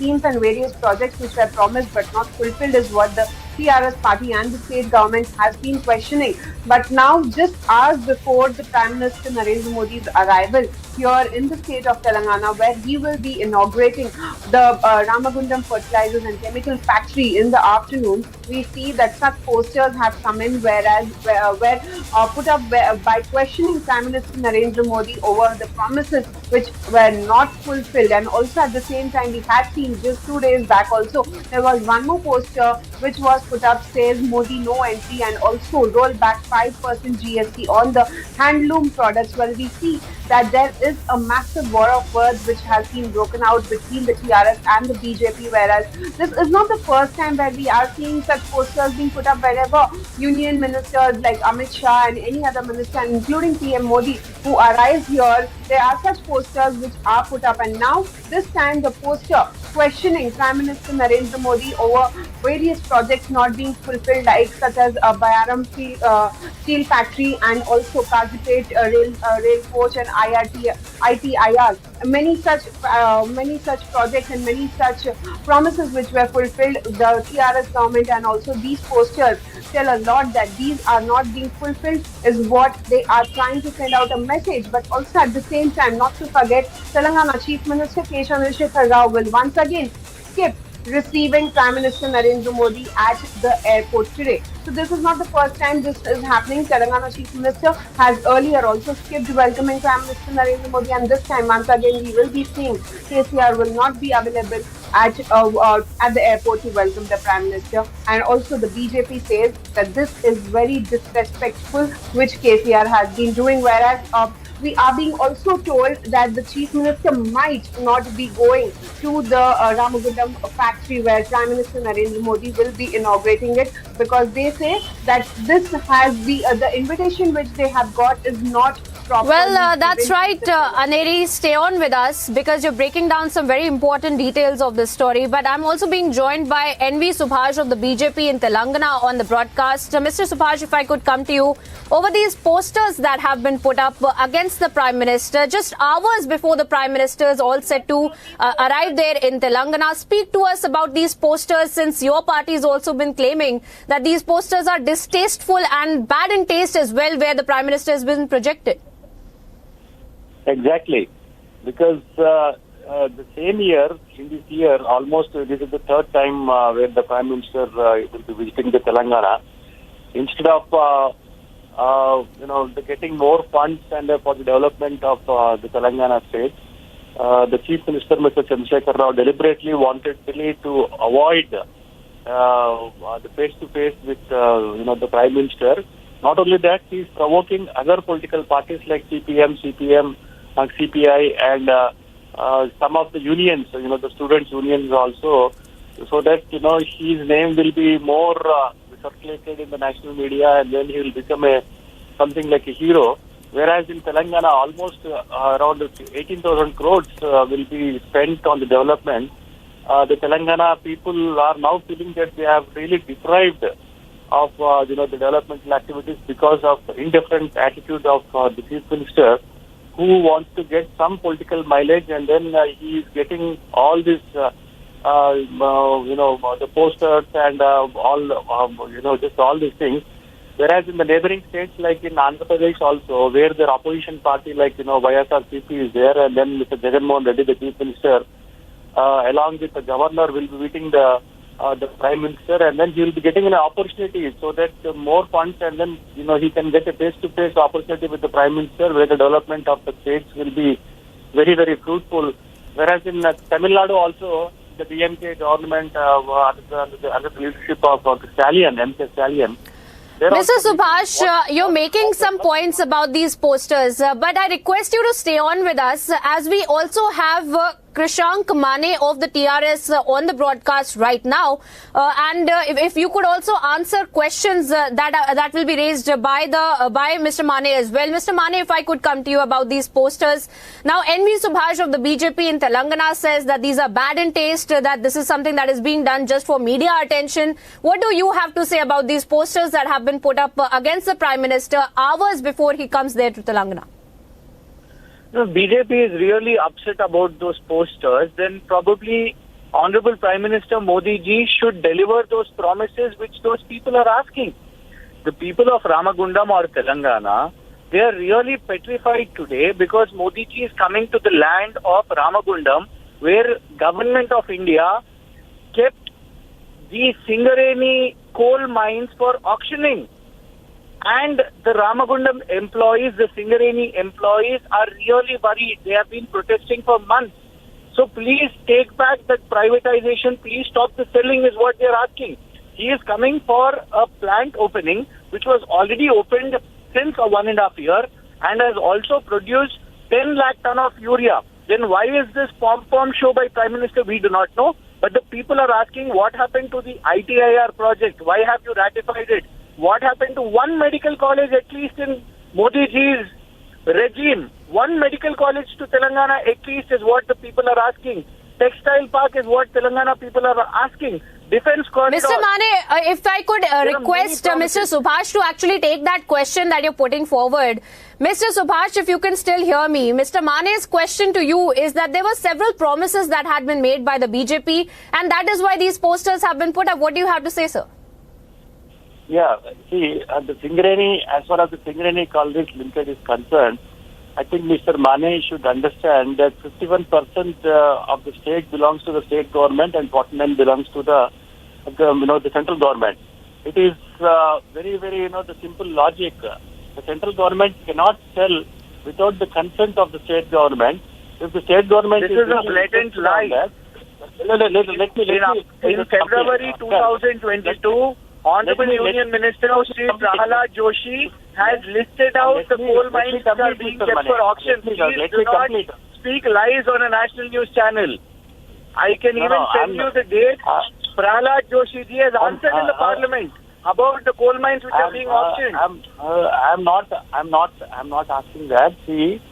schemes and various projects which were promised but not fulfilled is what the TRS party and the state government has been questioning. But now, just hours before the Prime Minister Narendra Modi's arrival here in the state of Telangana, where he will be inaugurating the Ramagundam Fertilizers and Chemical Factory in the afternoon, we see that such posters have come in, where put up by questioning Prime Minister Narendra Modi over the promises which were not fulfilled. And also at the same time, we had seen just 2 days back also, there was one more poster which was put up, says Modi no entry, and also roll back 5% GST on the handloom products. Well, we see that there is a massive war of words which has been broken out between the TRS and the BJP, whereas this is not the first time where we are seeing such posters being put up wherever union ministers like Amit Shah and any other minister, including PM Modi, who arrives here, there are such posters which are put up. And now, this time, the poster questioning Prime Minister Narendra Modi over various projects not being fulfilled, like such as Bayaram Steel Factory and also Kazipet rail coach and ITIR. Many such projects and many such promises which were fulfilled. The TRS government and also these posters tell a lot that these are not being fulfilled, is what they are trying to send out a message. But also at the same time, not to forget, Telangana Chief Minister K. Chandrasekhar Rao will once again skip receiving Prime Minister Narendra Modi at the airport today. So this is not the first time this is happening. Telangana Chief Minister has earlier also skipped welcoming Prime Minister Narendra Modi, and this time once again we will be seeing KCR will not be available at the airport to welcome the Prime Minister. And also the BJP says that this is very disrespectful, which KCR has been doing, whereas we are being also told that the Chief Minister might not be going to the Ramagundam factory where Prime Minister Narendra Modi will be inaugurating it, because they say that this has the invitation which they have got is not properly. Well, that's right, Aneri. Stay on with us because you're breaking down some very important details of this story. But I'm also being joined by NV Subhash of the BJP in Telangana on the broadcast. Mr. Subhash, if I could come to you over these posters that have been put up against the Prime Minister just hours before the Prime Minister is all set to arrive there in Telangana. Speak to us about these posters, since your party has also been claiming that these posters are distasteful and bad in taste as well, where the Prime Minister has been projected. Exactly, because the same year, in this year, almost this is the third time where the Prime Minister will be visiting the Telangana. Instead of getting more funds and for the development of the Telangana state, the Chief Minister, Mr. Chandrasekhar Rao, deliberately wanted Delhi to avoid the face-to-face with the Prime Minister. Not only that, he is provoking other political parties like CPM, CPI, and some of the unions, the students' unions also, so that his name will be more circulated in the national media, and then he will become something like a hero. Whereas in Telangana, almost around 18,000 crores will be spent on the development. The Telangana people are now feeling that they have really deprived of the developmental activities because of indifferent attitude of the Chief Minister, who wants to get some political mileage, and then he is getting all this, the posters and just all these things. Whereas in the neighboring states, like in Andhra Pradesh also, where their opposition party like, YSRCP is there, and then Mr. Jagannath Reddy, the Chief Minister, along with the Governor, will be meeting the Prime Minister, and then he will be getting an opportunity so that more funds, and then, he can get a face-to-face opportunity with the Prime Minister, where the development of the states will be very, very fruitful. Whereas in Tamil Nadu also, the DMK government, under the leadership of Stallion, M.K. Stallion, Mr. Subhash, you're making some points about these posters, but I request you to stay on with us, as we also have Krishank Mane of the TRS on the broadcast right now, and if you could also answer questions that will be raised by Mr. Mane as well. Mr. Mane, if I could come to you about these posters. Now, NV Subhash of the BJP in Telangana says that these are bad in taste, that this is something that is being done just for media attention. What do you have to say about these posters that have been put up against the Prime Minister hours before he comes there to Telangana? No, BJP is really upset about those posters. Then probably Honorable Prime Minister Modi ji should deliver those promises which those people are asking. The people of Ramagundam or Telangana, they are really petrified today because Modi ji is coming to the land of Ramagundam, where government of India kept the Singareni coal mines for auctioning. And the Ramagundam employees, the Singareni employees are really worried. They have been protesting for months. So please take back that privatization. Please stop the selling is what they are asking. He is coming for a plant opening which was already opened since 1.5 years and has also produced 10 lakh ton of urea. Then why is this pom-pom show by Prime Minister? We do not know. But the people are asking what happened to the ITIR project? Why have you ratified it? What happened to one medical college at least in Modi ji's regime? One medical college to Telangana at least is what the people are asking. Textile park is what Telangana people are asking. Defense corridor. Mr. Mane, if I could request Mr. Subhash to actually take that question that you're putting forward. Mr. Subhash, if you can still hear me, Mr. Mane's question to you is that there were several promises that had been made by the BJP and that is why these posters have been put up. What do you have to say, sir? Yeah, see, the Singareni, as far as the Singareni college linkage is concerned, I think Mr. Mane should understand that 51% of the state belongs to the state government and 49% belongs to the central government. It is very, the simple logic. The central government cannot sell without the consent of the state government. If the state government this is a blatant lie. In February 2022, Honorable Union Minister Shri Prahalad Joshi has listed out the coal mines that are being kept for auction. Please do not speak lies on a national news channel. I can even tell you the date. Prahalad Joshi ji has answered in the parliament about the coal mines which are being auctioned. I'm not asking that. See,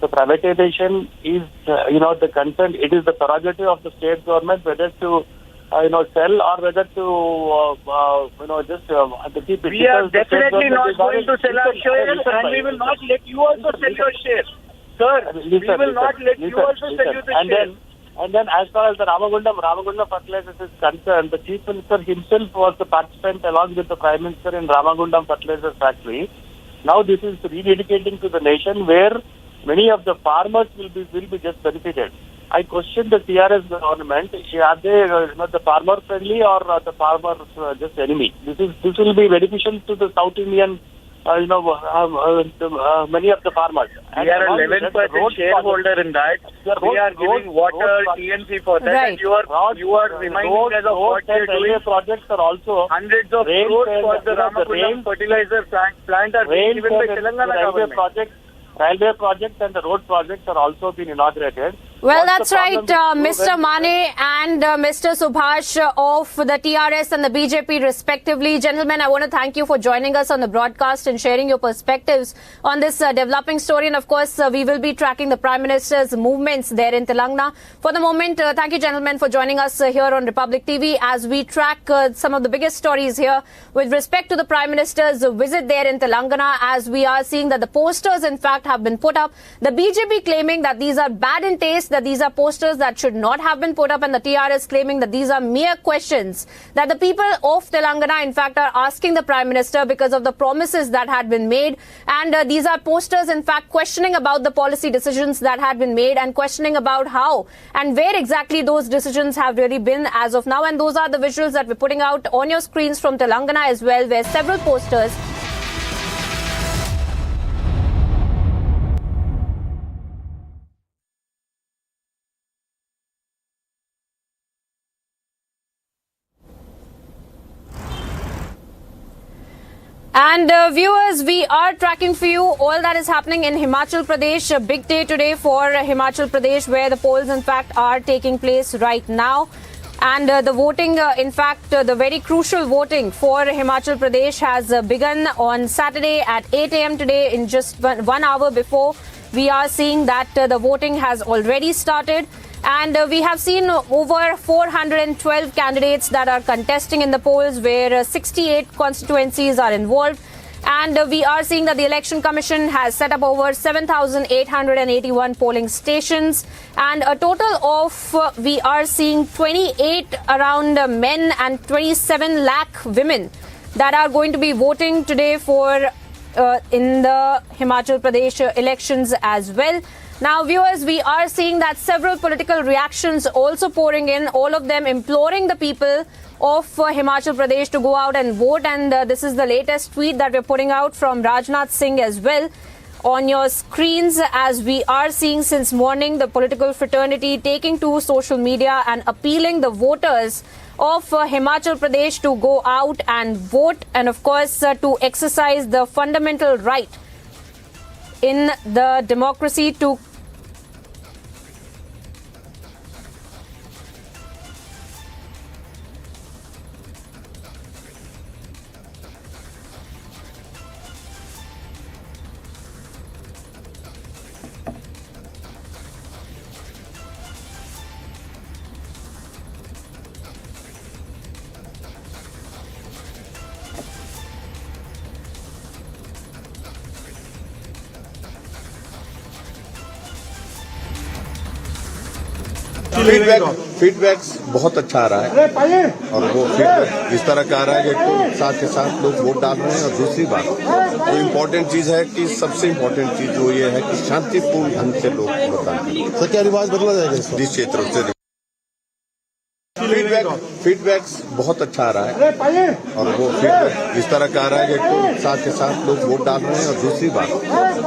the privatization is, the consent. It is the prerogative of the state government whether to sell or whether to, just keep it. We are definitely not going to sell our shares and we will not let you also sell your shares. Sir, we will not let you also sell you the shares. And then as far as the Ramagundam fertilizers is concerned, the Chief Minister himself was the participant along with the Prime Minister in Ramagundam fertilizer factory. Now this is rededicating to the nation where many of the farmers will be just benefited. I question the TRS government. Are they the farmer friendly or the farmers just enemy? This will be beneficial to the South Indian, many of the farmers. We are 11% shareholder in that. We are giving water, TMC for that. Right. And you are reminding us of what they are doing. Projects are also Hundreds of crores for the Ramagundam fertilizer plant are being given by Telangana government. Railway projects and the road projects are also being inaugurated. Well, that's right, Mr. Mane and Mr. Subhash of the TRS and the BJP respectively. Gentlemen, I want to thank you for joining us on the broadcast and sharing your perspectives on this developing story. And of course, we will be tracking the Prime Minister's movements there in Telangana. For the moment, thank you, gentlemen, for joining us here on Republic TV as we track some of the biggest stories here with respect to the Prime Minister's visit there in Telangana, as we are seeing that the posters, in fact, have been put up. The BJP claiming that these are bad in taste, that these are posters that should not have been put up, and the TRS claiming that these are mere questions that the people of Telangana, in fact, are asking the Prime Minister because of the promises that had been made. And these are posters, in fact, questioning about the policy decisions that had been made and questioning about how and where exactly those decisions have really been as of now. And those are the visuals that we're putting out on your screens from Telangana as well, where several posters and viewers, we are tracking for you all that is happening in Himachal Pradesh. A big day today for Himachal Pradesh, where the polls, in fact, are taking place right now. And the voting, in fact, the very crucial voting for Himachal Pradesh has begun on Saturday at 8 a.m. today. In just 1 hour before, we are seeing that the voting has already started. And we have seen over 412 candidates that are contesting in the polls, where 68 constituencies are involved. And we are seeing that the Election Commission has set up over 7,881 polling stations, and a total of we are seeing 28 around men and 27 lakh women that are going to be voting today for in the Himachal Pradesh elections as well. Now, viewers, we are seeing that several political reactions also pouring in, all of them imploring the people of Himachal Pradesh to go out and vote. And this is the latest tweet that we're putting out from Rajnath Singh as well on your screens, as we are seeing since morning the political fraternity taking to social media and appealing the voters of Himachal Pradesh to go out and vote, and of course to exercise the fundamental right in the democracy to feedback बहुत अच्छा आ रहा है और वो feedback इस तरह का आ रहा है कि साथ के साथ लोग वोट डाल रहे हैं। और दूसरी बात जो इम्पोर्टेंट चीज है कि सबसे इम्पोर्टेंट चीज वो ये है कि शांतिपूर्ण ढंग से लोग मतदान करें। सर, क्या रिवाज बदला जाएगा जिस क्षेत्रों से? फीडबैक बहुत अच्छा आ रहा है और वो फीडबैक इस तरह का आ रहा है कि साथ के साथ लोग वोट डाल रहे हैं। और दूसरी बात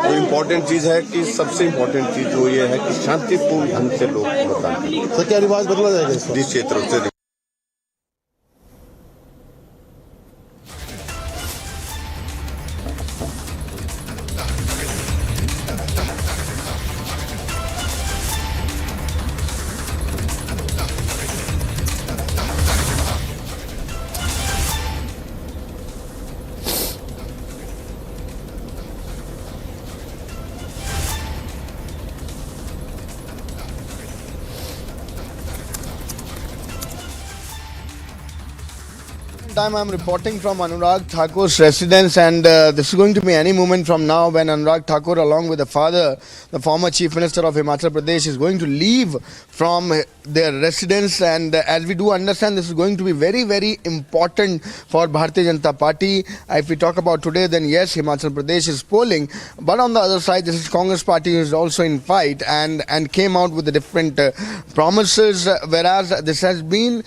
जो इम्पोर्टेंट चीज है कि सबसे इम्पोर्टेंट चीज वो ये है कि शांतिपूर्ण ढंग से लोग मतदान करें। सर, क्या रिवाज बदला जाएगा जिस क्षेत्रों से? Time I'm reporting from Anurag Thakur's residence, and this is going to be any moment from now when Anurag Thakur, along with the father, the former Chief Minister of Himachal Pradesh, is going to leave from their residence. And as we do understand, this is going to be very, very important for Bharatiya Janata Party. If we talk about today, then yes, Himachal Pradesh is polling, but on the other side, this is Congress Party who is also in fight and came out with the different promises. Whereas this has been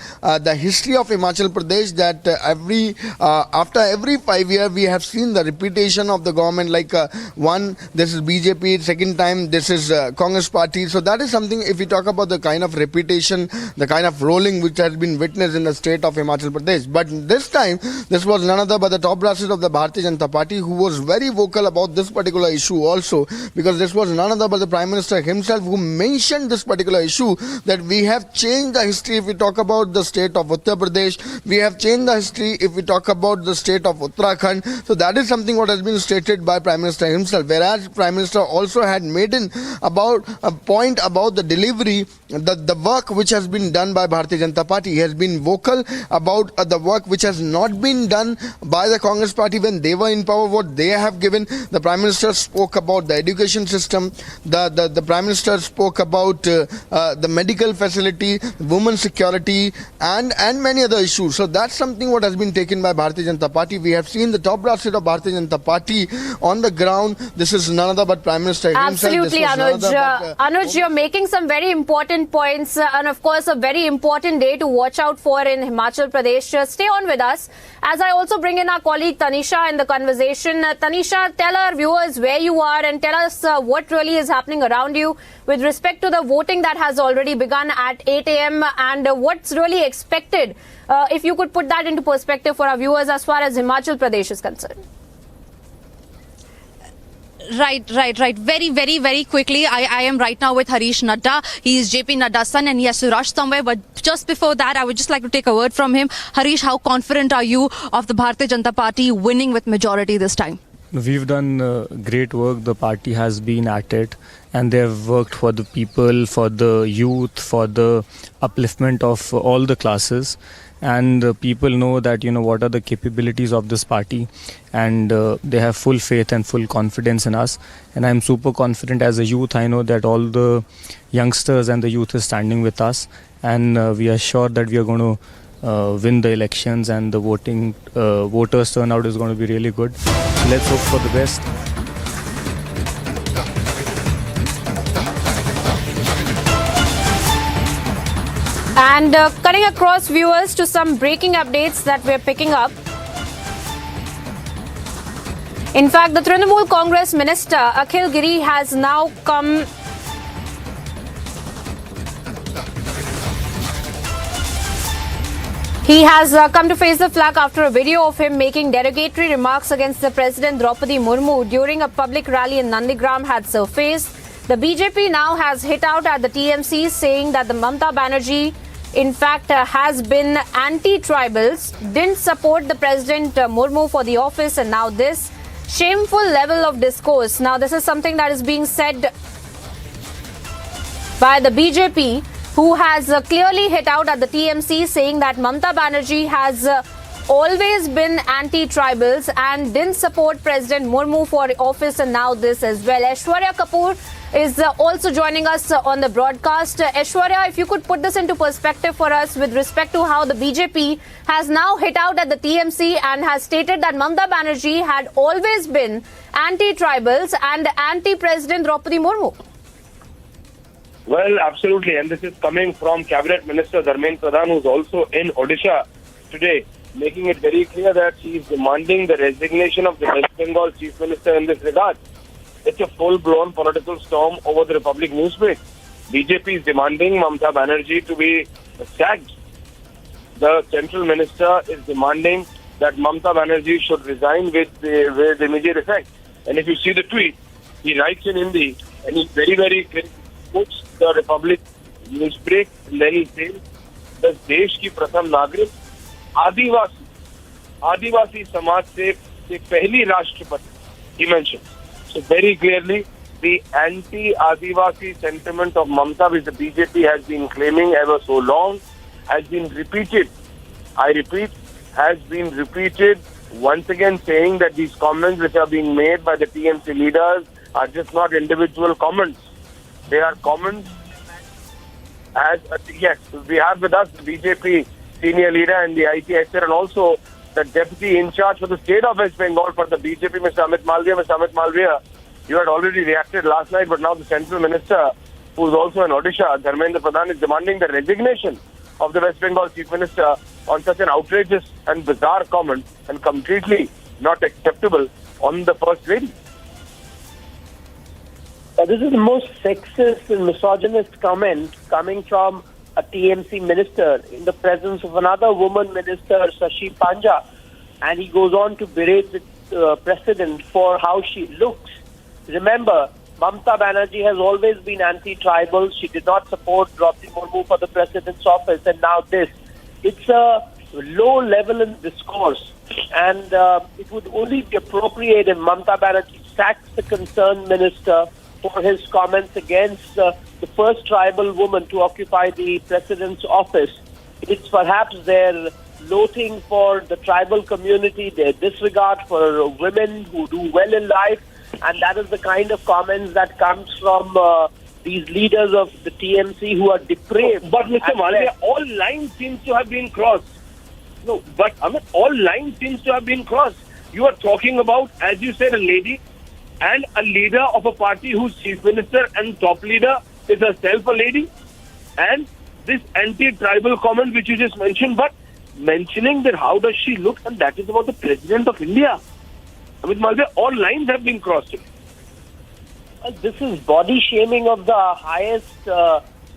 the history of Himachal Pradesh, that after every 5 years we have seen the repetition of the government, like one, this is BJP, second time this is Congress Party. So that is something, if we talk about the kind of repetition, the kind of rolling which has been witnessed in the state of Himachal Pradesh. But this time, this was none other but the top brasses of the Bharatiya Janata Party, who was very vocal about this particular issue also, because this was none other but the Prime Minister himself who mentioned this particular issue, that we have changed the history. If we talk about the state of Uttar Pradesh, we have changed the history if we talk about the state of Uttarakhand. So that is something what has been stated by Prime Minister himself. Whereas Prime Minister also had made about a point about the delivery, the work which has been done by Bharatiya Janata Party. He has been vocal about the work which has not been done by the Congress Party when they were in power, what they have given. The Prime Minister spoke about the education system. The Prime Minister spoke about the medical facility, women's security, and many other issues. So that's something what has been taken by Bharatiya Janata Party. We have seen the top brass of Bharatiya Janata Party on the ground. This is none other but Prime Minister himself. Absolutely, Anuj. Anuj, you're making some very important points, and of course a very important day to watch out for in Himachal Pradesh. Stay on with us as I also bring in our colleague Tanisha in the conversation. Tanisha, tell our viewers where you are and tell us what really is happening around you with respect to the voting that has already begun at 8 a.m. and what's really expected. If you could put that into perspective for our viewers as far as Himachal Pradesh is concerned. Right. Very, very, very quickly. I am right now with Harish Nadda. He is JP Nadda's son and he has to rush somewhere. But just before that, I would just like to take a word from him. Harish, how confident are you of the Bharatiya Janata Party winning with majority this time? We've done great work. The party has been at it and they have worked for the people, for the youth, for the upliftment of all the classes. And people know that what are the capabilities of this party, and they have full faith and full confidence in us. And I'm super confident as a youth. I know that all the youngsters and the youth is standing with us, and we are sure that we are going to win the elections, and the voters turnout is going to be really good. Let's hope for the best. And cutting across, viewers, to some breaking updates that we're picking up. In fact, the Trinamool Congress minister Akhil Giri has now come to face the flak after a video of him making derogatory remarks against the President Draupadi Murmu during a public rally in Nandigram had surfaced. The BJP now has hit out at the TMC, saying that the Mamata Banerjee, in fact, has been anti-tribals, didn't support the President Murmu for the office, and now this shameful level of discourse. Now, this is something that is being said by the BJP, who has clearly hit out at the TMC, saying that Mamata Banerjee has always been anti-tribals and didn't support President Murmu for office, and now this as well. Aishwarya Kapoor is also joining us on the broadcast. Aishwarya, if you could put this into perspective for us with respect to how the BJP has now hit out at the TMC and has stated that Mamata Banerjee had always been anti-tribals and anti-President Draupadi Murmu. Well, absolutely. And this is coming from Cabinet Minister Dharmendra Pradhan, who's also in Odisha today, making it very clear that she is demanding the resignation of the West Bengal Chief Minister in this regard. It's a full-blown political storm over the Republic newspaper. BJP is demanding Mamata Banerjee to be sacked. The central minister is demanding that Mamata Banerjee should resign with immediate effect. And if you see the tweet, he writes in Hindi, and he very, very clearly puts the Republic newspaper, and then he says, the देश की प्रथम नागरिक आदिवासी समाज से पहली राष्ट्रपति, he mentions. So very clearly, the anti-Adivasi sentiment of Mamata, which the BJP has been claiming ever so long, has been repeated. I repeat, has been repeated once again, saying that these comments which are being made by the TMC leaders are just not individual comments. They are comments yes, we have with us the BJP senior leader and the ITS and also the deputy in charge for the state of West Bengal for the BJP, Mr. Amit Malviya. Mr. Amit Malviya, you had already reacted last night, but now the central minister, who is also in Odisha, Dharmendra Pradhan, is demanding the resignation of the West Bengal chief minister on such an outrageous and bizarre comment and completely not acceptable on the first lady. This is the most sexist and misogynist comment coming from a TMC minister in the presence of another woman minister, Shashi Panja, and he goes on to berate the president for how she looks. Remember, Mamata Banerjee has always been anti-tribal. She did not support Draupadi Murmu for the president's office, and now this. It's a low level in discourse, and it would only be appropriate if Mamata Banerjee sacks the concerned minister for his comments against the first tribal woman to occupy the president's office. It's perhaps their loathing for the tribal community, their disregard for women who do well in life, and that is the kind of comments that comes from these leaders of the TMC who are depraved. But Mr. Malviya, all lines seems to have been crossed. No, but Amit, all lines seems to have been crossed. You are talking about, as you said, a lady and a leader of a party whose chief minister and top leader is herself a lady, and this anti-tribal comment which you just mentioned, but mentioning that how does she look, and that is about the President of India. Amit Malviya, all lines have been crossed. This is body shaming of the highest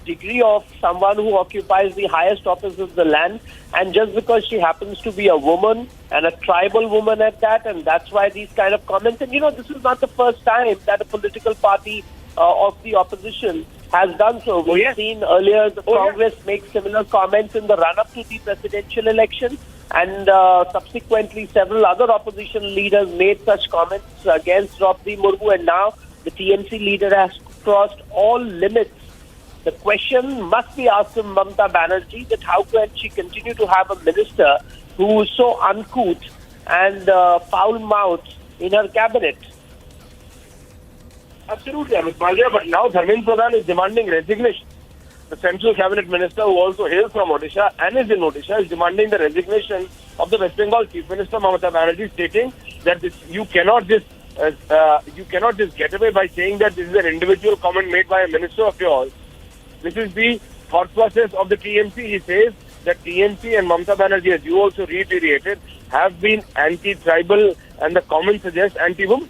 degree of someone who occupies the highest office of the land, and just because she happens to be a woman and a tribal woman at that, and that's why these kind of comments. And this is not the first time that a political party of the opposition has done so. We've seen earlier the Congress make similar comments in the run-up to the presidential election, and subsequently several other opposition leaders made such comments against Draupadi Murmu, and now the TMC leader has crossed all limits. The question must be asked of Mamata Banerjee that how can she continue to have a minister who is so uncouth and foul-mouthed in her cabinet? Absolutely, Amit Malviya, but now Dharmendra Pradhan is demanding resignation. The central cabinet minister, who also hails from Odisha and is in Odisha, is demanding the resignation of the West Bengal Chief Minister Mamata Banerjee, stating that you cannot just get away by saying that this is an individual comment made by a minister of yours. This is the thought process of the TMC. He says that TMC and Mamata Banerjee, as you also reiterated, have been anti-tribal, and the comments suggest anti-women.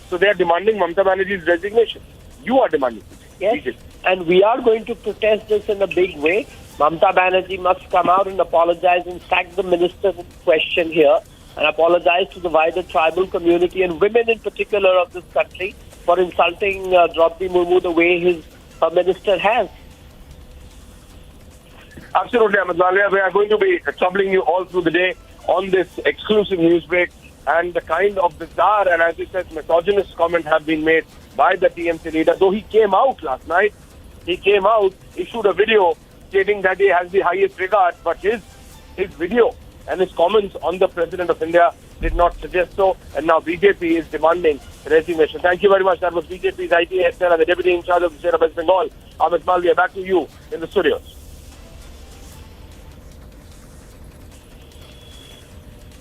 So they are demanding Mamata Banerjee's resignation. You are demanding it. Yes, and we are going to protest this in a big way. Mamata Banerjee must come out and apologize and sack the minister in question here, and apologize to the wider tribal community and women in particular of this country for insulting Draupadi Murmu the way her minister has. Absolutely, Amit Malviya. We are going to be troubling you all through the day on this exclusive news break, and the kind of bizarre and, as you said, misogynist comment have been made by the TMC leader. Though he came out last night, issued a video stating that he has the highest regard, but his video and his comments on the President of India did not suggest so, and now BJP is demanding resignation. Thank you very much. That was BJP's ITS and the Deputy in charge of the state of West Bengal, Amit Malviya. Back to you in the studios.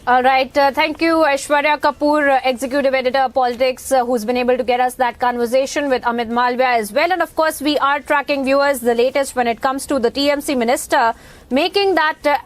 All right. Thank you, Aishwarya Kapoor, Executive Editor, Politics, who's been able to get us that conversation with Amit Malviya as well. And of course, we are tracking, viewers, the latest when it comes to the TMC minister making that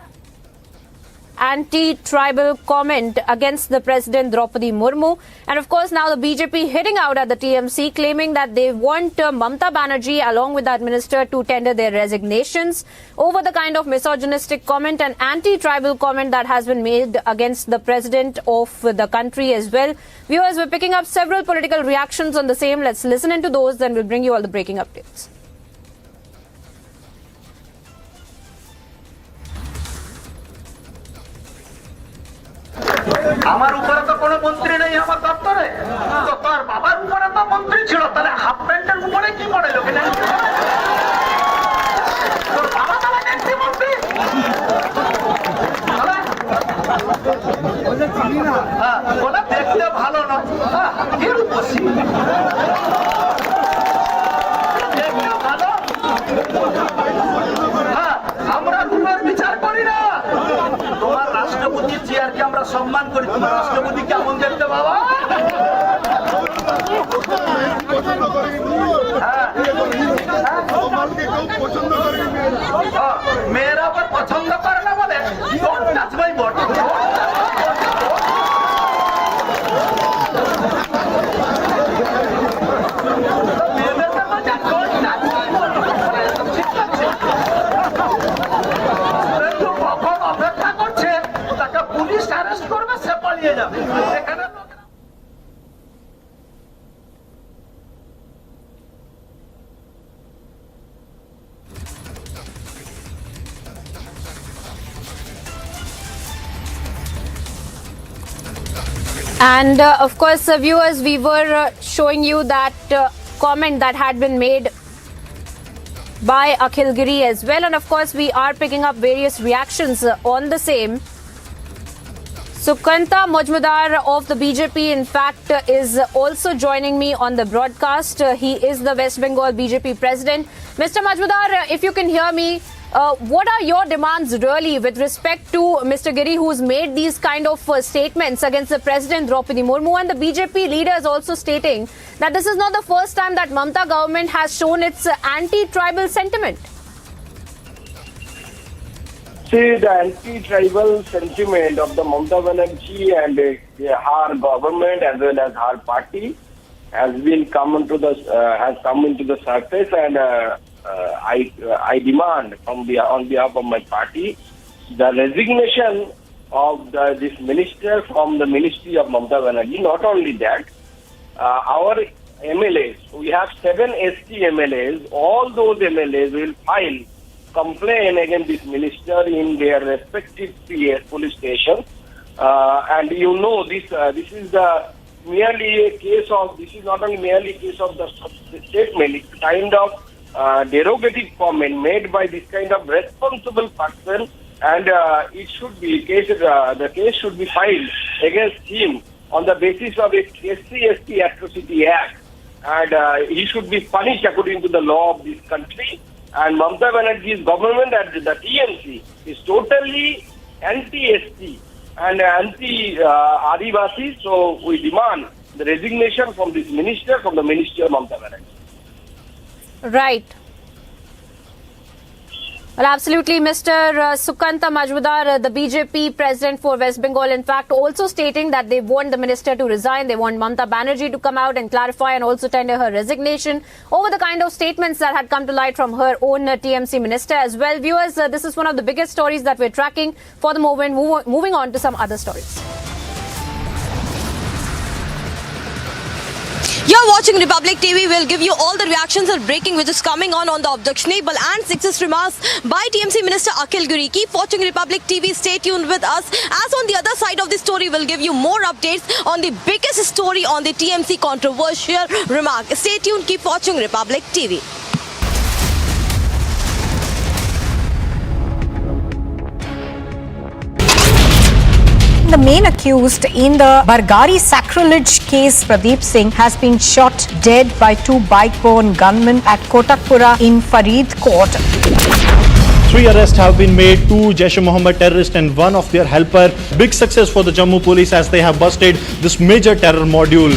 anti-tribal comment against the President Draupadi Murmu. And of course, now the BJP hitting out at the TMC, claiming that they want Mamata Banerjee along with that minister to tender their resignations over the kind of misogynistic comment and anti-tribal comment that has been made against the President of the country as well. Viewers, we're picking up several political reactions on the same. Let's listen into those, then we'll bring you all the breaking updates. আমার উপরে তো কোনো মন্ত্রী নেই আমার দপ্তরে, তো তোর বাবার উপরে তো মন্ত্রী ছিল, তাহলে হাফ প্যান্টের উপরে কি পড়ে লোকে? তোর বাবা তাহলে দেখছি মন্ত্রী, ওটা দেখতে ভালো নয়, বসি দেখতে ভালো। আমরা রূপের বিচার করি না, তোমার রাষ্ট্রপতি চেয়ারকে আমরা সম্মান করি, তোমার রাষ্ট্রপতি কেমন দেখতে বাবা? মেয়েরা আবার পছন্দ করে না বলে অপেক্ষা করছে, তাকে পুলিশ অ্যারেস্ট করবে, সে পালিয়ে যাবে। এখানে And of course, viewers, we were showing you that comment that had been made by Akhil Giri as well. And of course, we are picking up various reactions on the same. Sukanta Majmudar of the BJP, in fact, is also joining me on the broadcast. He is the West Bengal BJP president. Mr. Majmudar, if you can hear me, what are your demands really with respect to Mr. Giri, who's made these kind of statements against the President Draupadi Murmu, and the BJP leaders also stating that this is not the first time that Mamata government has shown its anti-tribal sentiment? See, the anti-tribal sentiment of the Mamata Banerjee and her government as well as her party has come into the surface, and I demand on behalf of my party the resignation of this minister from the ministry of Mamata Banerjee. Not only that, our MLAs, we have 7 ST MLAs, all those MLAs will file complaint against this minister in their respective police stations. And you know, this is the merely a case of, this is not only merely a case of the statement, it's kind of derogative comment made by this kind of responsible person, and it should be, the case should be filed against him on the basis of a SC/ST Atrocity Act, and he should be punished according to the law of this country. And Mamata Banerjee's government and the TMC is totally anti-ST and anti-Adivasi, so we demand the resignation from this minister, from the Minister Mamata Banerjee. Right. Well, absolutely, Mr. Sukanta Majmudar, the BJP president for West Bengal, in fact, also stating that they want the minister to resign. They want Mamata Banerjee to come out and clarify and also tender her resignation over the kind of statements that had come to light from her own TMC minister as well. Viewers, this is one of the biggest stories that we're tracking for the moment. Moving on to some other stories. You're watching Republic TV. We'll give you all the reactions and breaking which is coming on the objectionable and sexist remarks by TMC Minister Akhil Guri. Keep watching Republic TV. Stay tuned with us. As on the other side of the story, we'll give you more updates on the biggest story on the TMC controversial remark. Stay tuned. Keep watching Republic TV. The main accused in the Bargari sacrilege case, Pradeep Singh, has been shot dead by two bike-borne gunmen at Kotakpura in Faridkot. 3 arrests have been made, 2 Jaish-e-Mohammed terrorists and 1 of their helper. Big success for the Jammu police as they have busted this major terror module.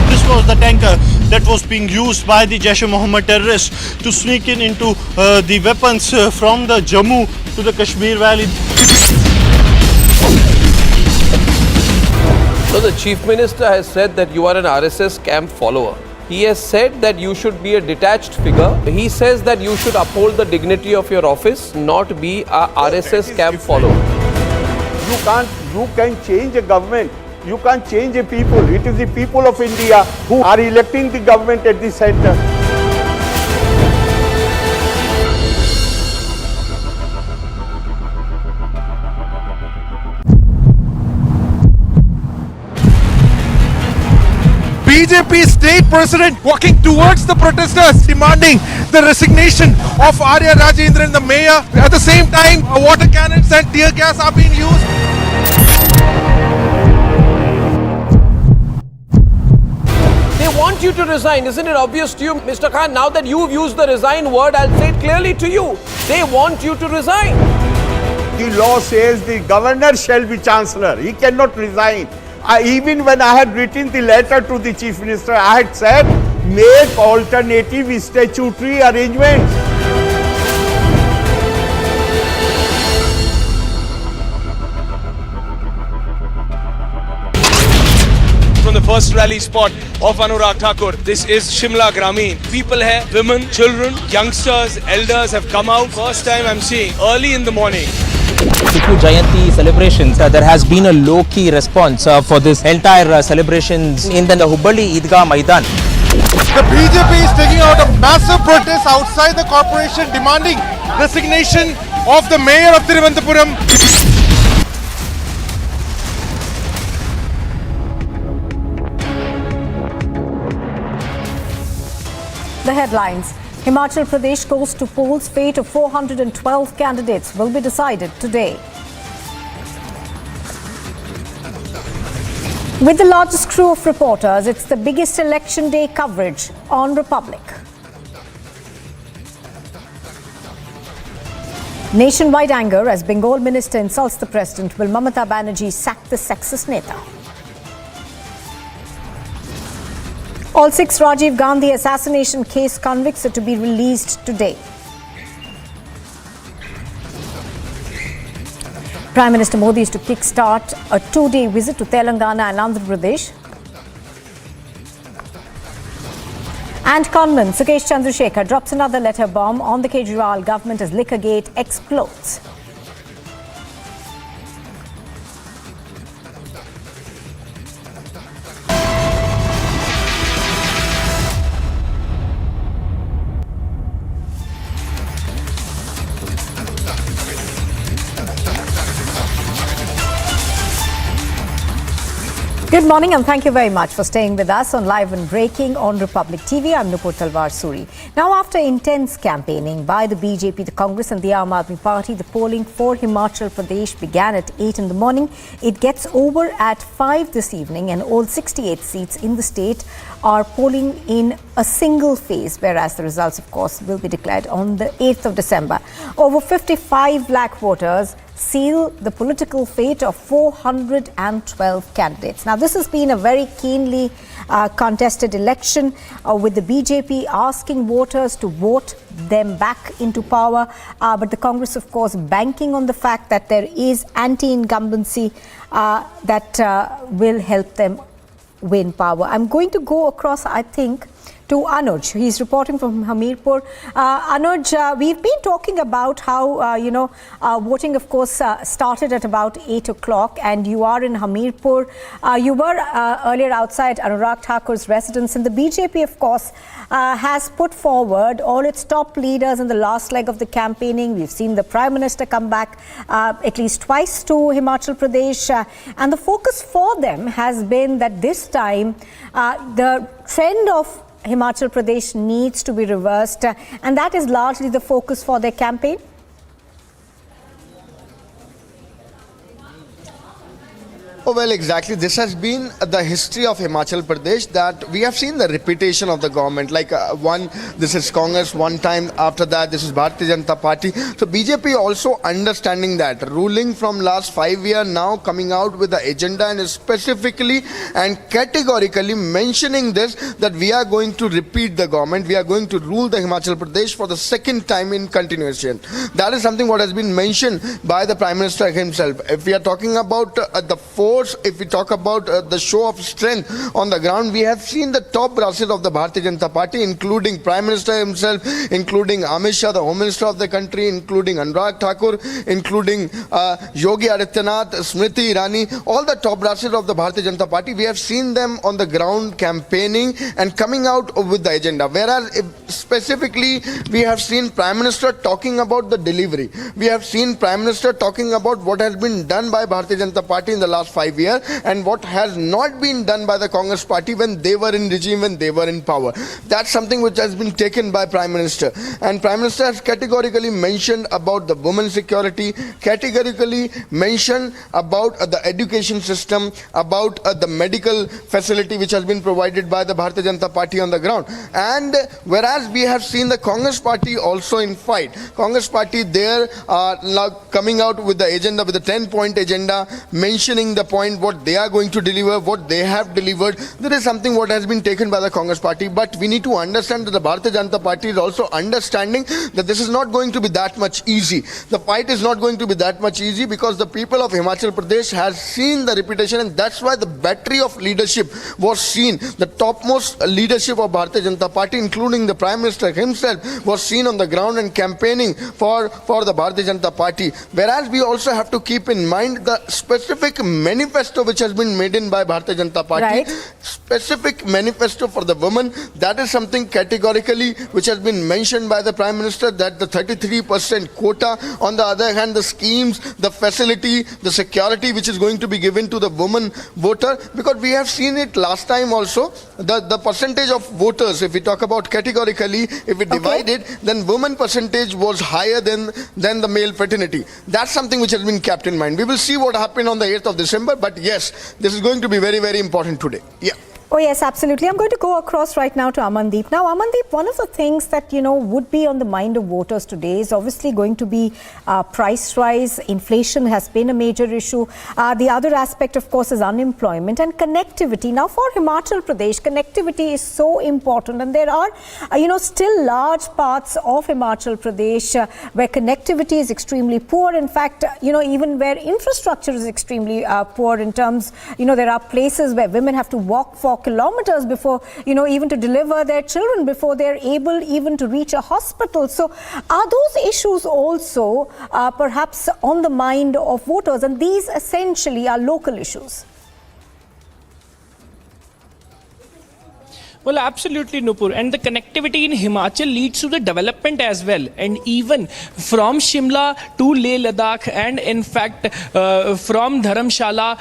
This was the tanker that was being used by the Jaish-e-Mohammed terrorists to sneak into the weapons from the Jammu to the Kashmir Valley. So the Chief Minister has said that you are an RSS camp follower. He has said that you should be a detached figure. He says that you should uphold the dignity of your office, not be a RSS camp follower. You can change a government. You can't change a people. It is the people of India who are electing the government at the center. BJP state president walking towards the protesters demanding the resignation of Arya Rajendran, the mayor. At the same time, water cannons and tear gas are being used. They want you to resign. Isn't it obvious to you, Mr. Khan? Now that you've used the resign word, I'll say it clearly to you. They want you to resign. The law says the governor shall be chancellor. He cannot resign. Even when I had written the letter to the Chief Minister, I had said, make alternative statutory arrangements. From the first rally spot of Anurag Thakur, this is Shimla Grameen. People here, women, children, youngsters, elders have come out. First time I'm seeing early in the morning. Tipu Jayanti celebrations, there has been a low-key response for this entire celebrations in the Hubballi Idgah Maidan. The BJP is taking out a massive protest outside the corporation demanding resignation of the mayor of Thiruvananthapuram. The headlines. Himachal Pradesh goes to polls. Fate of 412 candidates will be decided today. With the largest crew of reporters, it's the biggest election day coverage on Republic. Nationwide anger as Bengal minister insults the president. Will Mamata Banerjee sack the sexist neta? All 6 Rajiv Gandhi assassination case convicts are to be released today. Prime Minister Modi is to kickstart a 2-day visit to Telangana and Andhra Pradesh. And conman Sukesh Chandrasekhar drops another letter bomb on the Kejriwal government as Liquorgate explodes. Good morning and thank you very much for staying with us on Live and Breaking on Republic TV. I'm Nupur Talwar Suri. Now, after intense campaigning by the BJP, the Congress and the Aam Aadmi Party, the polling for Himachal Pradesh began at 8 in the morning. It gets over at 5 this evening and all 68 seats in the state are polling in a single phase, whereas the results, of course, will be declared on the 8th of December. Over 55 lakh voters seal the political fate of 412 candidates. Now, this has been a very keenly contested election with the BJP asking voters to vote them back into power. But the Congress, of course, banking on the fact that there is anti-incumbency that will help them win power. I'm going to go across, I think, to Anuj. He's reporting from Hamirpur. Anuj, we've been talking about how, voting, of course, started at about 8 o'clock and you are in Hamirpur. You were earlier outside Anurag Thakur's residence, and the BJP, of course, has put forward all its top leaders in the last leg of the campaigning. We've seen the Prime Minister come back at least twice to Himachal Pradesh. And the focus for them has been that this time the trend of Himachal Pradesh needs to be reversed, and that is largely the focus for their campaign. Oh, well, exactly. This has been the history of Himachal Pradesh, that we have seen the repetition of the government. Like this is Congress one time, after that this is Bharatiya Janata Party. So BJP also understanding that, ruling from last 5 years, now coming out with the agenda and specifically and categorically mentioning this, that we are going to repeat the government, we are going to rule the Himachal Pradesh for the second time in continuation. That is something what has been mentioned by the Prime Minister himself. If we are talking about the force, if we talk about the show of strength on the ground, we have seen the top brasses of the Bharatiya Janata Party, including Prime Minister himself, including Amit Shah, the Home Minister of the country, including Anurag Thakur, including Yogi Adityanath, Smriti Irani, all the top brasses of the Bharatiya Janata Party. We have seen them on the ground campaigning and coming out with the agenda. Whereas specifically we have seen Prime Minister talking about the delivery. We have seen Prime Minister talking about what has been done by Bharatiya Janata Party in the last 5 years and what has not been done by the Congress Party when they were in regime, when they were in power. That's something which has been taken by Prime Minister. And Prime Minister has categorically mentioned about the women's security, categorically mentioned about the education system, about the medical facility which has been provided by the Bharatiya Janata Party on the ground. And whereas we have seen the Congress Party also in fight, Congress Party there coming out with the agenda, with the 10-point agenda, mentioning the point what they are going to deliver, what they have delivered. There is something what has been taken by the Congress Party, but we need to understand that the Bharatiya Janata Party is also understanding that this is not going to be that much easy. The fight is not going to be that much easy because the people of Himachal Pradesh has seen the repetition, and that's why the battery of leadership was seen. The topmost leadership of Bharatiya Janata Party, including the Prime Minister himself, was seen on the ground and campaigning for the Bharatiya Janata Party. Whereas we also have to keep in mind the specific manifesto which has been made in by Bharatiya Janata Party, right. Specific manifesto for the women. That is something categorically which has been mentioned by the Prime Minister, that the 33% quota, on the other hand the schemes, the facility, the security which is going to be given to the woman voter, because we have seen it last time also, the percentage of voters, if we talk about categorically, if we divide it, then women percentage was higher than the male fraternity. That's something which has been kept in mind. We will see what happened on the 8th of December, but yes, this is going to be very, very important today. Yeah. Oh, yes, absolutely. I'm going to go across right now to Amandeep. Now, Amandeep, one of the things that, would be on the mind of voters today is obviously going to be price rise. Inflation has been a major issue. The other aspect, of course, is unemployment and connectivity. Now, for Himachal Pradesh, connectivity is so important. And there are, still large parts of Himachal Pradesh where connectivity is extremely poor. In fact, even where infrastructure is extremely poor in terms, there are places where women have to walk for kilometers before, even to deliver their children, before they're able even to reach a hospital. So are those issues also perhaps on the mind of voters? And these essentially are local issues. Well, absolutely, Nupur. And the connectivity in Himachal leads to the development as well. And even from Shimla to Leh Ladakh, and in fact from Dharamshala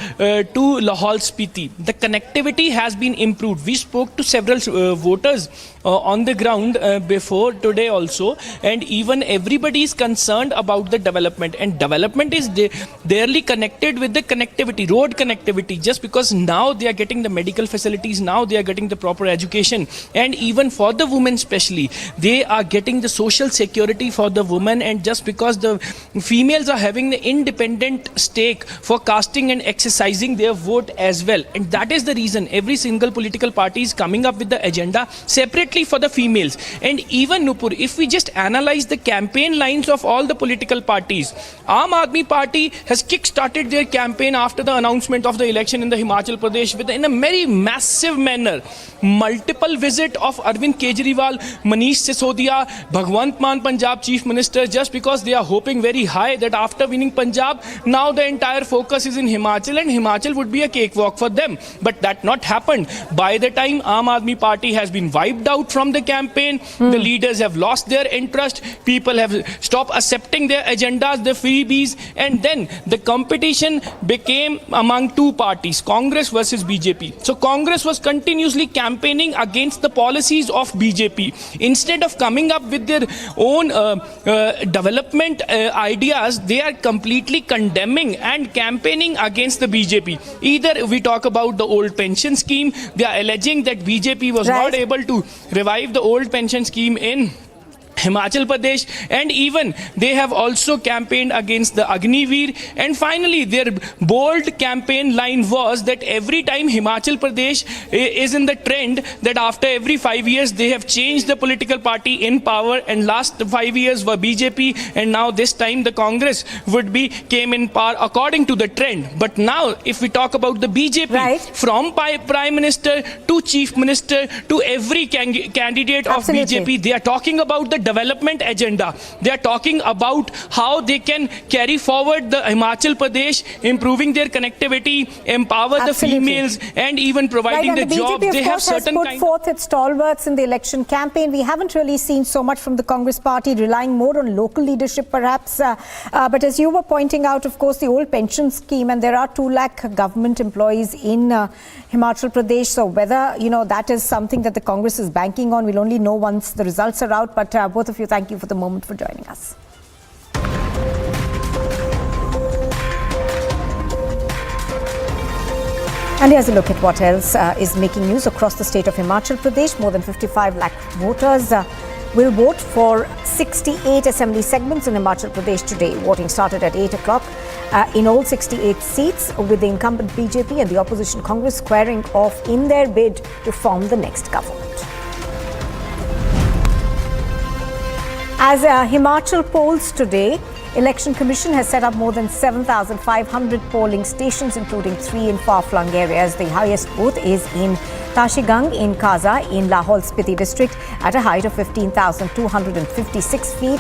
to Lahaul Spiti, the connectivity has been improved. We spoke to several voters on the ground before today also, and even everybody is concerned about the development, and development is barely connected with the connectivity, road connectivity, just because now they are getting the medical facilities, now they are getting the proper education, and even for the women especially, they are getting the social security for the women, and just because the females are having the independent stake for casting and exercising their vote as well, and that is the reason every single political party is coming up with the agenda separate for the females. And even Nupur, if we just analyze the campaign lines of all the political parties, Aam Aadmi Party has kick-started their campaign after the announcement of the election in the Himachal Pradesh in a very massive manner. Multiple visit of Arvind Kejriwal, Manish Sisodia, Bhagwant Mann, Punjab Chief Minister, just because they are hoping very high that after winning Punjab, now the entire focus is in Himachal and Himachal would be a cakewalk for them. But that not happened. By the time Aam Aadmi Party has been wiped out from the campaign, the leaders have lost their interest, people have stopped accepting their agendas, the freebies, and then the competition became among two parties, Congress versus BJP. So Congress was continuously campaigning against the policies of BJP. Instead of coming up with their own development ideas, they are completely condemning and campaigning against the BJP. Either we talk about the old pension scheme, they are alleging that BJP was not able to revive the old pension scheme in Himachal Pradesh, and even they have also campaigned against the Agniveer. And finally, their bold campaign line was that every time Himachal Pradesh is in the trend, that after every 5 years they have changed the political party in power, and last 5 years were BJP, and now this time the Congress came in power according to the trend. But now if we talk about the BJP, from Prime Minister to Chief Minister to every candidate of BJP, they are talking about the development agenda. They are talking about how they can carry forward the Himachal Pradesh, improving their connectivity, empower the females, and even providing the jobs. They have certain has put forth its stalwarts in the election campaign. We haven't really seen so much from the Congress party, relying more on local leadership perhaps. But as you were pointing out, of course, the old pension scheme, and there are 2 lakh government employees in Himachal Pradesh. So whether, that is something that the Congress is banking on, we'll only know once the results are out. But both of you, thank you for the moment for joining us. And here's a look at what else is making news across the state of Himachal Pradesh. More than 55 lakh voters will vote for 68 assembly segments in Himachal Pradesh today. Voting started at 8 o'clock in all 68 seats, with the incumbent BJP and the opposition Congress squaring off in their bid to form the next government. As Himachal polls today, Election Commission has set up more than 7,500 polling stations, including 3 in far-flung areas. The highest booth is in Tashigang in Kaza in Lahaul Spiti district at a height of 15,256 feet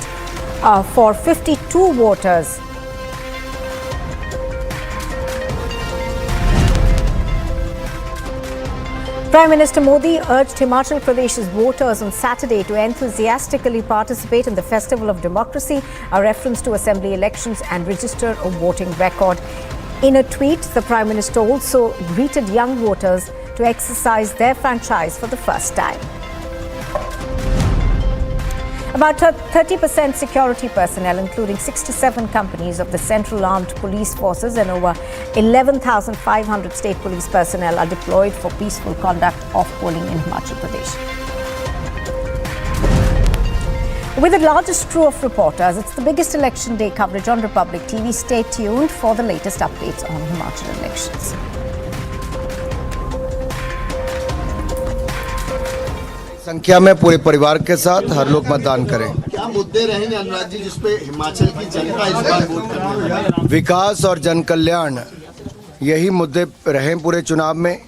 for 52 voters. Prime Minister Modi urged Himachal Pradesh's voters on Saturday to enthusiastically participate in the Festival of Democracy, a reference to assembly elections, and register a voting record. In a tweet, the Prime Minister also greeted young voters to exercise their franchise for the first time. About 30% security personnel, including 67 companies of the Central Armed Police Forces and over 11,500 state police personnel, are deployed for peaceful conduct of polling in Himachal Pradesh. With the largest crew of reporters, it's the biggest election day coverage on Republic TV. Stay tuned for the latest updates on Himachal elections. संख्या में पूरे परिवार के साथ हर लोग मतदान करें। क्या मुद्दे रहेंगे अनुराग जी जिस पे हिमाचल की जनता इस बार वोट करेगी? विकास और जन कल्याण, यही मुद्दे रहे पूरे चुनाव में।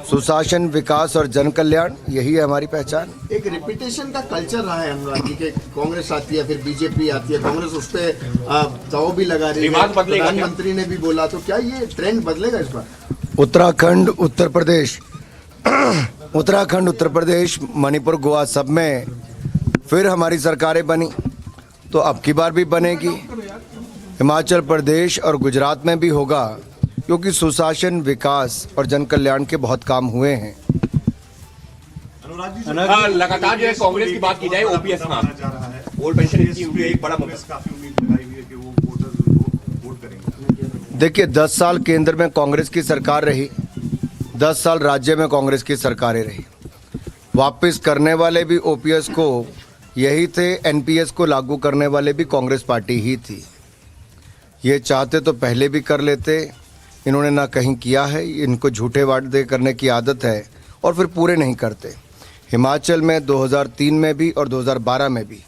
सुशासन, विकास और जन कल्याण, यही है हमारी पहचान। एक रिपीटेशन का कल्चर रहा है अनुराग जी के, कांग्रेस आती है फिर बीजेपी आती है, कांग्रेस उस पे दाव भी लगा रही है, प्रधानमंत्री ने भी बोला, तो क्या ये ट्रेंड बदलेगा इस बार? उत्तराखंड, उत्तर प्रदेश उत्तराखंड, उत्तर प्रदेश, मणिपुर, गोवा सब में फिर हमारी सरकारें बनी तो अब की बार भी बनेगी। हिमाचल प्रदेश और गुजरात में भी होगा, क्योंकि सुशासन, विकास और जन कल्याण के बहुत काम हुए हैं। लगातार जो है कांग्रेस की बात की जाए ओपीएस में वोट पेंशन की एक बड़ा देखिए, 10 साल केंद्र में कांग्रेस की सरकार रही, 10 साल राज्य में कांग्रेस की सरकारें रही। वापस करने वाले भी ओपीएस को यही थे, एनपीएस को लागू करने वाले भी कांग्रेस पार्टी ही थी। ये चाहते तो पहले भी कर लेते, इन्होंने ना कहीं किया है। इनको झूठे वादे करने की आदत है और फिर पूरे नहीं करते। हिमाचल में 2003 में भी और 2012 में भी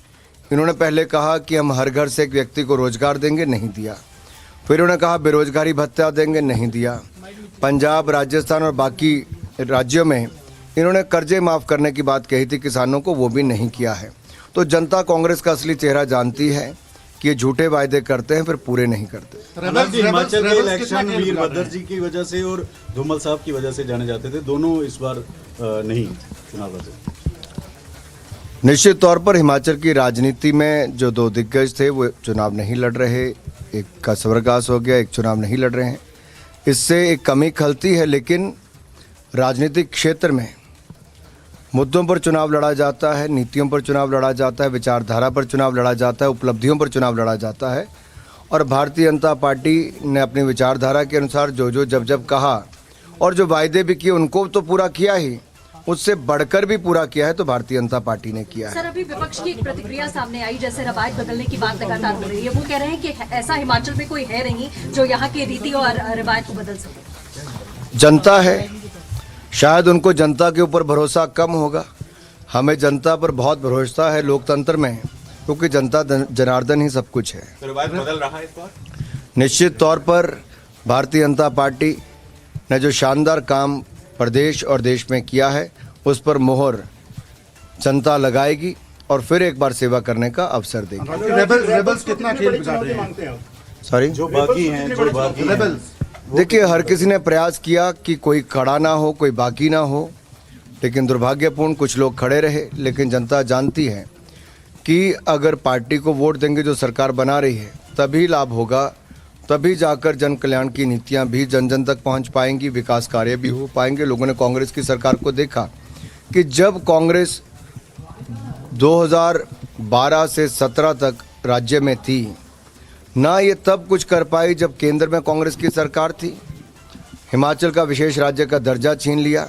इन्होंने पहले कहा कि हम हर घर से एक व्यक्ति को रोजगार देंगे, नहीं दिया। फिर उन्होंने कहा बेरोजगारी भत्ता देंगे, नहीं दिया। पंजाब, राजस्थान और बाकी राज्यों में इन्होंने कर्जे माफ़ करने की बात कही थी किसानों को, वो भी नहीं किया है। तो जनता कांग्रेस का असली चेहरा जानती है कि ये झूठे वायदे करते हैं फिर पूरे नहीं करते। हिमाचल के इलेक्शन वीरभद्र जी की वजह से और धूमल साहब की वजह से जाने जाते थे, दोनों इस बार नहीं चुनाव लड़े। निश्चित तौर पर हिमाचल की राजनीति में जो दो दिग्गज थे वो चुनाव नहीं लड़ रहे। एक का स्वर्गवास हो गया, एक चुनाव नहीं लड़ रहे हैं। इससे एक कमी खलती है, लेकिन राजनीतिक क्षेत्र में मुद्दों पर चुनाव लड़ा जाता है, नीतियों पर चुनाव लड़ा जाता है, विचारधारा पर चुनाव लड़ा जाता है, उपलब्धियों पर चुनाव लड़ा जाता है। और भारतीय जनता पार्टी ने अपनी विचारधारा के अनुसार जो जब जब कहा और जो वायदे भी किए उनको तो पूरा किया ही, उससे बढ़कर भी पूरा किया है तो भारतीय जनता पार्टी ने किया है। सर, अभी विपक्ष की एक प्रतिक्रिया सामने आई, जैसे रवायत बदलने की बात लगातार हो रही है। वो कह रहे हैं कि ऐसा हिमाचल में कोई है नहीं जो यहाँ की रीति और रवायत को बदल सके। जनता है, शायद उनको जनता के ऊपर भरोसा कम होगा। हमें जनता पर बहुत भरोसा है लोकतंत्र में, क्योंकि जनता जनार्दन ही सब कुछ है। तो रवायत बदल रहा है इस बार? निश्चित तौर पर भारतीय जनता पार्टी ने जो शानदार काम प्रदेश और देश में किया है उस पर मोहर जनता लगाएगी और फिर एक बार सेवा करने का अवसर देगी। रेबल्स कितना खेल बिगाड़ रहे हैं? सॉरी, जो बाकी हैं, रेबल्स। देखिए, हर किसी ने प्रयास किया कि कोई खड़ा ना हो, कोई बाकी ना हो, लेकिन दुर्भाग्यपूर्ण कुछ लोग खड़े रहे। लेकिन जनता जानती है कि अगर पार्टी को वोट देंगे जो सरकार बना रही है तभी लाभ होगा, तभी जाकर जन कल्याण की नीतियां भी जन जन तक पहुंच पाएंगी, विकास कार्य भी हो पाएंगे। लोगों ने कांग्रेस की सरकार को देखा कि जब कांग्रेस 2012 से 17 तक राज्य में थी ना, ये तब कुछ कर पाई जब केंद्र में कांग्रेस की सरकार थी। हिमाचल का विशेष राज्य का दर्जा छीन लिया,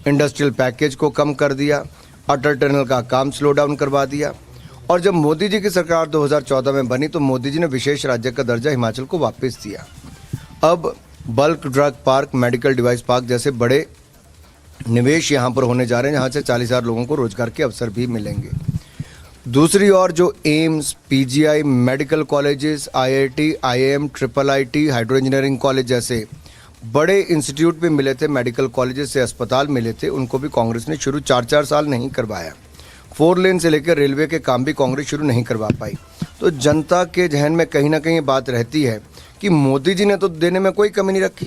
इंडस्ट्रियल पैकेज को कम कर दिया, अटल टनल का काम स्लो डाउन करवा दिया। और जब मोदी जी की सरकार 2014 में बनी तो मोदी जी ने विशेष राज्य का दर्जा हिमाचल को वापस दिया। अब bulk drug park, medical device park जैसे बड़े निवेश यहाँ पर होने जा रहे हैं, जहाँ से 40,000 लोगों को रोजगार के अवसर भी मिलेंगे। दूसरी ओर जो AIIMS, PGI, medical colleges, IIT, IAM, triple IT, hydro engineering college जैसे बड़े इंस्टीट्यूट भी मिले थे, मेडिकल कॉलेजेस से अस्पताल मिले थे, उनको भी कांग्रेस ने शुरू 4-4 साल नहीं करवाया। 4 लेन से लेकर रेलवे के काम भी कांग्रेस शुरू नहीं करवा पाई। तो जनता के जहन में कहीं ना कहीं बात रहती है कि मोदी जी ने तो देने में कोई कमी नहीं रखी,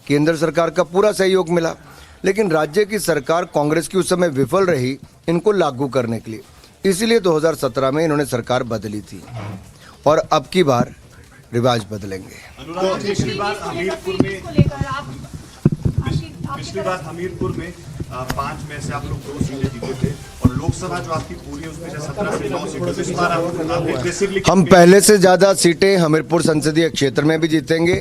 केंद्र सरकार का पूरा सहयोग मिला, लेकिन राज्य की सरकार कांग्रेस की उस समय विफल रही इनको लागू करने के लिए। इसीलिए 2017 में इन्होंने सरकार बदली थी और अब की बार रिवाज बदलेंगे। पिछली बार हमीरपुर में 5 में से आप लोग 2 सीटें जीते थे और लोकसभा जो आपकी पूरी है उसमें 17 से 9 सीटें। इस बार आप हम पहले से ज्यादा सीटें हमीरपुर संसदीय क्षेत्र में भी जीतेंगे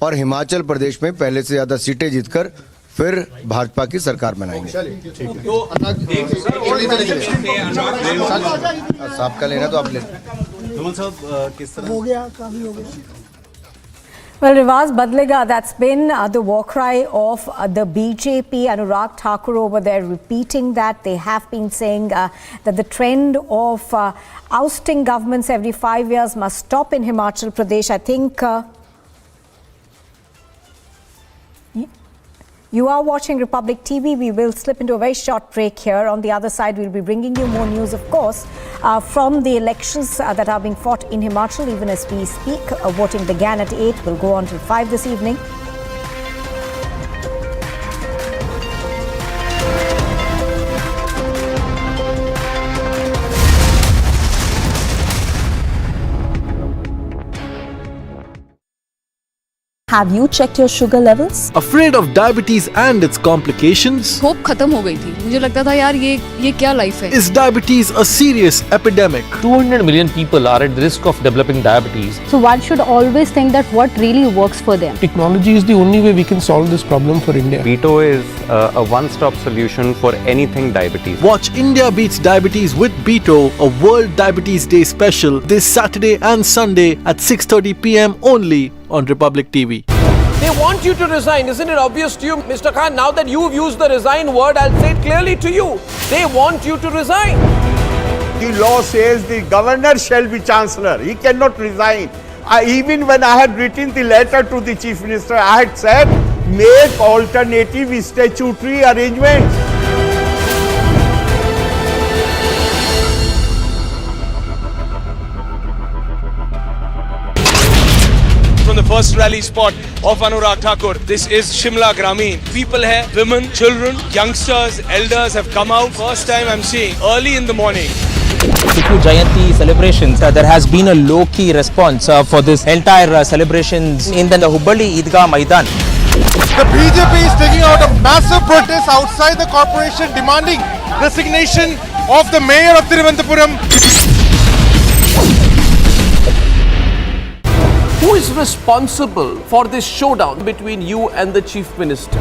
और हिमाचल प्रदेश में पहले से ज्यादा सीटें जीतकर फिर भाजपा की सरकार बनाएंगे। साहब का लेना तो आप ले हो गया, काफी हो गया। Well, Rivaz Badlega, that's been the war cry of the BJP. Anurag Thakur over there repeating that. They have been saying that the trend of ousting governments every 5 years must stop in Himachal Pradesh. I think you are watching Republic TV. We will slip into a very short break here. On the other side, we'll be bringing you more news, of course, from the elections that are being fought in Himachal even as we speak. Voting began at 8, will go on till 5 this evening. Have you checked your sugar levels? Afraid of diabetes and its complications? Hope खत्म हो गई थी. मुझे लगता था यार ये क्या लाइफ है? Is diabetes a serious epidemic? 200 million people are at risk of developing diabetes. So one should always think that what really works for them. Technology is the only way we can solve this problem for India. Veto is a one-stop solution for anything diabetes. Watch India Beats Diabetes with Beto, a World Diabetes Day special this Saturday and Sunday at 6:30 p.m. only on Republic TV. They want you to resign. Isn't it obvious to you, Mr. Khan? Now that you've used the resign word, I'll say it clearly to you. They want you to resign. The law says the governor shall be chancellor. He cannot resign. Even when I had written the letter to the chief minister, I had said, make alternative statutory arrangements. From the first rally spot of Anurag Thakur, this is Shimla Gramin. People here, women, children, youngsters, elders have come out. First time I'm seeing early in the morning. Tiffu Jayanti celebrations, there has been a low-key response for this entire celebrations in the Hubballi Idgah Maidan. The BJP is taking out a massive protest outside the corporation demanding resignation of the mayor of Thiruvananthapuram. Who is responsible for this showdown between you and the chief minister?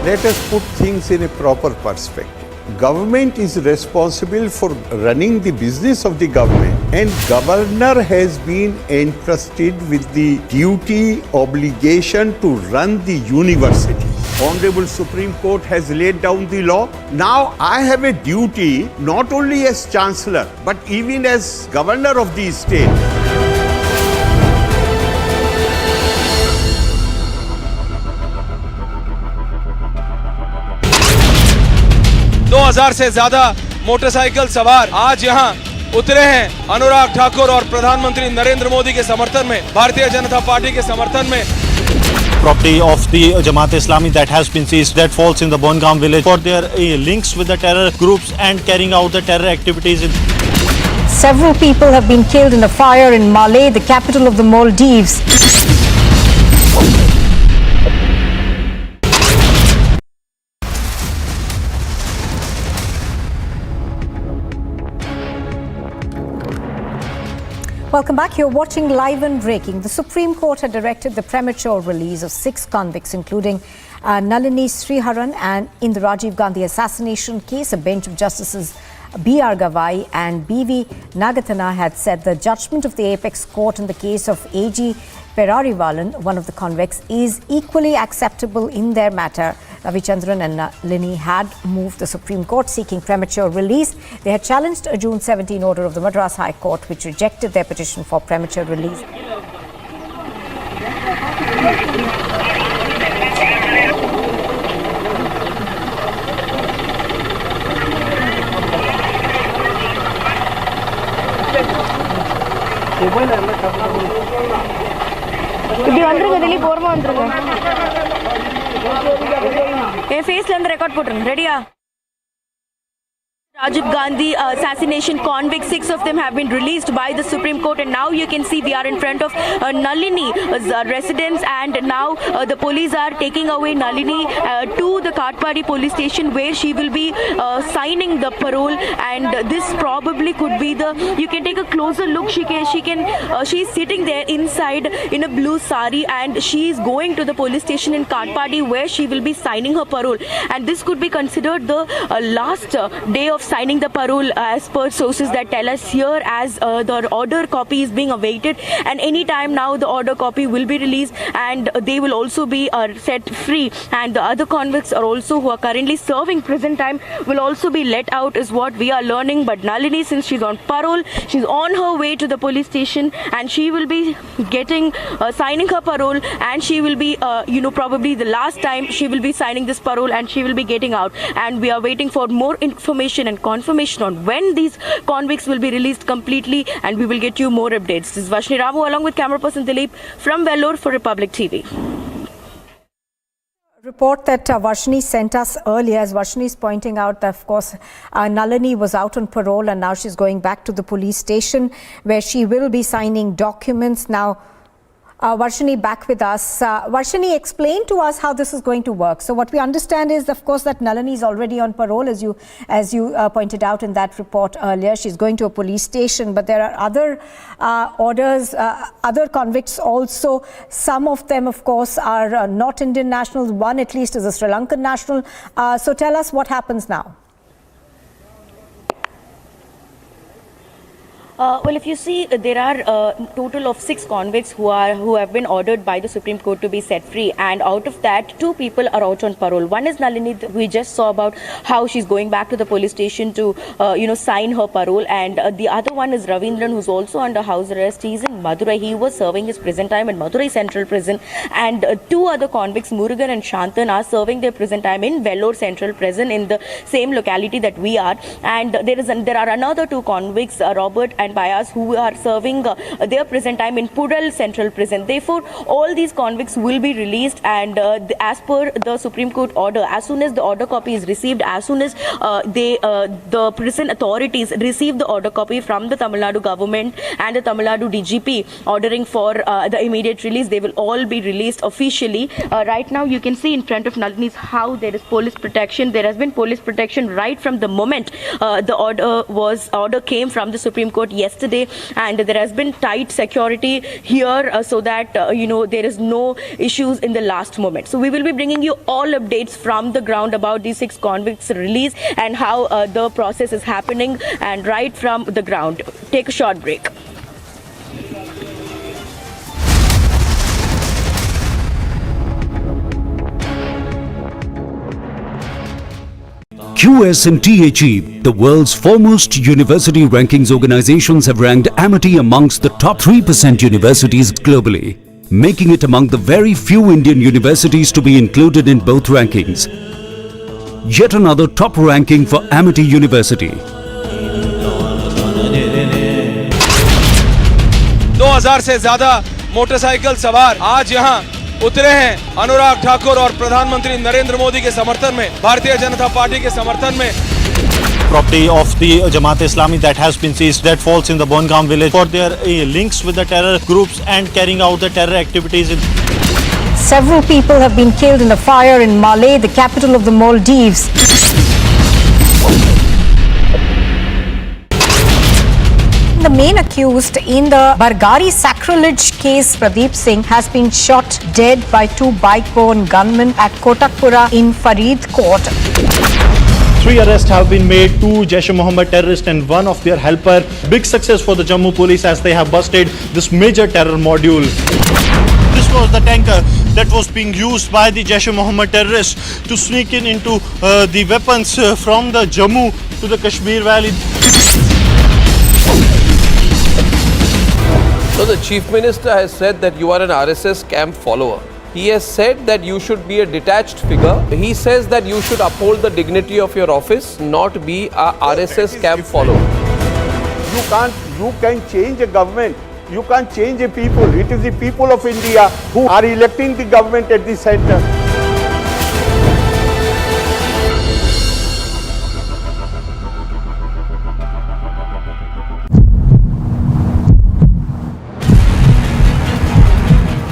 Let us put things in a proper perspective. Government is responsible for running the business of the government, and governor has been entrusted with the duty, obligation to run the university. Honorable Supreme Court has laid down the law. Now I have a duty not only as chancellor but even as governor of the state. 2000 से ज्यादा motorcycle सवार आज यहाँ उतरे हैं अनुराग ठाकुर और प्रधानमंत्री नरेंद्र मोदी के समर्थन में, भारतीय जनता पार्टी के समर्थन में. Property of the Jamaat Islami that has been seized, that falls in the Bongaon village for their links with the terror groups and carrying out the terror activities. Several people have been killed in a fire in Malé, the capital of the Maldives. Welcome back. You're watching Live and Breaking. The Supreme Court had directed the premature release of 6 convicts, including Nalini Sriharan, and in the Rajiv Gandhi assassination case, a bench of Justices B.R. Gavai and B.V. Nagatana had said the judgment of the apex court in the case of A.G. Perarivalan, one of the convicts, is equally acceptable in their matter. Ravichandran and Nalini had moved the Supreme Court seeking premature release. They had challenged a June 17 order of the Madras High Court, which rejected their petition for premature release. Rajiv Gandhi assassination convicts, 6 of them have been released by the Supreme Court, and now you can see we are in front of Nalini's residence, and now the police are taking away Nalini to the Katpadi police station, where she will be signing the parole. And this probably could be the, you can take a closer look, she's sitting there inside in a blue sari, and she is going to the police station in Katpadi where she will be signing her parole, and this could be considered the last day of signing the parole as per sources that tell us here, as the order copy is being awaited, and any time now the order copy will be released and they will also be set free, and the other convicts are also, who are currently serving prison time, will also be let out, is what we are learning. But Nalini, since she's on parole, she's on her way to the police station, and she will be getting signing her parole, and she will be probably the last time she will be signing this parole, and she will be getting out. And we are waiting for more information and confirmation on when these convicts will be released completely, and we will get you more updates. This is Vashni Ramu along with camera person Dilip from Vellore for Republic TV. Report that Vashni sent us earlier, as Vashni is pointing out that, of course, Nalini was out on parole and now she's going back to the police station where she will be signing documents. Now, Varshini back with us. Varshini, explain to us how this is going to work. So what we understand is, of course, that Nalini is already on parole, as you pointed out in that report earlier. She's going to a police station, but there are other orders, other convicts also. Some of them, of course, are not Indian nationals. One at least is a Sri Lankan national. So tell us what happens now. Well, if you see, there are a total of 6 convicts who have been ordered by the Supreme Court to be set free, and out of that, 2 people are out on parole. One is Nalini, we just saw about how she's going back to the police station to sign her parole, and the other one is Ravindran, who's also under house arrest. He's in Madurai. He was serving his prison time in Madurai Central Prison, and 2 other convicts, Murugan and Shantan, are serving their prison time in Vellore Central Prison in the same locality that we are. And there are another 2 convicts, Robert and Payas, who are serving their prison time in Pural Central Prison. Therefore, all these convicts will be released, and as per the Supreme Court order, as soon as the order copy is received, as soon as the prison authorities receive the order copy from the Tamil Nadu government and the Tamil Nadu DGP ordering for the immediate release, they will all be released officially. Right now, you can see in front of Nalini's how there is police protection. There has been police protection right from the moment the order came from the Supreme Court yesterday, and there has been tight security here so that there is no issues in the last moment. So we will be bringing you all updates from the ground about these 6 convicts release and how the process is happening, and right from the ground. Take a short break. QS and THE, the world's foremost university rankings organizations, have ranked Amity amongst the top 3% universities globally, making it among the very few Indian universities to be included in both rankings. Yet another top ranking for Amity University. 2000 से ज्यादा motorcycle सवार आज यहाँ उतरे हैं अनुराग ठाकुर और प्रधानमंत्री नरेंद्र मोदी के समर्थन में, भारतीय जनता पार्टी के समर्थन में. Property of the Jamaat Islami that has been seized, that falls in the Bongaon village for their links with the terror groups and carrying out the terror activities. Several people have been killed in a fire in Malé, the capital of the Maldives. The main accused in the Bargari sacrilege case, Pradeep Singh, has been shot dead by 2 bike-borne gunmen at Kotakpura in Faridkot. 3 arrests have been made, 2 Jaish-e-Mohammed terrorists and 1 of their helper. Big success for the Jammu police as they have busted this major terror module. This was the tanker that was being used by the Jaish-e-Mohammed terrorists to sneak into the weapons from the Jammu to the Kashmir Valley. So the Chief Minister has said that you are an RSS camp follower. He has said that you should be a detached figure. He says that you should uphold the dignity of your office, not be a RSS camp follower. You can change a government. You can't change a people. It is the people of India who are electing the government at the center.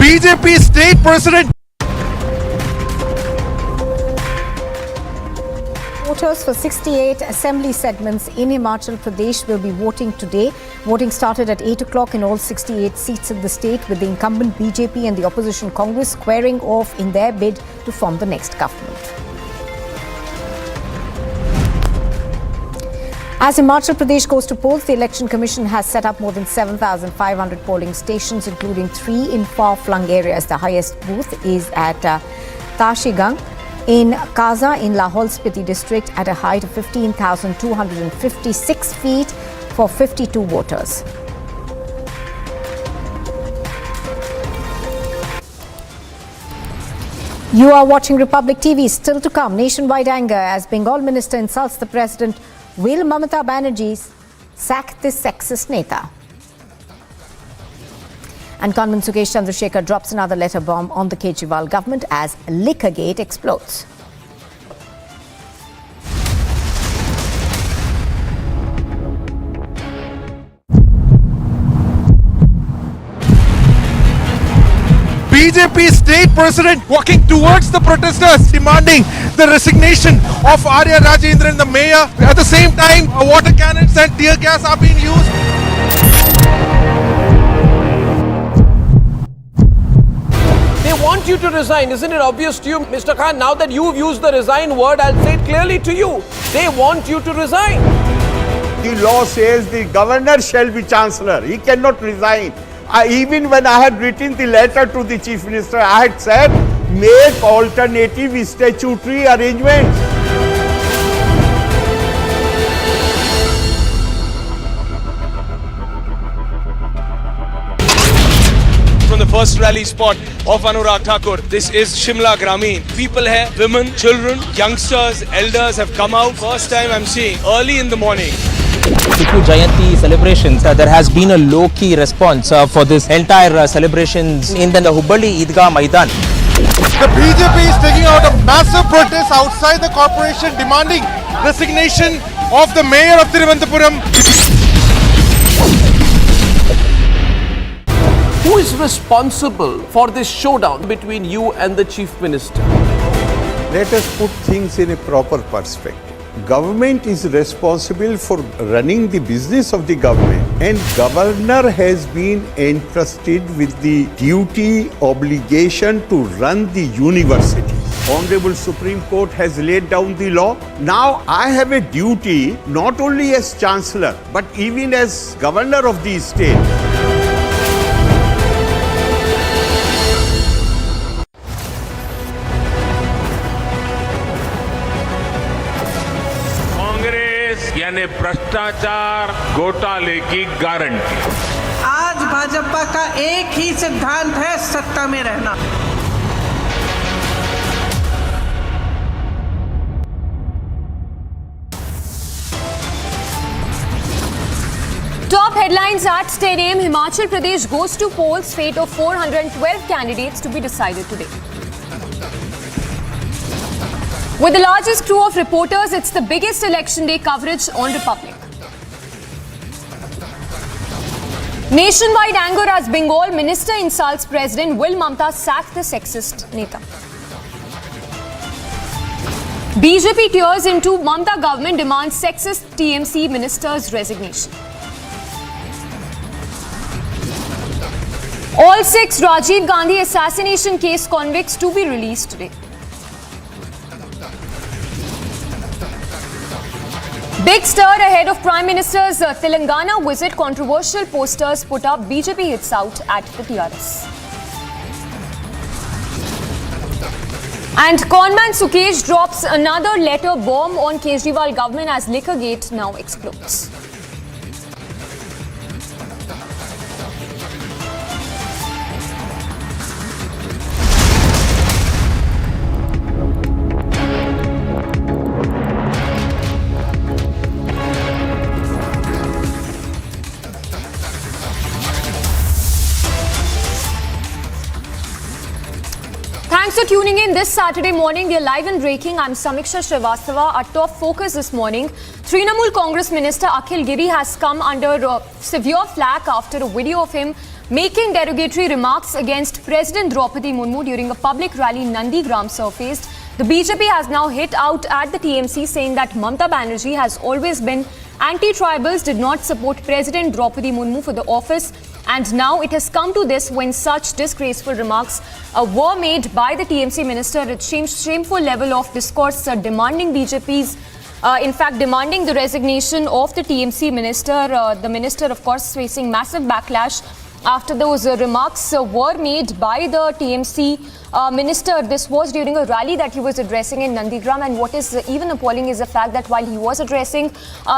BJP state president. Voters for 68 assembly segments in Himachal Pradesh will be voting today. Voting started at 8 o'clock in all 68 seats in the state, with the incumbent BJP and the opposition Congress squaring off in their bid to form the next government. As Himachal Pradesh goes to polls, the Election Commission has set up more than 7,500 polling stations, including 3 in far-flung areas. The highest booth is at Tashigang in Kaza in Lahaul Spiti district at a height of 15,256 feet for 52 voters. You are watching Republic TV. Still to come, nationwide anger as Bengal minister insults the president. Will Mamata Banerjee sack this sexist neta? And Conman Sukesh Chandrasekhar drops another letter bomb on the Kejriwal government as Liquorgate explodes. BJP state president walking towards the protesters demanding the resignation of Arya Rajendran, the mayor. At the same time, water cannons and tear gas are being used. They want you to resign. Isn't it obvious to you, Mr. Khan? Now that you've used the resign word, I'll say it clearly to you. They want you to resign. The law says the governor shall be chancellor. He cannot resign. Even when I had written the letter to the chief minister, I had said, make alternative statutory arrangements. From the first rally spot of Anurag Thakur, this is Shimla Gramin. People here, women, children, youngsters, elders have come out. First time I'm seeing early in the morning. Tipu Jayanti celebrations, there has been a low-key response for this entire celebrations in the Hubballi Idgah Maidan. The BJP is taking out a massive protest outside the corporation demanding resignation of the mayor of Thiruvananthapuram. Who is responsible for this showdown between you and the chief minister? Let us put things in a proper perspective. Government is responsible for running the business of the government, and governor has been entrusted with the duty, obligation to run the university. Honorable Supreme Court has laid down the law. Now I have a duty not only as chancellor but even as governor of the state. यानी भ्रष्टाचार घोटाले की guarantee. आज भाजपा का एक ही सिद्धांत है, सत्ता में रहना। Top headlines at 10 a.m. Himachal Pradesh goes to polls. Fate of 412 candidates to be decided today. With the largest crew of reporters, it's the biggest election day coverage on Republic. Nationwide anger as Bengal minister insults President. Will Mamta sack the sexist neta? BJP tears into Mamta government demands sexist TMC minister's resignation. All 6 Rajiv Gandhi assassination case convicts to be released today. Big stir ahead of Prime Minister's Telangana visit. Controversial posters put up. BJP hits out at the TRS. And conman Sukesh drops another letter bomb on Kejriwal government as liquor gate now explodes. Thanks for tuning in this Saturday morning. We are live and breaking. I'm Samiksha Srivastava. Our top focus this morning. Trinamool Congress Minister Akhil Giri has come under severe flack after a video of him making derogatory remarks against President Draupadi Murmu during a public rally in Nandigram surfaced. The BJP has now hit out at the TMC saying that Mamata Banerjee has always been anti-tribals, did not support President Draupadi Murmu for the office. And now it has come to this when such disgraceful remarks were made by the TMC minister at shameful level of discourse demanding BJP's, in fact, demanding the resignation of the TMC minister. The minister, of course, facing massive backlash after those remarks were made by the TMC minister. This was during a rally that he was addressing in Nandigram, and what is even appalling is the fact that while he was addressing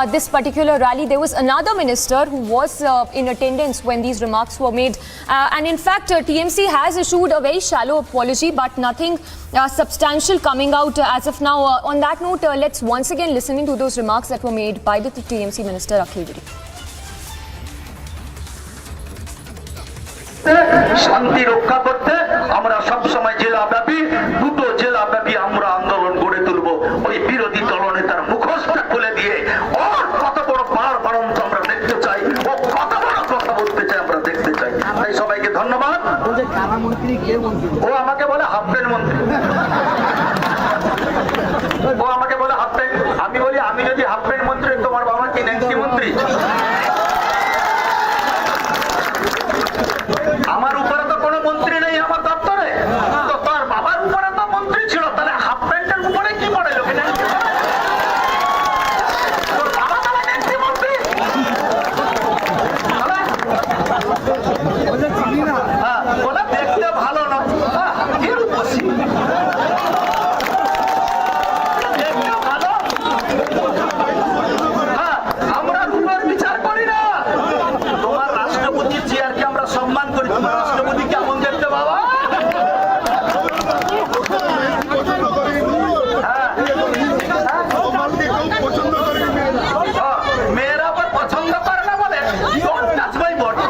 this particular rally, there was another minister who was in attendance when these remarks were made. And in fact, TMC has issued a very shallow apology, but nothing substantial coming out as of now. On that note, let's once again listen into those remarks that were made by the TMC minister Akhil Giri. শান্তি রক্ষা করতে আমরা সব সময় জেলাব্যাপী দুটো জেলাব্যাপী আমরা আন্দোলন গড়ে তুলব। ওই বিরোধী দলনেতার মুখোশটা খুলে দিয়ে ওর কত বড় বাড়ন্ত আমরা দেখতে চাই, ও কত বড় কথা বলতে চাই আমরা দেখতে চাই। তাই সবাইকে ধন্যবাদ। কারামন্ত্রী কেউ ও আমাকে বলে হাফ প্যান্ট মন্ত্রী, ও আমাকে বলে হাফ প্যান্ট। আমি বলি আমি যদি হাফ প্যান্ট মন্ত্রী, তোমার বাবা কি ন্যাংটি মন্ত্রী? আমার উপরে তো কোনো মন্ত্রী নেই আমার দপ্তরে, তো তার বাবার উপরে তো মন্ত্রী ছিল, তাহলে হাফ প্যান্টের উপরে কি পড়ে লোকে? বলে দেখতে ভালো নয়, দেখতে ভালো। আমরা রূপের বিচার করি না। তোমার রাষ্ট্রপতির চেয়ারকে আমরা সম্মান করি, তোমার রাষ্ট্রপতি কেমন দেখতে বাবা? মেয়েরা আবার পছন্দ করে না বলে don't touch my body.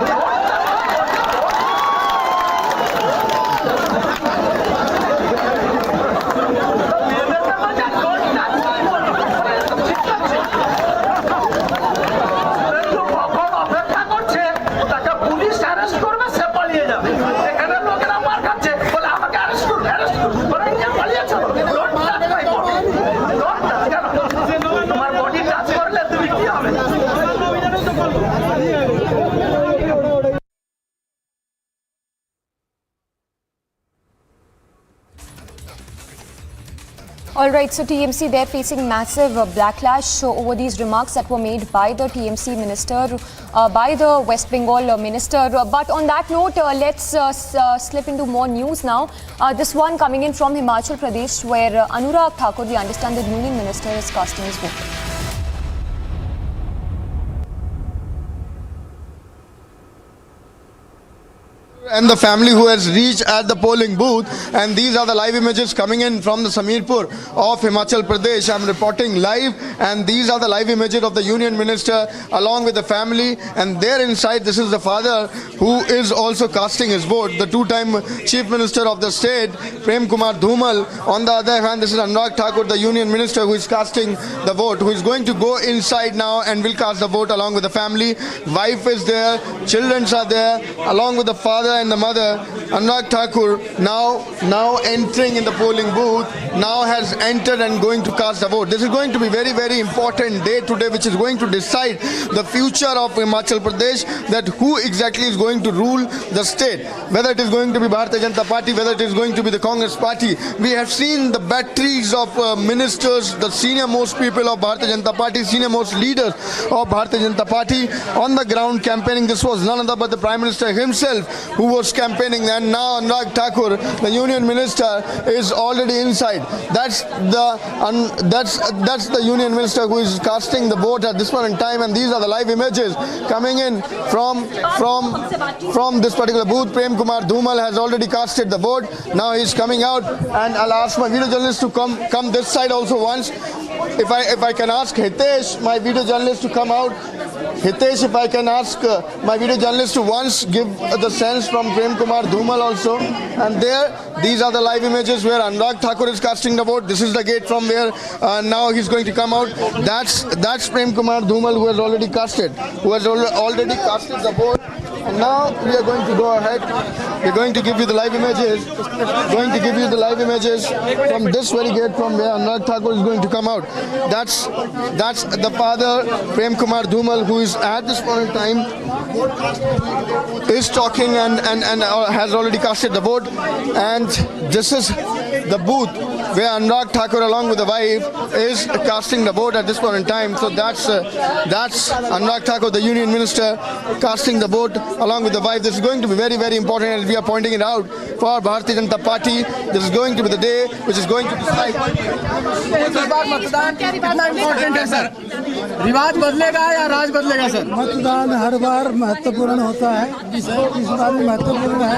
All right, so TMC, they're facing massive backlash over these remarks that were made by the TMC minister, by the West Bengal minister. But on that note, let's slip into more news now. This one coming in from Himachal Pradesh, where Anurag Thakur, we understand the union minister, is casting his vote. And the family who has reached at the polling booth, and these are the live images coming in from the Samirpur of Himachal Pradesh. I'm reporting live, and these are the live images of the union minister along with the family, and there inside this is the father who is also casting his vote, the two-time chief minister of the state, Prem Kumar Dhumal. On the other hand, this is Anurag Thakur, the union minister, who is casting the vote, who is going to go inside now and will cast the vote along with the family. Wife is there, children are there, along with the father and the mother. Anurag Thakur now entering in the polling booth, now has entered and going to cast the vote. This is going to be very, very important day today, which is going to decide the future of Himachal Pradesh, that who exactly is going to rule the state, whether it is going to be Bharatiya Janata Party, whether it is going to be the Congress Party. We have seen the batteries of ministers, the senior most people of Bharatiya Janata Party, senior most leaders of Bharatiya Janata Party on the ground campaigning. This was none other but the Prime Minister himself who was campaigning, and now Anurag Thakur, the union minister, is already inside. That's the union minister who is casting the vote at this point in time, and these are the live images coming in from this particular booth. Prem Kumar Dhumal has already casted the vote. Now he's coming out, and I'll ask my video journalist to come this side also once. If I can ask Hitesh, my video journalist, to come out. Hitesh, if I can ask my video journalist to once give the sense from Prem Kumar Dhumal also. And there, these are the live images where Anurag Thakur is casting the vote. This is the gate from where now he's going to come out. That's Prem Kumar Dhumal, who has already casted the vote. And now we are going to go ahead. We're going to give you the live images. From this very gate from where Anurag Thakur is going to come out. That's the father, Prem Kumar Dhumal, who is at this point in time is talking and has already casted the vote. And this is the booth where Anurag Thakur along with the wife is casting the vote at this point in time. So that's Anurag Thakur, the union minister, casting the vote along with the wife. This is going to be very, very important, and we are pointing it out for Bharatiya Janata Party. This is going to be the day which is going to decide. मतदान कितना important है sir? रिवाज बदलेगा या राज बदलेगा sir? मतदान हर बार महत्वपूर्ण होता है, इस बार भी महत्वपूर्ण है,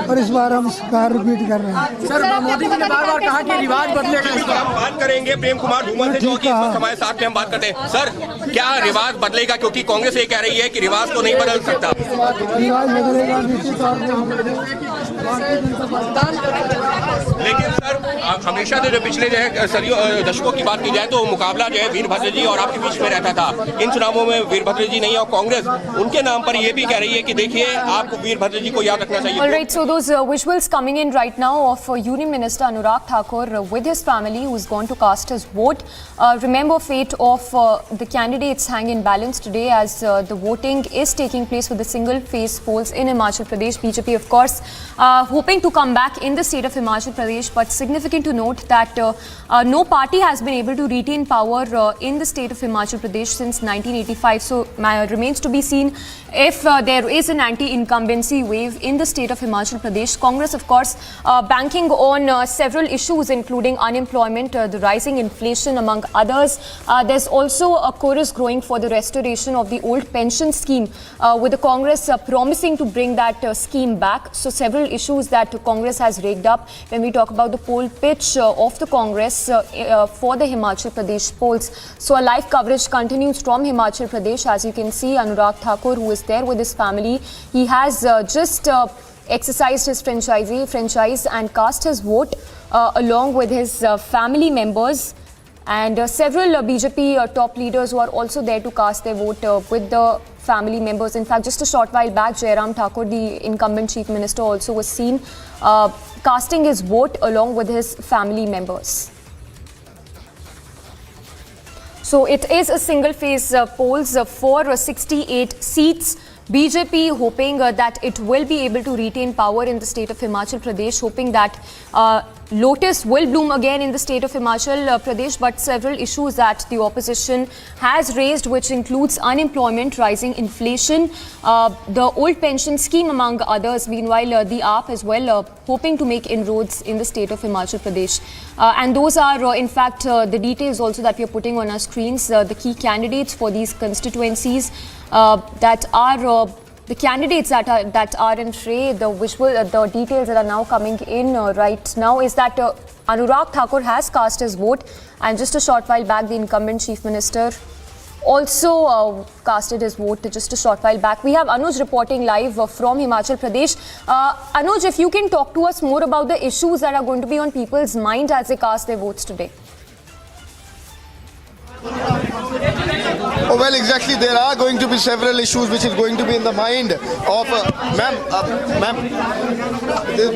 और इस बार हम कार रिपीट कर रहे हैं। सर, मोदी जी ने बार-बार कहा कि रिवाज बदलेगा। इस बार बात करेंगे प्रेम कुमार धूमल से, जो कि हमारे साथ में हम बात करते हैं। सर, क्या रिवाज बदलेगा? क्योंकि कांग्रेस ये कह रही है कि रिवाज तो नहीं बदल सकता। रिवाज बदलेगा निश्चित तौर पर। लेकिन सर, हमेशा से जो पिछले जो है सदियों दशकों की बात की जाए तो मुकाबला जो है वीरभद्र जी और आपके बीच में रहता था। इन चुनावों में वीरभद्र जी नहीं और कांग्रेस उनके नाम पर ये भी कह रही है कि देखिए आपको वीरभद्र जी को याद रखना चाहिए। All right, so those visuals coming in right now of Union Minister Anurag Thakur with his family who's gone to cast his vote. Remember, fate of the candidates hang in balance today as the voting is taking place with the single phase polls in Himachal Pradesh. BJP, of course, hoping to come back in the state of Himachal Pradesh, but significant to note that no party has been able to retain power in the state of Himachal Pradesh since 1985. So remains to be seen if there is an anti-incumbency wave in the state of Himachal Pradesh. Congress, of course, banking on several issues including unemployment, the rising inflation among others. There's also a chorus growing for the restoration of the old pension scheme with the Congress promising to bring that scheme back. So several issues that Congress has raked up when we talk about the poll pitch of the Congress for the Himachal Pradesh polls. So a live coverage continues from Himachal Pradesh. As you can see, Anurag Thakur, who is there with his family, he has just exercised his franchise and cast his vote along with his family members and several BJP top leaders who are also there to cast their vote with the family members. In fact, just a short while back, Jairam Thakur, the incumbent chief minister, also was seen casting his vote along with his family members. So it is a single phase polls for 68 seats. BJP hoping that it will be able to retain power in the state of Himachal Pradesh, hoping that lotus will bloom again in the state of Himachal Pradesh, but several issues that the opposition has raised, which includes unemployment, rising inflation, the old pension scheme among others. Meanwhile, the AAP as well hoping to make inroads in the state of Himachal Pradesh. And those are in fact the details also that we are putting on our screens, the key candidates for these constituencies that are the candidates that are in fray. The visual, the details that are now coming in right now is that Anurag Thakur has cast his vote, and just a short while back, the incumbent chief minister also casted his vote just a short while back. We have Anuj reporting live from Himachal Pradesh. Anuj, if you can talk to us more about the issues that are going to be on people's mind as they cast their votes today. Oh, well, exactly. There are going to be several issues which is going to be in the mind of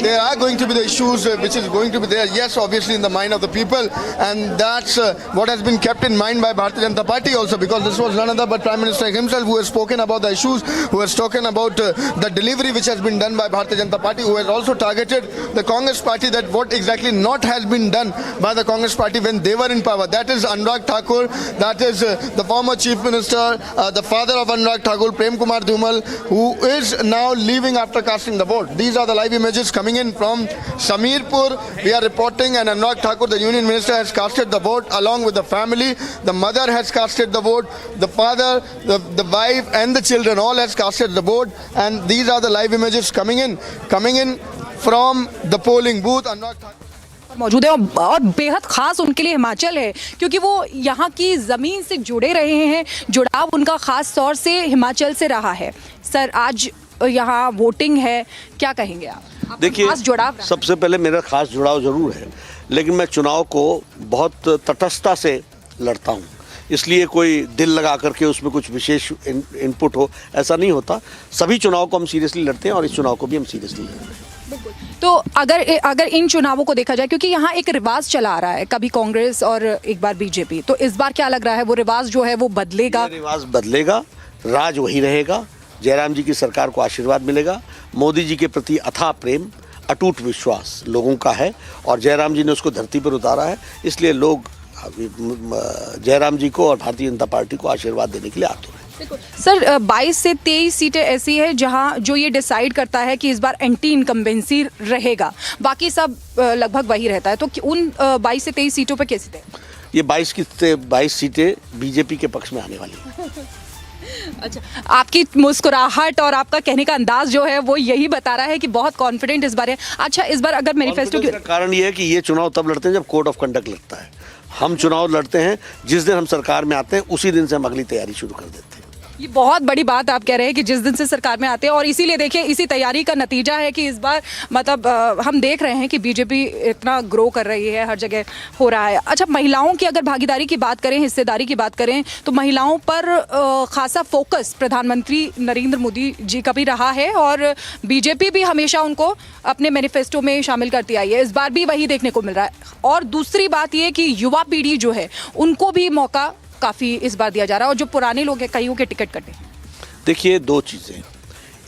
there are going to be the issues which is going to be there, yes, obviously in the mind of the people, and that's what has been kept in mind by Bharatiya Janata Party also, because this was none other but Prime Minister himself who has spoken about the issues, who has spoken about the delivery which has been done by Bharatiya Janata Party, who has also targeted the Congress Party, that what exactly not has been done by the Congress Party when they were in power. That is Anurag Thakur, that is the former Chief Minister, the father of Anurag Thakur, Prem Kumar Dhumal, who is now leaving after casting the vote. These are the live images coming in from Samirpur. We are reporting, and Anurag Thakur, the Union Minister, has casted the vote along with the family. The mother has casted the vote, the father, the wife and the children all has casted the vote, and these are the live images coming in from the polling booth. Anurag Thakur मौजूद है और बेहद खास उनके लिए हिमाचल है क्योंकि वो यहाँ की ज़मीन से जुड़े रहे हैं, जुड़ाव उनका खास तौर से हिमाचल से रहा है। सर, आज यहाँ वोटिंग है, क्या कहेंगे आप? देखिए, सबसे पहले मेरा खास जुड़ाव ज़रूर है, लेकिन मैं चुनाव को बहुत तटस्थता से लड़ता हूँ, इसलिए कोई दिल लगा करके उसमें कुछ विशेष इनपुट हो ऐसा नहीं होता। सभी चुनाव को हम सीरियसली लड़ते हैं और इस चुनाव को भी हम सीरियसली लड़ रहे हैं। तो अगर इन चुनावों को देखा जाए, क्योंकि यहाँ एक रिवाज चला आ रहा है, कभी कांग्रेस और एक बार बीजेपी, तो इस बार क्या लग रहा है वो रिवाज जो है वो बदलेगा? रिवाज बदलेगा, राज वही रहेगा, जयराम जी की सरकार को आशीर्वाद मिलेगा, मोदी जी के प्रति अथाह प्रेम, अटूट विश्वास लोगों का है और जयराम जी ने उसको धरती पर उतारा है, इसलिए लोग जयराम जी को और भारतीय जनता पार्टी को आशीर्वाद देने के लिए आते हैं। सर, 22 से 23 सीटें ऐसी है जहां जो ये डिसाइड करता है कि इस बार एंटी इनकम्बेंसी रहेगा, बाकी सब लगभग वही रहता है, तो उन 22 से 23 सीटों पर कैसे थे? ये 22 सीटें बीजेपी के पक्ष में आने वाली हैं। अच्छा, आपकी मुस्कुराहट और आपका कहने का अंदाज जो है वो यही बता रहा है कि बहुत कॉन्फिडेंट इस बार है। अच्छा, इस बार अगर मैनिफेस्टो का कारण ये है कि ये चुनाव तब लड़ते हैं जब कोड ऑफ कंडक्ट लगता है। हम चुनाव लड़ते हैं जिस दिन हम सरकार में आते हैं, उसी दिन से हम अगली तैयारी शुरू कर देते हैं। ये बहुत बड़ी बात आप कह रहे हैं कि जिस दिन से सरकार में आते हैं, और इसीलिए देखिए इसी तैयारी का नतीजा है कि इस बार मतलब हम देख रहे हैं कि बीजेपी इतना ग्रो कर रही है, हर जगह हो रहा है। अच्छा, महिलाओं की अगर भागीदारी की बात करें, हिस्सेदारी की बात करें, तो महिलाओं पर खासा फोकस प्रधानमंत्री नरेंद्र मोदी जी का भी रहा है और बीजेपी भी हमेशा उनको अपने मैनिफेस्टो में शामिल करती आई है। इस बार भी वही देखने को मिल रहा है। और दूसरी बात ये कि युवा पीढ़ी जो है उनको भी मौका काफ़ी इस बार दिया जा रहा है, और जो पुराने लोग हैं कईयों के टिकट कटे। देखिए, दो चीज़ें,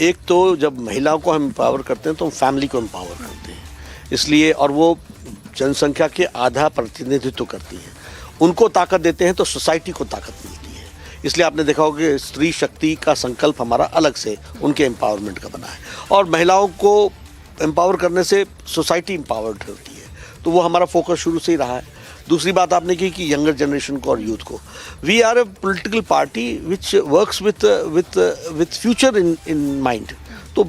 एक तो जब महिलाओं को हम एम्पावर करते हैं तो हम फैमिली को एम्पावर करते हैं, इसलिए, और वो जनसंख्या के आधा प्रतिनिधित्व करती हैं, उनको ताकत देते हैं तो सोसाइटी को ताकत मिलती है। इसलिए आपने देखा होगा कि स्त्री शक्ति का संकल्प हमारा अलग से उनके एम्पावरमेंट का बना है, और महिलाओं को एम्पावर करने से सोसाइटी एम्पावर्ड होती है, तो वो हमारा फोकस शुरू से ही रहा है। दूसरी बात आपने की कि यंगर जनरेशन को और यूथ को, we are a political party which works with future in mind, तो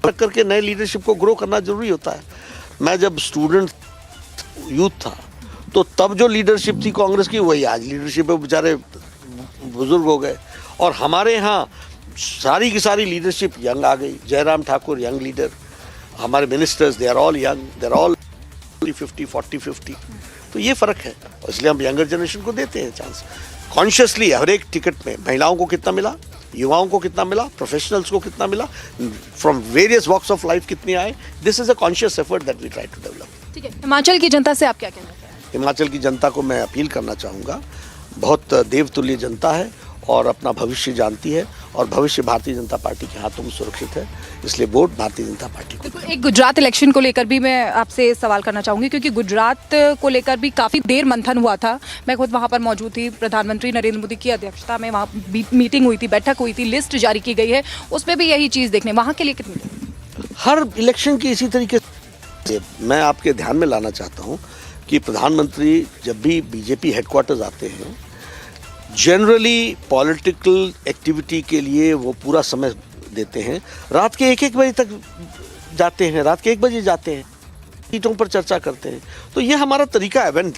करके नए लीडरशिप को ग्रो करना जरूरी होता है। मैं जब स्टूडेंट यूथ था तो तब जो लीडरशिप थी कांग्रेस की, वही आज लीडरशिप है, बेचारे बुजुर्ग हो गए, और हमारे यहाँ सारी की सारी लीडरशिप यंग आ गई। जयराम ठाकुर यंग लीडर, हमारे ministers they are all young, they are all 40-50, तो ये फ़र्क है, इसलिए हम यंगर जनरेशन को देते हैं चांस कॉन्शियसली। हर एक टिकट में महिलाओं को कितना मिला, युवाओं को कितना मिला, प्रोफेशनल्स को कितना मिला, from various walks of life कितनी आए, this is a conscious effort that we try to develop. ठीक है, हिमाचल की जनता से आप क्या कहना चाहते हैं? हिमाचल की जनता को मैं अपील करना चाहूँगा, बहुत देवतुल्य जनता है और अपना भविष्य जानती है, और भविष्य भारतीय जनता पार्टी के हाथों में सुरक्षित है, इसलिए वोट भारतीय जनता पार्टी को। एक गुजरात इलेक्शन को लेकर भी मैं आपसे सवाल करना चाहूँगी, क्योंकि गुजरात को लेकर भी काफ़ी देर मंथन हुआ था। मैं खुद वहाँ पर मौजूद थी, प्रधानमंत्री नरेंद्र मोदी की अध्यक्षता में वहाँ मीटिंग हुई थी, बैठक हुई थी, लिस्ट जारी की गई है, उसमें भी यही चीज़ देखने, वहाँ के लिए कितनी? हर इलेक्शन की इसी तरीके से मैं आपके ध्यान में लाना चाहता हूँ कि प्रधानमंत्री जब भी बीजेपी हेडक्वार्टर्स आते हैं, जनरली पॉलिटिकल एक्टिविटी के लिए वो पूरा समय देते हैं, रात के 1-1 बजे तक जाते हैं, रात के 1 बजे जाते हैं, सीटों पर चर्चा करते हैं, तो ये हमारा तरीका है व्हेन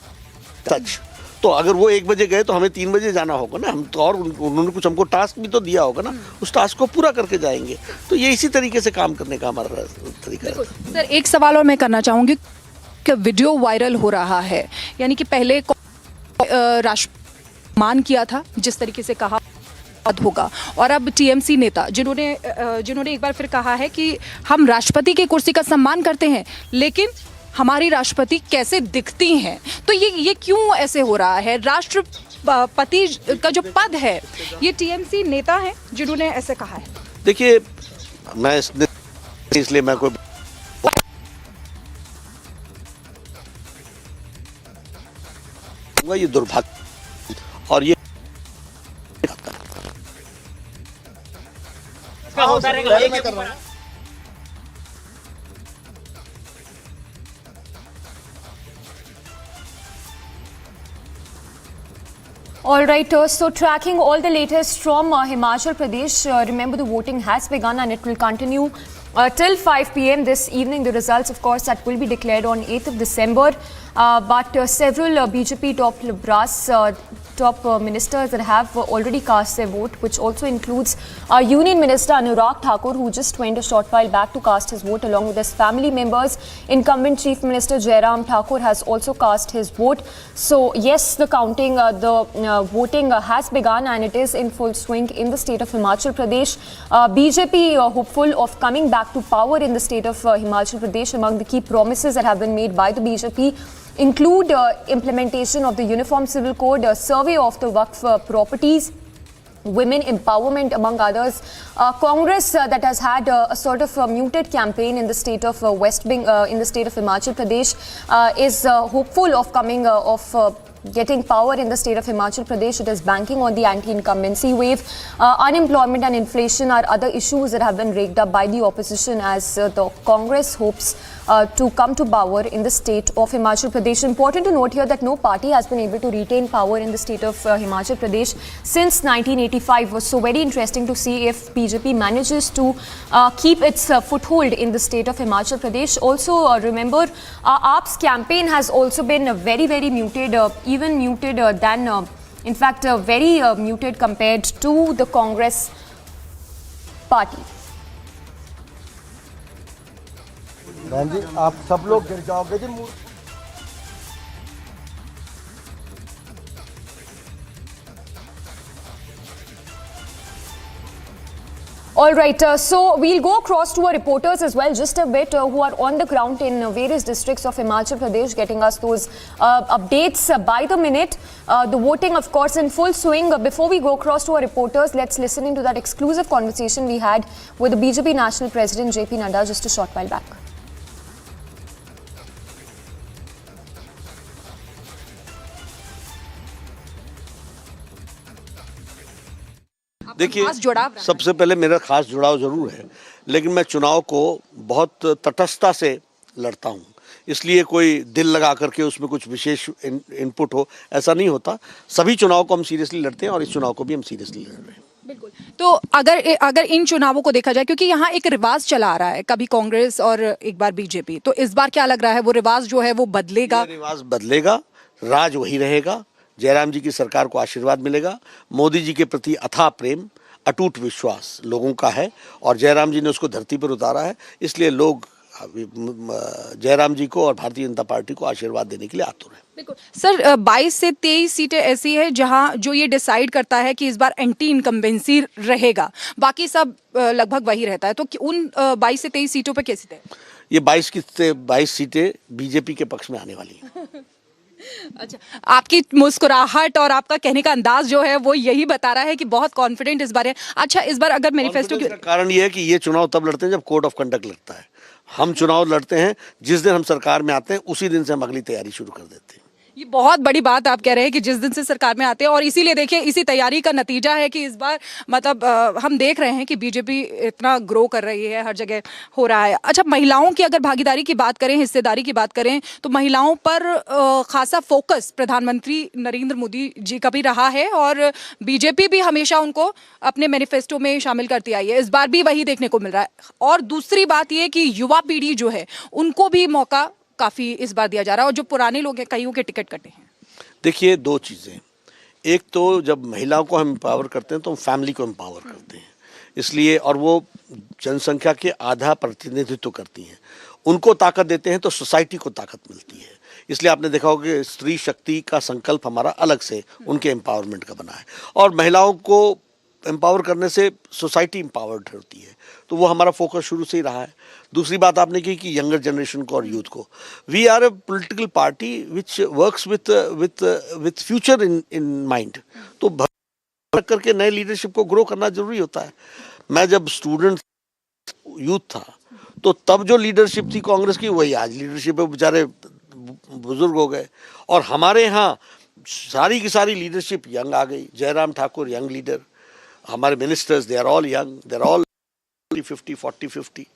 सच। तो अगर वो 1 बजे गए तो हमें 3 बजे जाना होगा ना, हम तो, और उन्होंने कुछ हमको टास्क भी तो दिया होगा ना, उस टास्क को पूरा करके जाएंगे, तो ये इसी तरीके से काम करने का हमारा तरीका है। सर, एक सवाल और मैं करना चाहूँगी कि वीडियो वायरल हो रहा है, यानी कि पहले राष्ट्र मान किया था, जिस तरीके से कहा होगा, और अब टीएमसी नेता जिन्होंने एक बार फिर कहा है कि हम राष्ट्रपति की कुर्सी का सम्मान करते हैं, लेकिन हमारी राष्ट्रपति कैसे दिखती हैं, तो ये क्यों ऐसे हो रहा है? राष्ट्रपति का जो पद है, ये टीएमसी नेता है जिन्होंने ऐसे कहा है। देखिए, मैं इसलिए मैं कोई ये दुर्भाग्य, और ये All right, so tracking all the latest from Himachal Pradesh, remember the voting has begun and it will continue till 5 p.m. this evening. The results, of course, that will be declared on 8th of December. But several BJP top ministers that have already cast their vote, which also includes Union Minister Anurag Thakur, who just went a short while back to cast his vote along with his family members. Incumbent Chief Minister Jairam Thakur has also cast his vote. So yes, the counting, voting has begun and it is in full swing in the state of Himachal Pradesh. BJP hopeful of coming back to power in the state of Himachal Pradesh. Among the key promises that have been made by the BJP include implementation of the Uniform Civil Code, survey of the Waqf properties, women empowerment, among others. Congress that has had a sort of muted campaign in the state of in the state of Himachal Pradesh is hopeful of coming getting power in the state of Himachal Pradesh. It is banking on the anti-incumbency wave. Unemployment and inflation are other issues that have been raked up by the opposition as the Congress hopes to come to power in the state of Himachal Pradesh. Important to note here that no party has been able to retain power in the state of Himachal Pradesh since 1985. So very interesting to see if BJP manages to keep its foothold in the state of Himachal Pradesh. Also remember, AAP's campaign has also been very muted, even muted than In fact, very muted compared to the Congress party. बहन जी आप सब लोग गिर जाओगे जी। All right, so we'll go across to our reporters as well, just a bit, who are on the ground in various districts of Himachal Pradesh, getting us those updates by the minute. The voting, of course, in full swing. Before we go across to our reporters, let's listen into that exclusive conversation we had with the BJP National President JP Nadda just a short while back. देखिए, सबसे पहले मेरा खास जुड़ाव जरूर है, लेकिन मैं चुनाव को बहुत तटस्थता से लड़ता हूं, इसलिए कोई दिल लगा करके उसमें कुछ विशेष इनपुट हो ऐसा नहीं होता। सभी चुनाव को हम सीरियसली लड़ते हैं और इस चुनाव को भी हम सीरियसली लड़ रहे हैं। बिल्कुल। तो अगर इन चुनावों को देखा जाए, क्योंकि यहाँ एक रिवाज चला आ रहा है, कभी कांग्रेस और एक बार बीजेपी, तो इस बार क्या लग रहा है वो रिवाज जो है वो बदलेगा? रिवाज बदलेगा, राज वही रहेगा, जयराम जी की सरकार को आशीर्वाद मिलेगा, मोदी जी के प्रति अथाह प्रेम, अटूट विश्वास लोगों का है और जयराम जी ने उसको धरती पर उतारा है, इसलिए लोग जयराम जी को और भारतीय जनता पार्टी को आशीर्वाद देने के लिए आतुर हैं। बिल्कुल सर, 22 से 23 सीटें ऐसी है जहां जो ये डिसाइड करता है कि इस बार एंटी इनकम्बेंसी रहेगा, बाकी सब लगभग वही रहता है, तो उन 22 से 23 सीटों पे कैसी तय? ये 22 सीटें बीजेपी के पक्ष में आने वाली हैं। अच्छा, आपकी मुस्कुराहट और आपका कहने का अंदाज जो है वो यही बता रहा है कि बहुत कॉन्फिडेंट इस बार है। अच्छा, इस बार अगर मैनिफेस्टो का कारण ये है कि ये चुनाव तब लड़ते हैं जब कोड ऑफ कंडक्ट लगता है। हम चुनाव लड़ते हैं जिस दिन हम सरकार में आते हैं उसी दिन से हम अगली तैयारी शुरू कर देते हैं। ये बहुत बड़ी बात आप कह रहे हैं कि जिस दिन से सरकार में आते हैं, और इसीलिए देखिए इसी तैयारी का नतीजा है कि इस बार मतलब हम देख रहे हैं कि बीजेपी इतना ग्रो कर रही है, हर जगह हो रहा है। अच्छा, महिलाओं की अगर भागीदारी की बात करें, हिस्सेदारी की बात करें, तो महिलाओं पर खासा फोकस प्रधानमंत्री नरेंद्र मोदी जी का भी रहा है और बीजेपी भी हमेशा उनको अपने मैनिफेस्टो में शामिल करती आई है। इस बार भी वही देखने को मिल रहा है। और दूसरी बात ये कि युवा पीढ़ी जो है उनको भी मौका काफी इस बार दिया जा रहा है, और जो पुराने लोग हैं कईयों के टिकट कटे हैं। देखिए, दो चीजें, एक तो जब महिलाओं को हम एम्पावर करते हैं तो हम फैमिली को एम्पावर करते हैं, इसलिए, और वो जनसंख्या के आधा प्रतिनिधित्व करती हैं, उनको ताकत देते हैं तो सोसाइटी को ताकत मिलती है। इसलिए आपने देखा होगा कि स्त्री शक्ति का संकल्प हमारा अलग से उनके एम्पावरमेंट का बना है, और महिलाओं को एम्पावर करने से सोसाइटी एम्पावर्ड होती है, तो वो हमारा फोकस शुरू से ही रहा है। दूसरी बात आपने की कि यंगर जनरेशन को और यूथ को, we are a political party which works with future in mind, तो करके नए लीडरशिप को ग्रो करना जरूरी होता है। मैं जब स्टूडेंट यूथ था तो तब जो लीडरशिप थी कांग्रेस की, वही आज लीडरशिप है, बेचारे बुजुर्ग हो गए, और हमारे यहाँ सारी की सारी लीडरशिप यंग आ गई। जयराम ठाकुर यंग लीडर, हमारे ministers they are all young, they are all 50-40-50,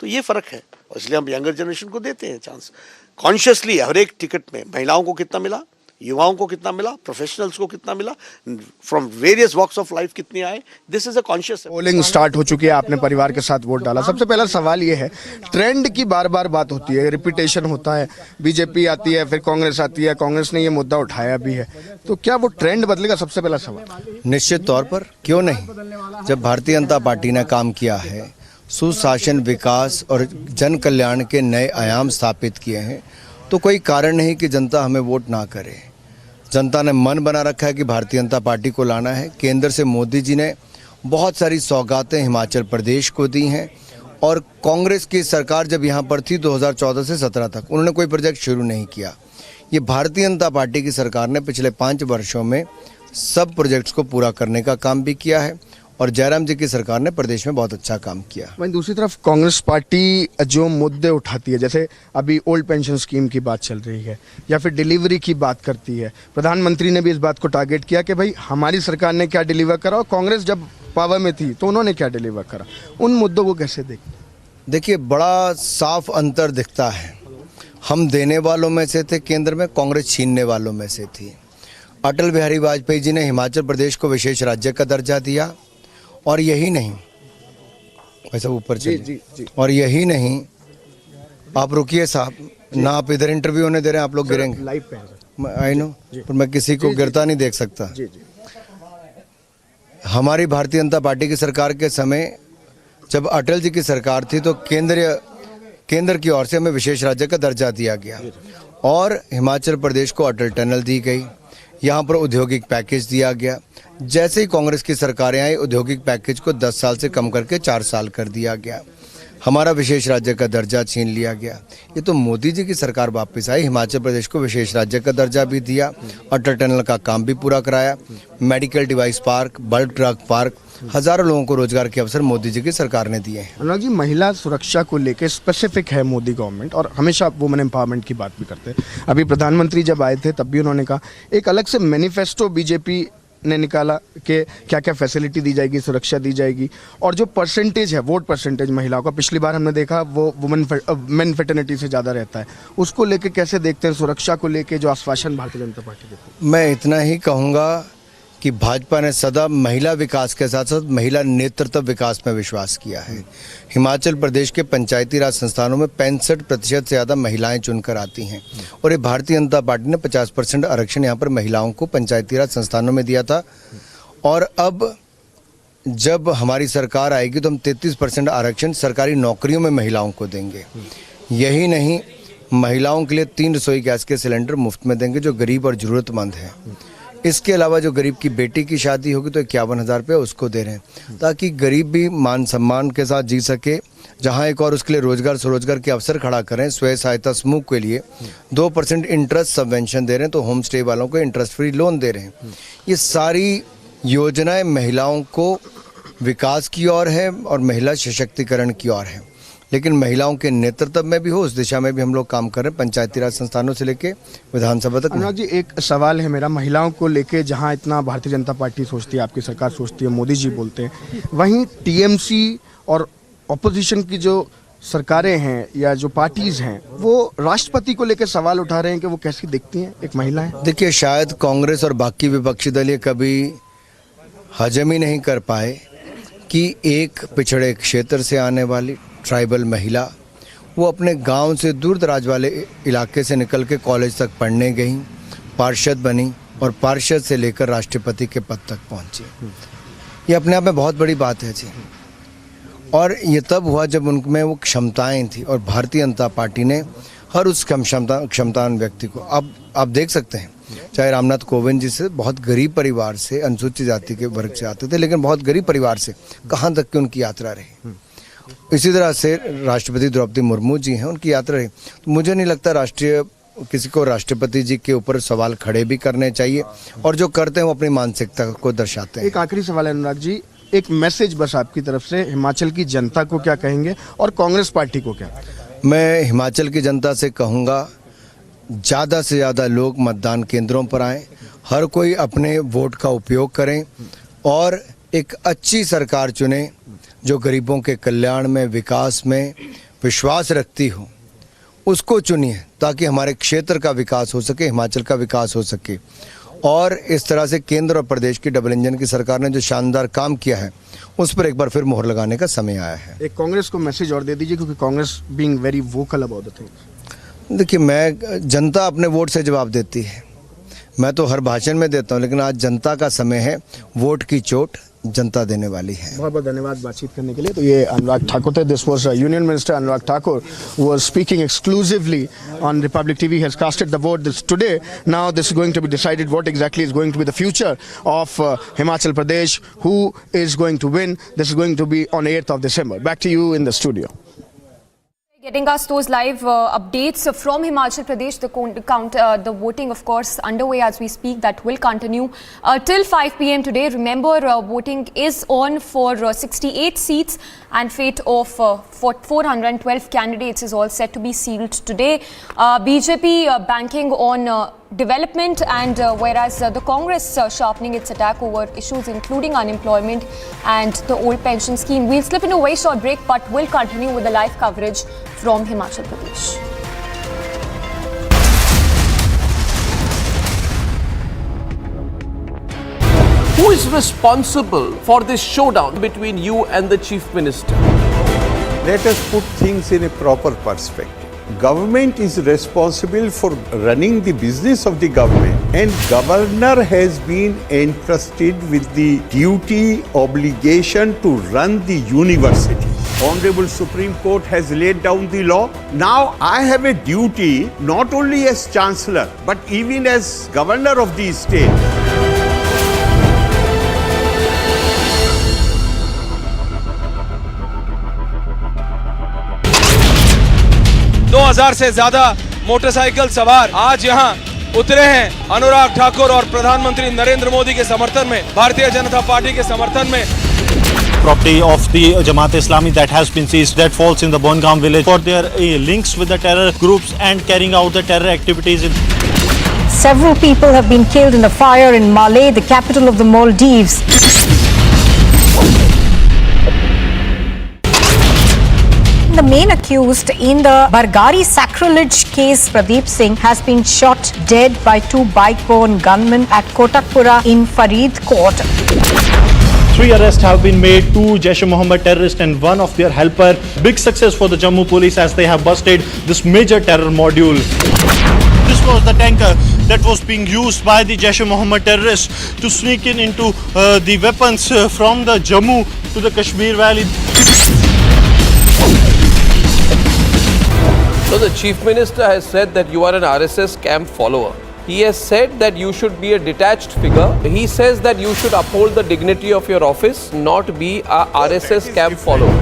तो ये फर्क है, और इसलिए हम यंगर जनरेशन को देते हैं चांस कॉन्शियसली। हर एक टिकट में महिलाओं को कितना मिला, युवाओं को कितना मिला, प्रोफेशनल्स को कितना मिला, from various walks of life कितने आए, this is a conscious. Polling start हो चुकी है, आपने परिवार के साथ वोट डाला। सबसे पहला सवाल ये है, ट्रेंड की बार बार बात होती है, रिपीटेशन होता है, बीजेपी आती है फिर कांग्रेस आती है, कांग्रेस ने ये मुद्दा उठाया भी है, तो क्या वो ट्रेंड बदलेगा? सबसे पहला सवाल। निश्चित तौर पर क्यों नहीं, जब भारतीय जनता पार्टी ने काम किया है, सुशासन, विकास और जन कल्याण के नए आयाम स्थापित किए हैं, तो कोई कारण नहीं कि जनता हमें वोट ना करे। जनता ने मन बना रखा है कि भारतीय जनता पार्टी को लाना है। केंद्र से मोदी जी ने बहुत सारी सौगातें हिमाचल प्रदेश को दी हैं, और कांग्रेस की सरकार जब यहाँ पर थी 2014 से 17 तक उन्होंने कोई प्रोजेक्ट शुरू नहीं किया। ये भारतीय जनता पार्टी की सरकार ने पिछले 5 वर्षों में सब प्रोजेक्ट्स को पूरा करने का काम भी किया है, और जयराम जी की सरकार ने प्रदेश में बहुत अच्छा काम किया। वहीं दूसरी तरफ कांग्रेस पार्टी जो मुद्दे उठाती है, जैसे अभी ओल्ड पेंशन स्कीम की बात चल रही है, या फिर डिलीवरी की बात करती है, प्रधानमंत्री ने भी इस बात को टारगेट किया कि भाई हमारी सरकार ने क्या डिलीवर करा, और कांग्रेस जब पावर में थी तो उन्होंने क्या डिलीवर करा। उन मुद्दों को कैसे देखिए, बड़ा साफ अंतर दिखता है। हम देने वालों में से थे केंद्र में, कांग्रेस छीनने वालों में से थी। अटल बिहारी वाजपेयी जी ने हिमाचल प्रदेश को विशेष राज्य का दर्जा दिया, और यही नहीं, वैसा ऊपर चलिए, और यही नहीं, आप रुकिए साहब, ना आप इधर इंटरव्यू होने दे रहे हैं, आप लोग गिरेंगे। आई नो, पर मैं किसी को गिरता नहीं देख सकता। हमारी भारतीय जनता पार्टी की सरकार के समय जब अटल जी की सरकार थी तो केंद्र की ओर से हमें विशेष राज्य का दर्जा दिया गया और हिमाचल प्रदेश को अटल टनल दी गई, यहाँ पर औद्योगिक पैकेज दिया गया। जैसे ही कांग्रेस की सरकारें आई, औद्योगिक पैकेज को 10 साल से कम करके 4 साल कर दिया गया, हमारा विशेष राज्य का दर्जा छीन लिया गया। ये तो मोदी जी की सरकार वापस आई, हिमाचल प्रदेश को विशेष राज्य का दर्जा भी दिया, अटल टनल का काम भी पूरा कराया, medical device park, bulk drug park, हजारों लोगों को रोजगार के अवसर मोदी जी की सरकार ने दिए हैं। अनुराग जी, महिला सुरक्षा को लेकर स्पेसिफिक है मोदी गवर्नमेंट और हमेशा वुमेन एम्पावरमेंट की बात भी करते हैं। अभी प्रधानमंत्री जब आए थे तब भी उन्होंने कहा एक अलग से मैनिफेस्टो बीजेपी ने निकाला कि क्या क्या फैसिलिटी दी जाएगी, सुरक्षा दी जाएगी, और जो परसेंटेज है, वोट परसेंटेज महिलाओं का, पिछली बार हमने देखा वो मेन फेटर्निटी से ज़्यादा रहता है, उसको लेके कैसे देखते हैं, सुरक्षा को लेके जो आश्वासन भारतीय जनता पार्टी देती है? मैं इतना ही कहूँगा कि भाजपा ने सदा महिला विकास के साथ साथ महिला नेतृत्व विकास में विश्वास किया है। हिमाचल प्रदेश के पंचायती राज संस्थानों में 65% से ज़्यादा महिलाएं चुनकर आती हैं और ये भारतीय जनता पार्टी ने 50% आरक्षण यहाँ पर महिलाओं को पंचायती राज संस्थानों में दिया था और अब जब हमारी सरकार आएगी तो हम 33% आरक्षण सरकारी नौकरियों में महिलाओं को देंगे। यही नहीं, महिलाओं के लिए 3 रसोई गैस के सिलेंडर मुफ्त में देंगे जो गरीब और ज़रूरतमंद हैं। इसके अलावा जो गरीब की बेटी की शादी होगी तो 51,000 रुपये उसको दे रहे हैं ताकि गरीब भी मान सम्मान के साथ जी सके। जहां एक और उसके लिए रोजगार स्वरोजगार के अवसर खड़ा करें, स्वयं सहायता समूह के लिए 2% इंटरेस्ट सबवेंशन दे रहे हैं, तो होम स्टे वालों को इंटरेस्ट फ्री लोन दे रहे हैं। ये सारी योजनाएं महिलाओं को विकास की ओर है और महिला सशक्तिकरण की ओर है, लेकिन महिलाओं के नेतृत्व में भी हो, उस दिशा में भी हम लोग काम कर रहे हैं, पंचायती राज संस्थानों से लेके विधानसभा तक। अनुराग जी, एक सवाल है मेरा, महिलाओं को लेके जहां इतना भारतीय जनता पार्टी सोचती है, आपकी सरकार सोचती है, मोदी जी बोलते हैं, वहीं टीएमसी और ऑपोजिशन की जो सरकारें हैं या जो पार्टीज हैं वो राष्ट्रपति को लेकर सवाल उठा रहे हैं कि वो कैसी दिखती हैं एक महिला है। देखिए, शायद कांग्रेस और बाकी विपक्षी दल ये कभी हजम ही नहीं कर पाए कि एक पिछड़े क्षेत्र से आने वाली ट्राइबल महिला वो अपने गांव से दूर दराज वाले इलाके से निकल के कॉलेज तक पढ़ने गई, पार्षद बनी और पार्षद से लेकर राष्ट्रपति के पद तक पहुंची। ये अपने आप में बहुत बड़ी बात है जी, और ये तब हुआ जब उनमें वो क्षमताएं थी और भारतीय जनता पार्टी ने हर उस क्षमतावान व्यक्ति को, अब आप देख सकते हैं, चाहे रामनाथ कोविंद जी से बहुत गरीब परिवार से, अनुसूचित जाति के वर्ग से आते थे, लेकिन बहुत गरीब परिवार से कहाँ तक की उनकी यात्रा रही। इसी तरह से राष्ट्रपति द्रौपदी मुर्मू जी हैं, उनकी यात्रा रही। तो मुझे नहीं लगता किसी को राष्ट्रपति जी के ऊपर सवाल खड़े भी करने चाहिए, और जो करते हैं वो अपनी मानसिकता को दर्शाते हैं। एक आखिरी सवाल है अनुराग जी, एक मैसेज बस आपकी तरफ से हिमाचल की जनता को क्या कहेंगे और कांग्रेस पार्टी को क्या? मैं हिमाचल की जनता से कहूँगा, ज़्यादा से ज़्यादा लोग मतदान केंद्रों पर आएँ, हर कोई अपने वोट का उपयोग करें और एक अच्छी सरकार चुनें जो गरीबों के कल्याण में, विकास में विश्वास रखती हो, उसको चुनिए ताकि हमारे क्षेत्र का विकास हो सके, हिमाचल का विकास हो सके। और इस तरह से केंद्र और प्रदेश की डबल इंजन की सरकार ने जो शानदार काम किया है उस पर एक बार फिर मोहर लगाने का समय आया है। एक कांग्रेस को मैसेज और दे दीजिए, क्योंकि Congress being very vocal about the things. देखिए, जनता अपने वोट से जवाब देती है, मैं तो हर भाषण में देता हूँ, लेकिन आज जनता का समय है, वोट की चोट जनता देने वाली है। बहुत बहुत धन्यवाद बातचीत करने के लिए। तो ये अनुराग ठाकुर थे। This was union minister Anurag Thakur was speaking exclusively on Republic TV. Has casted the vote this today. Now this is going to be decided what exactly is going to be the future of Himachal Pradesh. Who is going to win? This is going to be on 8th of December. Back to you in the studio. Getting us those live updates from Himachal Pradesh. The voting, of course, underway as we speak. That will continue till 5 p.m. today. Remember, voting is on for 68 seats, and fate of 412 candidates is all set to be sealed today. BJP banking on development, and whereas the Congress sharpening its attack over issues including unemployment and the old pension scheme. We'll slip into a very short break, but we'll continue with the live coverage from Himachal Pradesh. Who is responsible for this showdown between you and the Chief Minister? Let us put things in a proper perspective. Government is responsible for running the business of the government, and governor has been entrusted with the duty, obligation to run the university. Honorable Supreme Court has laid down the law. Now I have a duty not only as Chancellor but even as Governor of the state. से ज्यादा motorcycle सवार आज यहाँ उतरे हैं अनुराग ठाकुर और प्रधानमंत्री नरेंद्र मोदी के समर्थन में, भारतीय जनता पार्टी के समर्थन में। Property of the Jamaat Islami that has been seized, that falls in the Bongaon village for their links with the terror groups and carrying out the terror activities. Several people have been killed in a fire in Malé, the capital of the Maldives. The main accused in the Bargari sacrilege case, Pradeep Singh, has been shot dead by two bike-borne gunmen at Kotakpura in Faridkot. 3 arrests have been made, 2 Jaish-e-Mohammed terrorists and one of their helper. Big success for the Jammu police as they have busted this major terror module. This was the tanker that was being used by the Jaish-e-Mohammed terrorists to sneak into the weapons from the Jammu to the Kashmir Valley. So the Chief Minister has said that you are an RSS camp follower. He has said that you should be a detached figure. He says that you should uphold the dignity of your office, not be a RSS camp follower.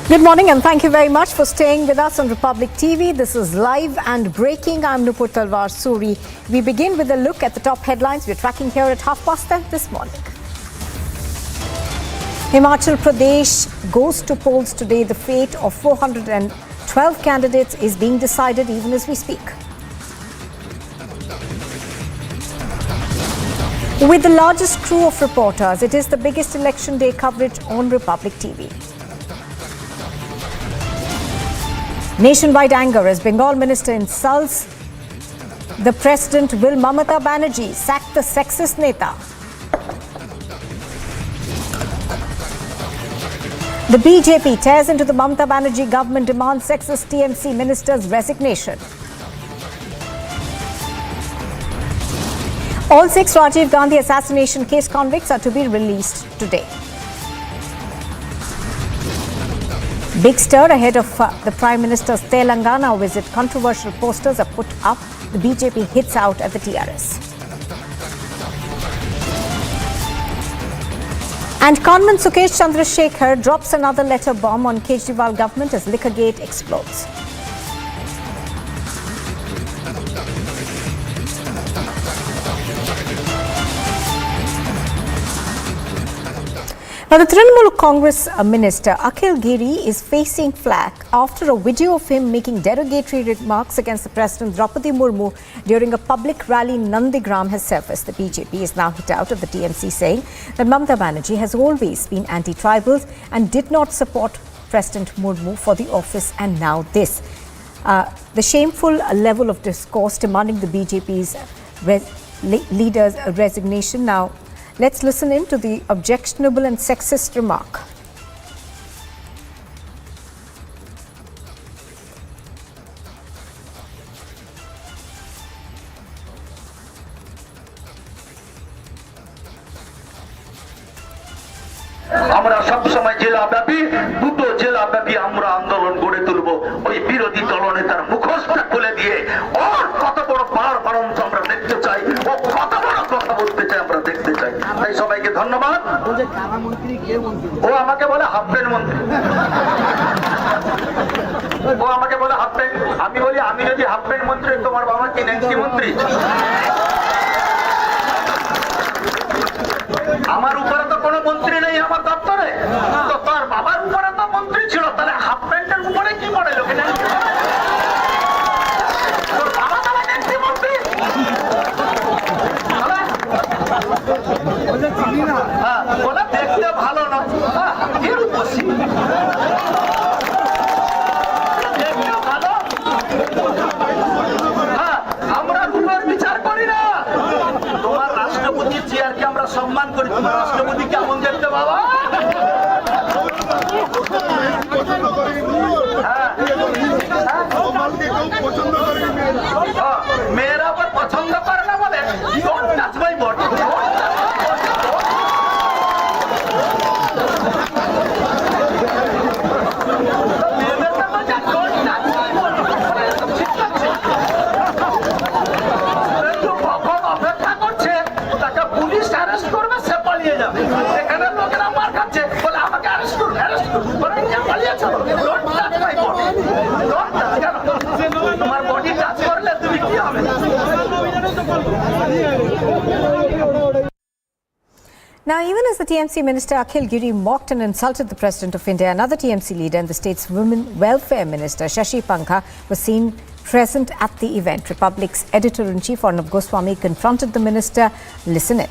Good morning and thank you very much for staying with us on Republic TV. This is live and breaking. I'm Nupur Talwar Suri. We begin with a look at the top headlines we're tracking here at 10:30 this morning. Himachal Pradesh goes to polls today. The fate of 412 candidates is being decided even as we speak. With the largest crew of reporters, it is the biggest election day coverage on Republic TV. Nationwide anger as Bengal minister insults the president. Will Mamata Banerjee sack the sexist neta? The BJP tears into the Mamata Banerjee government, demands sexist TMC minister's resignation. All 6 Rajiv Gandhi assassination case convicts are to be released today. Big stir ahead of the Prime Minister's Telangana visit. Controversial posters are put up. The BJP hits out at the TRS. And conman Sukesh Chandrasekhar drops another letter bomb on Kejriwal government as Liquorgate explodes. Now, the Trinamool Congress Minister Akhil Giri is facing flack after a video of him making derogatory remarks against the President Draupadi Murmu during a public rally in Nandigram has surfaced. The BJP is now hit out of the TMC, saying that Mamata Banerjee has always been anti-tribal and did not support President Murmu for the office, and now this. The shameful level of discourse demanding the BJP's leader's resignation. Now, let's listen in to the objectionable and sexist remark. আমরা সব সময় জেলাব্যাপী দুটো জেলাব্যাপী আমরা আন্দোলন গড়ে তুলব ওই বিরোধী দলনেতার মুখোশটা খুলে দিয়ে ওর কত বড় পার বারন্ত আমরা দেখতে চাই, ও কত বড় কথা বলতে চাই আমরা দেখতে চাই। তাই সবাইকে ধন্যবাদ। ও আমাকে বলে হাফ প্যান্ট মন্ত্রী, ও আমাকে বলে হাফ প্যান্ট। আমি বলি আমি যদি হাফ প্যান্ট মন্ত্রী, তোমার বাবা কি ন্যান্সি মন্ত্রী? আমার উপরে তো কোনো মন্ত্রী নেই আমার দপ্তরে, তো তার বাবার উপরে তো মন্ত্রী ছিল, তাহলে হাফ প্যান্টের উপরে কি পড়ে লোকে? তোর বাবা তাহলে ন্যান্সি মন্ত্রী? হ্যাঁ, বলে দেখতে ভালো না, এর উপসী দেখতে ভালো। চেয়ারকে আমরা সম্মান করি। তোমার রাষ্ট্রপতি কেমন দেখতে বাবা? মেয়েরা আবার পছন্দ করে না বলে don't touch my body. Now, even as the TMC Minister Akhil Giri mocked and insulted the President of India, another TMC leader and the state's Women Welfare Minister Shashi Pankha was seen present at the event. Republic's Editor-in-Chief Arnab Goswami confronted the minister. Listen in.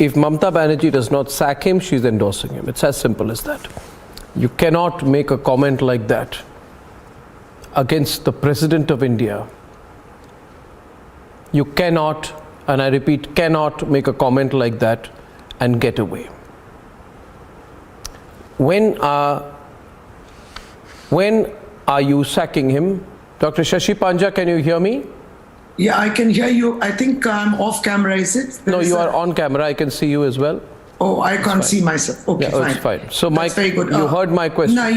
If Mamata Banerjee does not sack him, she's endorsing him. It's as simple as that. You cannot make a comment like that against the President of India. You cannot, and I repeat, cannot make a comment like that and get away. When are you sacking him? Dr. Shashi Panja, can you hear me? Yeah, I can hear you. I think I'm off camera, is it? No, you are on camera. I can see you as well. Oh, I can't see myself. Okay, yeah, fine. It's fine. So, That's very good. You heard my question. No,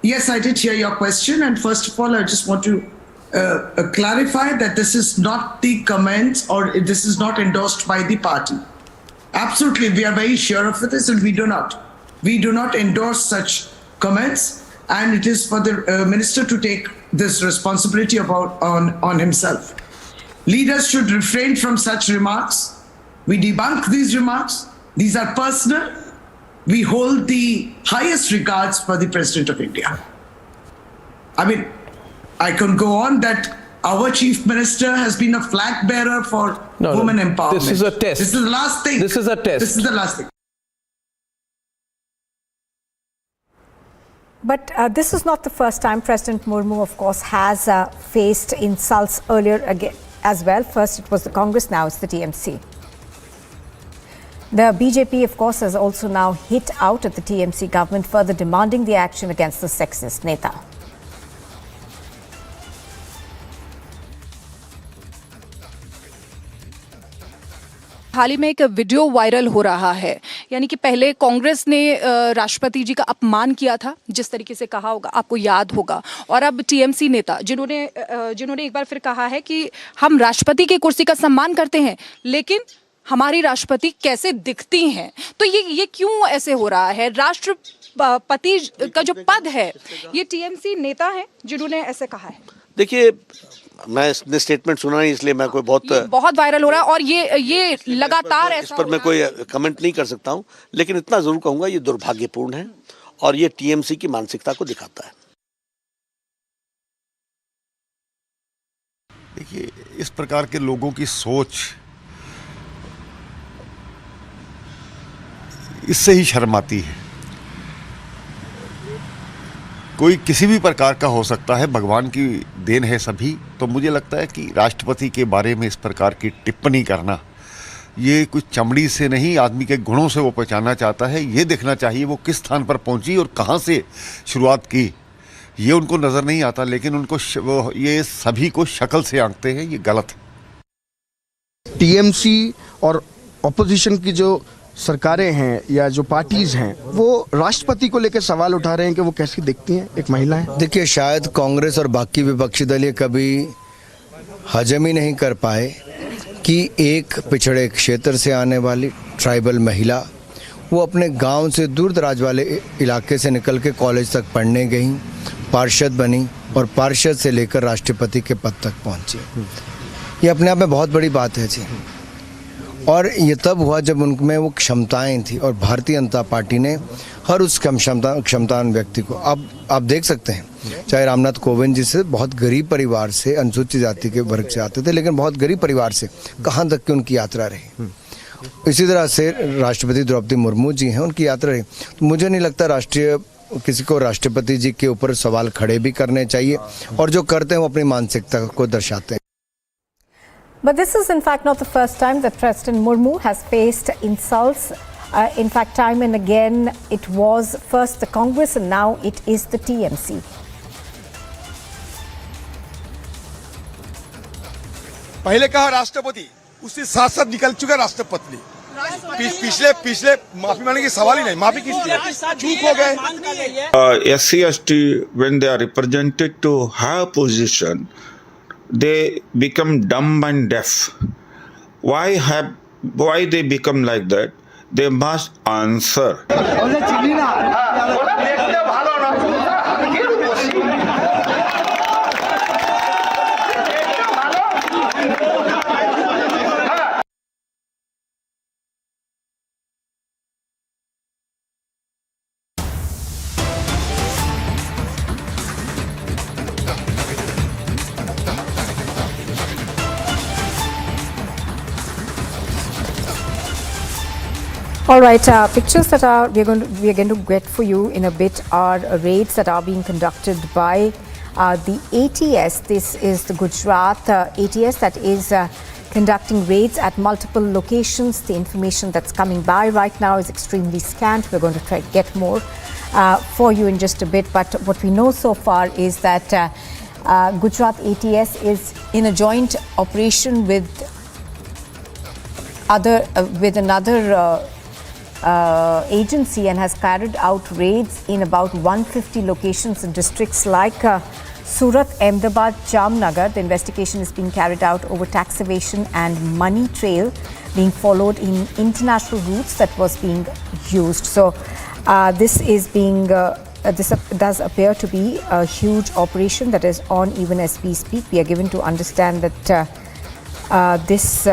yes, I did hear your question. And first of all, I just want to clarify that this is not the comments or this is not endorsed by the party. Absolutely, we are very sure of this, and we do not endorse such comments, and it is for the minister to take this responsibility on himself. Leaders should refrain from such remarks. We debunk these remarks. These are personal. We hold the highest regards for the President of India. I mean, I can go on that our Chief Minister has been a flag bearer for women empowerment. This is a test. This is the last thing. This is a test. This is the last thing. But this is not the first time President Murmu, of course, has faced insults earlier again as well. First it was the Congress, now it's the TMC. The BJP, of course, has also now hit out at the TMC government, further demanding the action against the sexist neta. हाल ही में एक video viral हो रहा है, यानी कि पहले कांग्रेस ने राष्ट्रपति जी का अपमान किया था, जिस तरीके से कहा होगा आपको याद होगा, और अब टीएमसी नेता जिन्होंने एक बार फिर कहा है कि हम राष्ट्रपति की कुर्सी का सम्मान करते हैं, लेकिन हमारी राष्ट्रपति कैसे दिखती हैं। तो ये क्यों ऐसे हो रहा है? राष्ट्रपति का जो पद है, ये टीएमसी नेता है जिन्होंने ऐसे कहा है। देखिए, मैं इसने स्टेटमेंट सुना नहीं, इसलिए मैं कोई बहुत वायरल हो रहा है, और ये लगातार इस पर मैं कोई कमेंट नहीं कर सकता हूं, लेकिन इतना जरूर कहूंगा ये दुर्भाग्यपूर्ण है और ये टीएमसी की मानसिकता को दिखाता है। देखिए, इस प्रकार के लोगों की सोच इससे ही शर्म आती है। कोई किसी भी प्रकार का हो सकता है, भगवान की देन है सभी। तो मुझे लगता है कि राष्ट्रपति के बारे में इस प्रकार की टिप्पणी करना, ये कुछ चमड़ी से नहीं, आदमी के गुणों से वो पहचानना चाहता है। ये देखना चाहिए वो किस स्थान पर पहुंची और कहां से शुरुआत की, ये उनको नज़र नहीं आता, लेकिन उनको ये सभी को शक्ल से आंकते हैं, ये गलत है। टीएमसी और ऑपोजिशन की जो सरकारें हैं या जो पार्टीज हैं, वो राष्ट्रपति को लेकर सवाल उठा रहे हैं कि वो कैसी दिखती हैं एक महिला है। देखिए, शायद कांग्रेस और बाकी विपक्षी दल ये कभी हजम ही नहीं कर पाए कि एक पिछड़े क्षेत्र से आने वाली ट्राइबल महिला, वो अपने गांव से दूर दराज वाले इलाके से निकल के कॉलेज तक पढ़ने गई, पार्षद बनी और पार्षद से लेकर राष्ट्रपति के पद तक पहुंची। ये अपने आप में बहुत बड़ी बात है जी। और ये तब हुआ जब उनमें वो क्षमताएं थी, और भारतीय जनता पार्टी ने हर उस क्षमतावान व्यक्ति को, अब आप देख सकते हैं, चाहे रामनाथ कोविंद जी से बहुत गरीब परिवार से, अनुसूचित जाति के वर्ग से आते थे, लेकिन बहुत गरीब परिवार से कहाँ तक की उनकी यात्रा रही। इसी तरह से राष्ट्रपति द्रौपदी मुर्मू जी हैं, उनकी यात्रा रही। तो मुझे नहीं लगता किसी को राष्ट्रपति जी के ऊपर सवाल खड़े भी करने चाहिए, और जो करते हैं वो अपनी मानसिकता को दर्शाते हैं। But this is in fact not the first time that President Murmu has faced insults. In fact, time and again, it was first the Congress and now it is the TMC. पहले कहा राष्ट्रपति, उसके साथ साथ निकल चुका राष्ट्रपति। पिछले माफी मांगने की सवाल ही नहीं, माफी किसकी है? चूक हो गए। SC/ST, when they are represented to have position, they become dumb and deaf. Why they become like that? They must answer. All right, pictures that we are going to get for you in a bit are raids that are being conducted by the ATS. This is the Gujarat ATS that is conducting raids at multiple locations. The information that's coming by right now is extremely scant. We're going to try to get more for you in just a bit. But what we know so far is that Gujarat ATS is in a joint operation with another agency and has carried out raids in about 150 locations in districts like Surat, Ahmedabad, Jamnagar. The investigation is being carried out over tax evasion and money trail being followed in international routes that was being used. So this does appear to be a huge operation that is on even as we speak. We are given to understand that this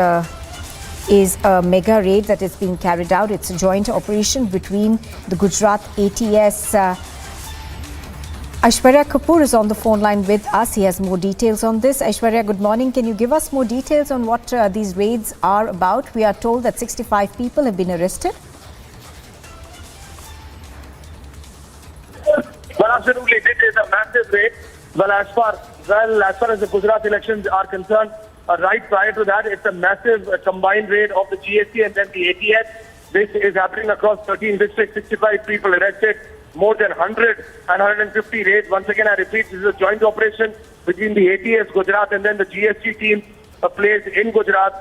is a mega raid that is being carried out. It's a joint operation between the Gujarat ATS. Aishwarya Kapoor is on the phone line with us. He has more details on this. Aishwarya, good morning. Can you give us more details on what these raids are about? We are told that 65 people have been arrested. Well, absolutely, this is a massive raid. Well, as far as the Gujarat elections are concerned, right prior to that, it's a massive combined raid of the GST and then the ATS. This is happening across 13 districts, 65 people arrested, more than 100 and 150 raids. Once again, I repeat, this is a joint operation between the ATS, Gujarat, and then the GST team placed in Gujarat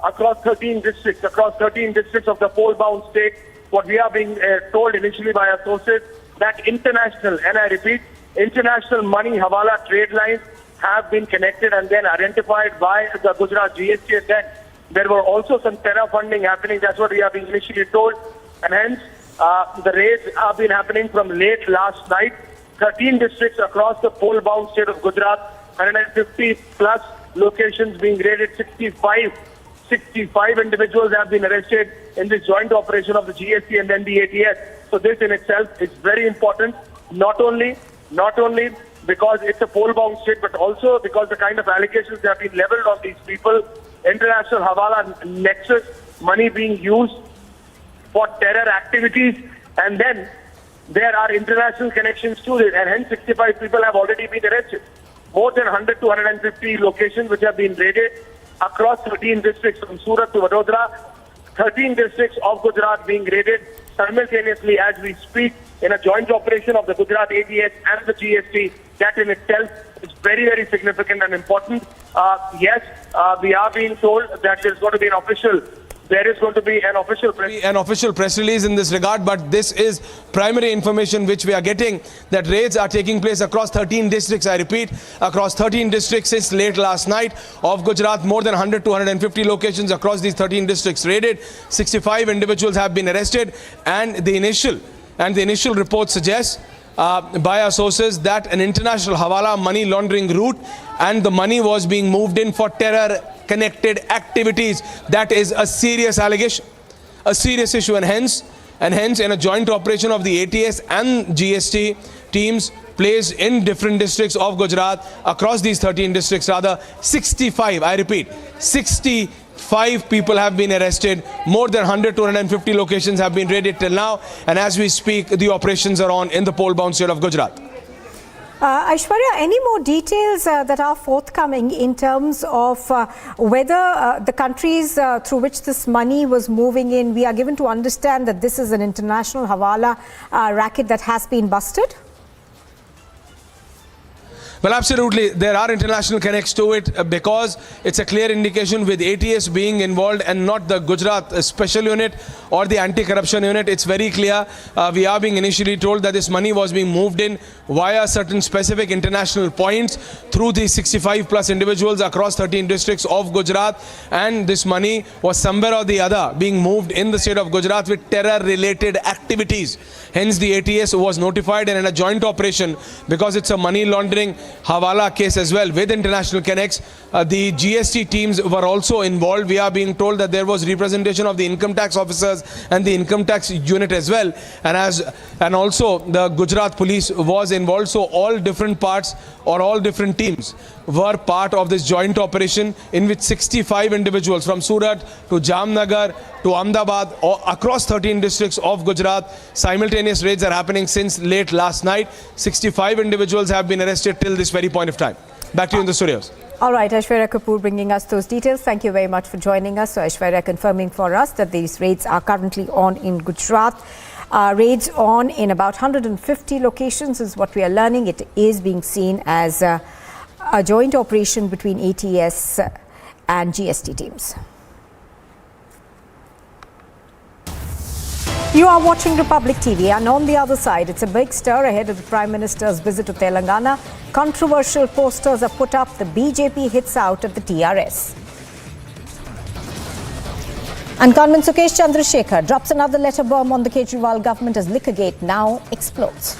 across 13 districts of the poll-bound state. What we are being told initially by our sources, that international, and I repeat, international money hawala trade lines have been connected and then identified by the Gujarat GST, and then there were also some terror funding happening. That's what we have been initially told, and hence the raids have been happening from late last night. 13 districts across the poll-bound state of Gujarat, 150 plus locations being raided. 65 individuals have been arrested in this joint operation of the GST and then the ATS. So this in itself is very important, not only because it's a poll-bound state, but also because the kind of allegations that have been leveled on these people, international hawala nexus, money being used for terror activities, and then there are international connections to it, and hence 65 people have already been arrested. More than 100 to 150 locations which have been raided across 13 districts from Surat to Vadodara, 13 districts of Gujarat being raided simultaneously as we speak in a joint operation of the Gujarat ATS and the GST. That in itself is very, very significant and important. Yes, we are being told that there is going to be an official press release in this regard, but this is primary information which we are getting, that raids are taking place across 13 districts. I repeat, across 13 districts since late last night of Gujarat. More than 100 to 150 locations across these 13 districts raided. 65 individuals have been arrested, and the initial report suggests by our sources that an international hawala money laundering route and the money was being moved in for terror connected activities. That is a serious allegation, a serious issue, and hence in a joint operation of the ATS and GST teams placed in different districts of Gujarat, across these 13 districts rather, 65, I repeat, 65 people have been arrested. More than 100 to 150 locations have been raided till now, and as we speak, the operations are on in the poll-bound state of Gujarat. Aishwarya, any more details that are forthcoming in terms of whether the countries through which this money was moving in, we are given to understand that this is an international Hawala racket that has been busted? Well, absolutely. There are international connects to it because it's a clear indication with ATS being involved and not the Gujarat special unit or the anti-corruption unit. It's very clear. We are being initially told that this money was being moved in via certain specific international points through the 65 plus individuals across 13 districts of Gujarat. And this money was somewhere or the other being moved in the state of Gujarat with terror-related activities. Hence, the ATS was notified, and in a joint operation, because it's a money laundering Hawala case as well with international connects, the GST teams were also involved. We are being told that there was representation of the income tax officers and the income tax unit as well, and also the Gujarat police was involved. So all different parts or all different teams were part of this joint operation in which 65 individuals from Surat to Jamnagar to Ahmedabad or across 13 districts of Gujarat. Simultaneous raids are happening since late last night. 65 individuals have been arrested till this very point of time. Back to you in the studios. All right, Aishwarya Kapoor bringing us those details. Thank you very much for joining us. So Aishwarya confirming for us that these raids are currently on in Gujarat. Raids on in about 150 locations is what we are learning. It is being seen as a joint operation between ATS and GST teams. You are watching Republic TV, and on the other side, it's a big stir ahead of the Prime Minister's visit to Telangana. Controversial posters are put up. The BJP hits out at the TRS. And gunman Sukesh Chandrasekhar drops another letter bomb on the Kejriwal government as Liquorgate now explodes.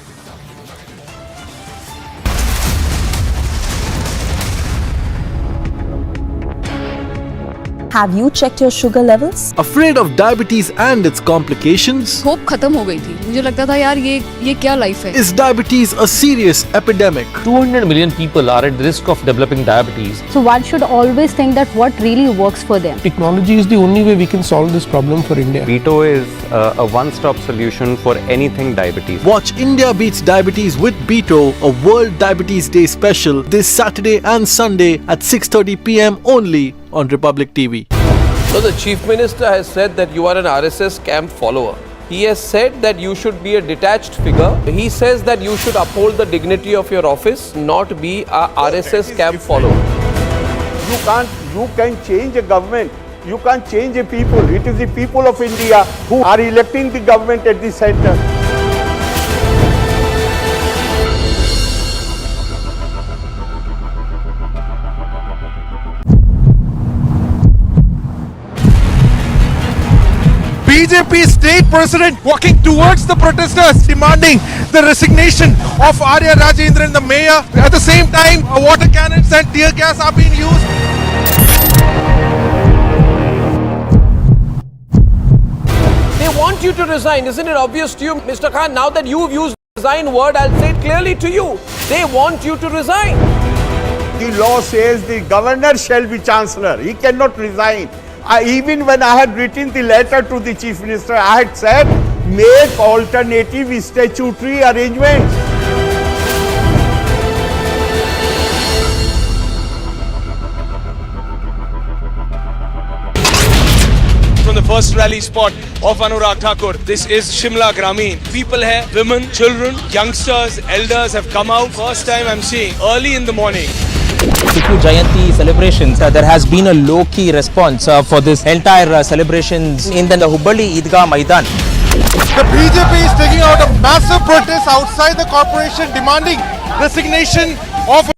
Have you checked your sugar levels? Afraid of diabetes and its complications? Hope खत्म हो गई थी. मुझे लगता था यार ये क्या लाइफ है? Is diabetes a serious epidemic? 200 million people are at risk of developing diabetes. So one should always think that what really works for them. Technology is the only way we can solve this problem for India. Veto is a one-stop solution for anything diabetes. Watch India Beats Diabetes with Beto, a World Diabetes Day special this Saturday and Sunday at 6:30 p.m. only on Republic TV. So the Chief Minister has said that you are an RSS camp follower. He has said that you should be a detached figure. He says that you should uphold the dignity of your office, not be a RSS camp follower. You can change a government. You can't change a people. It is the people of India who are electing the government at the center. BJP state president walking towards the protesters demanding the resignation of Arya Rajendran, the mayor. At the same time, water cannons and tear gas are being used. They want you to resign. Isn't it obvious to you, Mr. Khan? Now that you've used the resign word, I'll say it clearly to you. They want you to resign. The law says the governor shall be chancellor. He cannot resign. Even when I had written the letter to the Chief Minister, I had said, make alternative statutory arrangements. From the first rally spot of Anurag Thakur, this is Shimla Gramin. People here, women, children, youngsters, elders have come out. First time I'm seeing early in the morning. Tipu Jayanti celebrations, there has been a low-key response for this entire celebrations in the Hubballi Eidgah Maidan. The BJP is taking out a massive protest outside the corporation demanding resignation of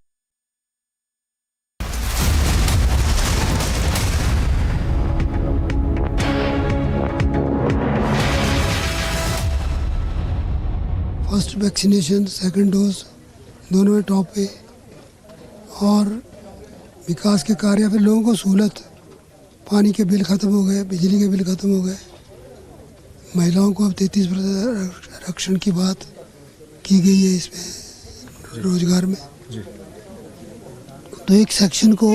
first vaccination, second dose दोनों में top पे और विकास के कार्य फिर लोगों को सहूलत, पानी के बिल ख़त्म हो गए, बिजली के बिल ख़त्म हो गए, महिलाओं को अब 33% आरक्षण की बात की गई है इसमें रोजगार में। तो एक सेक्शन को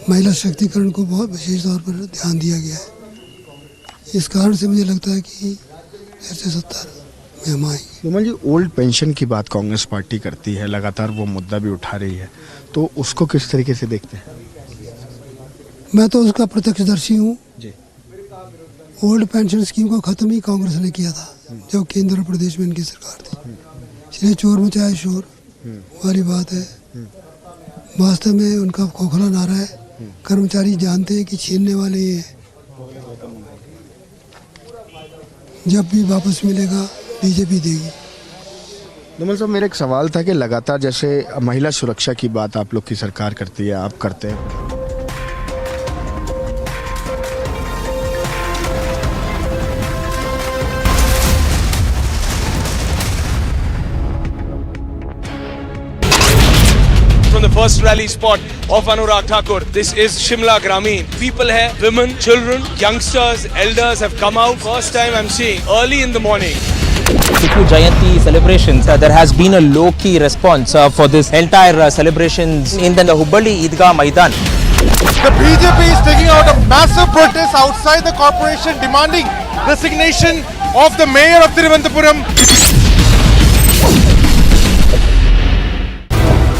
महिला सशक्तिकरण को बहुत विशेष तौर पर ध्यान दिया गया है। इस कारण से मुझे लगता है कि ऐसे 70 कि हम आएंगे। विमल जी, ओल्ड पेंशन की बात कांग्रेस पार्टी करती है, लगातार वो मुद्दा भी उठा रही है, तो उसको किस तरीके से देखते हैं? मैं तो उसका प्रत्यक्षदर्शी हूँ। ओल्ड पेंशन स्कीम को ख़त्म ही कांग्रेस ने किया था जब केंद्र और प्रदेश में इनकी सरकार थी। इसलिए चोर मचाए शोर वाली बात है। वास्तव में उनका खोखला नारा है, कर्मचारी जानते हैं कि छीनने वाले ये हैं, जब भी वापस मिलेगा बीजेपी देगी। विमल साहब, मेरा एक सवाल था कि लगातार जैसे महिला सुरक्षा की बात आप लोग की सरकार करती है, आप करते हैं, From the first rally spot of Anurag Thakur, this is Shimla Grameen. People here, women, children, youngsters, elders have come out. First time I'm seeing early in the morning. Tipu Jayanti celebrations, there has been a low-key response for this entire celebrations in the Hubballi Eidgah Maidan. The BJP is taking out a massive protest outside the corporation demanding resignation of the mayor of Thiruvananthapuram.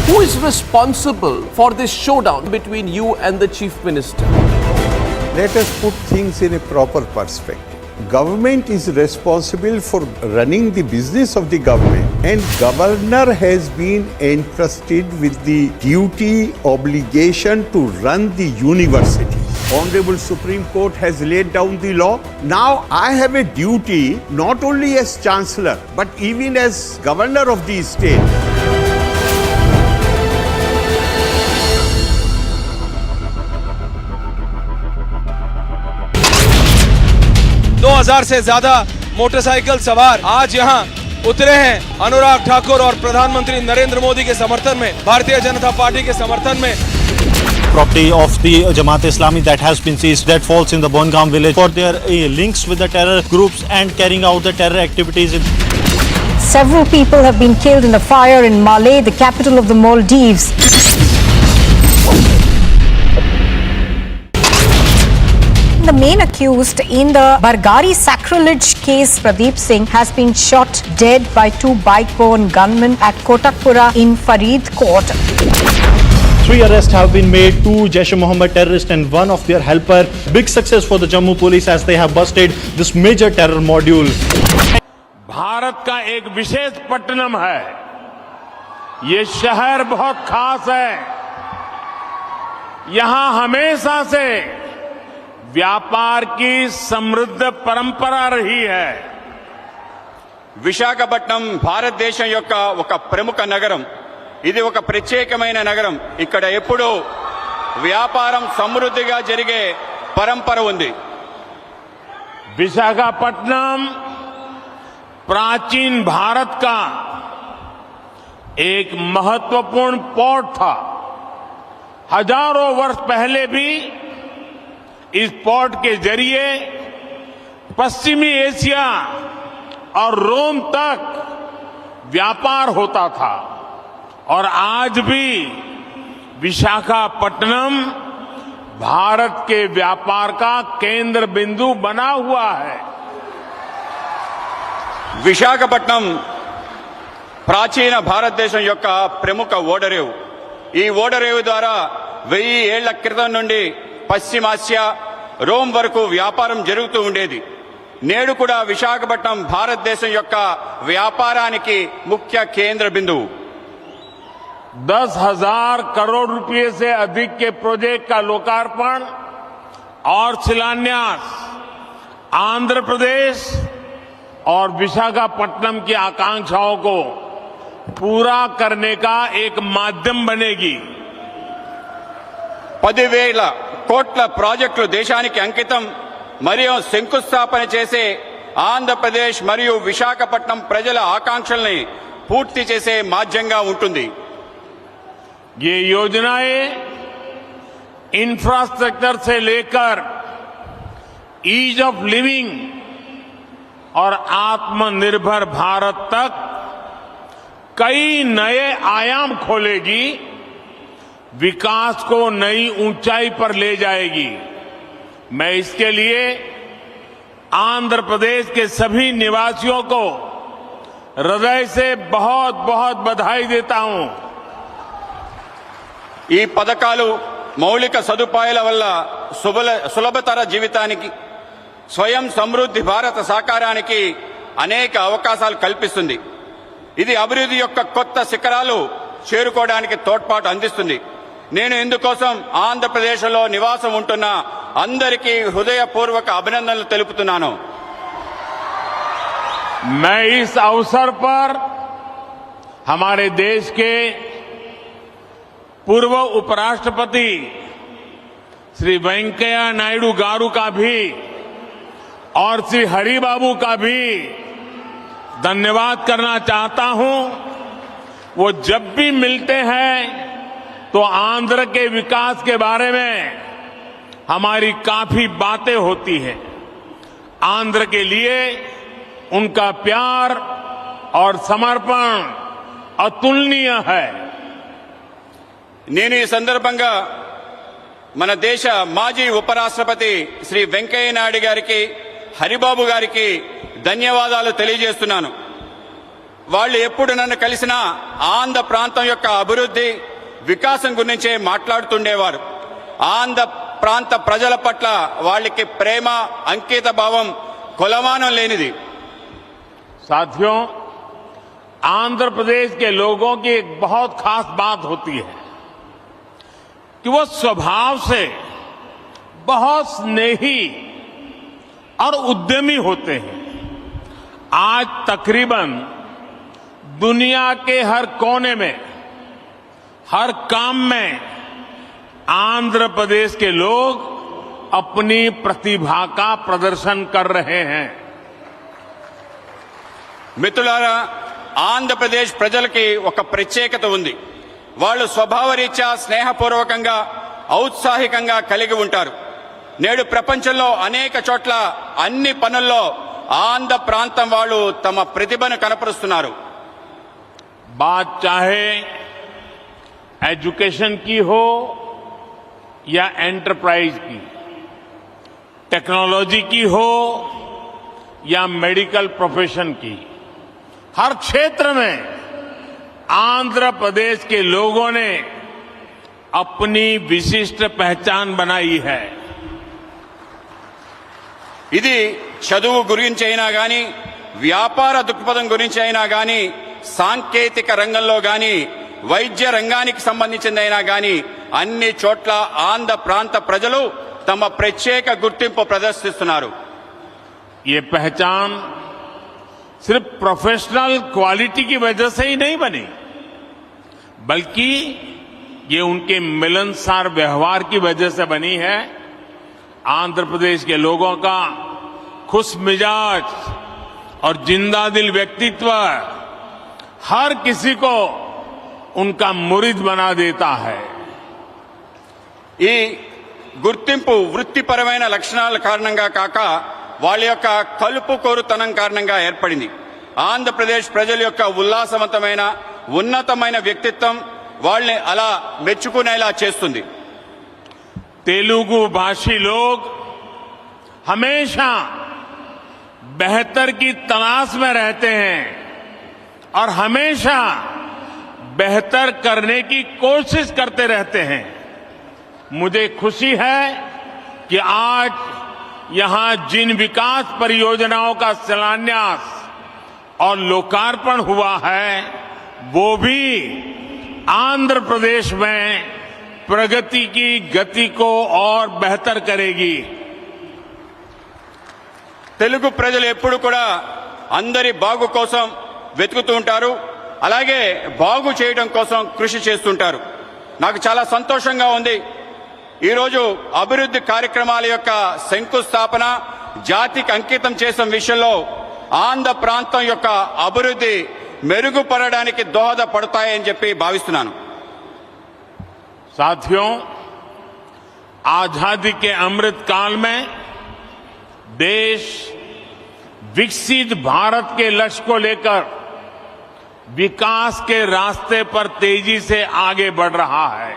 Who is responsible for this showdown between you and the chief minister? Let us put things in a proper perspective. Government is responsible for running the business of the government, and governor has been entrusted with the duty, obligation to run the university. Honorable Supreme Court has laid down the law. Now I have a duty not only as chancellor but even as governor of the state. 2000 से ज्यादा motorcycle सवार आज यहाँ उतरे हैं अनुराग ठाकुर और प्रधानमंत्री नरेंद्र मोदी के समर्थन में, भारतीय जनता पार्टी के समर्थन में। Property of the Jamaat Islami that has been seized, that falls in the Bongaon village for their links with the terror groups and carrying out the terror activities. Several people have been killed in a fire in Malé, the capital of the Maldives. The main accused in the Bargari sacrilege case, Pradeep Singh, has been shot dead by two bike-borne gunmen at Kotakpura in Faridkot. 3 arrests have been made, 2 Jaish-e-Mohammed terrorists and 1 of their helper. Big success for the Jammu police as they have busted this major terror module. Bharat का एक विशेष पट्टनम है। ये शहर बहुत खास है। यहाँ हमेशा से व्यापार की समृद्ध परंपरा रही है। విశాఖపట్నం భారతదేశం యొక్క ఒక ప్రముఖ నగరం. ఇది ఒక ప్రత్యేకమైన నగరం. ఇక్కడ ఎప్పుడూ వ్యాపారం సమృద్ధిగా జరిగే పరంపర ఉంది. विशाखापट्टनम प्राचीन भारत का एक महत्वपूर्ण पोर्ट था। हजारों वर्ष पहले भी इस पोर्ट के जरिए पश्चिमी एशिया और रोम तक व्यापार होता था और आज भी विशाखापट्टनम भारत के व्यापार का केंद्र बिंदु बना हुआ है। విశాఖపట్నం ప్రాచీన భారతదేశం యొక్క ప్రముఖ ఓడరేవు. ఈ ఓడరేవు ద్వారా 1000 ఏళ్ల క్రితం నుండి పశ్చిమాసియా, రోమ్ వరకు వ్యాపారం జరుగుతూ ఉండేది. నేడు కూడా విశాఖపట్నం భారతదేశం యొక్క వ్యాపారానికి ముఖ్య కేంద్ర బిందువు. 10,000 करोड़ रुपए से अधिक के प्रोजेक्ट का लोकार्पण और शिलान्यास आंध्र प्रदेश और विशाखापट्टनम की आकांक्षाओं को पूरा करने का एक माध्यम बनेगी। 10,000 కోట్ల ప్రాజెక్టులు దేశానికి అంకితం మరియు శంకుస్థాపన చేసే ఆంధ్రప్రదేశ్ మరియు విశాఖపట్నం ప్రజల ఆకాంక్షల్ని పూర్తి చేసే మాధ్యంగా ఉంటుంది. ये योजनाएं इंफ्रास्ट्रक्चर से लेकर ईज ऑफ लिविंग और आत्मनिर्भर भारत तक कई नए आयाम खोलेगी, विकास को नई ऊंचाई पर ले जाएगी। मैं इसके लिए आंध्र प्रदेश के सभी निवासियों को हृदय से बहुत बहुत बधाई देता हूं। ఈ పథకాలు మౌలిక సదుపాయాల వల్ల సులభతర జీవితానికి, స్వయం సమృద్ధి భారత సాకారానికి అనేక అవకాశాలు కల్పిస్తుంది. ఇది అభివృద్ధి యొక్క కొత్త శిఖరాలు చేరుకోవడానికి తోడ్పాటు అందిస్తుంది. నేను ఇందుకోసం ఆంధ్రప్రదేశ్లో నివాసం ఉంటున్న అందరికీ హృదయపూర్వక అభినందనలు తెలుపుతున్నాను. मैं इस अवसर पर हमारे देश के पूर्व उपराष्ट्रपति श्री वेंकैया नायडू गारू का भी और श्री हरिबाबू का भी धन्यवाद करना चाहता हूं। वो जब भी मिलते हैं तो आंध्र के विकास के बारे में हमारी काफी बातें होती हैं। आंध्र के लिए उनका प्यार और समर्पण अतुलनीय है। నేను ఈ సందర్భంగా మన దేశ మాజీ ఉపరాష్ట్రపతి శ్రీ వెంకయ్య నాయుడు గారికి, హరిబాబు గారికి ధన్యవాదాలు తెలియజేస్తున్నాను. వాళ్ళు ఎప్పుడు నన్ను కలిసినా ఆంధ్ర ప్రాంతం యొక్క అభివృద్ధి, వికాసం గురించే మాట్లాడుతుండేవారు. ఆంధ్ర ప్రాంత ప్రజల పట్ల వాళ్ళకి ప్రేమ, అంకిత భావం కొలమానం లేనిది. साथियों, आंध्र प्रदेश के लोगों की एक बहुत खास बात होती है कि वो स्वभाव से बहुत स्नेही और उद्यमी होते हैं। आज तकरीबन दुनिया के हर कोने में, हर काम में आंध्र प्रदेश के लोग अपनी प्रतिभा का प्रदर्शन कर रहे हैं। మిత్రులారా, ఆంధ్రప్రదేశ్ ప్రజలకి ఒక ప్రత్యేకత ఉంది. వాళ్ళు స్వభావరీత్యా స్నేహపూర్వకంగా, ఔత్సాహికంగా కలిగి ఉంటారు. నేడు ప్రపంచంలో అనేక చోట్ల అన్ని పనుల్లో ఆంధ్ర ప్రాంతం వాళ్ళు తమ ప్రతిభను కనపరుస్తున్నారు. बात चाहे एजुकेशन की हो या एंटरप्राइज की, टेक्नोलॉजी की हो या मेडिकल प्रोफेशन की, हर क्षेत्र में आंध्र प्रदेश के लोगों ने अपनी विशिष्ट पहचान बनाई है. ఇది చదువు గురించి అయినా గాని, వ్యాపార దృక్పథం గురించి అయినా గాని, సాంకేతిక రంగంలో గాని, వైద్య రంగానికి సంబంధించిందైనా గాని అన్ని చోట్ల ఆంధ్ర ప్రాంత ప్రజలు తమ ప్రత్యేక గుర్తింపు ప్రదర్శిస్తున్నారు. ये पहचान सिर्फ प्रोफेशनल क्वालिटी की वजह से ही नहीं बनी, बल्कि ये उनके मिलनसार व्यवहार की वजह से बनी है. आंध्र प्रदेश के लोगों का खुश मिजाज और जिंदादिल व्यक्तित्व हर किसी को उनका मुरीद बना देता है. ఈ గుర్తింపు వృత్తిపరమైన లక్షణాల కారణంగా కాక వాళ్ళ యొక్క కలుపుకోరుతనం కారణంగా ఏర్పడింది. ఆంధ్రప్రదేశ్ ప్రజల యొక్క ఉల్లాసవంతమైన, ఉన్నతమైన వ్యక్తిత్వం వాళ్ళని అలా మెచ్చుకునేలా చేస్తుంది. तेलुगु भाषी लोग हमेशा बेहतर की तलाश में रहते हैं और हमेशा बेहतर करने की कोशिश करते रहते हैं. मुझे खुशी है कि आज यहां जिन विकास परियोजनाओं का शिलान्यास और लोकार्पण हुआ है वो भी आंध्र प्रदेश में प्रगति की गति को और बेहतर करेगी. తెలుగు ప్రజలు ఎప్పుడు కూడా అందరి బాగు కోసం వెతుకుతూ ఉంటారు, అలాగే బాగు చేయడం కోసం కృషి చేస్తుంటారు. నాకు చాలా సంతోషంగా ఉంది. ఈరోజు అభివృద్ధి కార్యక్రమాల యొక్క శంకుస్థాపన, జాతికి అంకితం చేసిన విషయంలో ఆంధ్ర ప్రాంతం యొక్క అభివృద్ధి మెరుగుపడడానికి దోహదపడతాయని చెప్పి భావిస్తున్నాను. साथियों, आजादी के अमृत काल में देश विकसित भारत के लक्ष्य को लेकर विकास के रास्ते पर तेजी से आगे बढ़ रहा है.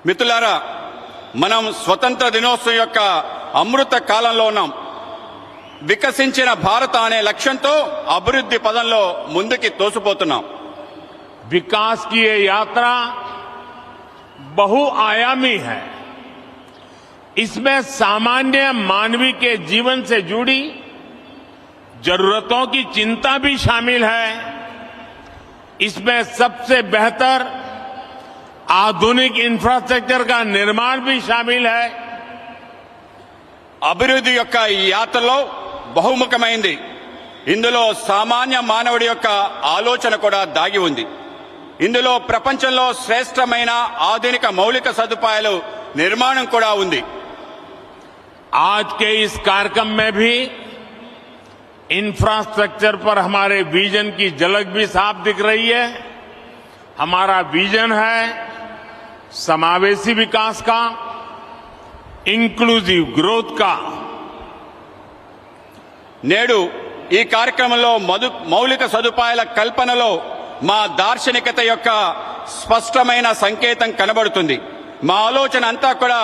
మిత్రులారా, మనం స్వతంత్ర దినోత్సవం యొక్క అమృత కాలంలో ఉన్నాం. వికసించిన భారత అనే లక్ష్యంతో అభివృద్ధి పదంలో ముందుకి తోసిపోతున్నాం. विकास की ये यात्रा बहुआयामी है. इसमें सामान्य मानवी के जीवन से जुड़ी जरूरतों की चिंता भी शामिल है. इसमें सबसे बेहतर आधुनिक इंफ्रास्ट्रक्चर का निर्माण भी शामिल है. అభివృద్ధి యొక్క ఈ యాత్రలో బహుముఖమైంది. ఇందులో సామాన్య మానవుడి యొక్క ఆలోచన కూడా దాగి ఉంది. ఇందులో ప్రపంచంలో శ్రేష్టమైన ఆధునిక మౌలిక సదుపాయాలు నిర్మాణం కూడా ఉంది. आज के इस कार्यक्रम में भी इंफ्रास्ट्रक्चर पर हमारे विजन की झलक भी साफ दिख रही है. हमारा विजन है समावेशी विकास का, इंक्लूसिव ग्रोथ का. నేడు ఈ కార్యక్రమంలో మౌలిక సదుపాయాల కల్పనలో మా దార్శనికత యొక్క స్పష్టమైన సంకేతం కనబడుతుంది. మా ఆలోచన అంతా కూడా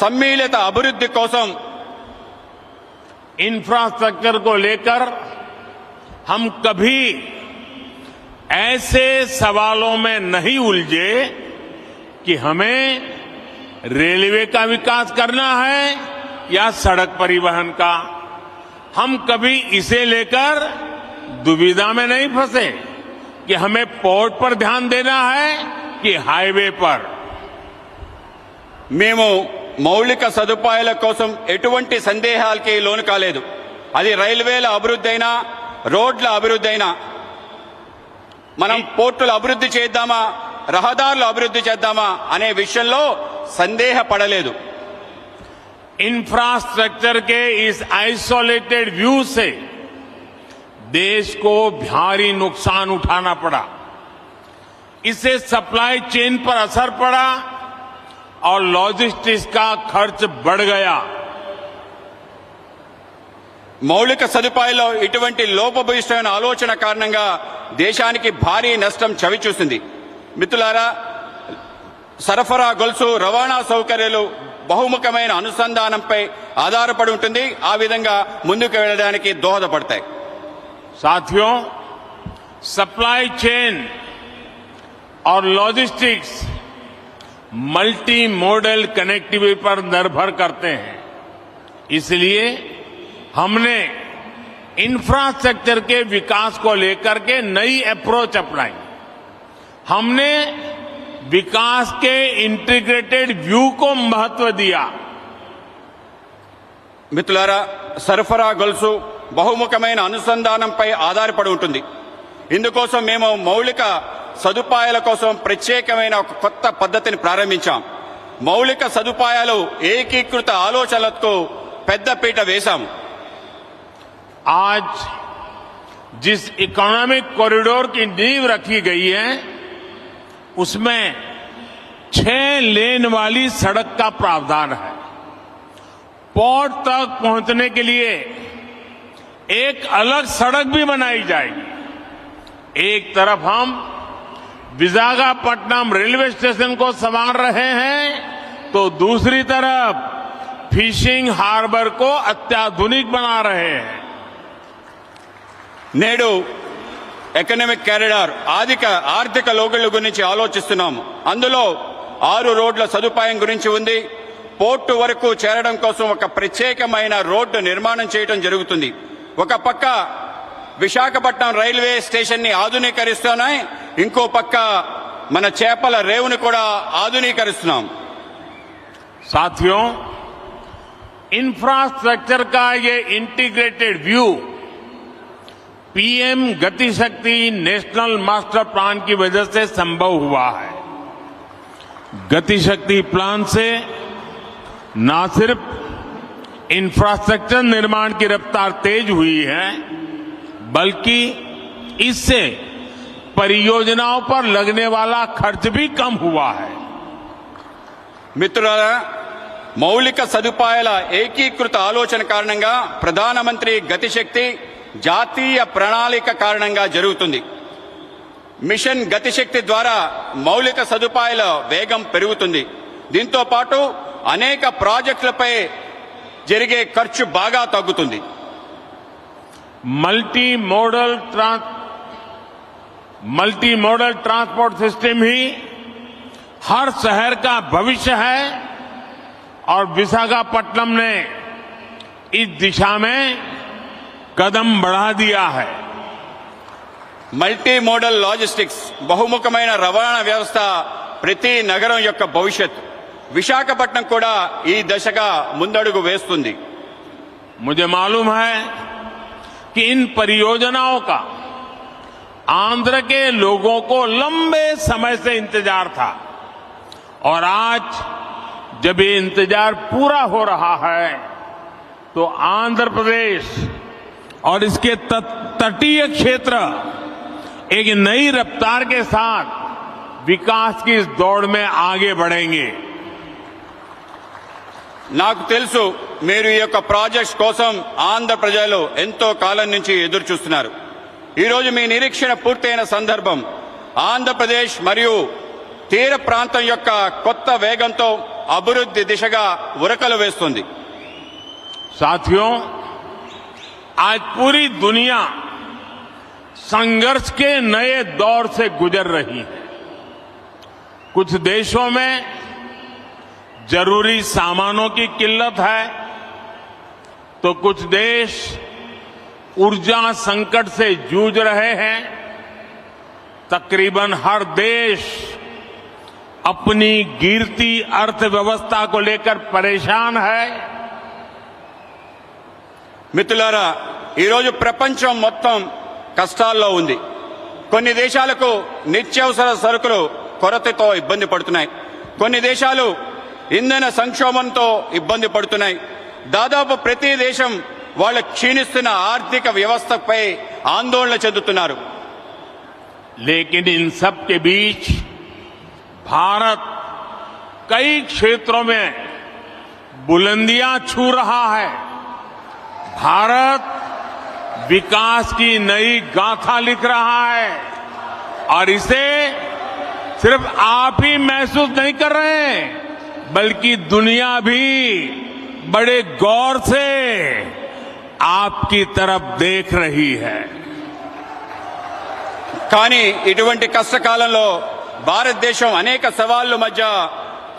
సమ్మిళిత అభివృద్ధి కోసం. इंफ्रास्ट्रक्चर को लेकर हम कभी ऐसे सवालों में नहीं उलझे कि हमें रेलवे का विकास करना है या सड़क परिवहन का. हम कभी इसे लेकर दुविधा में नहीं फंसे कि हमें पोर्ट पर ध्यान देना है कि हाईवे पर. మేము మౌలిక సదుపాయాల కోసం ఎటువంటి సందేహాలకి లోను కాలేదు. అది రైల్వేల అభివృద్ధి అయినా, రోడ్ల అభివృద్ధి అయినా. మనం పోర్టుల అభివృద్ధి చేద్దామా, రహదారుల అభివృద్ధి చేద్దామా అనే విషయంలో సందేహపడలేదు. इंफ्रास्ट्रक्चर के इस आइसोलेटेड व्यू से देश को भारी नुकसान उठाना पड़ा. इससे सप्लाई चेन पर असर पड़ा और लॉजिस्टिक्स का खर्च बढ़ गया. మౌలిక సదుపాయాల్లో ఇటువంటి లోపభూయిష్టమైన ఆలోచన కారణంగా దేశానికి భారీ నష్టం చవిచూసింది. మిత్రులారా, సరఫరా గొలుసు, రవాణా సౌకర్యాలు బహుముఖమైన అనుసంధానంపై ఆధారపడి ఉంటుంది. ఆ విధంగా ముందుకు వెళ్ళడానికి దోహదపడతాయి. साथियों, सप्लाई चेन और लॉजिस्टिक्स मल्टी मॉडल कनेक्टिविटी पर निर्भर करते हैं. इसलिए हमने इंफ्रास्ट्रक्चर के विकास को लेकर के नई अप्रोच अपनाई. हमने विकास के इंटीग्रेटेड व्यू को महत्व दिया. మిత్రులారా, సరఫరా గొలుసు బహుముఖమైన అనుసంధానంపై ఆధారపడి ఉంటుంది. ఇందుకోసం మేము మౌలిక సదుపాయాల కోసం ప్రత్యేకమైన ఒక కొత్త పద్ధతిని ప్రారంభించాం. మౌలిక సదుపాయాలు ఏకీకృత ఆలోచనలకు పెద్దపీట వేశాం. आज जिस इकोनॉमिक कॉरिडोर की नींव रखी गई है उसमें 6 लेन वाली सड़क का प्रावधान है. पोर्ट तक पहुंचने के लिए एक अलग सड़क भी बनाई जाएगी. एक तरफ हम विशाखापट्टनम रेलवे स्टेशन को संवार रहे हैं तो दूसरी तरफ फिशिंग हार्बर को अत्याधुनिक बना रहे हैं. నేడు ఎకనామిక్ కారిడార్ ఆర్థిక లోగళ్ల గురించి ఆలోచిస్తున్నాము. అందులో 6 రోడ్ల సదుపాయం గురించి ఉంది. పోర్టు వరకు చేరడం కోసం ఒక ప్రత్యేకమైన రోడ్డు నిర్మాణం చేయడం జరుగుతుంది. ఒక పక్క విశాఖపట్నం రైల్వే స్టేషన్ ని ఆధునీకరిస్తున్నాం, ఇంకో పక్క మన చేపల రేవుని కూడా ఆధునీకరిస్తున్నాం. साथियों, इंफ्रास्ट्रक्चर का ये इंटीग्रेटेड व्यू पीएम गति शक्ति नेशनल मास्टर प्लान की वजह से संभव हुआ है. गति शक्ति प्लान से न सिर्फ इंफ्रास्ट्रक्चर निर्माण की रफ्तार तेज हुई है बल्कि इससे परियोजनाओं पर लगने वाला खर्च भी कम हुआ है. మిత్రులారా, మౌలిక సదుపాయాల ఏకీకృత ఆలోచన కారణంగా ప్రధానమంత్రి గతిశక్తి జాతీయ ప్రణాళిక కారణంగా జరుగుతుంది. మిషన్ గతిశక్తి ద్వారా మౌలిక సదుపాయాల వేగం పెరుగుతుంది. దీంతో పాటు అనేక ప్రాజెక్టులపై జరిగే ఖర్చు బాగా తగ్గుతుంది. मल्टी मॉडल ट्रांसपोर्ट सिस्टम ही हर शहर का भविष्य है और विशाखापट्टनम ने इस दिशा में कदम बढ़ा दिया है। మల్టీ మోడల్ లాజిస్టిక్స్ బహుముఖమైన రవాణా వ్యవస్థ ప్రతి నగరం యొక్క భవిష్యత్తు. విశాఖపట్నం కూడా ఈ దిశగా ముందడుగు వేస్తుంది. मुझे मालूम है कि इन परियोजनाओं का आंध्र के लोगों को लंबे समय से इंतजार था और आज जब ये इंतजार पूरा हो रहा है तो आंध्र प्रदेश और इसके तटीय क्षेत्र एक नई रफ्तार के साथ विकास की इस दौड़ में आगे बढ़ेंगे. నాకు తెలుసు మీరు ఈ యొక్క ప్రాజెక్ట్స్ కోసం ఆంధ్ర ప్రజలు ఎంతో కాలం నుంచి ఎదురు చూస్తున్నారు. ఈ రోజు మీ నిరీక్షణ పూర్తయిన సందర్భం ఆంధ్రప్రదేశ్ మరియు తీర ప్రాంతం యొక్క కొత్త వేగంతో అభివృద్ధి దిశగా ఉరకలు వేస్తుంది. साथियों, आज पूरी दुनिया संघर्ष के नए दौर से गुजर रही है. कुछ देशों में जरूरी सामानों की किल्लत है तो कुछ देश ऊर्जा संकट से जूझ रहे हैं. तकरीबन हर देश अपनी गिरती अर्थव्यवस्था को लेकर परेशान है. మిత్రులారా, ఈరోజు ప్రపంచం మొత్తం కష్టాల్లో ఉంది. కొన్ని దేశాలకు నిత్యావసర సరుకులు కొరతతో ఇబ్బంది పడుతున్నాయి. కొన్ని దేశాలు ఇంధన సంక్షోభంతో ఇబ్బంది పడుతున్నాయి. దాదాపు ప్రతి దేశం వాళ్ళ క్షీణిస్తున్న ఆర్థిక వ్యవస్థపై ఆందోళన చెందుతున్నారు. लेकिन इन सब के बीच भारत कई क्षेत्रों में बुलंदियां छू रहा है. भारत विकास की नई गाथा लिख रहा है और इसे सिर्फ आप ही महसूस नहीं कर रहे हैं बल्कि दुनिया भी बड़े गौर से आपकी तरफ देख रही है. కానీ ఇటువంటి కష్టకాలంలో భారతదేశం అనేక సవాళ్ల మధ్య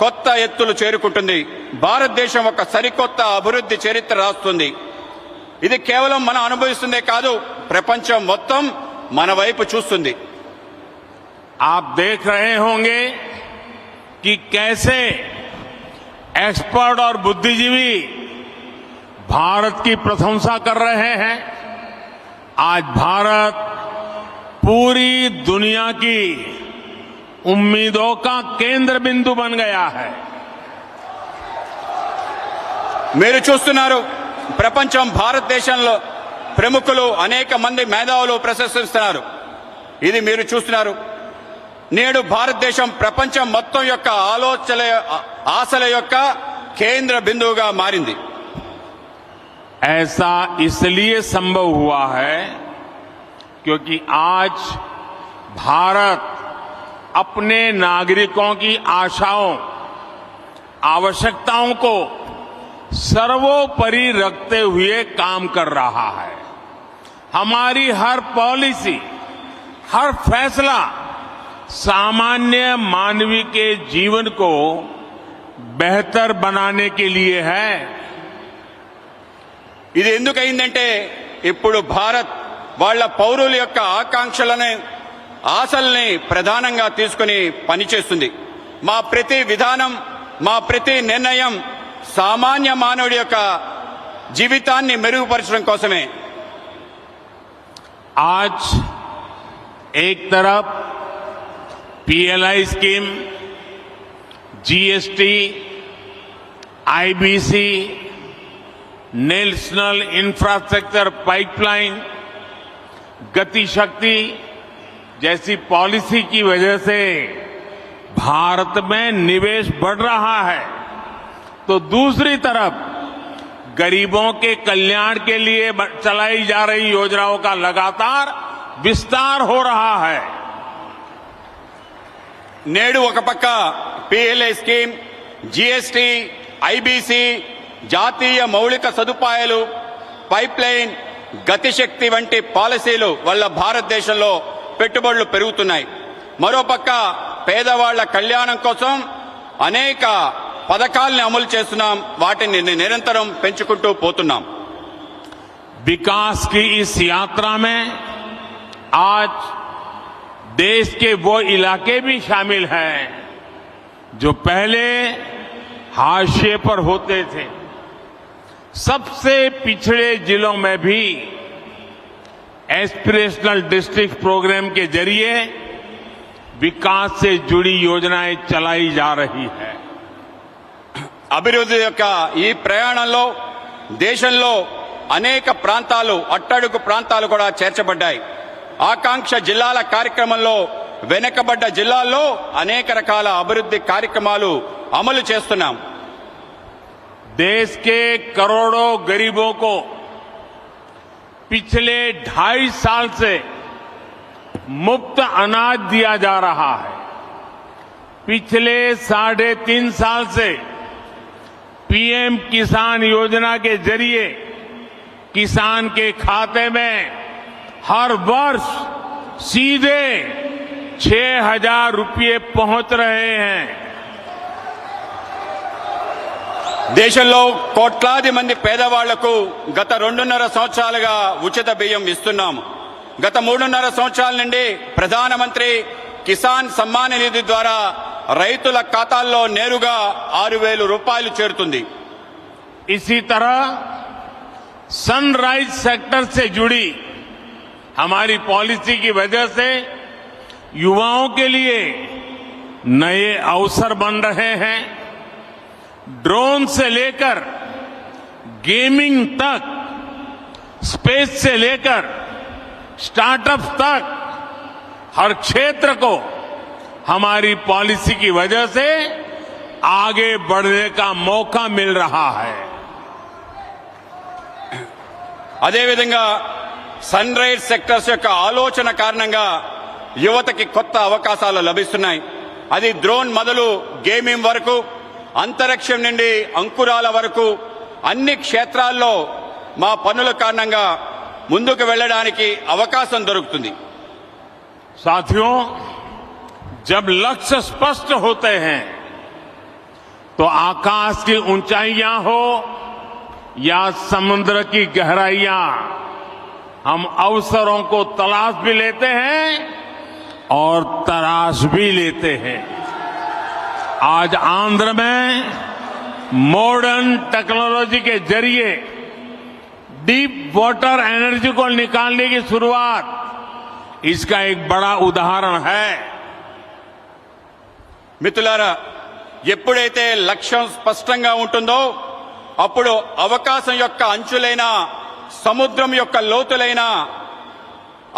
కొత్త ఎత్తులు చేరుకుంటుంది. భారతదేశం ఒక సరికొత్త అభివృద్ధి చరిత్ర రాస్తుంది. ఇది కేవలం మనం అనుభవిస్తుందే కాదు, ప్రపంచం మొత్తం మన వైపు చూస్తుంది. आप देख रहे होंगे कि कैसे एक्सपर्ट और बुद्धिजीवी भारत की प्रशंसा कर रहे हैं. आज भारत पूरी दुनिया की उम्मीदों का केंद्र बिंदु बन गया है. మీరు చూస్తున్నారు, ప్రపంచం భారతదేశంలో ప్రముఖులు అనేక మంది మేధావులు ప్రశంసిస్తున్నారు. ఇది మీరు చూస్తున్నారు. నేడు భారతదేశం ప్రపంచం మొత్తం యొక్క ఆశల యొక్క కేంద్ర బిందువుగా మారింది. ऐसा इसलिए संभव हुआ है क्योंकि आज भारत अपने नागरिकों की आशाओं, आवश्यकताओं को सर्वोपरि रखते हुए काम कर रहा है. हमारी हर पॉलिसी, हर फैसला सामान्य मानवी के जीवन को बेहतर बनाने के लिए है. ఇది ఎందుకైందంటే ఇప్పుడు భారత్ వాళ్ళ పౌరుల యొక్క ఆకాంక్షలను, ఆశల్ని ప్రధానంగా తీసుకుని పనిచేస్తుంది. మా ప్రతి విధానం, మా ప్రతి నిర్ణయం సామాన్య మానవుడి యొక్క జీవితాన్ని మెరుగుపరచడం కోసమే. आज एक तरफ PLI scheme, GST, IBC, national infrastructure pipeline, गति शक्ति जैसी पॉलिसी की वजह से भारत में निवेश बढ़ रहा है तो दूसरी तरफ गरीबों के कल्याण के लिए चलाई जा रही योजनाओं का लगातार विस्तार हो रहा है. నేడు ఒక పక్క పీఎల్ఐ స్కీమ్, జీఎస్టీ, ఐబీసీ, జాతీయ మౌలిక సదుపాయాలు, పైప్ లైన్, గతిశక్తి వంటి పాలసీలు వల్ల భారతదేశంలో పెట్టుబడులు పెరుగుతున్నాయి. మరోపక్క పేదవాళ్ల కళ్యాణం కోసం అనేక పథకాలను అమలు చేస్తున్నాం. వాటిని నిరంతరం పెంచుకుంటూ పోతున్నాం. विकास की इस यात्रा में आज देश के वो इलाके भी शामिल हैं जो पहले हाशिए पर होते थे. सबसे पिछड़े जिलों में भी एस्पिरेशनल डिस्ट्रिक्ट प्रोग्राम के जरिए विकास से जुड़ी योजनाएं चलाई जा रही है. అభివృద్ధి యొక్క ఈ ప్రయాణంలో దేశంలో అనేక ప్రాంతాలు అట్టడుగు ప్రాంతాలు కూడా చేర్చబడ్డాయి. ఆకాంక్ష జిల్లాల కార్యక్రమంలో వెనుకబడ్డ జిల్లాల్లో అనేక రకాల అభివృద్ధి కార్యక్రమాలు అమలు చేస్తున్నాం. देश के करोड़ों गरीबों को पिछले 2.5 साल से मुफ्त अनाज दिया जा रहा है. पिछले 3.5 साल से पीएम किसान योजना के जरिए किसान के खाते में हर वर्ष सीधे 6,000 रुपये पहुंच रहे हैं. దేశంలో కోట్లాది మంది పేదవాళ్లకు గత 2.5 సంవత్సరాలుగా ఉచిత బియ్యం ఇస్తున్నాము. గత 3.5 సంవత్సరాల నుండి ప్రధానమంత్రి కిసాన్ సమ్మాన్ నిధి ద్వారా రైతుల ఖాతాల్లో నేరుగా 6,000 రూపాయలు చేరుతుంది. इसी तरह सनराइज सेक्टर से जुड़ी हमारी पॉलिसी की वजह से युवाओं के लिए नए अवसर बन रहे हैं. ड्रोन से लेकर गेमिंग तक, स्पेस से लेकर स्टार्टअप तक हर क्षेत्र को हमारी पॉलिसी की वजह से आगे बढ़ने का मौका मिल रहा है. అదేవిధంగా సన్ రైజ్ సెక్టర్స్ యొక్క ఆలోచన కారణంగా యువతకి కొత్త అవకాశాలు లభిస్తున్నాయి. అది డ్రోన్ మొదలు గేమింగ్ వరకు, అంతరిక్షం నుండి అంకురాల వరకు అన్ని క్షేత్రాల్లో మా పనుల కారణంగా ముందుకు వెళ్ళడానికి అవకాశం దొరుకుతుంది. साथियों, जब लक्ष्य स्पष्ट होते हैं तो आकाश की ऊंचाइयां हो या समुद्र की गहराइयां, हम अवसरों को तलाश भी लेते हैं और तराश भी लेते हैं. आज आंध्र में मॉडर्न टेक्नोलॉजी के जरिए डीप वाटर एनर्जी को निकालने की शुरुआत इसका एक बड़ा उदाहरण है. మిత్రులారా, ఎప్పుడైతే లక్ష్యం స్పష్టంగా ఉంటుందో అప్పుడు అవకాశం యొక్క అంచులైన, సముద్రం యొక్క లోతులైన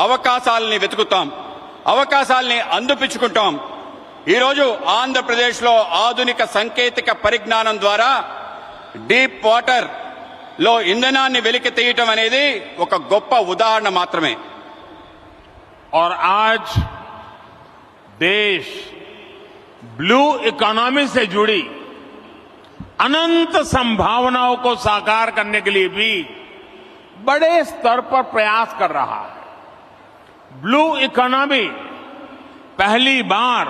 అవకాశాలని వెతుకుతాం, అవకాశాలని అందిపుచ్చుకుంటాం. ఈరోజు ఆంధ్రప్రదేశ్లో ఆధునిక సాంకేతిక పరిజ్ఞానం ద్వారా డీప్ వాటర్ లో ఇంధనాన్ని వెలికి తీయటం అనేది ఒక గొప్ప ఉదాహరణ మాత్రమే. और आज देश ब्लू इकोनॉमी से जुड़ी अनंत संभावनाओं को साकार करने के लिए भी बड़े स्तर पर प्रयास कर रहा है. ब्लू इकोनॉमी पहली बार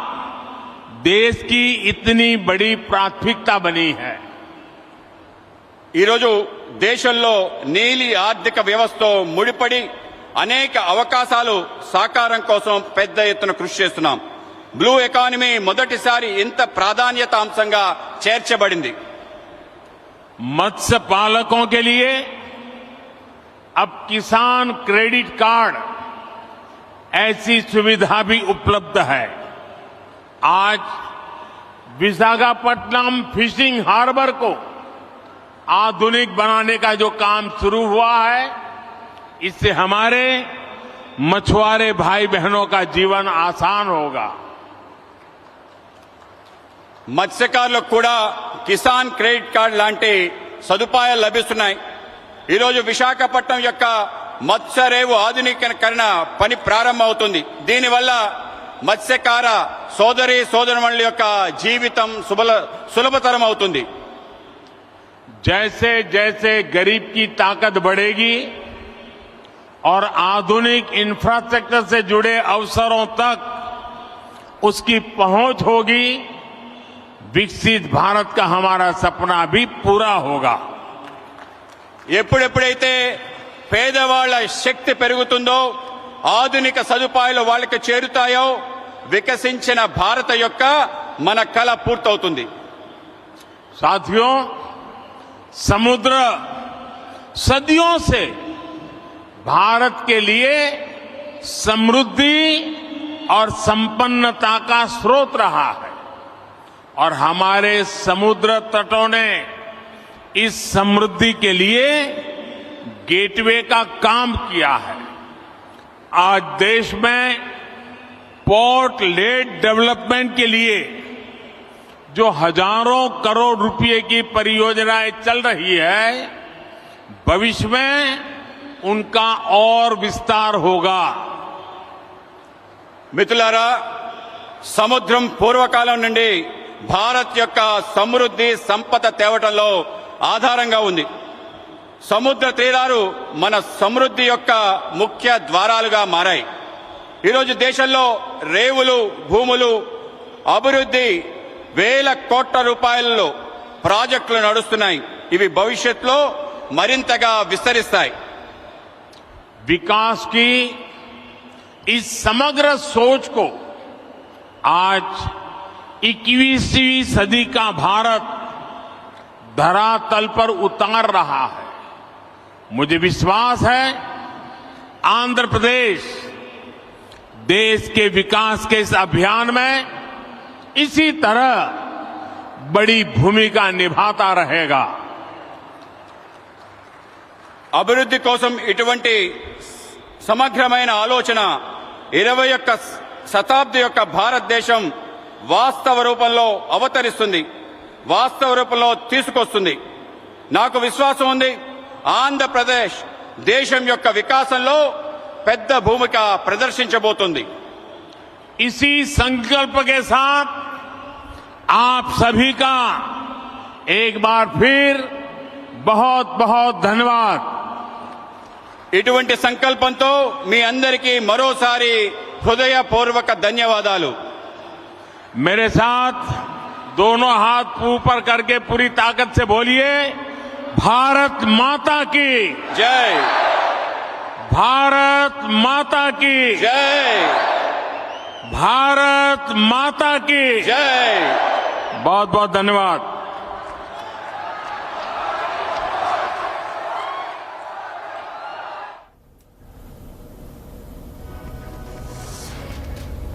देश की इतनी बड़ी प्राथमिकता बनी है. ఈరోజు దేశంలో నీలి ఆర్థిక వ్యవస్థతో ముడిపడి అనేక అవకాశాలు సాకారం కోసం పెద్ద ఎత్తున కృషి చేస్తున్నాం. బ్లూ ఎకానమీ మొదటిసారి ఇంత ప్రాధాన్యత అంశంగా చేర్చబడింది. मत्स्य पालकों के लिए अब किसान क्रेडिट कार्ड ऐसी सुविधा भी उपलब्ध है. आज विशाखापट्टनम फिशिंग हार्बर को आधुनिक बनाने का जो काम शुरू हुआ है, इससे हमारे मछुआरे भाई बहनों का जीवन आसान होगा. మత్స్యకారులకు కూడా కిసాన్ క్రెడిట్ కార్డు లాంటి సదుపాయాలు లభిస్తున్నాయి. ఈరోజు విశాఖపట్నం యొక్క మత్స్యరేవు ఆధునీకరణ పని ప్రారంభమవుతుంది. దీనివల్ల మత్స్యకార సోదరి సోదరుల యొక్క జీవితం సులభతరం అవుతుంది. जैसे जैसे गरीब की ताकत बढ़ेगी, और आधुनिक इंफ्रास्ट्रक्चर से जुड़े अवसरों तक उसकी पहुंच होगी, विकसित भारत का हमारा सपना भी पूरा होगा। ఎప్పుడెప్పుడైతే పేదవాళ్ల శక్తి పెరుగుతుందో, ఆధునిక సదుపాయాలు వాళ్ళకి చేరుతాయో, వికసించిన భారత యొక్క మన కల పూర్తవుతుంది। साथियों, समुद्र सदियों से भारत के लिए समृद्धि और संपन्नता का स्रोत रहा है और हमारे समुद्र तटों ने इस समृद्धि के लिए गेटवे का काम किया है। आज देश में पोर्ट लेड डेवलपमेंट के लिए जो हजारों करोड़ रुपए की परियोजनाएं चल रही है, भविष्य में उनका और विस्तार होगा। మిత్రులారా, సముద్రం పూర్వకాలం నుండి భారత్ యొక్క సమృద్ధి సంపద తేవటంలో ఆధారంగా ఉంది। సముద్ర తీరాలు మన సమృద్ధి యొక్క ముఖ్య ద్వారాలుగా మారాయి। ఈరోజు దేశంలో రేవులు, భూములు, అభివృద్ధి వేల కోట్ల రూపాయలలో ప్రాజెక్టులు నడుస్తున్నాయి। ఇవి భవిష్యత్తులో మరింతగా విస్తరిస్తాయి। विकास की इस समग्र सोच को आज 21वीं सदी का भारत धरातल पर उतार रहा है। मुझे विश्वास है आंध्र प्रदेश देश के विकास के इस अभियान में इसी तरह बड़ी भूमिका निभाता रहेगा। అభివృద్ధి కోసం ఇటువంటి సమగ్రమైన ఆలోచన 21వ శతాబ్ది యొక్క భారతదేశం వాస్తవ రూపంలో అవతరిస్తుంది, వాస్తవ రూపంలో తీసుకొస్తుంది। నాకు విశ్వాసం ఉంది, ఆంధ్రప్రదేశ్ దేశం యొక్క వికాసంలో పెద్ద భూమిక ప్రదర్శించబోతుంది। इसी संकल्प के साथ आप सभी का एक बार फिर बहुत बहुत धन्यवाद। ఇటువంటి సంకల్పంతో మీ అందరికీ మరోసారి హృదయపూర్వక ధన్యవాదాలు। मेरे साथ दोनों हाथ ऊपर करके पूरी ताकत से बोलिए, भारत माता की जय, भारत माता की जय, भारत माता की जय। बहुत बहुत धन्यवाद।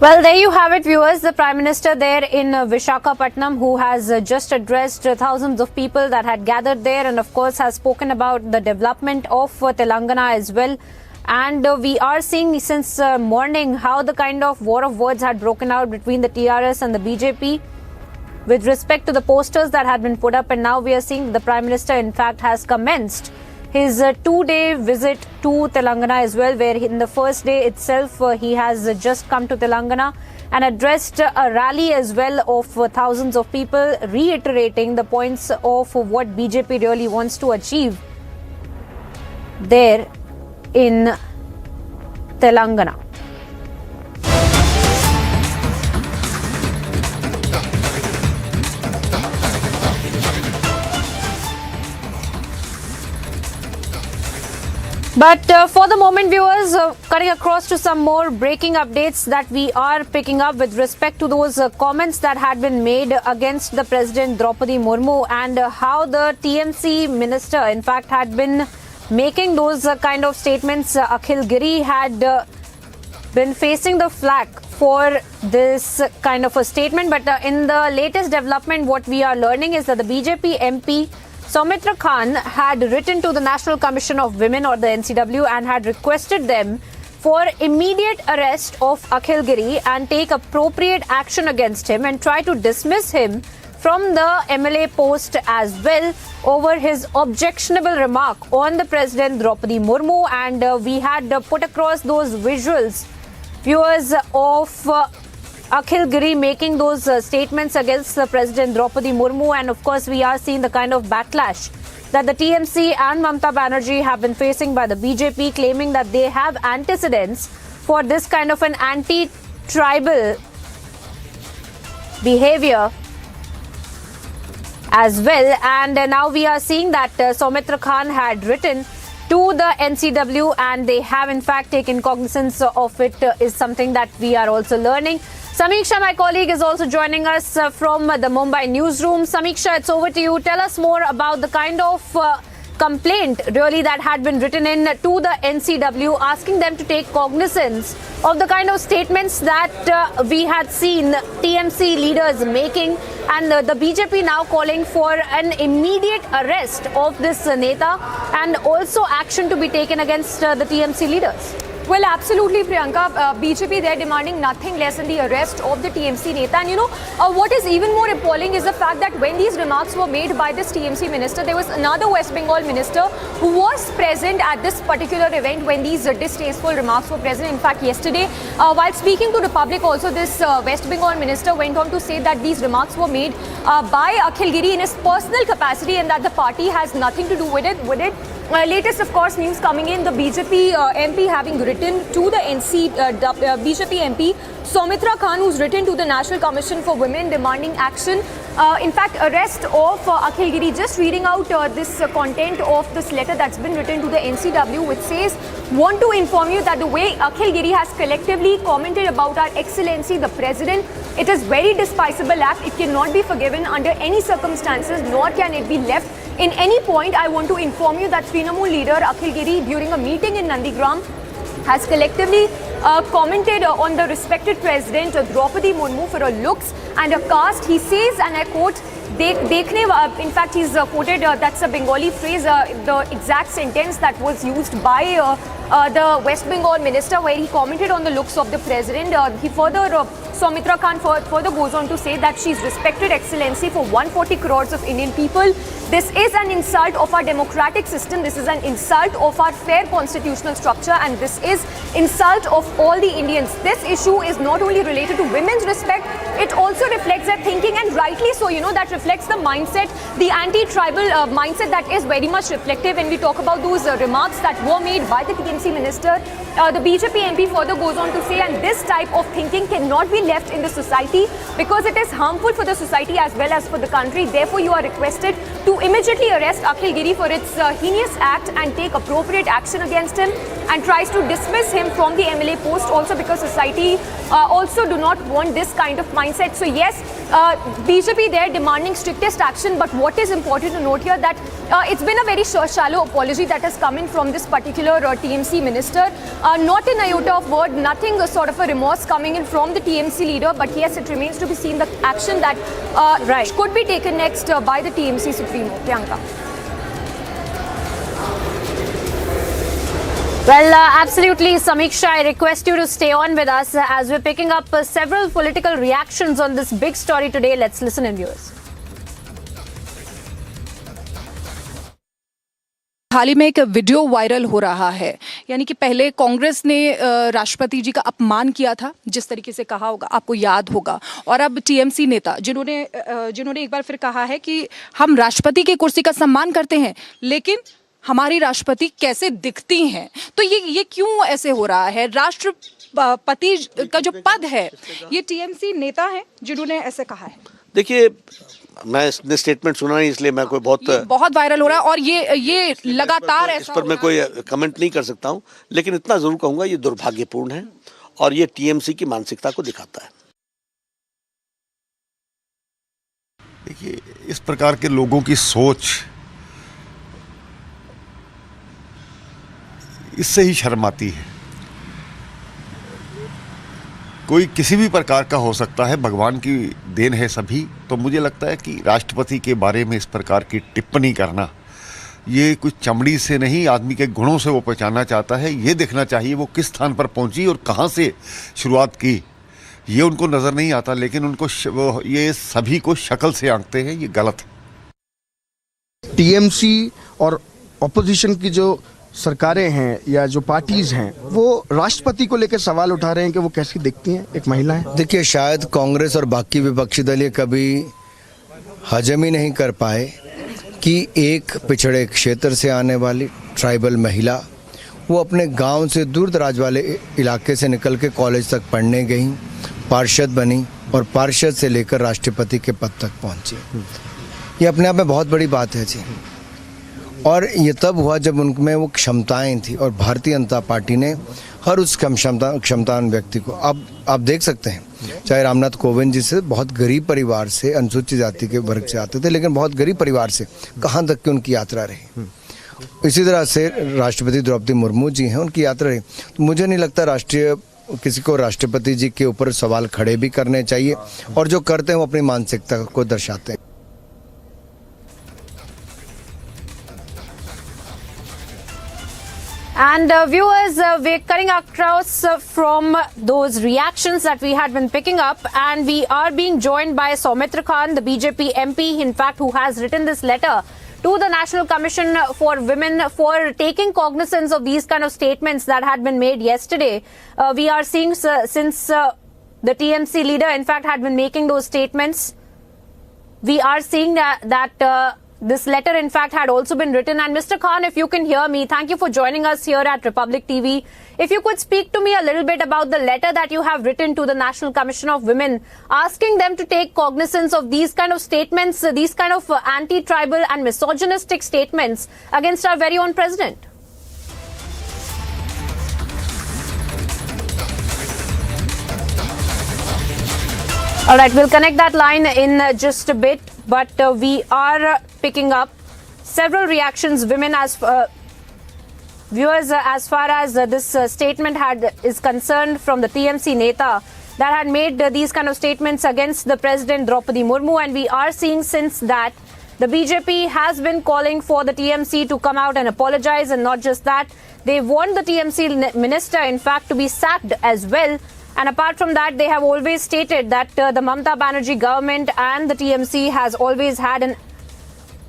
Well, there you have it, viewers. The Prime Minister there in Visakhapatnam, who has just addressed thousands of people that had gathered there, and of course has spoken about the development of Telangana as well. And we are seeing since morning how the kind of war of words had broken out between the TRS and the BJP with respect to the posters that had been put up. And now we are seeing the Prime Minister, in fact, has commenced his 2-day visit to Telangana as well, where in the first day itself he has just come to Telangana and addressed a rally as well of thousands of people, reiterating the points of what BJP really wants to achieve there in Telangana. But for the moment, viewers, cutting across to some more breaking updates that we are picking up with respect to those comments that had been made against the President Draupadi Murmu, and how the TMC minister, in fact, had been making those kind of statements. Akhil Giri had been facing the flack for this kind of a statement. But in the latest development, what we are learning is that the BJP MP Soumitra Khan had written to the National Commission of Women, or the NCW, and had requested them for immediate arrest of Akhil Giri and take appropriate action against him and try to dismiss him from the MLA post as well over his objectionable remark on the President Draupadi Murmu. And we had put across those visuals, viewers, of Akhil Giri making those statements against the President Draupadi Murmu, and of course we are seeing the kind of backlash that the TMC and Mamata Banerjee have been facing by the BJP, claiming that they have antecedents for this kind of an anti-tribal behavior as well. And now we are seeing that Soumitra Khan had written to the NCW and they have in fact taken cognizance of it, is something that we are also learning. Samiksha, my colleague, is also joining us from the Mumbai newsroom. Samiksha, it's over to you. Tell us more about the kind of complaint really that had been written in to the NCW, asking them to take cognizance of the kind of statements that we had seen TMC leaders making, and the BJP now calling for an immediate arrest of this Neta and also action to be taken against the TMC leaders. Well, absolutely, Priyanka. BJP, they're demanding nothing less than the arrest of the TMC Neta. And what is even more appalling is the fact that when these remarks were made by this TMC minister, there was another West Bengal minister who was present at this particular event when these distasteful remarks were present. In fact, yesterday, while speaking to the public also, this West Bengal minister went on to say that these remarks were made by Akhil Giri in his personal capacity and that the party has nothing to do with it. Latest, of course, news coming in, the BJP MP having written to the BJP MP Soumitra Khan, who's written to the National Commission for Women demanding action. In fact, arrest of Akhil Giri. Just reading out this content of this letter that's been written to the NCW, which says, want to inform you that the way Akhil Giri has collectively commented about our Excellency the President, it is very despicable act. It cannot be forgiven under any circumstances, nor can it be left. In any point, I want to inform you that Trinamool leader Akhil Giri, during a meeting in Nandigram, has collectively commented on the respected President Draupadi Murmu for her looks and her caste. He says, and I quote, in fact, he's quoted, that's a Bengali phrase, the exact sentence that was used by the West Bengal minister, where he commented on the looks of the President. He further, Soumitra Khan further goes on to say that she's respected Excellency for 140 crores of Indian people. This is an insult of our democratic system. This is an insult of our fair constitutional structure, and this is insult of all the Indians. This issue is not only related to women's respect, it also reflects their thinking, and rightly so. That reflects the mindset, the anti-tribal mindset that is very much reflective when we talk about those remarks that were made by the TMC minister. The BJP MP further goes on to say, and this type of thinking cannot be left in the society because it is harmful for the society as well as for the country. Therefore, you are requested to immediately arrest Akhil Giri for its heinous act and take appropriate action against him, and tries to dismiss him from the MLA post also because society also do not want this kind of mindset. So yes, BJP there demanding strictest action, but what is important to note here that it's been a very shallow apology that has come in from this particular TMC minister. Not an iota of word, nothing sort of a remorse coming in from the TMC leader, but yes, it remains to be seen the action that could be taken next by the TMC Supremo. Priyanka. Well, absolutely, Samiksha, I request you to stay on with us as we're picking up several political reactions on this big story today. Let's listen in, viewers. हाल ही में एक video viral हो रहा है, यानी कि पहले कांग्रेस ने राष्ट्रपति जी का अपमान किया था, जिस तरीके से कहा होगा आपको याद होगा, और अब टीएमसी नेता जिन्होंने एक बार फिर कहा है कि हम राष्ट्रपति की कुर्सी का सम्मान करते हैं, लेकिन हमारी राष्ट्रपति कैसे दिखती हैं। तो ये क्यों ऐसे हो रहा है? राष्ट्रपति का जो पद है, ये टीएमसी नेता है जिन्होंने ऐसे कहा है। देखिए, मैं स्टेटमेंट सुना नहीं, इसलिए मैं कोई बहुत वायरल हो रहा है, और ये लगातार इस पर मैं कोई कमेंट नहीं कर सकता हूं, लेकिन इतना जरूर कहूंगा ये दुर्भाग्यपूर्ण है और ये टीएमसी की मानसिकता को दिखाता है। देखिए, इस प्रकार के लोगों की सोच इससे ही शर्म आती है। कोई किसी भी प्रकार का हो सकता है, भगवान की देन है सभी। तो मुझे लगता है कि राष्ट्रपति के बारे में इस प्रकार की टिप्पणी करना, ये कुछ चमड़ी से नहीं, आदमी के गुणों से वो पहचानना चाहता है। ये देखना चाहिए वो किस स्थान पर पहुंची और कहां से शुरुआत की, ये उनको नज़र नहीं आता, लेकिन उनको ये सभी को शक्ल से आंकते हैं, ये गलत है। टीएमसी और ऑपोजिशन की जो सरकारें हैं या जो पार्टीज हैं, वो राष्ट्रपति को लेकर सवाल उठा रहे हैं कि वो कैसी दिखती हैं एक महिला है। देखिए, शायद कांग्रेस और बाकी विपक्षी दल ये कभी हजम ही नहीं कर पाए कि एक पिछड़े क्षेत्र से आने वाली ट्राइबल महिला वो अपने गांव से दूर दराज वाले इलाके से निकल के कॉलेज तक पढ़ने गई, पार्षद बनी और पार्षद से लेकर राष्ट्रपति के पद तक पहुंची। ये अपने आप में बहुत बड़ी बात है जी। और ये तब हुआ जब उनमें वो क्षमताएं थी और भारतीय जनता पार्टी ने हर उस क्षमतावान व्यक्ति को, अब आप देख सकते हैं, चाहे रामनाथ कोविंद जी से बहुत गरीब परिवार से, अनुसूचित जाति के वर्ग से आते थे, लेकिन बहुत गरीब परिवार से कहाँ तक की उनकी यात्रा रही। इसी तरह से राष्ट्रपति द्रौपदी मुर्मू जी हैं, उनकी यात्रा रही। तो मुझे नहीं लगता किसी को राष्ट्रपति जी के ऊपर सवाल खड़े भी करने चाहिए, और जो करते हैं वो अपनी मानसिकता को दर्शाते हैं। And viewers, we're cutting across from those reactions that we had been picking up, and we are being joined by Soumitra Khan, the BJP MP, in fact, who has written this letter to the National Commission for Women for taking cognizance of these kind of statements that had been made yesterday. We are seeing since the TMC leader, in fact, had been making those statements, we are seeing that this letter, in fact, had also been written. And Mr. Khan, if you can hear me, thank you for joining us here at Republic TV. If you could speak to me a little bit about the letter that you have written to the National Commission of Women, asking them to take cognizance of these kind of statements, these kind of anti-tribal and misogynistic statements against our very own president. All right, we'll connect that line in just a bit, but we are picking up several reactions, women as viewers, as far as this statement is concerned from the TMC Neta that had made these kind of statements against the President Draupadi Murmu, and we are seeing since that the BJP has been calling for the TMC to come out and apologize, and not just that, they want the TMC minister, in fact, to be sacked as well. And apart from that, they have always stated that the Mamata Banerjee government and the TMC has always had an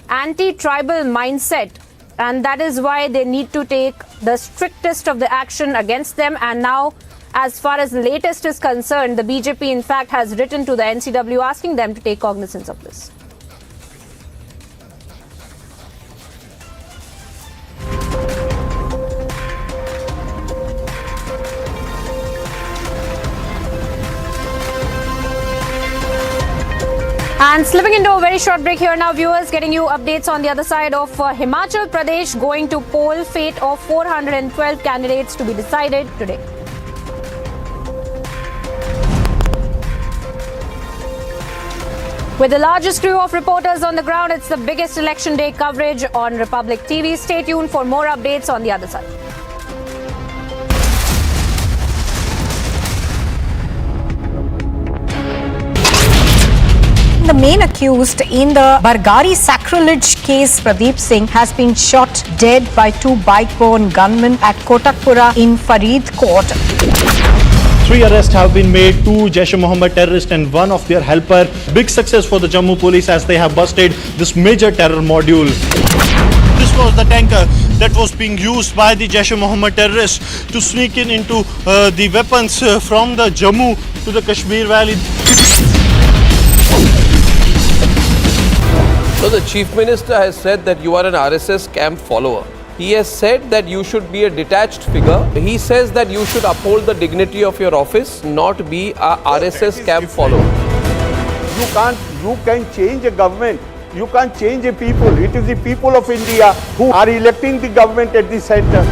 anti-tribal mindset, and that is why they need to take the strictest of the action against them. And now, as far as the latest is concerned, the BJP in fact has written to the NCW asking them to take cognizance of this. And slipping into a very short break here now, viewers, getting you updates on the other side of Himachal Pradesh going to poll, fate of 412 candidates to be decided today. With the largest crew of reporters on the ground, it's the biggest election day coverage on Republic TV. Stay tuned for more updates on the other side. The main accused in the Bargari sacrilege case, Pradeep Singh, has been shot dead by two bike-borne gunmen at Kotakpura in Faridkot. 3 arrests have been made, 2 Jaish-e-Mohammed terrorists and 1 of their helper. Big success for the Jammu police as they have busted this major terror module. This was the tanker that was being used by the Jaish-e-Mohammed terrorists to sneak into the weapons from the Jammu to the Kashmir Valley. So the Chief Minister has said that you are an RSS camp follower. He has said that you should be a detached figure. He says that you should uphold the dignity of your office, not be a RSS camp follower. You can change a government. You can't change a people. It is the people of India who are electing the government at the center.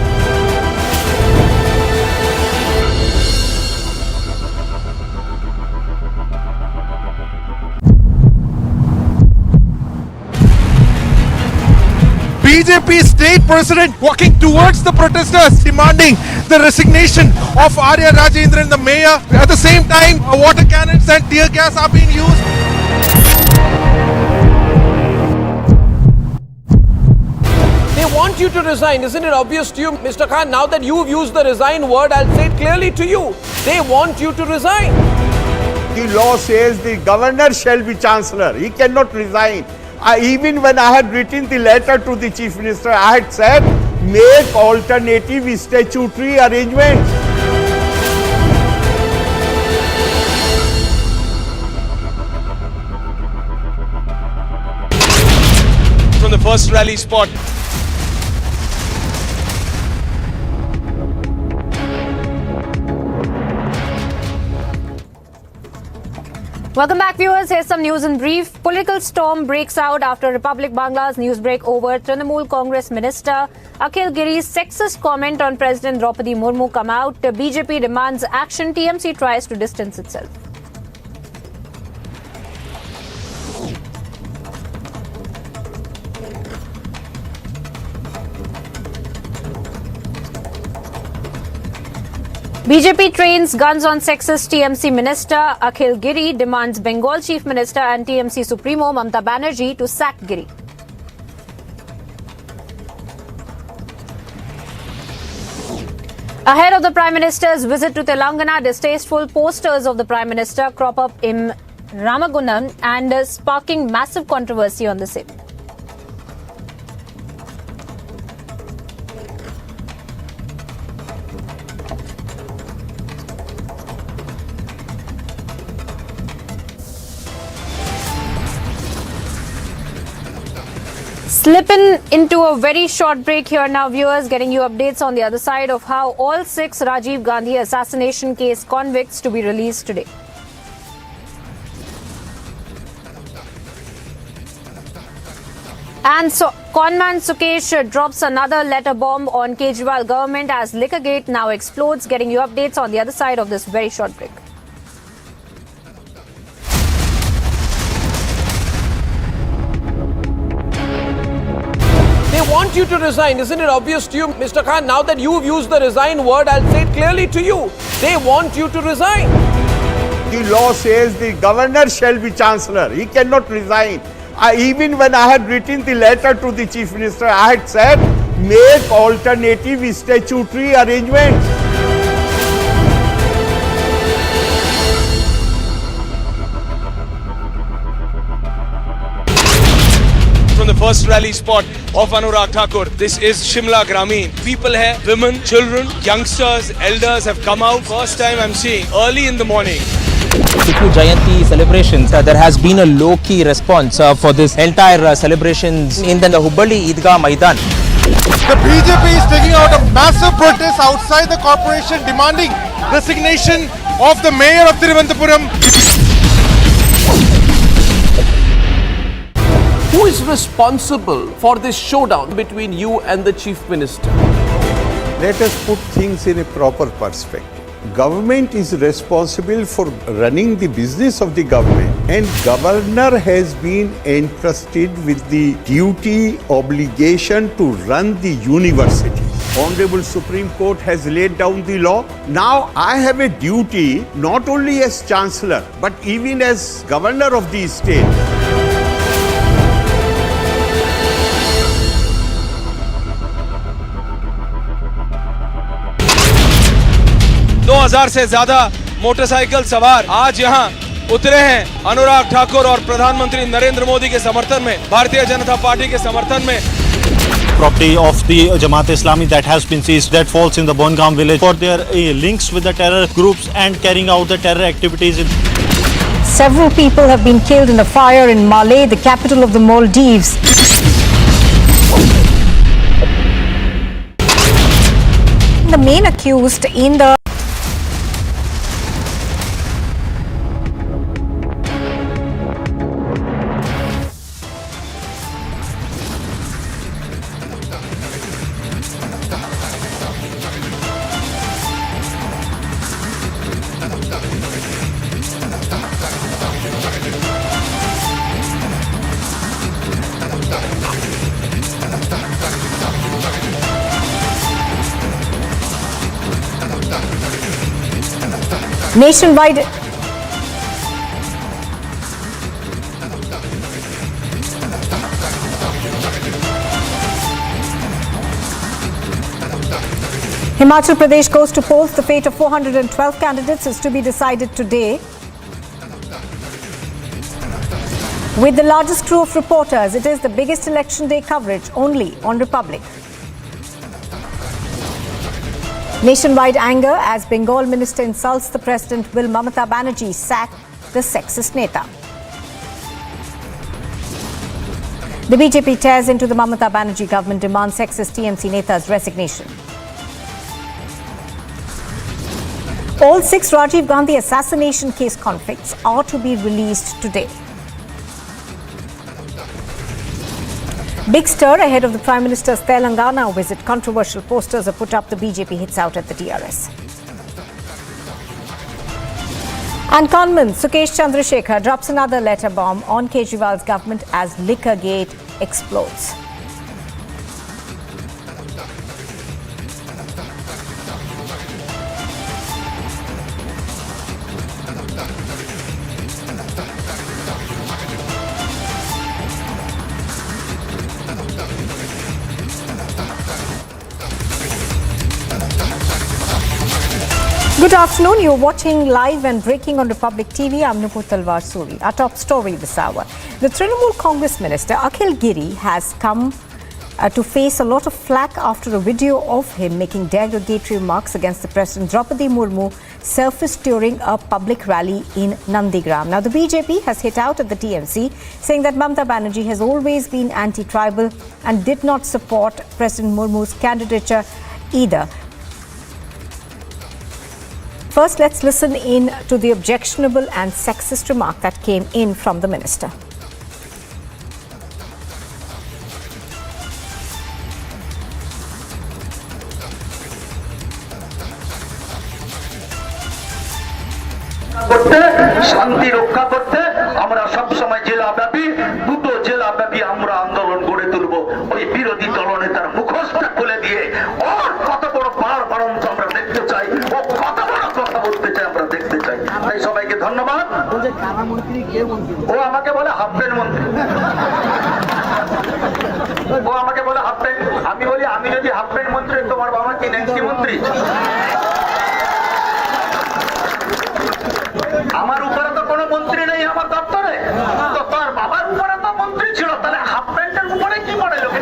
BJP state president walking towards the protesters demanding the resignation of Arya Rajendran, the mayor. At the same time, water cannons and tear gas are being used. They want you to resign. Isn't it obvious to you, Mr. Khan? Now that you've used the resign word, I'll say it clearly to you. They want you to resign. The law says the governor shall be chancellor. He cannot resign. Even when I had written the letter to the chief minister, I had said, make alternative statutory arrangements. from the first rally spot. Welcome back, viewers. Here's some news in brief. Political storm breaks out after Republic Bangla's news break over Trinamool Congress Minister Akhil Giri's sexist comment on President Draupadi Murmu come out. BJP demands action. TMC tries to distance itself. BJP trains guns on sexist TMC Minister Akhil Giri, demands Bengal Chief Minister and TMC Supremo Mamata Banerjee to sack Giri. Ahead of the Prime Minister's visit to Telangana, distasteful posters of the Prime Minister crop up in Ramagunam and sparking massive controversy on the same. Slipping into a very short break here now, viewers, getting you updates on the other side of how all 6 Rajiv Gandhi assassination case convicts to be released today. And so, conman Sukesh drops another letter bomb on Kejriwal government as Liquorgate now explodes. Getting you updates on the other side of this very short break. They want you to resign. Isn't it obvious to you, Mr. Khan? Now that you've used the resign word, I'll say it clearly to you. They want you to resign. The law says the governor shall be chancellor. He cannot resign. Even when I had written the letter to the chief minister, I had said, make alternative statutory arrangements. From the first rally spot of Anurag Thakur, this is Shimla Grameen. People here, women, children, youngsters, elders have come out. First time I'm seeing early in the morning. Tipu Jayanti celebrations, there has been a low-key response for this entire celebrations in the Hubballi Eidgah Maidan. The BJP is taking out a massive protest outside the corporation demanding resignation of the mayor of Thiruvananthapuram. Who is responsible for this showdown between you and the chief minister? Let us put things in a proper perspective. Government is responsible for running the business of the government, and governor has been entrusted with the duty, obligation to run the university. Honorable Supreme Court has laid down the law. Now I have a duty not only as chancellor but even as governor of the state. 2000 से ज्यादा motorcycle सवार आज यहाँ उतरे हैं अनुराग ठाकुर और प्रधानमंत्री नरेंद्र मोदी के समर्थन में, भारतीय जनता पार्टी के समर्थन में. Property of the Jamaat Islami that has been seized, that falls in the Bongaon village for their links with the terror groups and carrying out the terror activities. Several people have been killed in a fire in Malé, the capital of the Maldives. The main accused in the nationwide Himachal Pradesh goes to polls. The fate of 412 candidates is to be decided today. With the largest crew of reporters, it is the biggest election day coverage only on Republic. Nationwide anger as Bengal minister insults the president. Will Mamata Banerjee sack the sexist neta? The BJP tears into the Mamata Banerjee government, demands sexist TMC Neta's resignation. All 6 Rajiv Gandhi assassination case convicts are to be released today. Big stir ahead of the Prime Minister's Telangana visit. Controversial posters are put up. The BJP hits out at the TRS. And conman Sukesh Chandrasekhar drops another letter bomb on Kejriwal's government as liquor gate explodes. Good afternoon. You're watching live and breaking on Republic TV. I'm Talwar Suri. Our top story this hour. The Trinamool Congress minister Akhil Giri has come to face a lot of flack after a video of him making derogatory remarks against the President Draupadi Murmu surfaced during a public rally in Nandigram. Now, the BJP has hit out at the TMC, saying that Mamata Banerjee has always been anti-tribal and did not support President Murmu's candidature either. First, let's listen in to the objectionable and sexist remark that came in from the minister. শান্তি রক্ষা করতে আমরা সব সময় জেলাব্যাপী দুটো জেলাব্যাপী আমরা আন্দোলন গড়ে তুলব ওই বিরোধী দলনেতার মুখোশটা খুলে দিয়ে ওর কত বড় বাড়াবাড়ন্ত আমরা দেখতে চাই ও কত বড় কথা বলতে চাই আমরা দেখতে চাই তাই সবাইকে ধন্যবাদ ও আমাকে বলে হাফ প্যান্ট মন্ত্রী ও আমাকে বলে হাফ প্যান্ট আমি বলি আমি যদি হাফ প্যান্ট মন্ত্রী তোমার বাবা কি ন্যান্সি মন্ত্রী আমার উপরে তো কোনো মন্ত্রী নেই আমার দপ্তরে তো তার বাবার উপরে তো মন্ত্রী ছিল তাহলে হাফ প্যান্টের উপরে কি পড়ে লোকে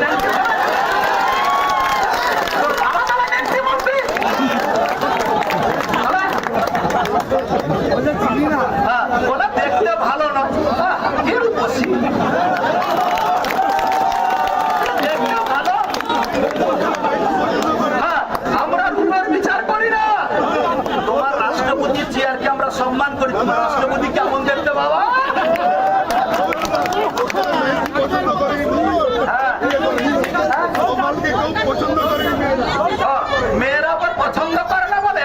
বলে দেখতে ভালো না দেখতে ভালো আমরা রূপের বিচার করি না তোমার রাষ্ট্রপতির চেয়ারকে আমরা সম্মান করি তোমার রাষ্ট্রপতি কেমন দেখতে বাবা মেয়েরা আবার পছন্দ করে না বলে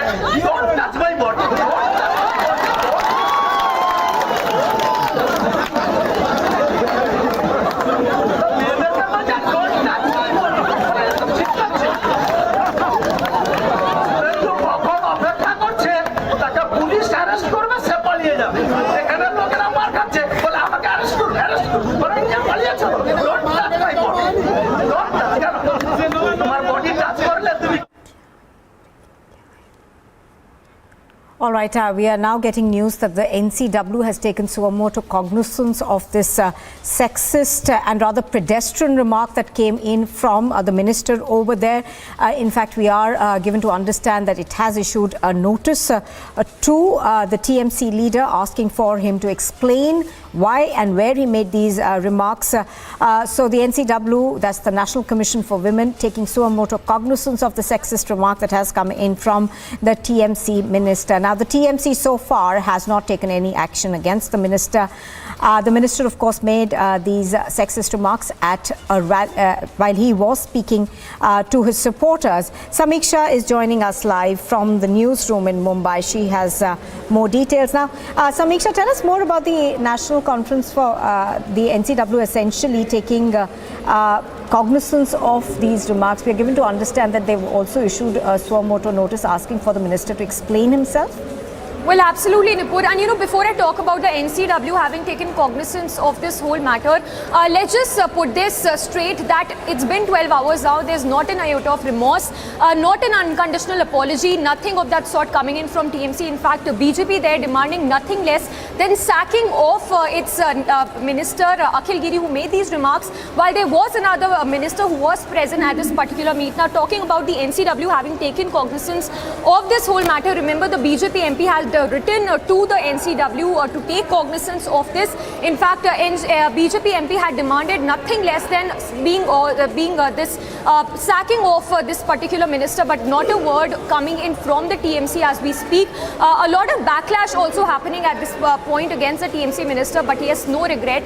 অপেক্ষা করছে তাকে পুলিশ অ্যারেস্ট করবে সে পালিয়ে যাবে এখানে লোকেরা মার খাচ্ছে বলে আমাকে অ্যারেস্ট করুন পালিয়ে চলো তোমার বডি টাচ করলে তুমি All right, we are now getting news that the NCW has taken suo cognizance of this sexist and rather pedestrian remark that came in from the minister over there. In fact, we are given to understand that it has issued a notice to the TMC leader asking for him to explain why and where he made these remarks. So the NCW, that's the National Commission for Women, taking suo cognizance of the sexist remark that has come in from the TMC minister. Now, the TMC so far has not taken any action against the minister. The minister, of course, made these sexist remarks at while he was speaking to his supporters. Samiksha is joining us live from the newsroom in Mumbai. She has more details now. Samiksha, tell us more about the National Conference for the NCW essentially taking cognizance of these remarks. We are given to understand that they've also issued a suo notice asking for the minister to explain himself. Well, absolutely, Nipur. And before I talk about the NCW having taken cognizance of this whole matter, let's just put this straight that it's been 12 hours now. There's not an iota of remorse, not an unconditional apology, nothing of that sort coming in from TMC. In fact, BJP there demanding nothing less than sacking of its minister Akhil Giri, who made these remarks, while there was another minister who was present at this particular meet. Now, talking about the NCW having taken cognizance of this whole matter, remember the BJP MP has had written to the NCW to take cognizance of this. In fact, BJP MP had demanded nothing less than being this sacking of this particular minister, but not a word coming in from the TMC as we speak. A lot of backlash also happening at this point against the TMC minister, but he has no regret,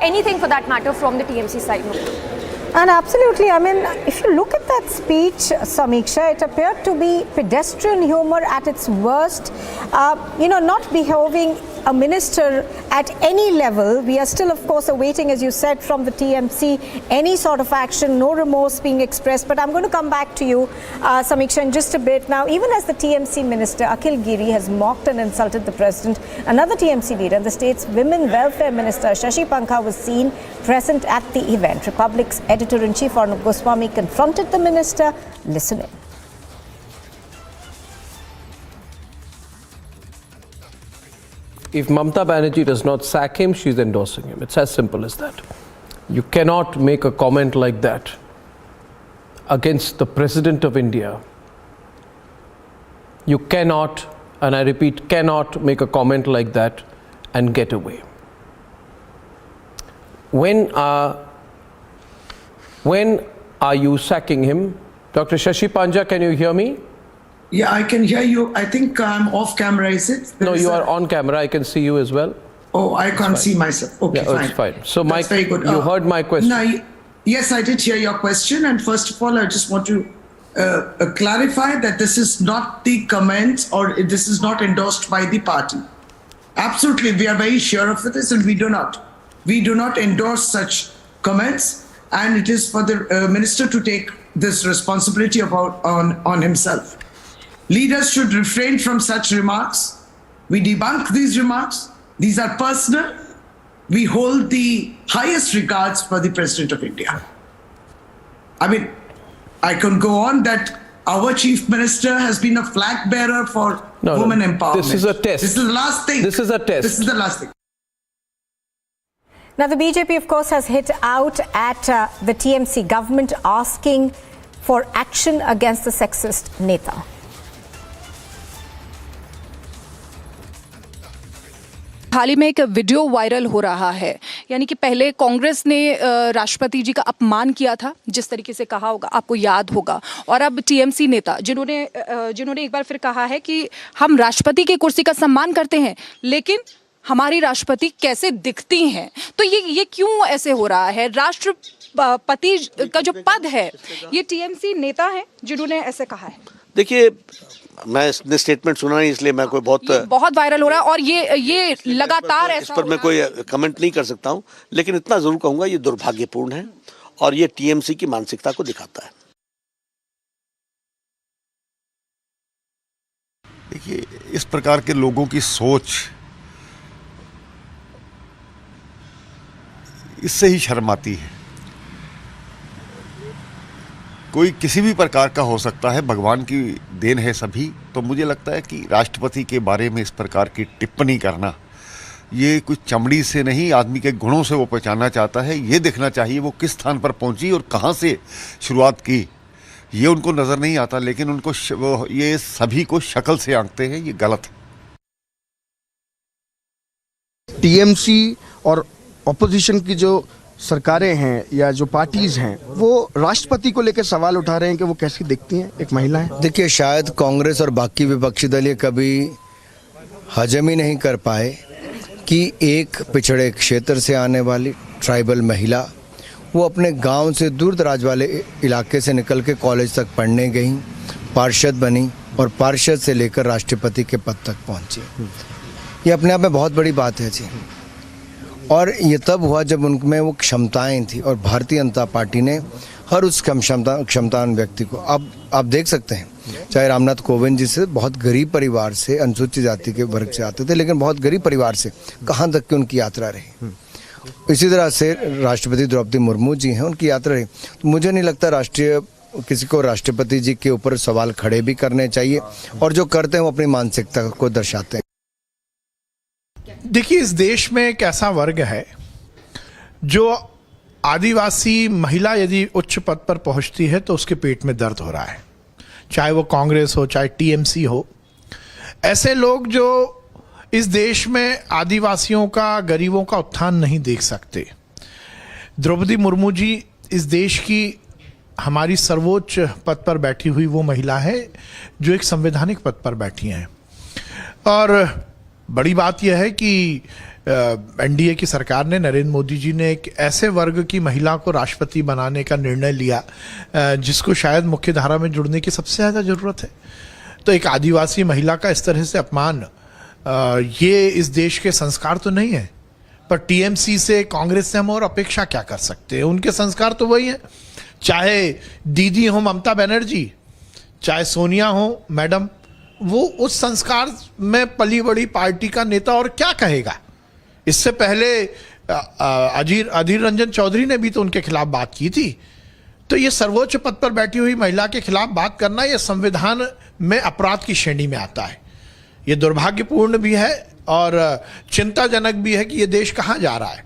anything for that matter, from the TMC side. No. And absolutely, I mean, if you look at that speech, Samiksha, it appeared to be pedestrian humor at its worst. Not behaving a minister at any level. We are still, of course, awaiting, as you said, from the TMC, any sort of action, no remorse being expressed. But I'm going to come back to you, Samiksha, in just a bit. Now, even as the TMC minister, Akhil Giri, has mocked and insulted the president, another TMC leader, the state's women welfare minister, Shashi Pankha, was seen present at the event. Republic's editor-in-chief, Arnab Goswami, confronted the minister. Listen in. If Mamata Banerjee does not sack him, she's endorsing him. It's as simple as that. You cannot make a comment like that against the President of India. You cannot, and I repeat, cannot make a comment like that and get away. When are you sacking him? Dr. Shashi Panja, can you hear me? Yeah, I can hear you. I think I'm off camera, is it? No, you are on camera. I can see you as well. Oh, I can't see myself. Okay, yeah, fine. It's fine. So, that's very good. You heard my question. Yes, I did hear your question. And first of all, I just want to clarify that this is not the comments or this is not endorsed by the party. Absolutely, we are very sure of this, and we do not endorse such comments. And it is for the minister to take this responsibility on himself. Leaders should refrain from such remarks. We debunk these remarks. These are personal. We hold the highest regards for the President of India. I mean, I can go on that our Chief Minister has been a flag bearer for women empowerment. This is a test. This is the last thing. This is a test. This is the last thing. Now, the BJP, of course, has hit out at the TMC government, asking for action against the sexist neta. हाल ही में एक video viral हो रहा है, यानी कि पहले कांग्रेस ने राष्ट्रपति जी का अपमान किया था, जिस तरीके से कहा होगा, आपको याद होगा, और अब टीएमसी नेता जिन्होंने एक बार फिर कहा है कि हम राष्ट्रपति की कुर्सी का सम्मान करते हैं, लेकिन हमारी राष्ट्रपति कैसे दिखती हैं। तो ये क्यों ऐसे हो रहा है? राष्ट्रपति का जो पद है, ये टीएमसी नेता है जिन्होंने ऐसे कहा है। देखिए, मैं स्टेटमेंट सुना नहीं, इसलिए मैं कोई बहुत वायरल हो रहा है और ये लगातार ऐसा इस पर मैं कोई कमेंट नहीं कर सकता हूं, लेकिन इतना जरूर कहूंगा ये दुर्भाग्यपूर्ण है और ये टीएमसी की मानसिकता को दिखाता है। देखिए, इस प्रकार के लोगों की सोच, इससे ही शर्म आती है। कोई किसी भी प्रकार का हो सकता है, भगवान की देन है सभी। तो मुझे लगता है कि राष्ट्रपति के बारे में इस प्रकार की टिप्पणी करना, ये कुछ चमड़ी से नहीं, आदमी के गुणों से वो पहचानना चाहता है। ये देखना चाहिए वो किस स्थान पर पहुंची और कहां से शुरुआत की, ये उनको नज़र नहीं आता, लेकिन उनको ये सभी को शक्ल से आंकते हैं। ये गलत है। टीएमसी और ऑपोजिशन की जो सरकारें हैं या जो पार्टीज हैं, वो राष्ट्रपति को लेकर सवाल उठा रहे हैं कि वो कैसी दिखती हैं एक महिला है। देखिए, शायद कांग्रेस और बाकी विपक्षी दल ये कभी हजम ही नहीं कर पाए कि एक पिछड़े क्षेत्र से आने वाली ट्राइबल महिला, वो अपने गांव से दूर दराज वाले इलाके से निकल के कॉलेज तक पढ़ने गई, पार्षद बनी और पार्षद से लेकर राष्ट्रपति के पद तक पहुंची। ये अपने आप में बहुत बड़ी बात है जी। और ये तब हुआ जब उनमें वो क्षमताएं थी और भारतीय जनता पार्टी ने हर उस क्षमतावान व्यक्ति को, अब आप देख सकते हैं, चाहे रामनाथ कोविंद जी से बहुत गरीब परिवार से, अनुसूचित जाति के वर्ग से आते थे, लेकिन बहुत गरीब परिवार से कहाँ तक की उनकी यात्रा रही। इसी तरह से राष्ट्रपति द्रौपदी मुर्मू जी हैं, उनकी यात्रा रही। तो मुझे नहीं लगता किसी को राष्ट्रपति जी के ऊपर सवाल खड़े भी करने चाहिए, और जो करते हैं वो अपनी मानसिकता को दर्शाते हैं। देखिए, इस देश में एक ऐसा वर्ग है जो आदिवासी महिला यदि उच्च पद पर पहुंचती है तो उसके पेट में दर्द हो रहा है, चाहे वो कांग्रेस हो, चाहे टीएमसी हो। ऐसे लोग जो इस देश में आदिवासियों का, गरीबों का उत्थान नहीं देख सकते। द्रौपदी मुर्मू जी इस देश की हमारी सर्वोच्च पद पर बैठी हुई वो महिला है जो एक संवैधानिक पद पर बैठी हैं। और बड़ी बात यह है कि एनडीए की सरकार ने, नरेंद्र मोदी जी ने एक ऐसे वर्ग की महिला को राष्ट्रपति बनाने का निर्णय लिया जिसको शायद मुख्य धारा में जुड़ने की सबसे ज़्यादा ज़रूरत है। तो एक आदिवासी महिला का इस तरह से अपमान, ये इस देश के संस्कार तो नहीं है। पर टीएमसी से, कांग्रेस से हम और अपेक्षा क्या कर सकते हैं? उनके संस्कार तो वही हैं। चाहे दीदी हो ममता बनर्जी, चाहे सोनिया हो मैडम, वो उस संस्कार में पली बड़ी पार्टी का नेता और क्या कहेगा। इससे पहले अधीर रंजन चौधरी ने भी तो उनके खिलाफ बात की थी। तो ये सर्वोच्च पद पर बैठी हुई महिला के खिलाफ बात करना, ये संविधान में अपराध की श्रेणी में आता है। ये दुर्भाग्यपूर्ण भी है और चिंताजनक भी है कि ये देश कहाँ जा रहा है।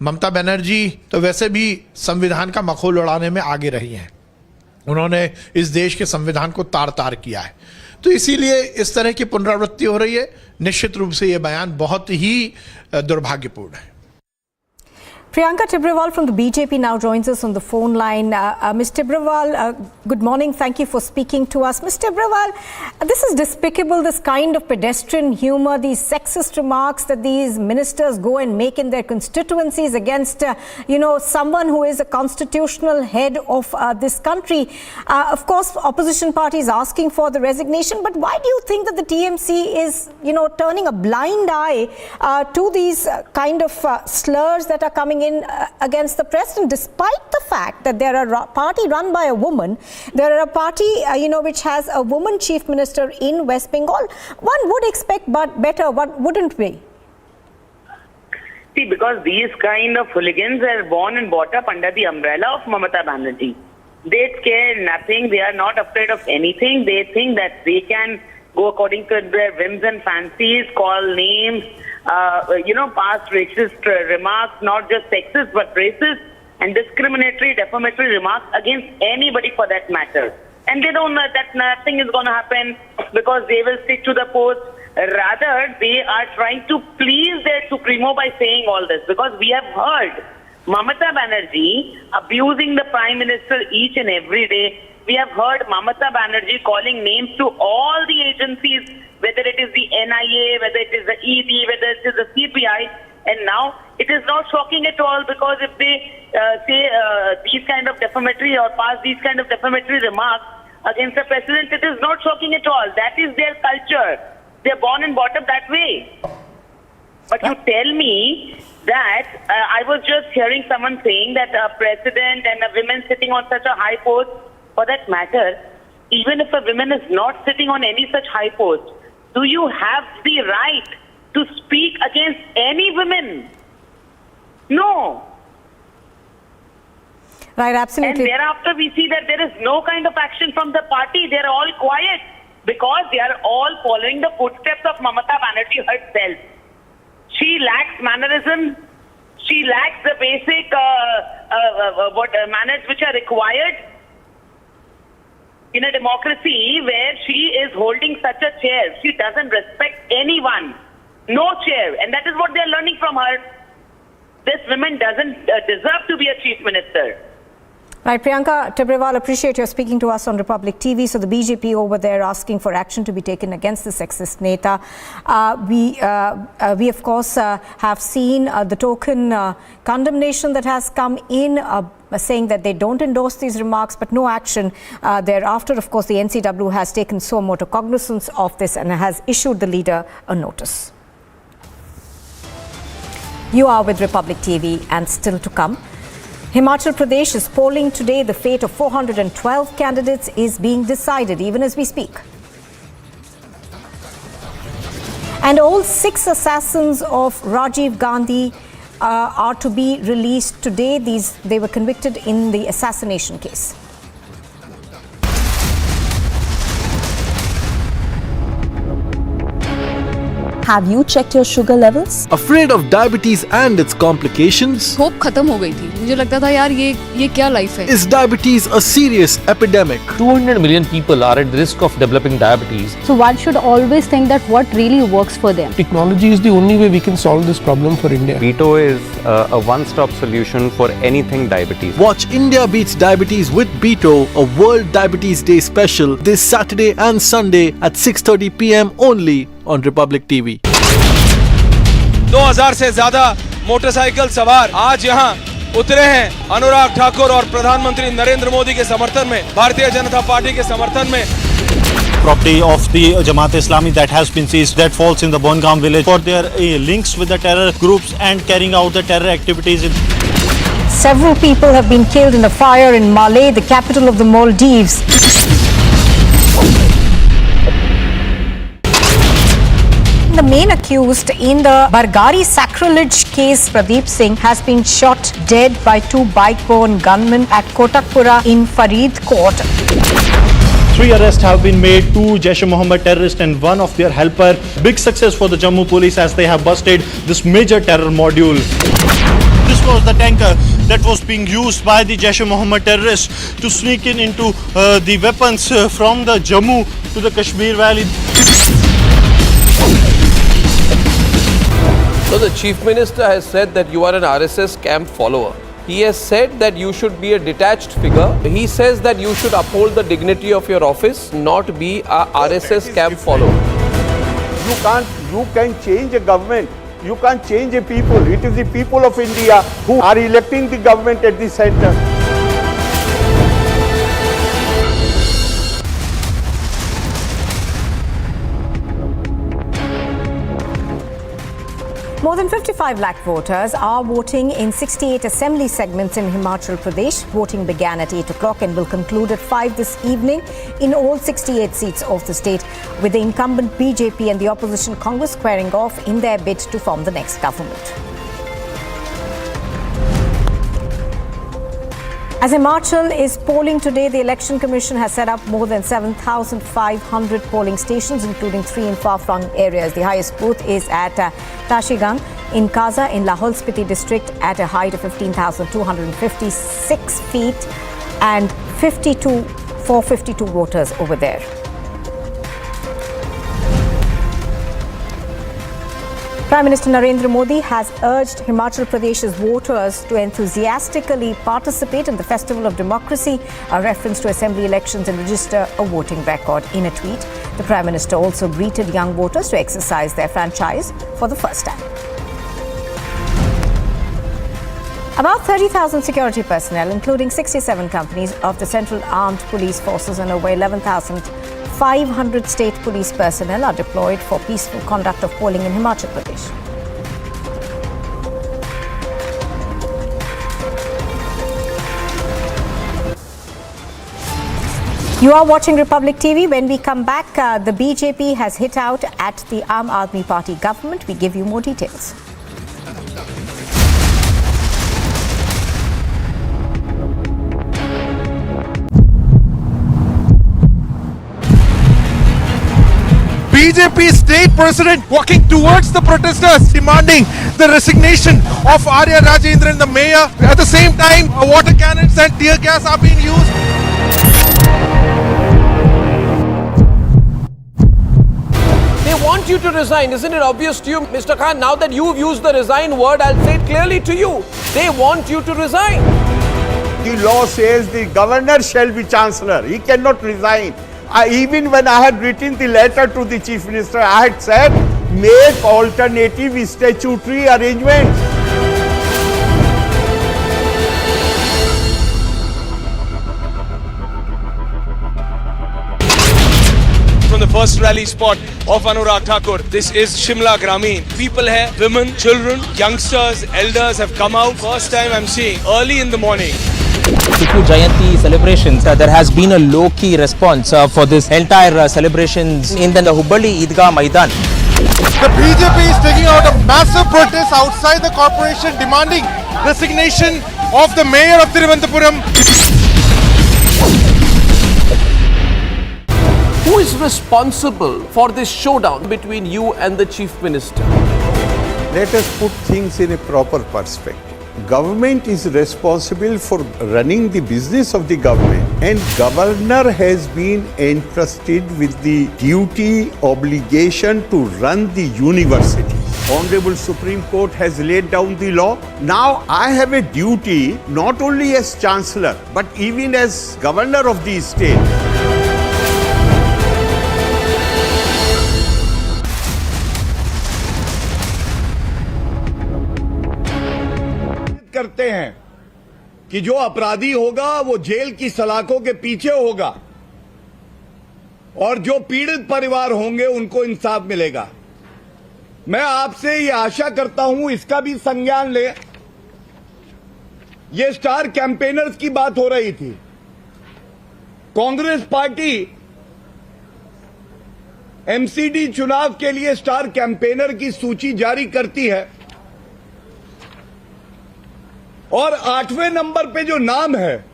ममता बनर्जी तो वैसे भी संविधान का मखौल उड़ाने में आगे रही हैं। उन्होंने इस देश के संविधान को तार तार किया है। तो इसीलिए इस तरह की पुनरावृत्ति हो रही है। निश्चित रूप से ये बयान बहुत ही दुर्भाग्यपूर्ण है। Priyanka Tibrewal from the BJP now joins us on the phone line. Ms. Tibrewal, good morning. Thank you for speaking to us. Ms. Tibrewal, this is despicable, this kind of pedestrian humor, these sexist remarks that these ministers go and make in their constituencies against, someone who is a constitutional head of this country. Of course, opposition parties asking for the resignation, but why do you think that the TMC is, turning a blind eye to these kind of slurs that are coming in against the president, despite the fact that there are a party run by a woman, there are a party, which has a woman chief minister in West Bengal? One would expect but better, wouldn't we? See, because these kind of hooligans are born and brought up under the umbrella of Mamata Banerjee. They care nothing. They are not afraid of anything. They think that they can go according to their whims and fancies, call names, pass racist remarks, not just sexist but racist and discriminatory, defamatory remarks against anybody for that matter. And they don't know that nothing is going to happen because they will stick to the post. Rather, they are trying to please their Supremo by saying all this, because we have heard Mamata Banerjee abusing the Prime Minister each and every day. We have heard Mamata Banerjee calling names to all the agencies, whether it is the NIA, whether it is the ED, whether it is the CPI. And now it is not shocking at all, because if they say these kind of defamatory or pass these kind of defamatory remarks against the president, it is not shocking at all. That is their culture. They are born and brought up that way. But you tell me that I was just hearing someone saying that a president and a woman sitting on such a high post, for that matter, even if a woman is not sitting on any such high post, do you have the right to speak against any women? No. Right, absolutely. And thereafter we see that there is no kind of action from the party. They are all quiet because they are all following the footsteps of Mamata Banerjee herself. She lacks mannerism. She lacks the basic manners which are required in a democracy where she is holding such a chair. She doesn't respect anyone. No chair. And that is what they are learning from her. This woman doesn't deserve to be a chief minister. Right, Priyanka Tibrewal, appreciate your speaking to us on Republic TV. So the BJP over there asking for action to be taken against the sexist neta. We of course have seen the token condemnation that has come in, saying that they don't endorse these remarks, but no action thereafter. Of course, the NCW has taken suo motu cognizance of this and has issued the leader a notice. You are with Republic TV, and still to come, Himachal Pradesh is polling today. The fate of 412 candidates is being decided even as we speak. And all 6 assassins of Rajiv Gandhi are to be released today. They were convicted in the assassination case. Have you checked your sugar levels? Afraid of diabetes and its complications? Hope खत्म हो गई थी. मुझे लगता था यार ये क्या लाइफ है. Is diabetes a serious epidemic? 200 million people are at risk of developing diabetes. So one should always think that what really works for them. Technology is the only way we can solve this problem for India. Veto is a one-stop solution for anything diabetes. Watch India Beats Diabetes with Beto, a World Diabetes Day special this Saturday and Sunday at 6:30 p.m. only on Republic TV. 2000 से ज्यादा motorcycle सवार आज यहाँ उतरे हैं अनुराग ठाकुर और प्रधानमंत्री नरेंद्र मोदी के समर्थन में, भारतीय जनता पार्टी के समर्थन में. Property of the Jamaat Islami that has been seized, that falls in the Bongaon village for their links with the terror groups and carrying out the terror activities. Several people have been killed in a fire in Malé, the capital of the Maldives. The main accused in the Bargari sacrilege case, Pradeep Singh, has been shot dead by two bike-borne gunmen at Kotakpura in Faridkot. 3 arrests have been made, 2 Jaish-e-Mohammed terrorists and one of their helper. Big success for the Jammu police as they have busted this major terror module. This was the tanker that was being used by the Jaish-e-Mohammed terrorists to sneak into the weapons from the Jammu to the Kashmir Valley. So the Chief Minister has said that you are an RSS camp follower. He has said that you should be a detached figure. He says that you should uphold the dignity of your office, not be a RSS camp follower. You can change a government. You can't change a people. It is the people of India who are electing the government at the center. More than 55 lakh voters are voting in 68 assembly segments in Himachal Pradesh. Voting began at 8 o'clock and will conclude at 5 this evening in all 68 seats of the state, with the incumbent BJP and the opposition Congress squaring off in their bid to form the next government. As Himachal is polling today, the Election Commission has set up more than 7,500 polling stations, including 3 in far-flung areas. The highest booth is at Tashigang in Kaza in Lahaul Spiti district at a height of 15,256 feet and 452 voters over there. Prime Minister Narendra Modi has urged Himachal Pradesh's voters to enthusiastically participate in the Festival of Democracy, a reference to assembly elections, and register a voting record. In a tweet, the Prime Minister also greeted young voters to exercise their franchise for the first time. About 30,000 security personnel, including 67 companies of the Central Armed Police Forces and over 11,500 state police personnel are deployed for peaceful conduct of polling in Himachal Pradesh. You are watching Republic TV. When we come back, the BJP has hit out at the Aam Aadmi Party government. We give you more details. BJP state president walking towards the protesters, demanding the resignation of Arya Rajendran, the mayor. At the same time, water cannons and tear gas are being used. They want you to resign. Isn't it obvious to you, Mr. Khan? Now that you've used the resign word, I'll say it clearly to you. They want you to resign. The law says the governor shall be chancellor. He cannot resign. Even when I had written the letter to the Chief Minister, I had said, make alternative statutory arrangements. From the first rally spot of Anurag Thakur, this is Shimla Grameen. People here, women, children, youngsters, elders have come out. First time I'm seeing early in the morning. Tipu Jayanti celebrations, there has been a low-key response for this entire celebrations in the Hubballi Eidgah Maidan. The BJP is taking out a massive protest outside the corporation demanding resignation of the mayor of Thiruvananthapuram. Who is responsible for this showdown between you and the Chief Minister? Let us put things in a proper perspective. Government is responsible for running the business of the government, and governor has been entrusted with the duty, obligation to run the university. Honorable Supreme Court has laid down the law. Now I have a duty not only as Chancellor but even as Governor of the state. करते हैं कि जो अपराधी होगा वो jail की सलाखों के पीछे होगा और जो पीड़ित परिवार होंगे उनको इंसाफ मिलेगा। मैं आपसे ये आशा करता हूं, इसका भी संज्ञान ले। ये स्टार कैंपेनर्स की बात हो रही थी। कांग्रेस पार्टी एमसीडी चुनाव के लिए स्टार कैंपेनर की सूची जारी करती है और 8वें नंबर पे जो नाम है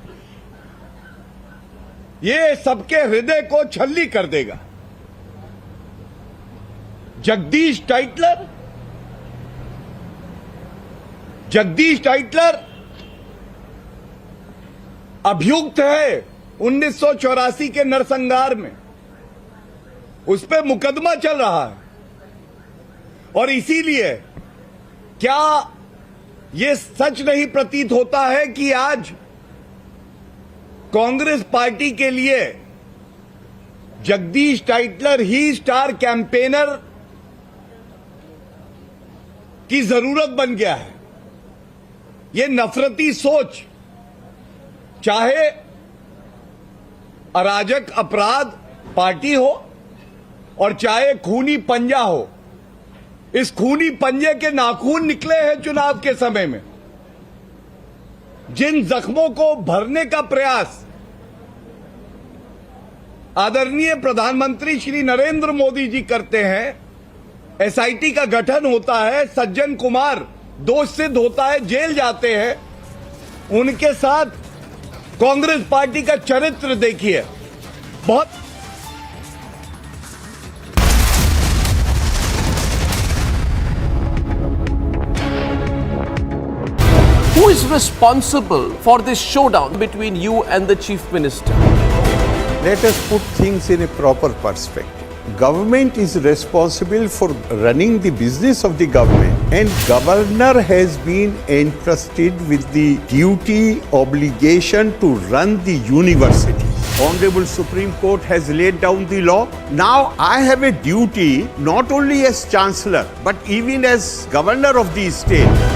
ये सबके हृदय को छल्ली कर देगा। जगदीश टाइटलर अभियुक्त है 1984 के नरसंहार में, उस पे मुकदमा चल रहा है और इसीलिए क्या ये सच नहीं प्रतीत होता है कि आज कांग्रेस पार्टी के लिए जगदीश टाइटलर ही स्टार कैंपेनर की जरूरत बन गया है। ये नफरती सोच, चाहे अराजक अपराध पार्टी हो और चाहे खूनी पंजा हो, इस खूनी पंजे के नाखून निकले हैं चुनाव के समय में। जिन जख्मों को भरने का प्रयास आदरणीय प्रधानमंत्री श्री नरेंद्र मोदी जी करते हैं, एसआईटी का गठन होता है, सज्जन कुमार दोष सिद्ध होता है, जेल जाते हैं, उनके साथ कांग्रेस पार्टी का चरित्र देखिए। बहुत Who is responsible for this showdown between you and the Chief Minister? Let us put things in a proper perspective. Government is responsible for running the business of the government, and governor has been entrusted with the duty, obligation to run the university. Honorable Supreme Court has laid down the law. Now I have a duty not only as Chancellor but even as Governor of the state.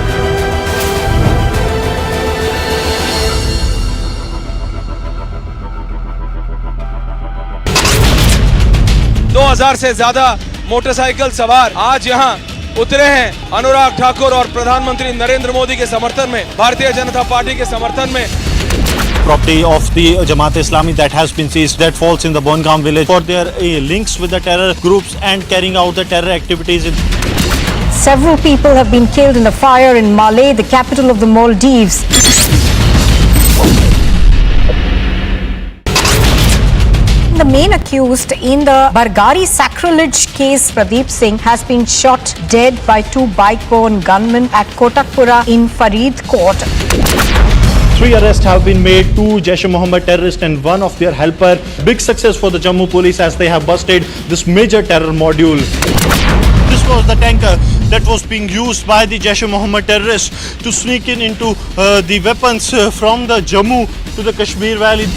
से ज्यादा motorcycle सवार आज यहाँ उतरे हैं अनुराग ठाकुर और प्रधानमंत्री नरेंद्र मोदी के समर्थन में, भारतीय जनता पार्टी के समर्थन में। Property of the Jamaat Islami that has been seized, that falls in the Bongaon village for their links with the terror groups and carrying out the terror activities. Several people have been killed in a fire in Malé, the capital of the Maldives. The main accused in the Bargari sacrilege case, Pradeep Singh, has been shot dead by two bike-borne gunmen at Kotakpura in Faridkot. 3 arrests have been made, 2 Jaish-e-Mohammed terrorists and 1 of their helper. Big success for the Jammu police as they have busted this major terror module. This was the tanker that was being used by the Jaish-e-Mohammed terrorists to sneak into the weapons from the Jammu to the Kashmir Valley.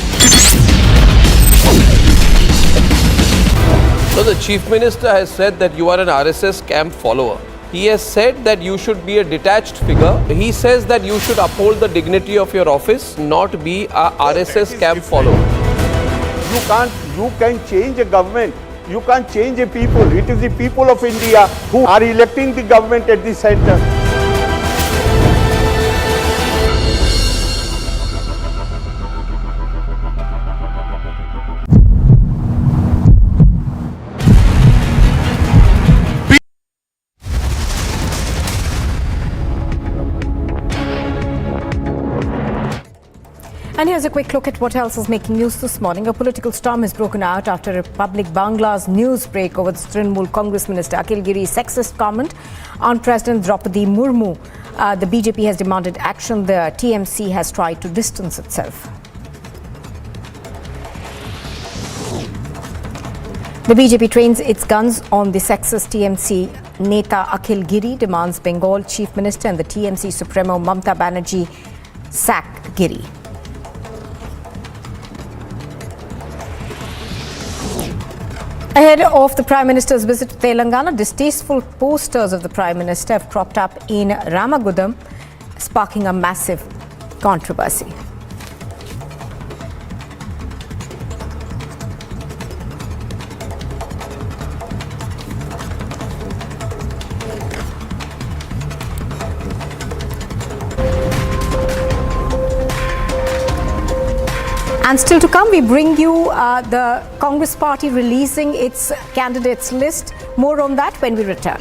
So the Chief Minister has said that you are an RSS camp follower. He has said that you should be a detached figure. He says that you should uphold the dignity of your office, not be a RSS camp follower. You can change a government. You can't change a people. It is the people of India who are electing the government at the center. And here's a quick look at what else is making news this morning. A political storm has broken out after Republic Bangla's news break over the Trinamool Congress Minister Akhil Giri's sexist comment on President Draupadi Murmu. The BJP has demanded action. The TMC has tried to distance itself. The BJP trains its guns on the sexist TMC Neta Akhil Giri, demands Bengal Chief Minister and the TMC Supremo Mamata Banerjee sack Giri. Ahead of the Prime Minister's visit to Telangana, distasteful posters of the Prime Minister have cropped up in Ramagundam, sparking a massive controversy. And still to come, we bring you the Congress party releasing its candidates list. More on that when we return.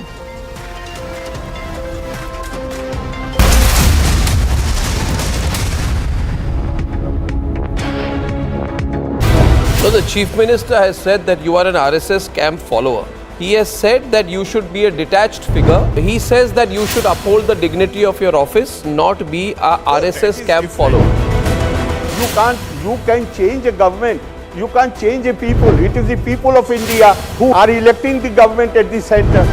So the Chief Minister has said that you are an RSS camp follower. He has said that you should be a detached figure. He says that you should uphold the dignity of your office, not be a RSS camp follower. You can change a government. You can't change a people. It is the people of India who are electing the government at the center.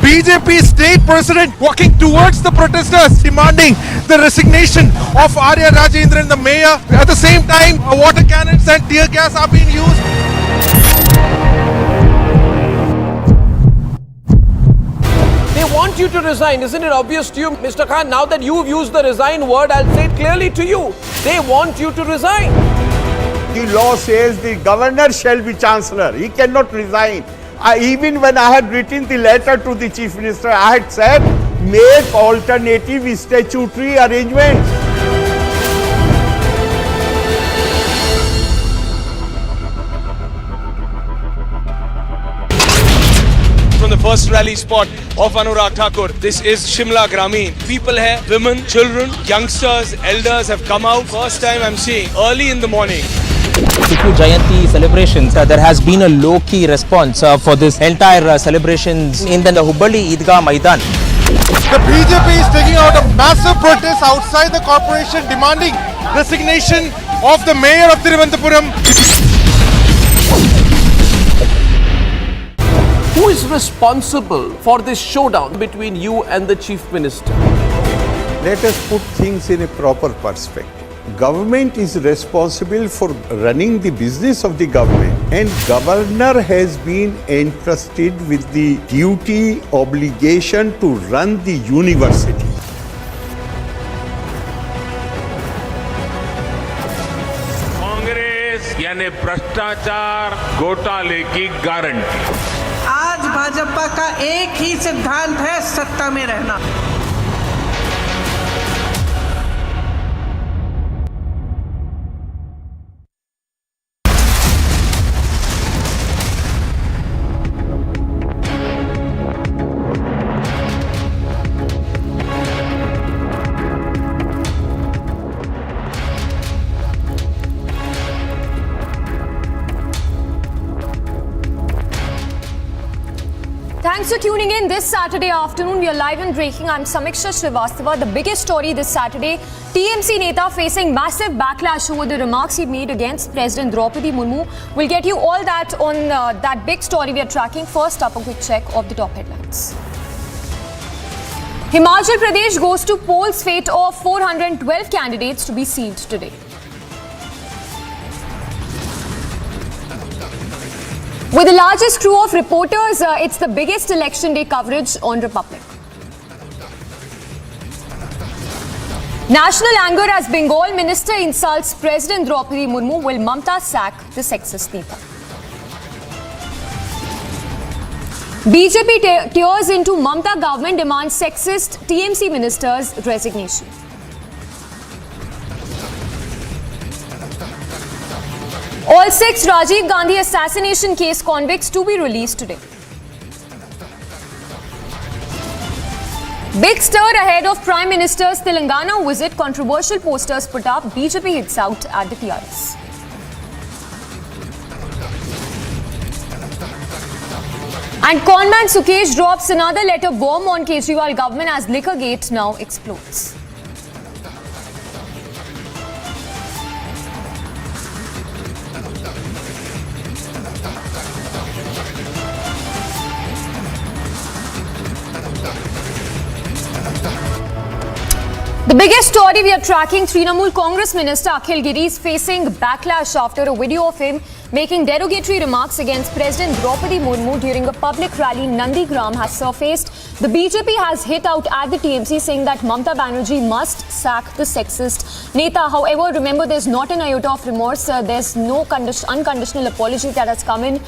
BJP state president walking towards the protesters, demanding the resignation of Arya Rajendran, the mayor. At the same time, water cannons and tear gas are being used. They want you to resign. Isn't it obvious to you, Mr. Khan? Now that you've used the resign word, I'll say it clearly to you. They want you to resign. The law says the governor shall be chancellor. He cannot resign. Even when I had written the letter to the Chief Minister, I had said, make alternative statutory arrangements. From the first rally spot of Anurag Thakur, this is Shimla Grameen. People here, women, children, youngsters, elders have come out. First time I'm seeing early in the morning. Tipu Jayanti celebrations, there has been a low-key response for this entire celebrations in the Hubballi Eidgah Maidan. The BJP is taking out a massive protest outside the corporation, demanding resignation of the mayor of Thiruvananthapuram. Who is responsible for this showdown between you and the Chief Minister? Let us put things in a proper perspective. Government is responsible for running the business of the government, and governor has been entrusted with the duty, obligation to run the university. Congress यानी भ्रष्टाचार घोटाले की guarantee. आज भाजपा का एक ही सिद्धांत है, सत्ता में रहना। Thanks for tuning in this Saturday afternoon. We are live and breaking. I'm Samiksha Srivastava. The biggest story this Saturday, TMC Neta facing massive backlash over the remarks he made against President Draupadi Murmu. We'll get you all that on that big story we are tracking. First up, a quick check of the top headlines. Himachal Pradesh goes to polls. Fate of 412 candidates to be sealed today. With the largest crew of reporters, it's the biggest election day coverage on Republic. National anger as Bengal minister insults President Draupadi Murmu. Will Mamata sack the sexist Neta? BJP tears into Mamata government, demands sexist TMC minister's resignation. All 6 Rajiv Gandhi assassination case convicts to be released today. Big stir ahead of Prime Minister's Telangana visit. Controversial posters put up. BJP hits out at the TRS. And conman Sukesh drops another letter bomb on Kejriwal government as liquor gate now explodes. The biggest story we are tracking, Trinamool Congress Minister Akhil Giri is facing backlash after a video of him making derogatory remarks against President Draupadi Murmu during a public rally in Nandigram has surfaced. The BJP has hit out at the TMC saying that Mamata Banerjee must sack the sexist Neta. However, remember there's not an iota of remorse. There's no unconditional apology that has come in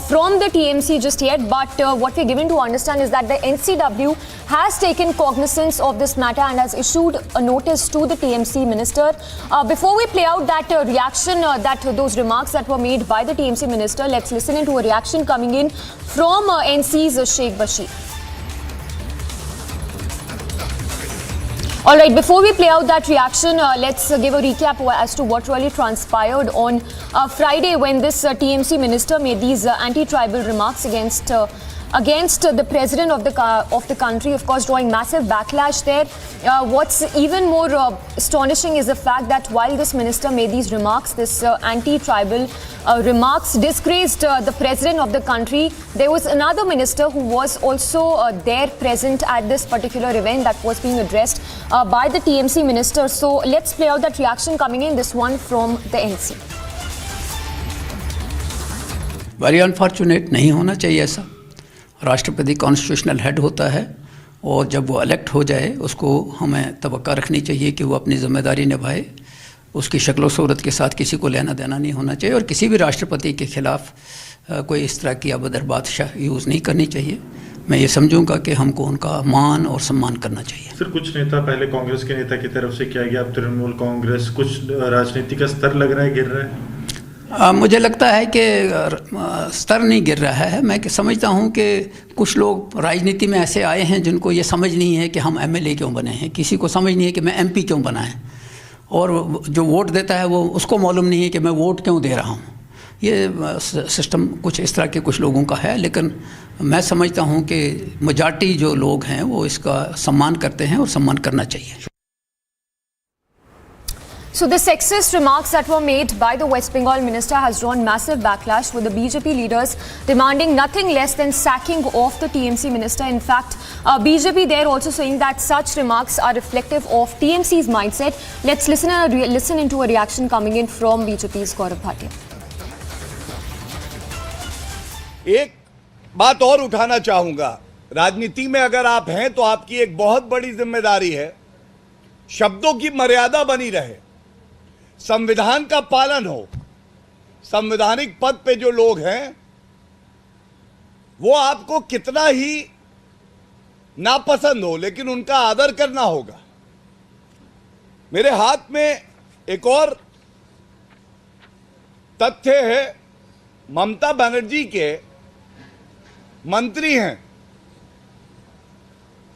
from the TMC just yet. But what we're given to understand is that the NCW has taken cognizance of this matter and has issued a notice to the TMC minister. Before we play out that reaction, those remarks that were made by the TMC minister, let's listen into a reaction coming in from NC's Sheikh Bashir. All right, before we play out that reaction, let's give a recap as to what really transpired on Friday when this TMC minister made these anti-tribal remarks against the president of the country, of course, drawing massive backlash there. What's even more astonishing is the fact that while this minister made these remarks, this anti-tribal remarks disgraced the president of the country, there was another minister who was also there present at this particular event that was being addressed by the TMC minister. So let's play out that reaction coming in, this one from the NC. Very unfortunate, नहीं होना चाहिए ऐसा. राष्ट्रपति constitutional head होता है और जब वो इलेक्ट हो जाए उसको हमें तवक्का रखनी चाहिए कि वो अपनी जिम्मेदारी निभाए. उसकी शक्ल सूरत के साथ किसी को लेना देना नहीं होना चाहिए और किसी भी राष्ट्रपति के खिलाफ कोई इस तरह की अभद्र बात यूज़ नहीं करनी चाहिए. मैं ये समझूंगा कि हमको उनका मान और सम्मान करना चाहिए. सर, कुछ नेता पहले कांग्रेस के नेता की तरफ से किया गया, अब तृणमूल कांग्रेस, कुछ राजनीति का स्तर लग रहा है गिर रहा है. मुझे लगता है कि स्तर नहीं गिर रहा है. मैं समझता हूं कि कुछ लोग राजनीति में ऐसे आए हैं जिनको ये समझ नहीं है कि हम एमएलए क्यों बने हैं, किसी को समझ नहीं है कि मैं एमपी क्यों बना है, और जो वोट देता है वो उसको मालूम नहीं है कि मैं वोट क्यों दे रहा हूं. ये सिस्टम कुछ इस तरह के कुछ लोगों का है, लेकिन मैं समझता हूं कि मेजॉरिटी जो लोग हैं वो इसका सम्मान करते हैं और सम्मान करना चाहिए. So the sexist remarks that were made by the West Bengal minister has drawn massive backlash, with the BJP leaders demanding nothing less than sacking of the TMC minister. In fact, BJP there also saying that such remarks are reflective of TMC's mindset. Let's listen into a reaction coming in from BJP's Gaurav Bhatia. एक बात और उठाना चाहूंगा. राजनीति में अगर आप हैं तो आपकी एक बहुत बड़ी जिम्मेदारी है, शब्दों की मर्यादा बनी रहे, संविधान का पालन हो. संवैधानिक पद पे जो लोग हैं वो आपको कितना ही नापसंद हो, लेकिन उनका आदर करना होगा. मेरे हाथ में एक और तथ्य है. ममता बनर्जी के मंत्री हैं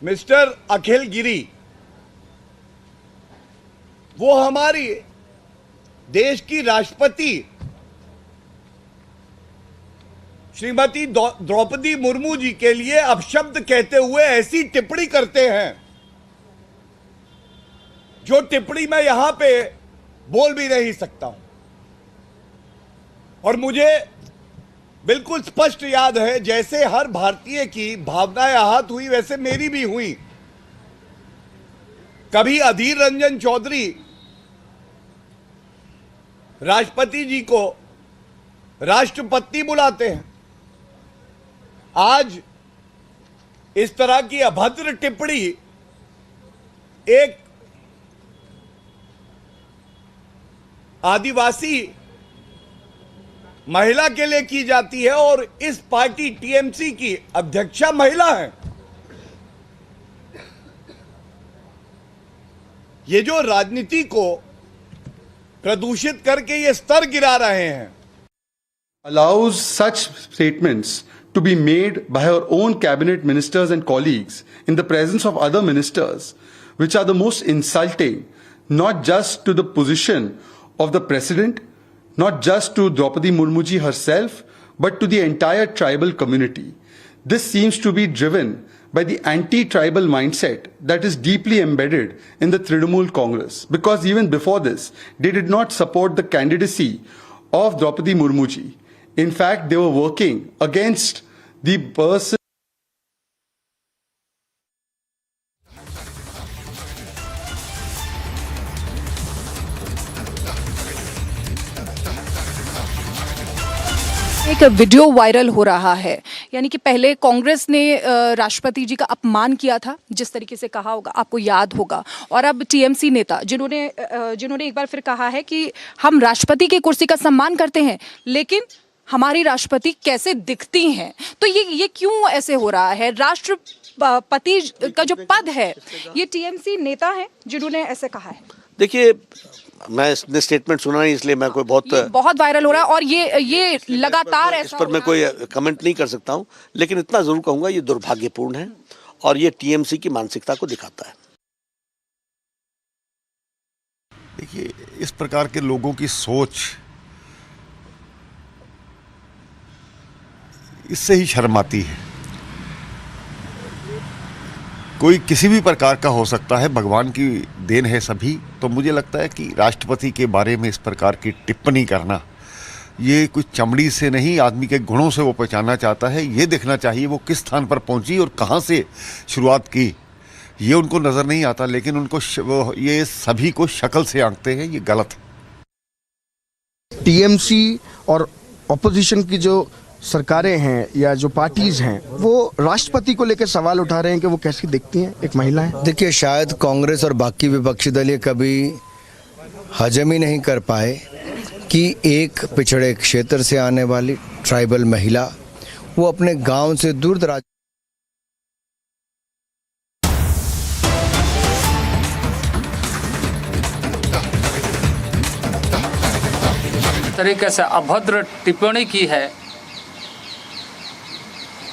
मिस्टर अखिल गिरी. वो हमारी देश की राष्ट्रपति श्रीमती द्रौपदी मुर्मू जी के लिए अपशब्द कहते हुए ऐसी टिप्पणी करते हैं जो टिप्पणी मैं यहां पे बोल भी नहीं सकता हूं. और मुझे बिल्कुल स्पष्ट याद है, जैसे हर भारतीय की भावनाएं आहत हुई वैसे मेरी भी हुई. कभी अधीर रंजन चौधरी राष्ट्रपति जी को राष्ट्रपति बुलाते हैं. आज इस तरह की अभद्र टिप्पणी एक आदिवासी महिला के लिए की जाती है और इस पार्टी टीएमसी की अध्यक्षा महिला है. ये जो राजनीति को प्रदूषित करके ये स्तर गिरा रहे हैं, allows such statements to be made by her own cabinet ministers and colleagues in the presence of other ministers, which are the most insulting, not just to the position of the president, not just to Draupadi Murmuji herself, but to the entire tribal community. This seems to be driven by the anti-tribal mindset that is deeply embedded in the Trinamool Congress, because even before this, they did not support the candidacy of Draupadi Murmuji. In fact, they were working against the person. एक video viral हो रहा है, यानी कि पहले कांग्रेस ने राष्ट्रपति जी का अपमान किया था, जिस तरीके से कहा होगा आपको याद होगा, और अब टीएमसी नेता जिन्होंने एक बार फिर कहा है कि हम राष्ट्रपति की कुर्सी का सम्मान करते हैं, लेकिन हमारी राष्ट्रपति कैसे दिखती हैं। तो ये क्यों ऐसे हो रहा है? राष्ट्रपति का जो पद है, ये टीएमसी नेता है जिन्होंने ऐसे कहा है। देखिए, मैं इसने स्टेटमेंट सुना नहीं, इसलिए मैं कोई बहुत वायरल हो रहा है और ये लगातार इस पर मैं कोई कमेंट नहीं कर सकता हूं, लेकिन इतना जरूर कहूंगा ये दुर्भाग्यपूर्ण है और ये टीएमसी की मानसिकता को दिखाता है। देखिए, इस प्रकार के लोगों की सोच, इससे ही शर्म आती है। कोई किसी भी प्रकार का हो सकता है, भगवान की देन है सभी। तो मुझे लगता है कि राष्ट्रपति के बारे में इस प्रकार की टिप्पणी करना, ये कुछ चमड़ी से नहीं, आदमी के गुणों से वो पहचानना चाहता है। ये देखना चाहिए वो किस स्थान पर पहुंची और कहां से शुरुआत की, ये उनको नज़र नहीं आता, लेकिन उनको ये सभी को शक्ल से आंकते हैं, ये गलत है। टीएमसी और ऑपोजिशन की जो सरकारें हैं या जो पार्टीज हैं, वो राष्ट्रपति को लेकर सवाल उठा रहे हैं कि वो कैसी दिखती हैं एक महिला है। देखिए, शायद कांग्रेस और बाकी विपक्षी दल ये कभी हजम ही नहीं कर पाए कि एक पिछड़े क्षेत्र से आने वाली ट्राइबल महिला वो अपने गांव से दूर दराज तरीके से अभद्र टिप्पणी की है,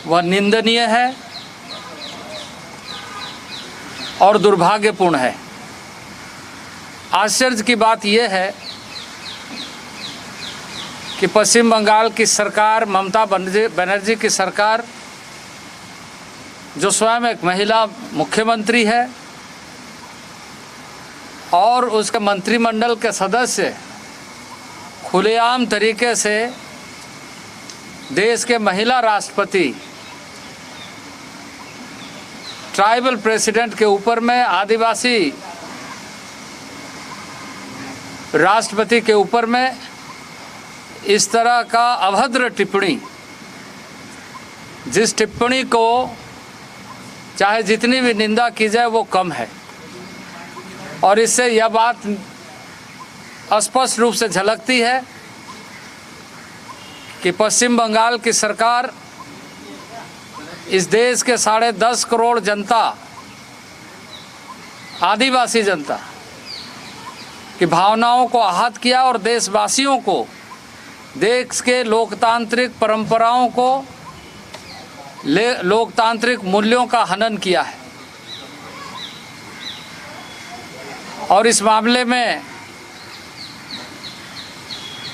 वह निंदनीय है और दुर्भाग्यपूर्ण है। आश्चर्य की बात यह है कि पश्चिम बंगाल की सरकार, ममता बनर्जी की सरकार, जो स्वयं एक महिला मुख्यमंत्री है और उसके मंत्रिमंडल के सदस्य खुलेआम तरीके से देश के महिला राष्ट्रपति, ट्राइबल प्रेसिडेंट के ऊपर में, आदिवासी राष्ट्रपति के ऊपर में इस तरह का अभद्र टिप्पणी, जिस टिप्पणी को चाहे जितनी भी निंदा की जाए वो कम है। और इससे यह बात स्पष्ट रूप से झलकती है कि पश्चिम बंगाल की सरकार इस देश के 10.5 करोड़ जनता, आदिवासी जनता की भावनाओं को आहत किया और देशवासियों को, देश के लोकतांत्रिक परंपराओं को, लोकतांत्रिक मूल्यों का हनन किया है। और इस मामले में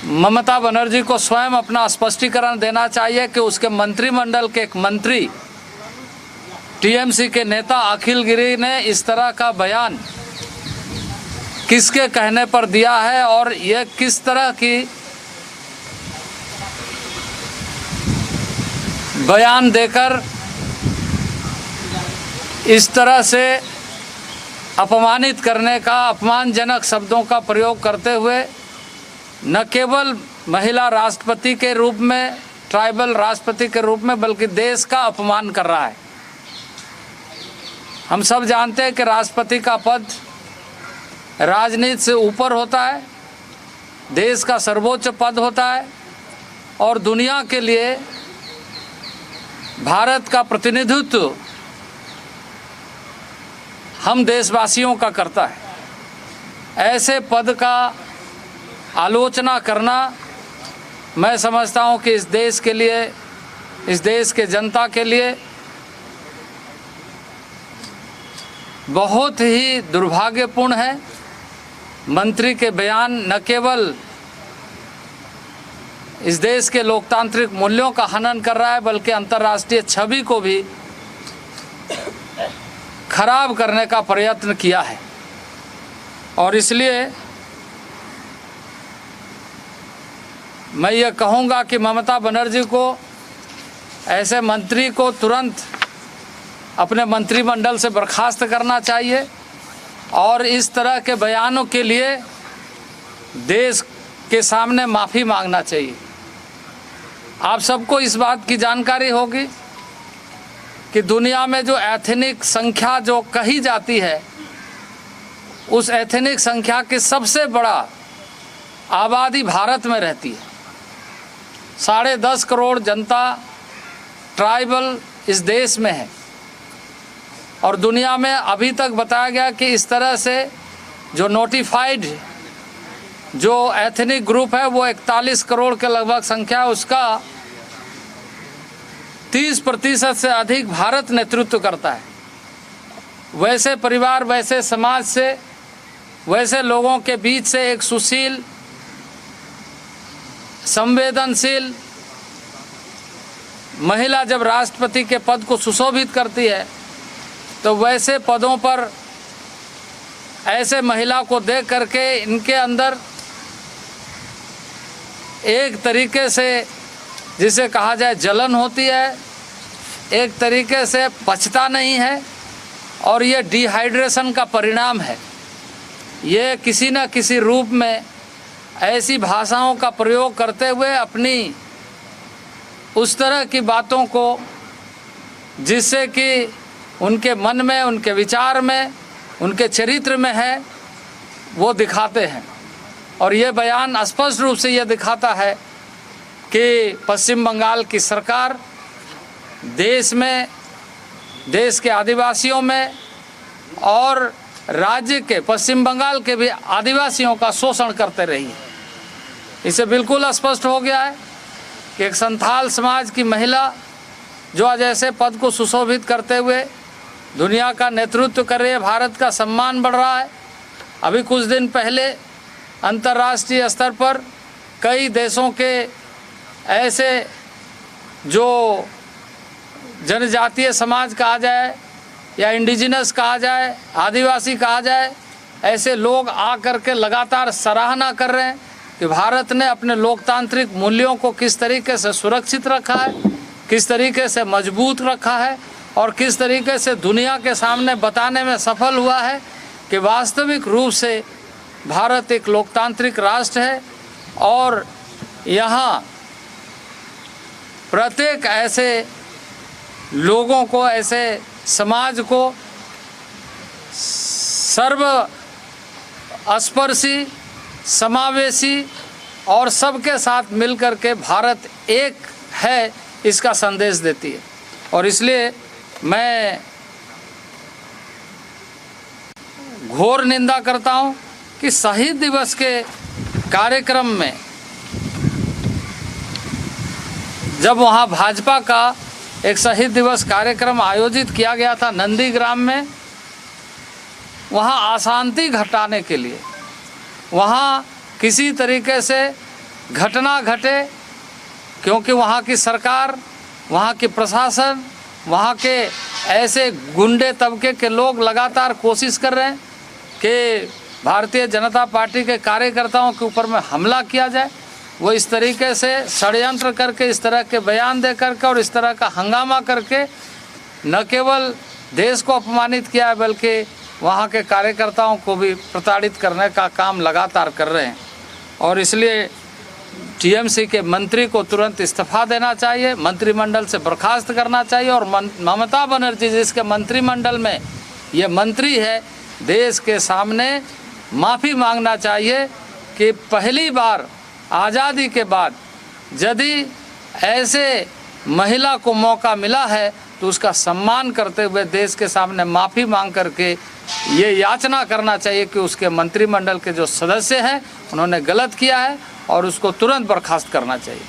ममता बनर्जी को स्वयं अपना स्पष्टीकरण देना चाहिए कि उसके मंत्रिमंडल के एक मंत्री, टीएमसी के नेता अखिल गिरी ने इस तरह का बयान किसके कहने पर दिया है और यह किस तरह की बयान देकर इस तरह से अपमानित करने का, अपमानजनक शब्दों का प्रयोग करते हुए न केवल महिला राष्ट्रपति के रूप में, ट्राइबल राष्ट्रपति के रूप में, बल्कि देश का अपमान कर रहा है। हम सब जानते हैं कि राष्ट्रपति का पद राजनीति से ऊपर होता है, देश का सर्वोच्च पद होता है और दुनिया के लिए भारत का प्रतिनिधित्व हम देशवासियों का करता है। ऐसे पद का आलोचना करना मैं समझता हूं कि इस देश के लिए, इस देश के जनता के लिए बहुत ही दुर्भाग्यपूर्ण है। मंत्री के बयान न केवल इस देश के लोकतांत्रिक मूल्यों का हनन कर रहा है, बल्कि अंतर्राष्ट्रीय छवि को भी खराब करने का प्रयत्न किया है। और इसलिए मैं ये कहूँगा कि ममता बनर्जी को, ऐसे मंत्री को तुरंत अपने मंत्रिमंडल से बर्खास्त करना चाहिए और इस तरह के बयानों के लिए देश के सामने माफ़ी मांगना चाहिए। आप सबको इस बात की जानकारी होगी कि दुनिया में जो एथनिक संख्या जो कही जाती है, उस एथनिक संख्या की सबसे बड़ा आबादी भारत में रहती है। 10.5 करोड़ जनता ट्राइबल इस देश में है और दुनिया में अभी तक बताया गया कि इस तरह से जो नोटिफाइड जो एथनिक ग्रुप है वो 41 करोड़ के लगभग संख्या, उसका 30% से अधिक भारत नेतृत्व करता है। वैसे परिवार, वैसे समाज से, वैसे लोगों के बीच से एक सुशील, संवेदनशील महिला जब राष्ट्रपति के पद को सुशोभित करती है, तो वैसे पदों पर ऐसे महिला को देख करके इनके अंदर एक तरीके से जिसे कहा जाए जलन होती है, एक तरीके से पचता नहीं है और ये डिहाइड्रेशन का परिणाम है। ये किसी न किसी रूप में ऐसी भाषाओं का प्रयोग करते हुए अपनी उस तरह की बातों को जिससे कि उनके मन में, उनके विचार में, उनके चरित्र में है, वो दिखाते हैं। और ये बयान स्पष्ट रूप से ये दिखाता है कि पश्चिम बंगाल की सरकार देश में, देश के आदिवासियों में और राज्य के, पश्चिम बंगाल के भी आदिवासियों का शोषण करते रही है। इसे बिल्कुल स्पष्ट हो गया है कि एक संथाल समाज की महिला जो आज ऐसे पद को सुशोभित करते हुए दुनिया का नेतृत्व कर रही है, भारत का सम्मान बढ़ रहा है। अभी कुछ दिन पहले अंतर्राष्ट्रीय स्तर पर कई देशों के ऐसे जो जनजातीय समाज कहा जाए या इंडिजिनस कहा जाए, आदिवासी कहा जाए, ऐसे लोग आ कर के लगातार सराहना कर रहे हैं कि भारत ने अपने लोकतांत्रिक मूल्यों को किस तरीके से सुरक्षित रखा है, किस तरीके से मजबूत रखा है और किस तरीके से दुनिया के सामने बताने में सफल हुआ है कि वास्तविक रूप से भारत एक लोकतांत्रिक राष्ट्र है और यहाँ प्रत्येक ऐसे लोगों को, ऐसे समाज को सर्वस्पर्शी, समावेशी और सबके साथ मिलकर के भारत एक है, इसका संदेश देती है। और इसलिए मैं घोर निंदा करता हूं कि शहीद दिवस के कार्यक्रम में जब वहां भाजपा का एक शहीद दिवस कार्यक्रम आयोजित किया गया था नंदीग्राम में, वहां अशांति घटाने के लिए, वहां किसी तरीके से घटना घटे, क्योंकि वहां की सरकार, वहां की प्रशासन, वहां के ऐसे गुंडे तबके के लोग लगातार कोशिश कर रहे हैं कि भारतीय जनता पार्टी के कार्यकर्ताओं के ऊपर में हमला किया जाए। वो इस तरीके से षड्यंत्र करके, इस तरह के बयान दे करके और इस तरह का हंगामा करके न केवल देश को अपमानित किया है, बल्कि वहाँ के कार्यकर्ताओं को भी प्रताड़ित करने का काम लगातार कर रहे हैं। और इसलिए टीएमसी के मंत्री को तुरंत इस्तीफा देना चाहिए, मंत्रिमंडल से बर्खास्त करना चाहिए। और ममता बनर्जी जिसके मंत्रिमंडल में ये मंत्री है, देश के सामने माफ़ी मांगना चाहिए कि पहली बार आज़ादी के बाद यदि ऐसे महिला को मौका मिला है तो उसका सम्मान करते हुए देश के सामने माफ़ी मांग करके ये याचना करना चाहिए कि उसके मंत्रिमंडल के जो सदस्य हैं उन्होंने गलत किया है और उसको तुरंत बर्खास्त करना चाहिए।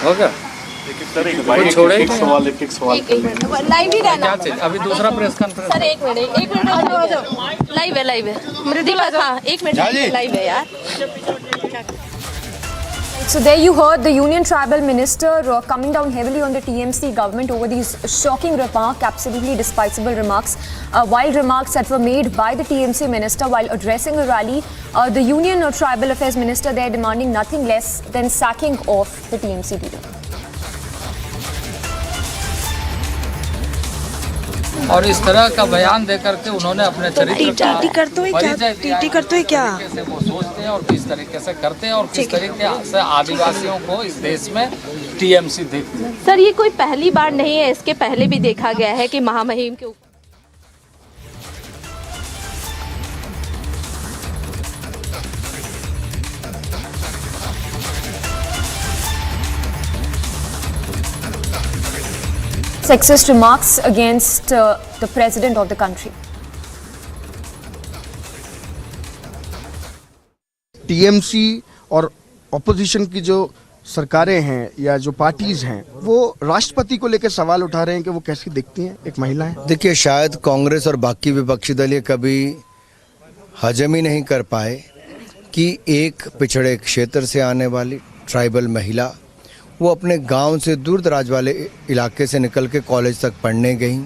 हो गया? छोड़े एक सवाल लाइव ही रहना। अभी दूसरा प्रेस कॉन्फ्रेंस सर एक मिनट लाइव है मृदुला। हाँ 1 मिनट लाइव है यार। So there you heard the Union Tribal Minister coming down heavily on the TMC government over these shocking remarks, absolutely despicable remarks. Wild remarks that were made by the TMC minister while addressing a rally. The Union Tribal Affairs Minister there demanding nothing less than sacking of the TMC leader. और इस तरह का बयान देकर के उन्होंने अपने चरित्र का टीटी करते हैं क्या से वो सोचते हैं और किस तरीके से करते हैं और किस तरीके से आदिवासियों को इस देश में टीएमसी देखते हैं। सर ये कोई पहली बार नहीं है, इसके पहले भी देखा गया है कि महामहिम के ऊपर Sexist remarks against the president of the country. TMC और ऑपोजिशन की जो सरकारें हैं या जो पार्टीज हैं वो राष्ट्रपति को लेकर सवाल उठा रहे हैं कि वो कैसी दिखती हैं एक महिला है। देखिए, शायद कांग्रेस और बाकी विपक्षी दल ये कभी हजम ही नहीं कर पाए कि एक पिछड़े क्षेत्र से आने वाली ट्राइबल महिला वो अपने गांव से दूर दराज वाले इलाके से निकल के कॉलेज तक पढ़ने गई,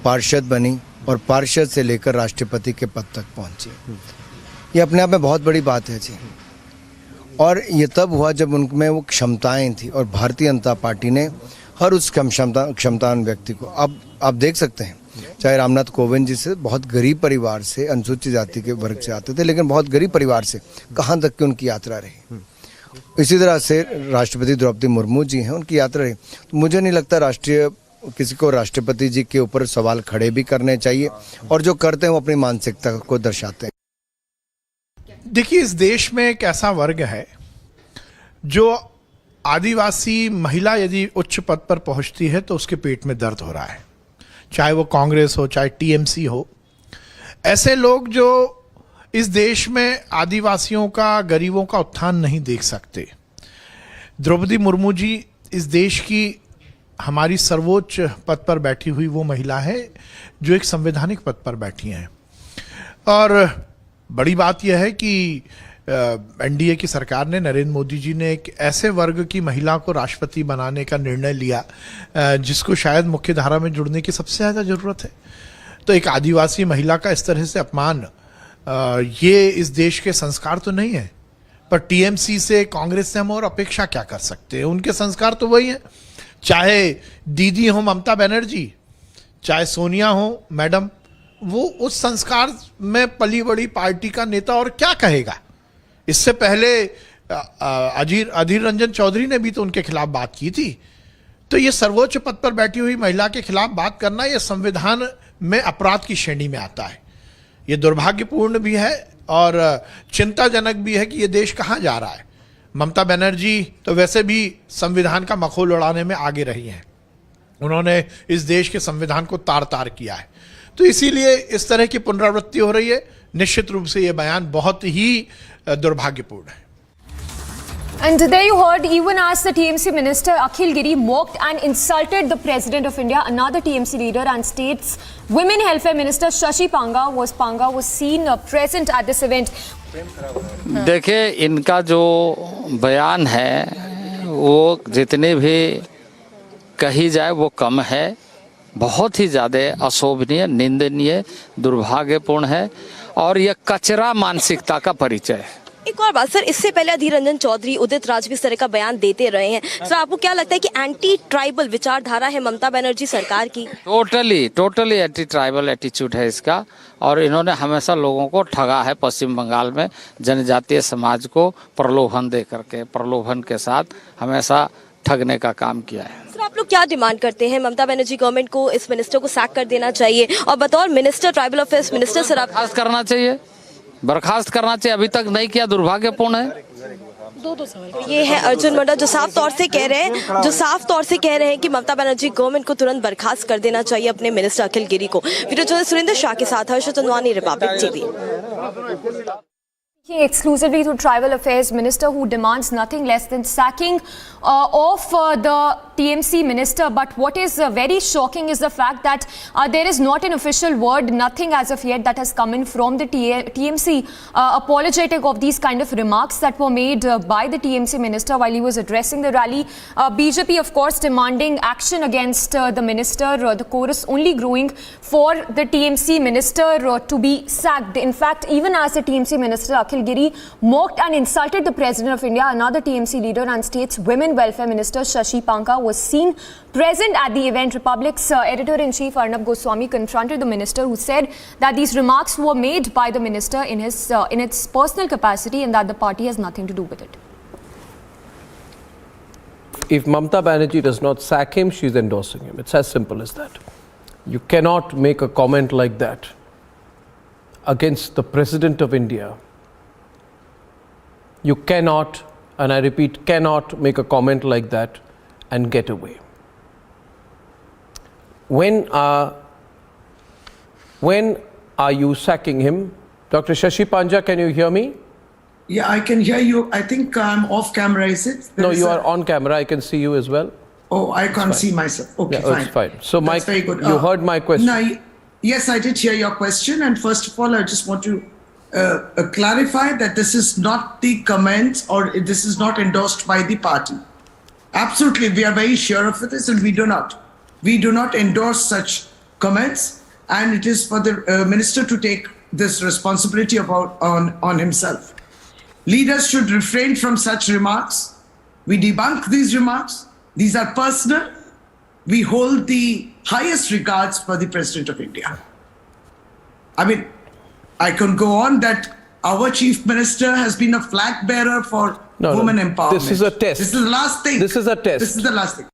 पार्षद बनी और पार्षद से लेकर राष्ट्रपति के पद तक पहुंची। ये अपने आप में बहुत बड़ी बात है जी। और ये तब हुआ जब उनमें वो क्षमताएं थी और भारतीय जनता पार्टी ने हर उस क्षमतावान व्यक्ति को, अब आप देख सकते हैं, चाहे रामनाथ कोविंद जी से बहुत गरीब परिवार से, अनुसूचित जाति के वर्ग से आते थे, लेकिन बहुत गरीब परिवार से कहाँ तक की उनकी यात्रा रही। इसी तरह से राष्ट्रपति द्रौपदी मुर्मू जी हैं, उनकी यात्रा रही। तो मुझे नहीं लगता किसी को राष्ट्रपति जी के ऊपर सवाल खड़े भी करने चाहिए, और जो करते हैं वो अपनी मानसिकता को दर्शाते हैं। देखिए, इस देश में एक ऐसा वर्ग है जो आदिवासी महिला यदि उच्च पद पर पहुंचती है तो उसके पेट में दर्द हो रहा है, चाहे वो कांग्रेस हो चाहे टीएमसी हो। ऐसे लोग जो इस देश में आदिवासियों का, गरीबों का उत्थान नहीं देख सकते। द्रौपदी मुर्मू जी इस देश की हमारी सर्वोच्च पद पर बैठी हुई वो महिला है जो एक संवैधानिक पद पर बैठी हैं। और बड़ी बात यह है कि एनडीए की सरकार ने, नरेंद्र मोदी जी ने एक ऐसे वर्ग की महिला को राष्ट्रपति बनाने का निर्णय लिया जिसको शायद मुख्य धारा में जुड़ने की सबसे ज़्यादा ज़रूरत है। तो एक आदिवासी महिला का इस तरह से अपमान, ये इस देश के संस्कार तो नहीं है। पर टीएमसी से, कांग्रेस से हम और अपेक्षा क्या कर सकते हैं? उनके संस्कार तो वही हैं। चाहे दीदी हो ममता बनर्जी, चाहे सोनिया हो मैडम, वो उस संस्कार में पली बड़ी पार्टी का नेता और क्या कहेगा। इससे पहले अधीर रंजन चौधरी ने भी तो उनके खिलाफ बात की थी। तो ये सर्वोच्च पद पर बैठी हुई महिला के खिलाफ बात करना, ये संविधान में अपराध की श्रेणी में आता है। ये दुर्भाग्यपूर्ण भी है और चिंताजनक भी है कि ये देश कहाँ जा रहा है। ममता बनर्जी तो वैसे भी संविधान का मखौल उड़ाने में आगे रही हैं। उन्होंने इस देश के संविधान को तार तार किया है। तो इसीलिए इस तरह की पुनरावृत्ति हो रही है। निश्चित रूप से ये बयान बहुत ही दुर्भाग्यपूर्ण है। And there you heard, even as the TMC minister Akhil Giri mocked and insulted the president of India, another TMC leader and state's women welfare minister Shashi Panga was seen present at this event. देखिए, इनका जो बयान है वो जितने भी कही जाए वो कम है। बहुत ही ज़्यादा अशोभनीय, निंदनीय, दुर्भाग्यपूर्ण है और यह कचरा मानसिकता का परिचय है। एक और बात सर, इससे पहले अधीर रंजन चौधरी, उदित राज भी इस तरह का बयान देते रहे हैं। सर आपको क्या लगता है कि एंटी ट्राइबल विचारधारा है ममता बनर्जी सरकार की? टोटली एंटी ट्राइबल एटीट्यूड है इसका। और इन्होंने हमेशा लोगों को ठगा है। पश्चिम बंगाल में जनजातीय समाज को प्रलोभन दे करके, प्रलोभन के साथ हमेशा ठगने का काम किया है। सर आप लोग क्या डिमांड करते हैं? ममता बनर्जी गवर्नमेंट को इस मिनिस्टर को सैक कर देना चाहिए और बतौर minister, tribal affairs minister sir आप करना चाहिए, बर्खास्त करना चाहिए। अभी तक नहीं किया, दुर्भाग्यपूर्ण है। दो सवाल। ये है अर्जुन मंडल जो साफ तौर से कह रहे हैं कि ममता बनर्जी गवर्नमेंट को तुरंत बर्खास्त कर देना चाहिए अपने मिनिस्टर अखिल गिरी को। वीडियो जर्नलिस्ट सुरेंद्र शाह के साथ Harsh Chandwani, Republic TV. Exclusively to Tribal Affairs Minister, who demands nothing less than sacking of the TMC minister. But what is very shocking is the fact that there is not an official word, nothing as of yet that has come in from the TMC apologetic of these kind of remarks that were made by the TMC minister while he was addressing the rally. BJP, of course, demanding action against the minister, the chorus only growing for the TMC minister to be sacked. In fact, even as the TMC minister Akhil Giri mocked and insulted the President of India, another TMC leader and state's Women Welfare Minister Shashi Panka was seen present at the event. Republic's editor-in-chief Arnab Goswami confronted the minister, who said that these remarks were made by the minister in its personal capacity and that the party has nothing to do with it. If Mamata Banerjee does not sack him, she is endorsing him. It's as simple as that. You cannot make a comment like that against the President of India. You cannot, and I repeat, cannot make a comment like that and get away. When are you sacking him? Dr. Shashi Panja, can you hear me? Yeah, I can hear you. I think I'm off camera, is it? No, you are on camera. I can see you as well. Oh, I can't see myself. Okay, yeah, fine. It's fine. So, that's very good. You heard my question. No, yes, I did hear your question. And first of all, I just want to clarify that this is not the comment or this is not endorsed by the party. Absolutely, we are very sure of this, and we do not endorse such comments, and it is for the minister to take this responsibility on himself. Leaders should refrain from such remarks. We debunk these remarks. These are personal. We hold the highest regards for the President of India. I mean, I can go on that our Chief Minister has been a flag bearer for women empowerment. This is a test. This is the last thing. This is a test. This is the last thing.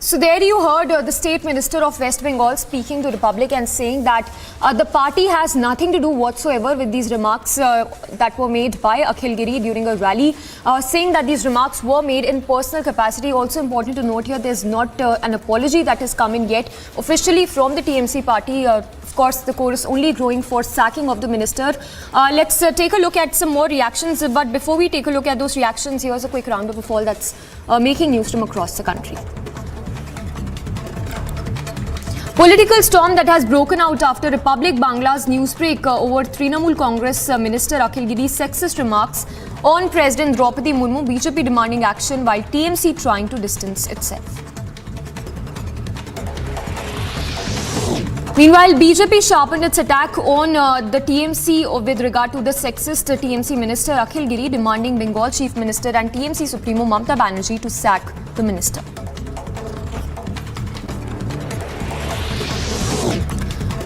So there you heard the State Minister of West Bengal speaking to the public and saying that the party has nothing to do whatsoever with these remarks that were made by Akhil Giri during a rally, saying that these remarks were made in personal capacity. Also important to note here, there's not an apology that has come in yet officially from the TMC party. Of course, the chorus only growing for sacking of the minister. Let's take a look at some more reactions. But before we take a look at those reactions, here's a quick roundup of all that's making news from across the country. Political storm that has broken out after Republic Bangla's newsbreak over Trinamool Congress Minister Akhil Giri's sexist remarks on President Draupadi Murmu. BJP demanding action while TMC trying to distance itself. Meanwhile, BJP sharpened its attack on the TMC with regard to the sexist TMC Minister Akhil Giri, demanding Bengal Chief Minister and TMC Supremo Mamata Banerjee to sack the minister.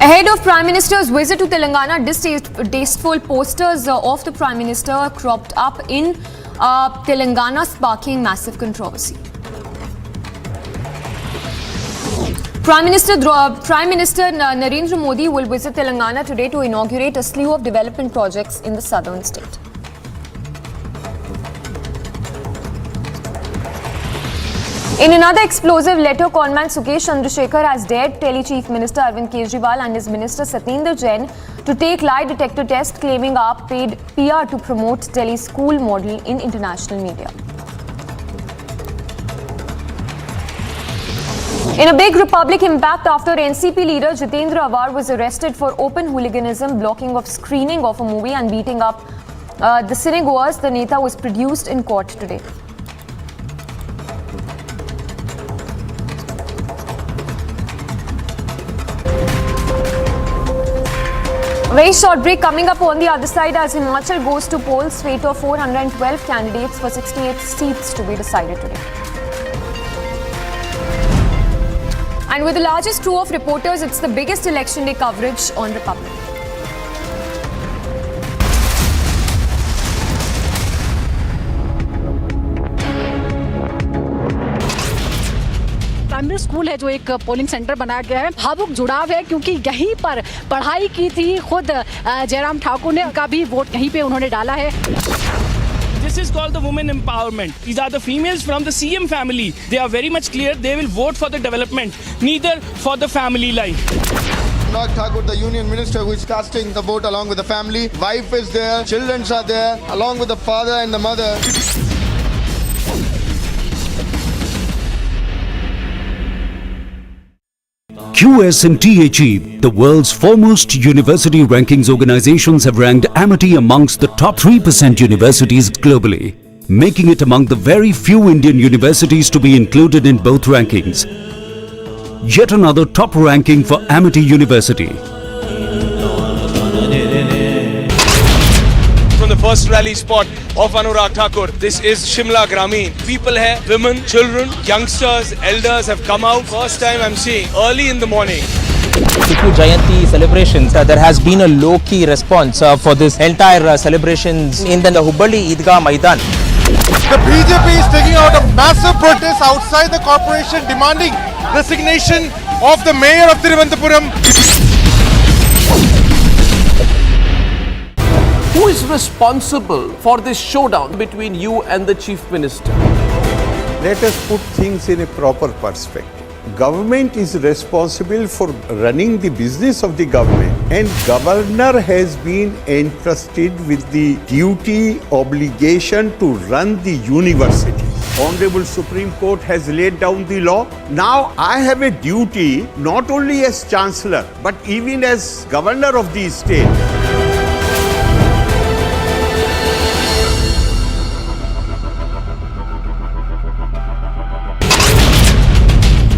Ahead of Prime Minister's visit to Telangana, distasteful posters of the Prime Minister cropped up in Telangana, sparking massive controversy. Prime Minister Narendra Modi will visit Telangana today to inaugurate a slew of development projects in the southern state. In another explosive letter, conman Sukesh Chandrasekhar has dared Delhi Chief Minister Arvind Kejriwal and his Minister Satyendra Jain to take lie detector test, claiming AAP paid PR to promote Delhi's school model in international media. In a big Republic impact after NCP leader Jitendra Awar was arrested for open hooliganism, blocking of screening of a movie and beating up the cinegoers, the Neta was produced in court today. Very short break coming up on the other side as Himachal goes to polls. Slate of 412 candidates for 68 seats to be decided today. And with the largest crew of reporters, it's the biggest election day coverage on Republic. Prime government school है जो एक polling centre बनाया गया है, भावुक जुड़ाव है क्योंकि यहीं पर पढ़ाई की थी। खुद जयराम ठाकुर ने का भी वोट यहीं पे उन्होंने डाला है। This is called the women empowerment. These are the females from the CM family. They are very much clear. They will vote for the development, neither for the family life. Anurag Thakur, the union minister who is casting the vote along with the family. Wife is there, children are there, along with the father and the mother. QS and THE, the world's foremost university rankings organizations, have ranked Amity amongst the top 3% universities globally, making it among the very few Indian universities to be included in both rankings. Yet another top ranking for Amity University. From the first rally spot of Anurag Thakur, this is Shimla Grameen. People here, women, children, youngsters, elders have come out. First time I'm seeing early in the morning. Tipu Jayanti celebrations, there has been a low-key response for this entire celebrations in the Hubballi Eidgah Maidan. The BJP is taking out a massive protest outside the corporation demanding resignation of the mayor of Thiruvananthapuram. Who is responsible for this showdown between you and the chief minister? Let us put things in a proper perspective. Government is responsible for running the business of the government, and governor has been entrusted with the duty, obligation to run the university. Honorable Supreme Court has laid down the law. Now I have a duty not only as Chancellor but even as Governor of the state.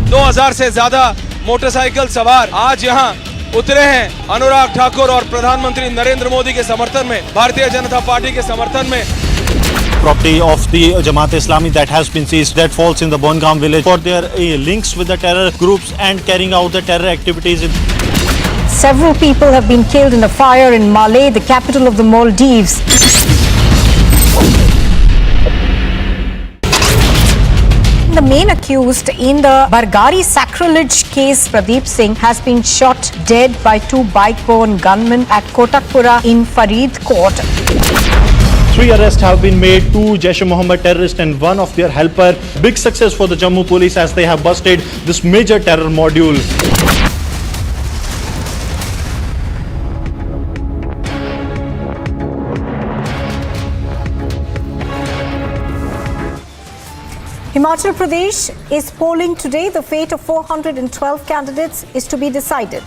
2000 से ज्यादा motorcycle सवार आज यहाँ उतरे हैं अनुराग ठाकुर और प्रधानमंत्री नरेंद्र मोदी के समर्थन में, भारतीय जनता पार्टी के समर्थन में। Property of the Jamaat Islami that has been seized, that falls in the Bongaon village for their links with the terror groups and carrying out the terror activities. Several people have been killed in a fire in Malé, the capital of the Maldives. The main accused in the Bargari sacrilege case, Pradeep Singh, has been shot dead by two bike-borne gunmen at Kotakpura in Faridkot. 3 arrests have been made, 2 Jaish-e-Mohammed terrorists and 1 of their helper. Big success for the Jammu police as they have busted this major terror module. Himachal Pradesh is polling today. The fate of 412 candidates is to be decided.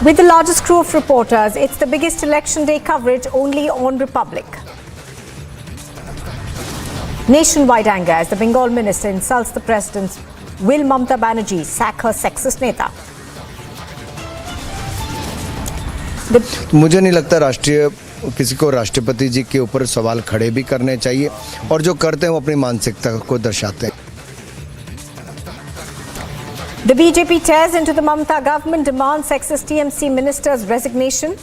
With the largest crew of reporters, it's the biggest election day coverage only on Republic. Nationwide anger as the Bengal minister insults the president. Will Mamata Banerjee sack her sexist neta? मुझे नहीं लगता राष्ट्रीय किसी को राष्ट्रपति जी के ऊपर सवाल खड़े भी करने चाहिए, और जो करते हैं वो अपनी मानसिकता को दर्शाते हैं। The BJP tears into the Mamata government, demands Sexist TMC minister's resignation.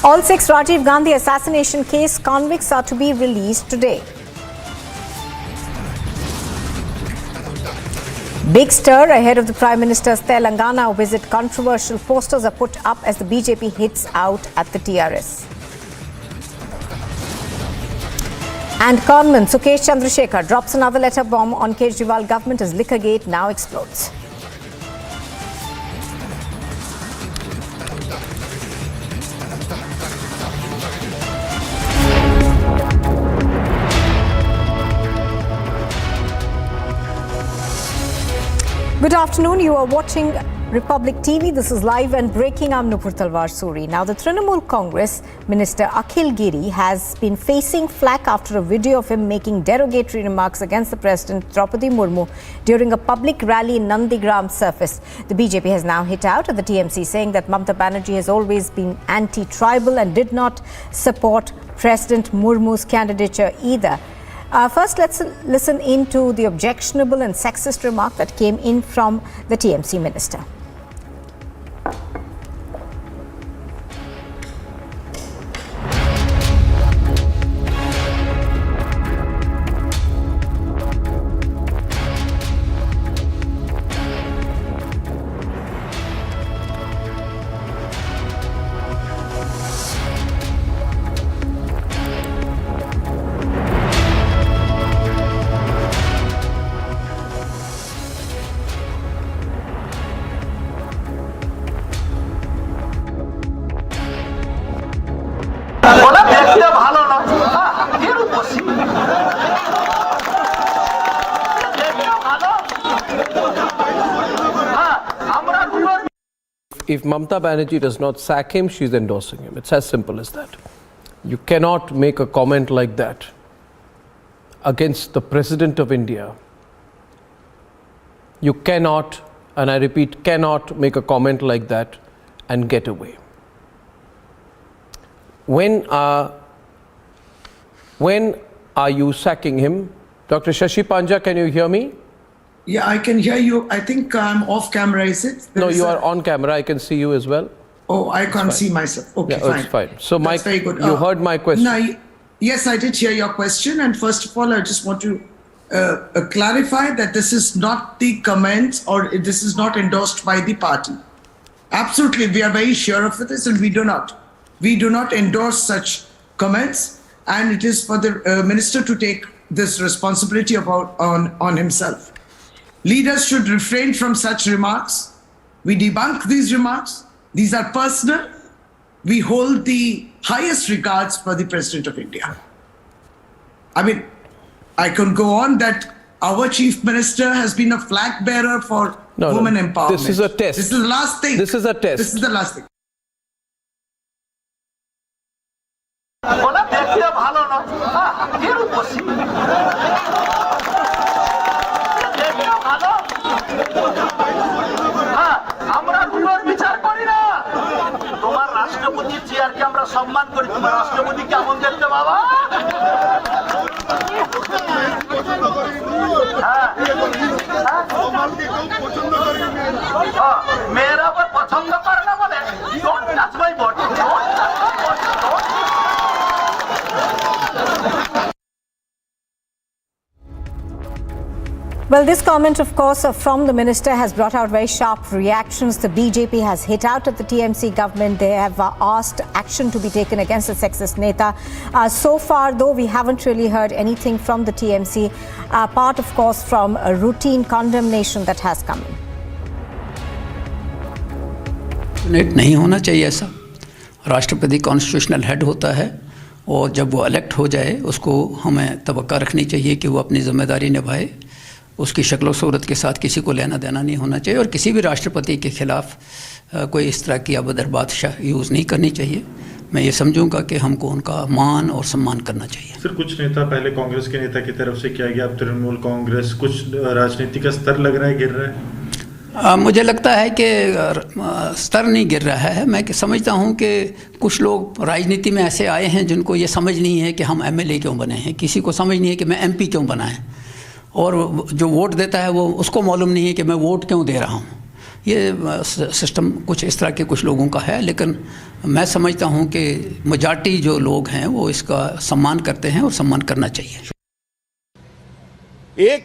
All 6 Rajiv Gandhi assassination case convicts are to be released today. Big stir ahead of the Prime Minister's Telangana visit. Controversial posters are put up as the BJP hits out at the TRS. And conman Sukesh Chandrasekhar drops another letter bomb on Kejriwal government as Liquorgate now explodes. Good afternoon. You are watching Republic TV. This is live and breaking. I'm Nupur Talwar Suri. Now, the Trinamool Congress Minister Akhil Giri has been facing flack after a video of him making derogatory remarks against the President Draupadi Murmu during a public rally in Nandigram surfaced. The BJP has now hit out at the TMC, saying that Mamata Banerjee has always been anti-tribal and did not support President Murmu's candidature either. First, let's listen into the objectionable and sexist remark that came in from the TMC minister. If Mamata Banerjee does not sack him, she's endorsing him. It's as simple as that. You cannot make a comment like that against the President of India. You cannot, and I repeat, cannot make a comment like that and get away. When are you sacking him? Dr. Shashi Panja, can you hear me? Yeah, I can hear you. I think I'm off camera, is it? No, you are on camera. I can see you as well. Oh, I can't see myself. Okay, yeah, fine. It's fine. So, That's very good. You heard my question. No, yes, I did hear your question. And first of all, I just want to clarify that this is not the comment or this is not endorsed by the party. Absolutely, we are very sure of this, and we do not endorse such comments. And it is for the minister to take this responsibility on himself. Leaders should refrain from such remarks. We debunk these remarks. These are personal. We hold the highest regards for the President of India. I mean, I can go on that our Chief Minister has been a flag bearer for women empowerment. This is a test. This is the last thing. This is a test. This is the last thing. তোমার রাষ্ট্রপতি চেয়ারকে আমরা সম্মান করি, তোমার রাষ্ট্রপতি কেমন দেখতে বাবা? মেয়েরা আবার পছন্দ করে না বলে don't touch my body, don't touch my body, don't. Well, this comment, of course, from the minister has brought out very sharp reactions. The BJP has hit out at the TMC government. They have asked action to be taken against the sexist neta. So far, though, we haven't really heard anything from the TMC, apart, of course, from a routine condemnation that has come in. नहीं होना चाहिए ऐसा. राष्ट्रपति constitutional head होता है और जब वो इलेक्ट हो जाए उसको हमें तवक्का रखनी चाहिए कि वो अपनी जिम्मेदारी निभाए. उसकी शक्ल सूरत के साथ किसी को लेना देना नहीं होना चाहिए और किसी भी राष्ट्रपति के खिलाफ कोई इस तरह की अभद्र बात यूज़ नहीं करनी चाहिए. मैं ये समझूंगा कि हमको उनका मान और सम्मान करना चाहिए. सर, कुछ नेता पहले कांग्रेस के नेता की तरफ से किया गया, अब तृणमूल कांग्रेस, कुछ राजनीति का स्तर लग रहा है गिर रहा है. मुझे लगता है कि स्तर नहीं गिर रहा है. मैं समझता हूँ कि कुछ लोग राजनीति में ऐसे आए हैं जिनको ये समझ नहीं है कि हम MLA क्यों बने हैं, किसी को समझ नहीं है कि मैं MP क्यों बना है, और जो वोट देता है वो उसको मालूम नहीं है कि मैं वोट क्यों दे रहा हूँ. ये सिस्टम कुछ इस तरह के कुछ लोगों का है, लेकिन मैं समझता हूँ कि मेजॉरिटी जो लोग हैं वो इसका सम्मान करते हैं और सम्मान करना चाहिए. एक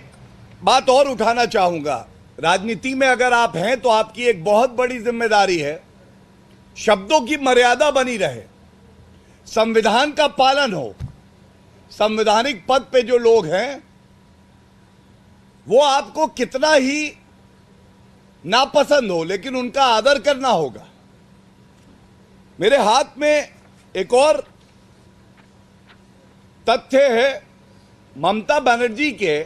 बात और उठाना चाहूँगा, राजनीति में अगर आप हैं तो आपकी एक बहुत बड़ी जिम्मेदारी है, शब्दों की मर्यादा बनी रहे, संविधान का पालन हो. संवैधानिक पद पे जो लोग हैं वो आपको कितना ही नापसंद हो, लेकिन उनका आदर करना होगा. मेरे हाथ में एक और तथ्य है. ममता बनर्जी के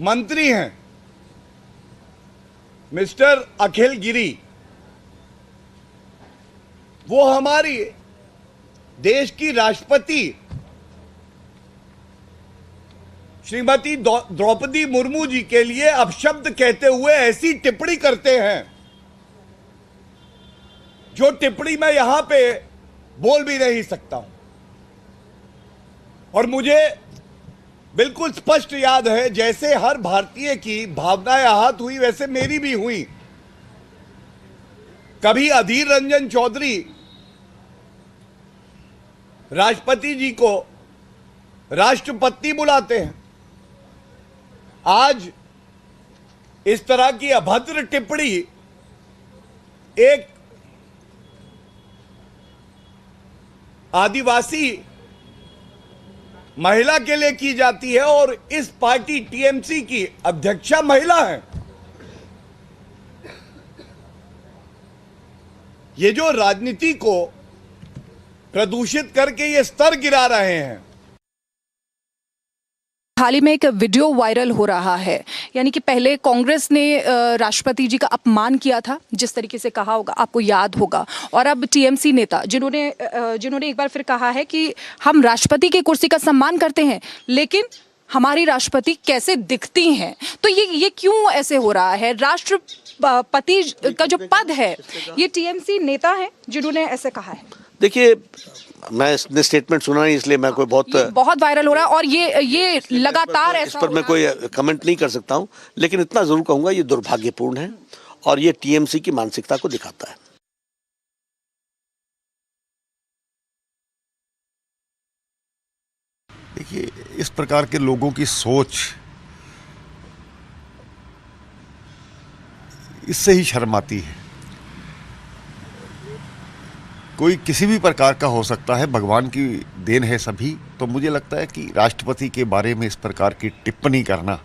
मंत्री हैं मिस्टर अखिल गिरी. वो हमारी देश की राष्ट्रपति श्रीमती द्रौपदी मुर्मू जी के लिए अपशब्द कहते हुए ऐसी टिप्पणी करते हैं जो टिप्पणी मैं यहां पे बोल भी नहीं सकता हूं. और मुझे बिल्कुल स्पष्ट याद है, जैसे हर भारतीय की भावनाएं आहत हुई वैसे मेरी भी हुई. कभी अधीर रंजन चौधरी राष्ट्रपति जी को राष्ट्रपति बुलाते हैं. आज इस तरह की अभद्र टिप्पणी एक आदिवासी महिला के लिए की जाती है और इस पार्टी TMC की अध्यक्षा महिला है. ये जो राजनीति को प्रदूषित करके ये स्तर गिरा रहे हैं, हाल ही में एक वीडियो वायरल हो रहा है, यानी कि पहले कांग्रेस ने राष्ट्रपति जी का अपमान किया था, जिस तरीके से कहा होगा आपको याद होगा, और अब टीएमसी नेता जिन्होंने एक बार फिर कहा है कि हम राष्ट्रपति की कुर्सी का सम्मान करते हैं, लेकिन हमारी राष्ट्रपति कैसे दिखती हैं। तो ये क्यों ऐसे हो रहा है? राष्ट्रपति का जो पद है, ये टीएमसी नेता है जिन्होंने ऐसे कहा है। देखिए, मैं इसने स्टेटमेंट सुना नहीं, इसलिए मैं कोई बहुत वायरल हो रहा है और ये लगातार ऐसा इस पर मैं कोई कमेंट नहीं कर सकता हूं, लेकिन इतना जरूर कहूंगा ये दुर्भाग्यपूर्ण है और ये टीएमसी की मानसिकता को दिखाता है। देखिए, इस प्रकार के लोगों की सोच इससे ही शर्म आती है। कोई किसी भी प्रकार का हो सकता है, भगवान की देन है सभी। तो मुझे लगता है कि राष्ट्रपति के बारे में इस प्रकार की टिप्पणी करना,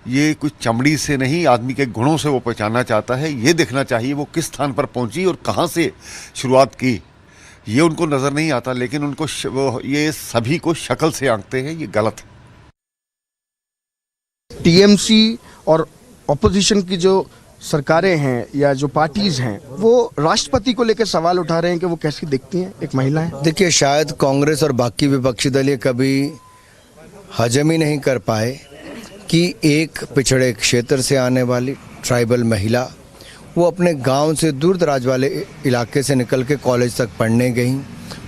ये कुछ चमड़ी से नहीं, आदमी के गुणों से वो पहचानना चाहता है। ये देखना चाहिए वो किस स्थान पर पहुंची और कहां से शुरुआत की, ये उनको नज़र नहीं आता, लेकिन उनको ये सभी को शक्ल से आंकते हैं। ये गलत है। टीएमसी और ऑपोजिशन की जो सरकारें हैं या जो पार्टीज हैं, वो राष्ट्रपति को लेकर सवाल उठा रहे हैं कि वो कैसी दिखती हैं एक महिला है। देखिए, शायद कांग्रेस और बाकी विपक्षी दल ये कभी हजम ही नहीं कर पाए कि एक पिछड़े क्षेत्र से आने वाली ट्राइबल महिला, वो अपने गांव से दूर दराज वाले इलाके से निकल के कॉलेज तक पढ़ने गई,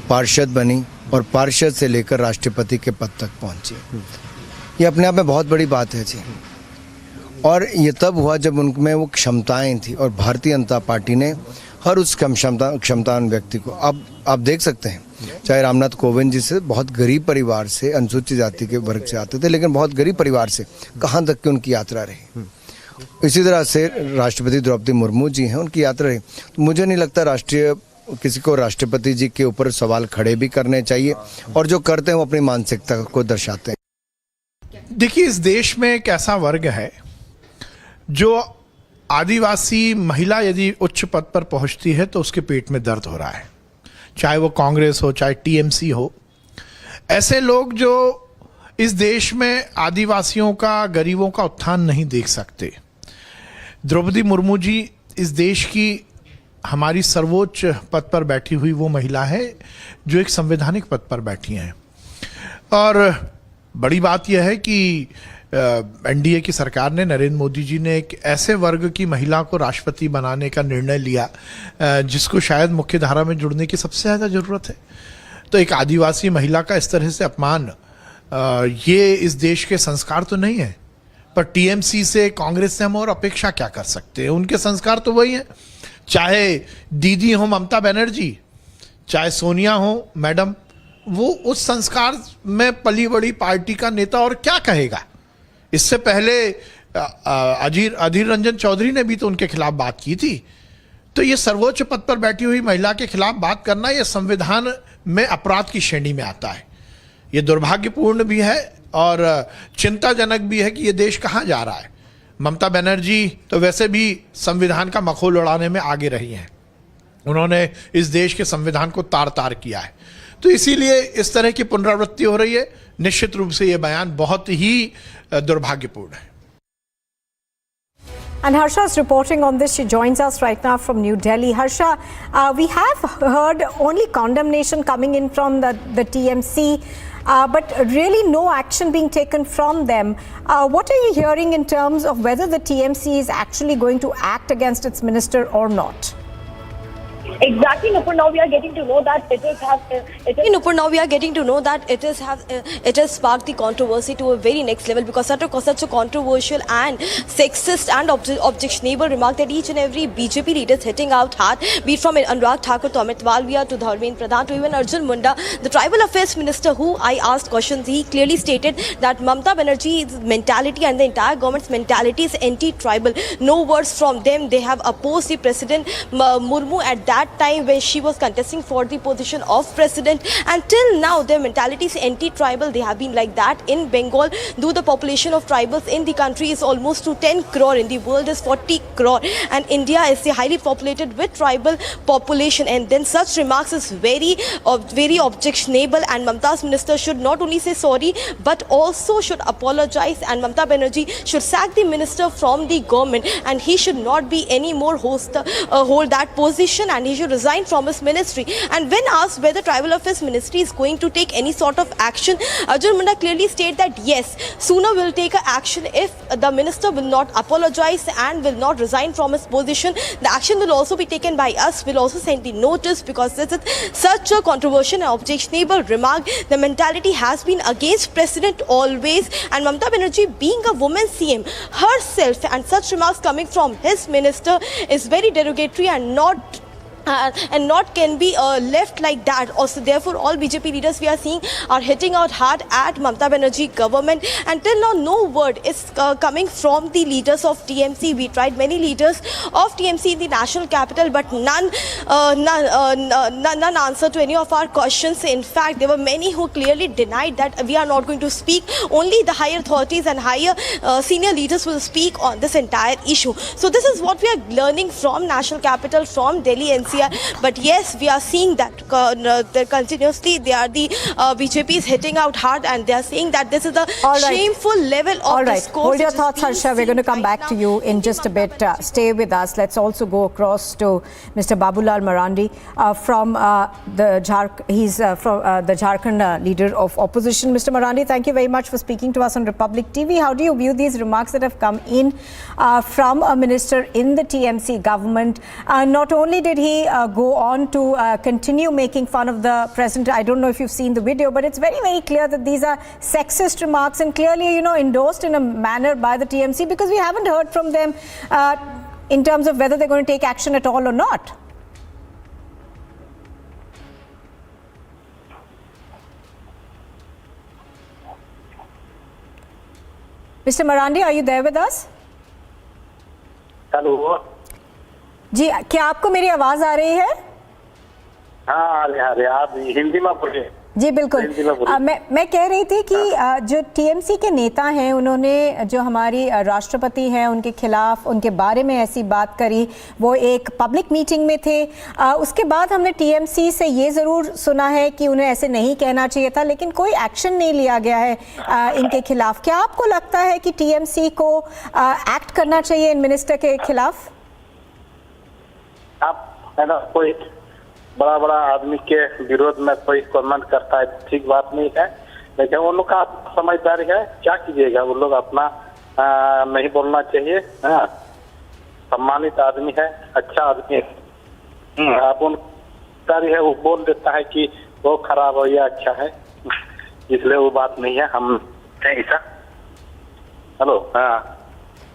पार्षद बनी और पार्षद से लेकर राष्ट्रपति के पद तक पहुंची। ये अपने आप में बहुत बड़ी बात है जी। और ये तब हुआ जब उनमें वो क्षमताएं थी और भारतीय जनता पार्टी ने हर उस क्षमतावान व्यक्ति को, अब आप देख सकते हैं, चाहे रामनाथ कोविंद जी से बहुत गरीब परिवार से, अनुसूचित जाति के वर्ग से आते थे, लेकिन बहुत गरीब परिवार से कहाँ तक की उनकी यात्रा रही। इसी तरह से राष्ट्रपति द्रौपदी मुर्मू जी हैं, उनकी यात्रा रही। तो मुझे नहीं लगता किसी को राष्ट्रपति जी के ऊपर सवाल खड़े भी करने चाहिए, और जो करते हैं वो अपनी मानसिकता को दर्शाते हैं। देखिए, इस देश में एक ऐसा वर्ग है जो आदिवासी महिला यदि उच्च पद पर पहुंचती है तो उसके पेट में दर्द हो रहा है, चाहे वो कांग्रेस हो, चाहे टीएमसी हो। ऐसे लोग जो इस देश में आदिवासियों का, गरीबों का उत्थान नहीं देख सकते। द्रौपदी मुर्मू जी इस देश की हमारी सर्वोच्च पद पर बैठी हुई वो महिला है जो एक संवैधानिक पद पर बैठी हैं। और बड़ी बात यह है कि एनडीए की सरकार ने, नरेंद्र मोदी जी ने एक ऐसे वर्ग की महिला को राष्ट्रपति बनाने का निर्णय लिया जिसको शायद मुख्य धारा में जुड़ने की सबसे ज़्यादा ज़रूरत है। तो एक आदिवासी महिला का इस तरह से अपमान, ये इस देश के संस्कार तो नहीं है। पर टीएमसी से, कांग्रेस से हम और अपेक्षा क्या कर सकते हैं? उनके संस्कार तो वही हैं। चाहे दीदी हो ममता बनर्जी, चाहे सोनिया हो मैडम, वो उस संस्कार में पली बड़ी पार्टी का नेता और क्या कहेगा। इससे पहले अधीर रंजन चौधरी ने भी तो उनके खिलाफ बात की थी। तो ये सर्वोच्च पद पर बैठी हुई महिला के खिलाफ बात करना, ये संविधान में अपराध की श्रेणी में आता है। ये दुर्भाग्यपूर्ण भी है और चिंताजनक भी है कि ये देश कहाँ जा रहा है। ममता बनर्जी तो वैसे भी संविधान का मखौल उड़ाने में आगे रही हैं। उन्होंने इस देश के संविधान को तार तार किया है। तो इसीलिए इस तरह की पुनरावृत्ति हो रही है। निश्चित रूप से ये बयान बहुत ही दुर्भाग्यपूर्ण है। And Harsha is reporting on this. She joins us right now from New Delhi. Harsha, we have heard only condemnation coming in from the TMC, but really no action being taken from them. What are you hearing in terms of whether the TMC is actually going to act against its minister or not? Exactly, Nupur. Now we are getting to know that it has sparked the controversy to a very next level, because such a controversial and sexist and objectionable remark that each and every BJP leader is hitting out hard, be it from Anurag Thakur to Amit Walvia to Dharmendra Pradhan to even Arjun Munda, the tribal affairs minister, who I asked questions. He clearly stated that Mamata Banerjee's mentality and the entire government's mentality is anti-tribal. No words from them. They have opposed the President Murmu at that that time when she was contesting for the position of president, and till now their mentality is anti-tribal. They have been like that in Bengal, though the population of tribals in the country is almost to 10 crore, in the world is 40 crore, and India is the highly populated with tribal population, and then such remarks is very objectionable, and Mamta's minister should not only say sorry but also should apologize, and Mamta Banerjee should sack the minister from the government, and he should not be any more hold that position, and he should resign from his ministry. And when asked whether tribal affairs ministry is going to take any sort of action, Arjun Munda clearly stated that yes, sooner will take a action if the minister will not apologize and will not resign from his position. The action will also be taken by us. We'll also send the notice, because this is such a controversial and objectionable remark. The mentality has been against president always, and Mamta Banerjee being a woman CM herself, and such remarks coming from his minister is very derogatory and not can be left like that. Also, therefore, all BJP leaders we are seeing are hitting out hard at Mamta Banerjee government. Until now, no word is coming from the leaders of TMC. We tried many leaders of TMC in the national capital, but none answered to any of our questions. In fact, there were many who clearly denied that we are not going to speak. Only the higher authorities and higher senior leaders will speak on this entire issue. So this is what we are learning from national capital, from Delhi NCR. But yes, we are seeing that continuously the BJP is hitting out hard, and they are saying that this is the shameful level of discourse. Hold your thoughts, Harsha. We're going to come back to you in just a bit. Stay with us. Let's also go across to Mr. Babulal Marandi from the Jharkhand leader of opposition. Mr. Marandi, thank you very much for speaking to us on Republic TV. How do you view these remarks that have come in from a minister in the TMC government? Not only did he go on to continue making fun of the president. I don't know if you've seen the video, but it's very, very clear that these are sexist remarks, and clearly, endorsed in a manner by the TMC, because we haven't heard from them in terms of whether they're going to take action at all or not. Mr. Marandi, are you there with us? Hello. जी, क्या आपको मेरी आवाज आ रही है? हाँ, आ रही। आप हिंदी में बोलिए। जी बिल्कुल। मैं कह रही थी कि जो टीएमसी के नेता हैं, उन्होंने जो हमारी राष्ट्रपति हैं उनके खिलाफ, उनके बारे में ऐसी बात करी, वो एक पब्लिक मीटिंग में थे। उसके बाद हमने टीएमसी से ये ज़रूर सुना है कि उन्हें ऐसे नहीं कहना चाहिए था, लेकिन कोई एक्शन नहीं लिया गया है इनके खिलाफ। क्या आपको लगता है कि टीएमसी को एक्ट करना चाहिए इन मिनिस्टर के खिलाफ? आप है ना, कोई बड़ा बड़ा आदमी के विरोध में कोई कमेंट करता है, ठीक बात नहीं है, लेकिन उन लोग का समझदारी है। क्या कीजिएगा, वो लोग अपना नहीं बोलना चाहिए। सम्मानित आदमी है, अच्छा आदमी है। आप उनका है, वो बोल देता है कि वो खराब हो या अच्छा है, इसलिए वो बात नहीं है। हम ऐसा हेलो। हाँ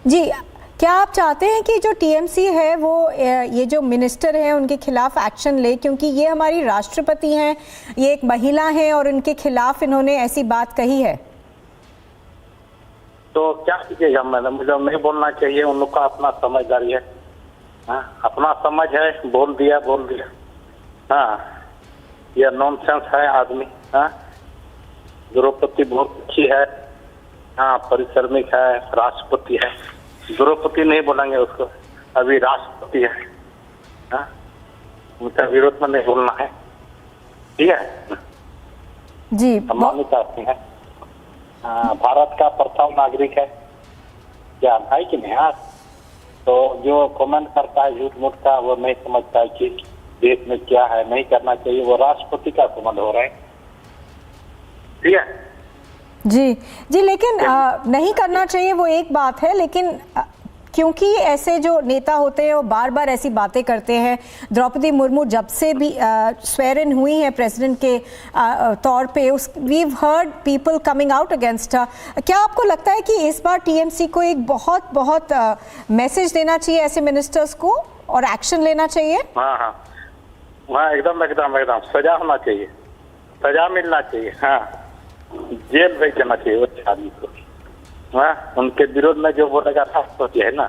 जी, क्या आप चाहते हैं कि जो टीएमसी है वो ये जो मिनिस्टर हैं उनके खिलाफ एक्शन ले, क्योंकि ये हमारी राष्ट्रपति हैं, ये एक महिला हैं और उनके खिलाफ इन्होंने ऐसी बात कही है? तो क्या कीजिएगा मैडम, मुझे नहीं बोलना चाहिए। उन लोग का अपना समझदारी है, अपना समझ है, बोल दिया। हाँ, यह नॉनसेंस है आदमी। द्रौपदी बहुत अच्छी है, हाँ, परिश्रमिक है, राष्ट्रपति है। द्रौपदी नहीं बोलेंगे उसको, अभी राष्ट्रपति है। उनका विरोध में नहीं बोलना है, ठीक है जी। सम्मानित आदमी है, भारत का प्रथम नागरिक है, क्या है कि नहीं? तो जो कमेंट करता है झूठ मूठ का, वो नहीं समझता है कि देश में क्या है, नहीं करना चाहिए। वो राष्ट्रपति का कमेंट हो रहा है, ठीक है जी, लेकिन नहीं करना चाहिए वो एक बात है, लेकिन क्योंकि ऐसे जो नेता होते हैं वो बार बार ऐसी बातें करते हैं। द्रौपदी मुर्मू जब से भी स्वेयर इन हुई हैं प्रेसिडेंट के तौर पे, we've heard people coming out against her. क्या आपको लगता है कि इस बार टीएमसी को एक बहुत मैसेज देना चाहिए ऐसे मिनिस्टर्स को और एक्शन लेना चाहिए? हाँ, एकदम सजा होना चाहिए, सजा मिलना चाहिए। हाँ, जेल भेज देना चाहिए वो आदमी को। उनके विरोध में जो बोलेगा राष्ट्रपति है ना,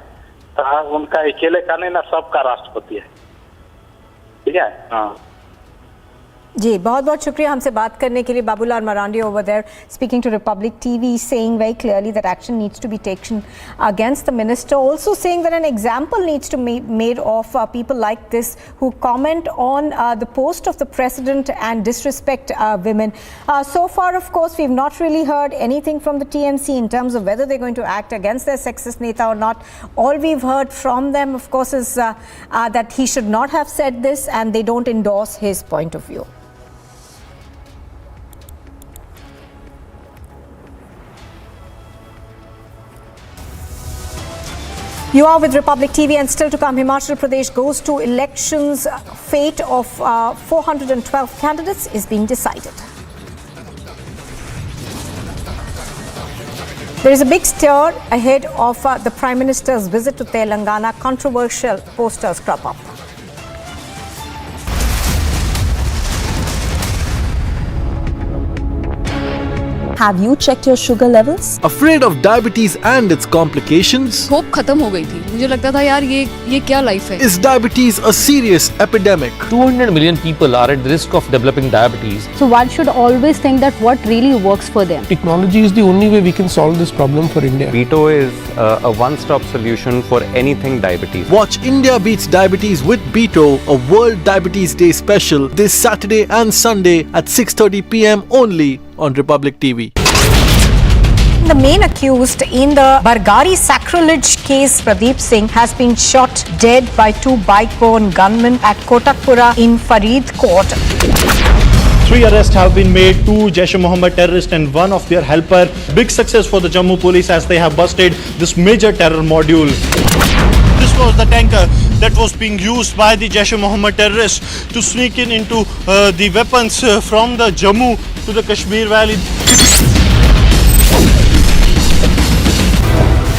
तो उनका अकेले का नहीं ना, सबका राष्ट्रपति है, ठीक ठीक है। हाँ जी, बहुत बहुत शुक्रिया हमसे बात करने के लिए। Babulal Marandi over there speaking to Republic TV, saying very clearly that action needs to be taken against the minister, also saying that an example needs to be made of people like this who comment on the post of the president and disrespect women. So far, of course, we've not really heard anything from the TMC in terms of whether they're going to act against their sexist neta or not. All we've heard from them, of course, is that he should not have said this, and they don't endorse his point of view. You are with Republic TV, and still to come, Himachal Pradesh goes to elections. Fate of 412 candidates is being decided. There is a big stir ahead of the Prime Minister's visit to Telangana. Controversial posters crop up. Have you checked your sugar levels? Afraid of diabetes and its complications? Hope खत्म हो गई थी। मुझे लगता था यार ये क्या लाइफ है? Is diabetes a serious epidemic? 200 million people are at risk of developing diabetes. So one should always think that what really works for them. Technology is the only way we can solve this problem for India. Veto is a one-stop solution for anything diabetes. Watch India Beats Diabetes with Beto, a World Diabetes Day special this Saturday and Sunday at 6:30 p.m. only on Republic TV. The main accused in the Bargari sacrilege case, Pradeep Singh, has been shot dead by two bike-borne gunmen at Kotakpura in Faridkot. 3 arrests have been made, 2 Jaish-e-Mohammed terrorists and one of their helper. Big success for the Jammu police as they have busted this major terror module. This was the tanker that was being used by the Jaish-e-Mohammed terrorists to sneak into the weapons from the Jammu to the Kashmir Valley.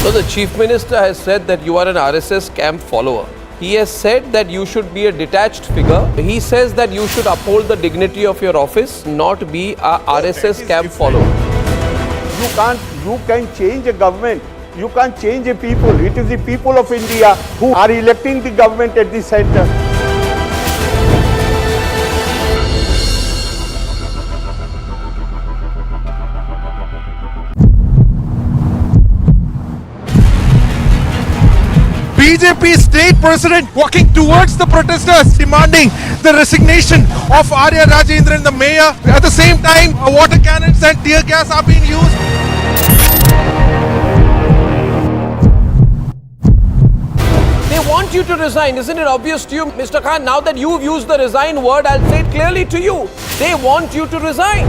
So the Chief Minister has said that you are an RSS camp follower. He has said that you should be a detached figure. He says that you should uphold the dignity of your office, not be a RSS camp follower. You can change a government. You can't change a people. It is the people of India who are electing the government at the center. BJP state president walking towards the protesters, demanding the resignation of Arya Rajendran, the mayor. At the same time, water cannons and tear gas are being used. They want you to resign. Isn't it obvious to you, Mr. Khan? Now that you've used the resign word, I'll say it clearly to you. They want you to resign.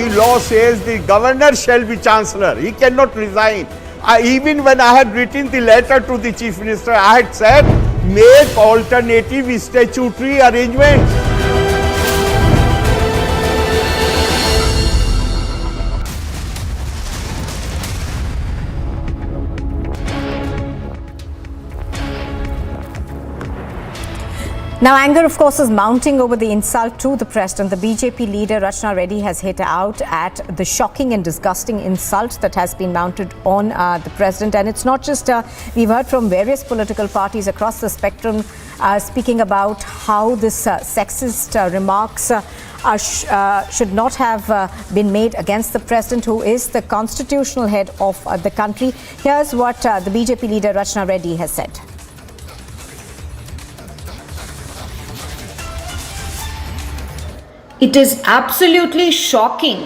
The law says the governor shall be chancellor. He cannot resign. Even when I had written the letter to the Chief Minister, I had said, make alternative statutory arrangements. Now, anger, of course, is mounting over the insult to the president. The BJP leader, Rachna Reddy, has hit out at the shocking and disgusting insult that has been mounted on the president. And it's not just, we've heard from various political parties across the spectrum speaking about how this sexist remarks should not have been made against the president, who is the constitutional head of the country. Here's what the BJP leader, Rachna Reddy, has said. It is absolutely shocking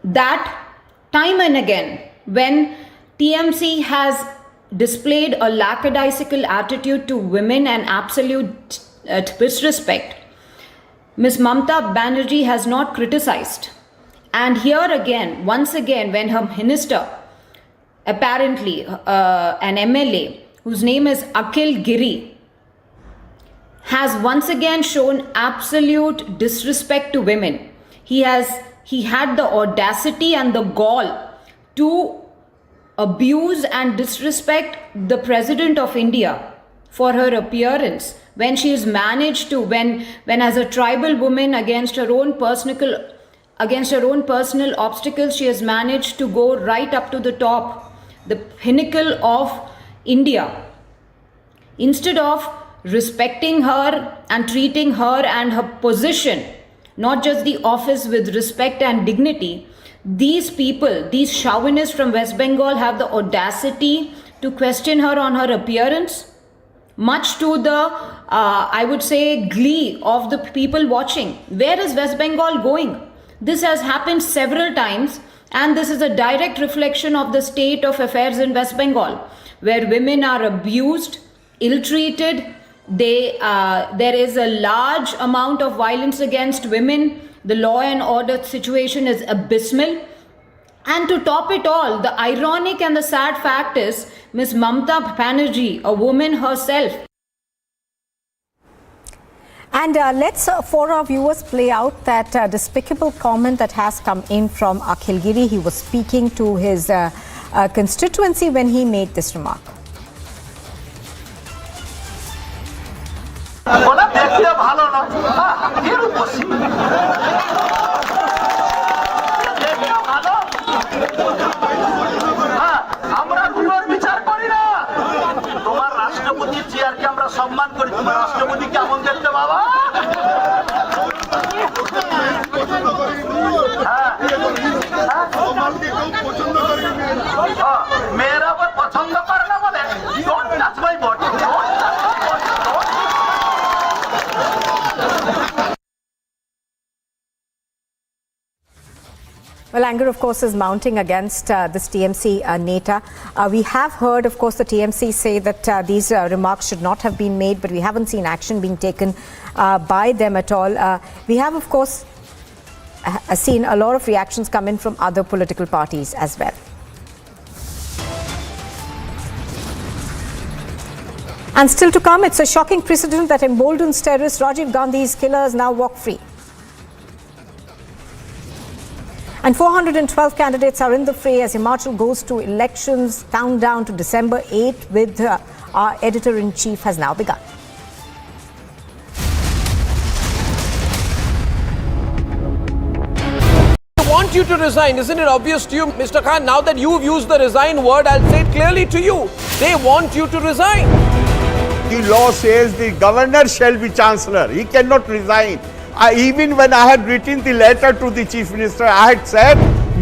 that time and again, when TMC has displayed a lackadaisical attitude to women and absolute disrespect, Ms. Mamata Banerjee has not criticized. And here again, once again, when her minister, apparently an MLA, whose name is Akhil Giri, has once again shown absolute disrespect to women. He had the audacity and the gall to abuse and disrespect the President of India for her appearance, when she has managed to, when as a tribal woman against her own personal obstacles, she has managed to go right up to the top, the pinnacle of India. Instead of respecting her and treating her and her position, not just the office, with respect and dignity, these people, these chauvinists from West Bengal, have the audacity to question her on her appearance, much to the, I would say, glee of the people watching. Where is West Bengal going? This has happened several times, and this is a direct reflection of the state of affairs in West Bengal, where women are abused, ill-treated. There is a large amount of violence against women. The law and order situation is abysmal. And to top it all, the ironic and the sad fact is, Ms. Mamata Banerjee, a woman herself. And let's, for our viewers, play out that despicable comment that has come in from Akhil Giri. He was speaking to his constituency when he made this remark. সম্মান করি, তোমার রাষ্ট্রপতি কেমন দেখতে বাবা? মেয়েরা আবার পছন্দ করে না বলে don't touch my body. Well, anger, of course, is mounting against this TMC Neta. We have heard, of course, the TMC say that these remarks should not have been made, but we haven't seen action being taken by them at all. We have, of course, seen a lot of reactions come in from other political parties as well. And still to come, it's a shocking precedent that emboldens terrorist Rajiv Gandhi's killers now walk free. And 412 candidates are in the fray as Himachal goes to elections. Countdown to December 8 with our editor-in-chief has now begun. They want you to resign. Isn't it obvious to you, Mr. Khan? Now that you've used the resign word, I'll say it clearly to you. They want you to resign. The law says the governor shall be chancellor. He cannot resign. Even when I had written the letter to the chief minister, I had said,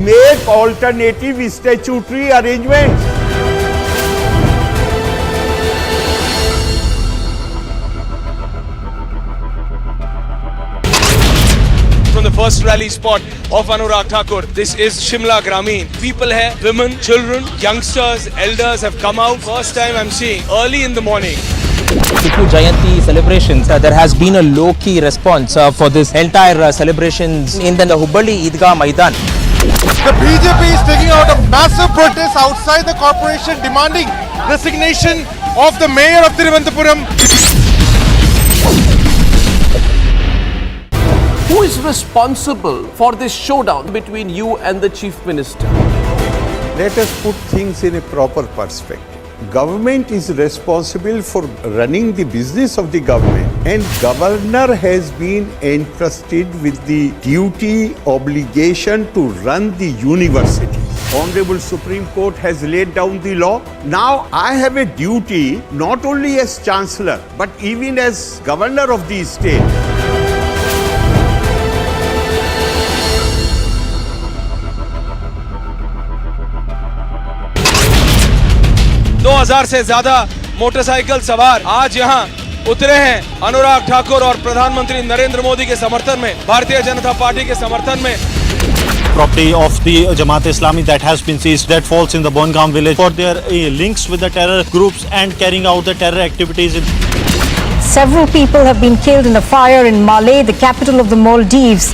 make alternative statutory arrangements. From the first rally spot of Anurag Thakur, this is Shimla Grameen. People here, women, children, youngsters, elders have come out. First time I'm seeing early in the morning. Tipu Jayanti celebrations, there has been a low-key response for this entire celebrations in the Hubballi Idgah Maidan. The BJP is taking out a massive protest outside the corporation demanding resignation of the mayor of Thiruvananthapuram. Who is responsible for this showdown between you and the chief minister? Let us put things in a proper perspective. Government is responsible for running the business of the government, and governor has been entrusted with the duty, obligation to run the university. Honorable Supreme Court has laid down the law. Now I have a duty not only as chancellor but even as governor of the state. 2000 से ज्यादा motorcycle सवार आज यहाँ उतरे हैं अनुराग ठाकुर और प्रधानमंत्री नरेंद्र मोदी के समर्थन में, भारतीय जनता पार्टी के समर्थन में। Property of the Jamaat Islami that has been seized, that falls in the Bongaon village for their links with the terror groups and carrying out the terror activities. Several people have been killed in a fire in Malé, the capital of the Maldives.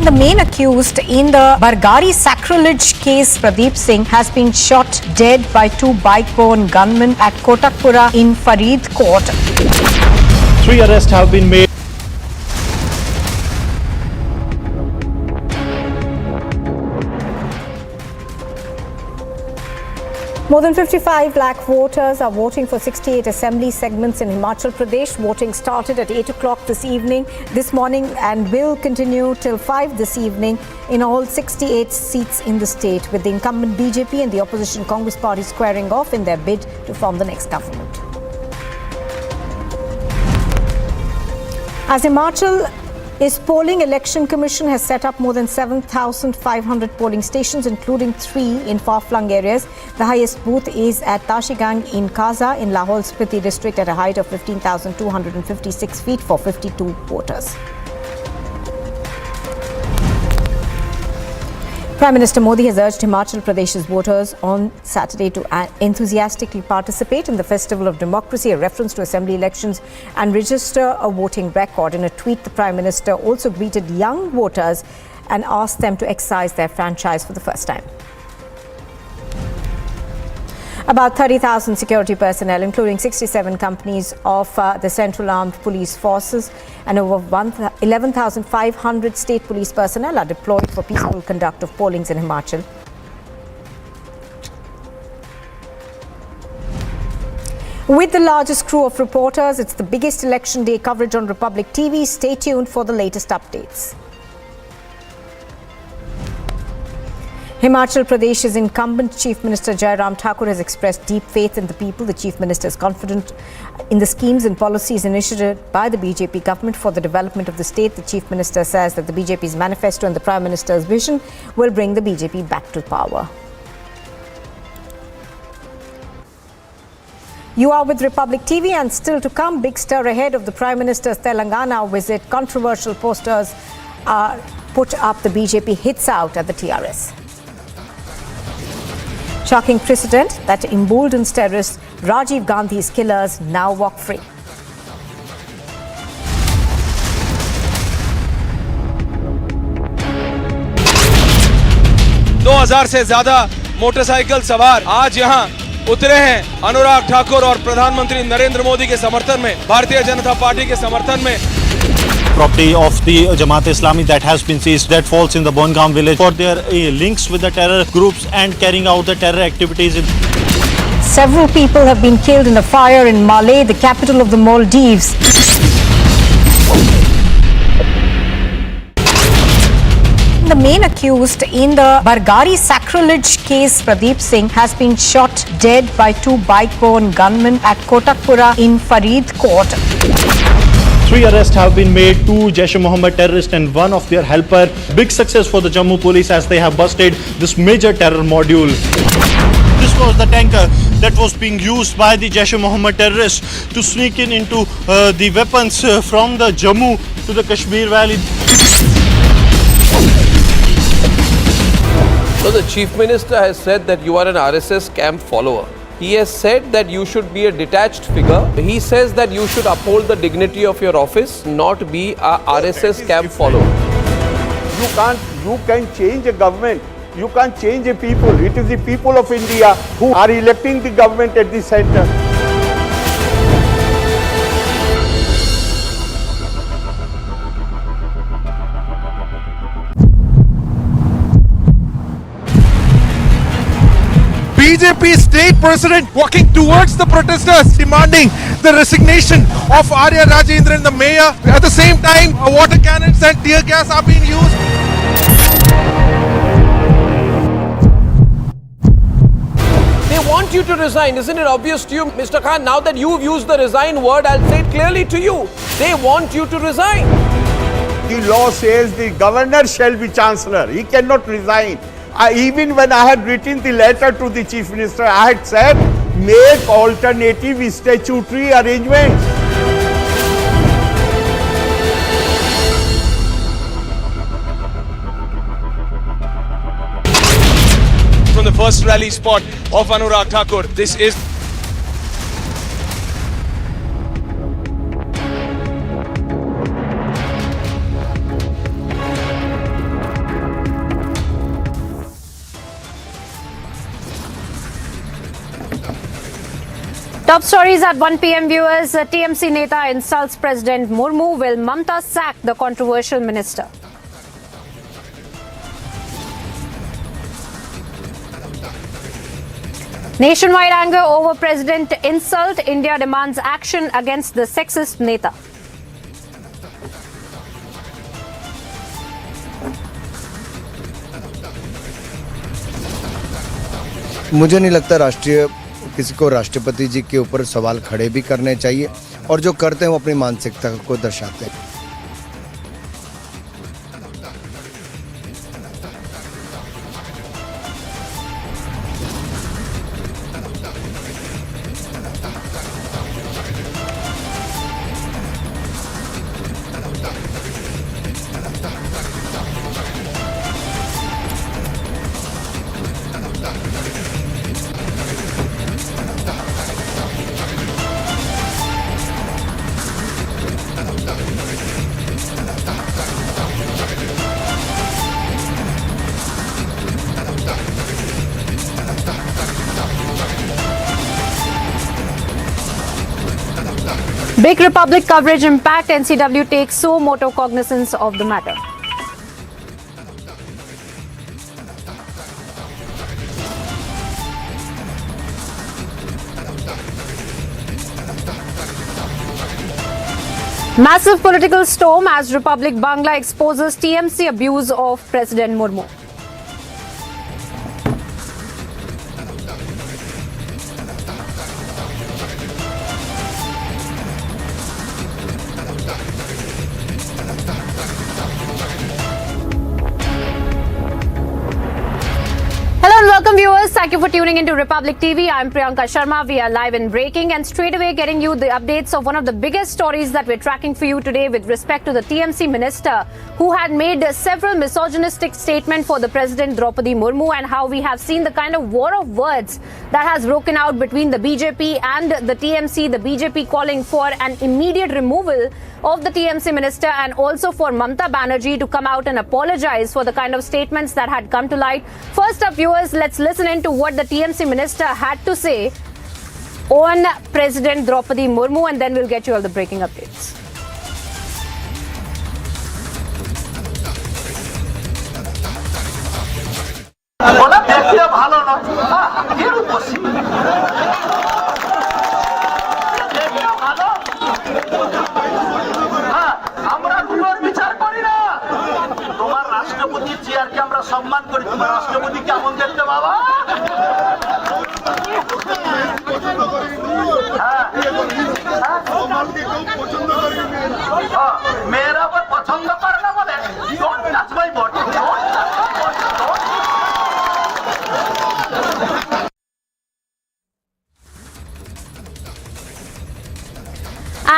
The main accused in the Bargari sacrilege case, Pradeep Singh, has been shot dead by two bike-borne gunmen at Kotakpura in Faridkot. 3 arrests have been made. More than 55 lakh voters are voting for 68 assembly segments in Himachal Pradesh. Voting started at 8 o'clock this morning and will continue till 5 this evening in all 68 seats in the state, with the incumbent BJP and the opposition Congress party squaring off in their bid to form the next government. As Himachal is polling, Election Commission has set up more than 7,500 polling stations, including 3 in far-flung areas. The highest booth is at Tashigang in Kaza in Lahore Spiti district at a height of 15,256 feet for 52 voters. Prime Minister Modi has urged Himachal Pradesh's voters on Saturday to enthusiastically participate in the Festival of Democracy, a reference to assembly elections, and register a voting record. In a tweet, the Prime Minister also greeted young voters and asked them to exercise their franchise for the first time. About 30,000 security personnel, including 67 companies of the Central Armed Police Forces and over 11,500 state police personnel are deployed for peaceful conduct of pollings in Himachal. With the largest crew of reporters, it's the biggest election day coverage on Republic TV. Stay tuned for the latest updates. Himachal Pradesh's incumbent Chief Minister Jairam Thakur has expressed deep faith in the people. The Chief Minister is confident in the schemes and policies initiated by the BJP government for the development of the state. The Chief Minister says that the BJP's manifesto and the Prime Minister's vision will bring the BJP back to power. You are with Republic TV, and still to come, big stir ahead of the Prime Minister's Telangana visit. Controversial posters are put up. The BJP hits out at the TRS. Shocking precedent that emboldens terrorists. Rajiv Gandhi's killers now walk free. दो 2000 से ज्यादा motorcycle सवार आज यहाँ उतरे हैं अनुराग ठाकुर और प्रधानमंत्री नरेंद्र मोदी के समर्थन में, भारतीय जनता पार्टी के समर्थन में। Property of the Jamaat Islami that has been seized, that falls in the Bongaon village for their links with the terror groups and carrying out the terror activities. Several people have been killed in a fire in Malé, the capital of the Maldives. The main accused in the Bargari sacrilege case, Pradeep Singh, has been shot dead by 2 bike-borne gunmen at Kotakpura in Faridkot. 3 arrests have been made, 2 Jaish-e-Mohammed terrorists and 1 of their helper. Big success for the Jammu police as they have busted this major terror module. This was the tanker that was being used by the Jaish-e-Mohammed terrorists to sneak into the weapons from the Jammu to the Kashmir Valley. So the Chief Minister has said that you are an RSS camp follower. He has said that you should be a detached figure. He says that you should uphold the dignity of your office, not be a RSS camp follower. You can change a government. You can't change a people. It is the people of India who are electing the government at the center. BJP state president walking towards the protesters, demanding the resignation of Arya Rajendran, the mayor. At the same time, water cannons and tear gas are being used. They want you to resign. Isn't it obvious to you, Mr. Khan? Now that you've used the resign word, I'll say it clearly to you. They want you to resign. The law says the governor shall be chancellor. He cannot resign. Even when I had written the letter to the Chief Minister, I had said, make alternative statutory arrangements. From the first rally spot of Anurag Thakur, this is Top stories at 1 p.m. viewers. TMC Neta insults President Murmu. Will Mamta sack the controversial minister? Nationwide anger over President insult. India demands action against the sexist neta. मुझे नहीं लगता किसी को राष्ट्रपति जी के ऊपर सवाल खड़े भी करने चाहिए, और जो करते हैं वो अपनी मानसिकता को दर्शाते हैं। Big Republic coverage impact. NCW takes suo moto cognizance of the matter. Massive political storm as Republic Bangla exposes TMC abuse of President Murmu. Welcome viewers, thank you for tuning into Republic TV. I'm Priyanka Sharma. We are live and breaking and straight away getting you the updates of one of the biggest stories that we're tracking for you today with respect to the TMC minister who had made several misogynistic statements for the President Draupadi Murmu, and how we have seen the kind of war of words that has broken out between the BJP and the TMC, the BJP calling for an immediate removal of the TMC minister and also for Mamata Banerjee to come out and apologize for the kind of statements that had come to light. First up viewers, let's listen into what the TMC minister had to say on President Draupadi Murmu, and then we'll get you all the breaking updates. সম্মান করি, তোমার রাষ্ট্রপতি কেমন দেখতে বাবা? মেয়েরা আবার পছন্দ করে না বলে don't touch my body.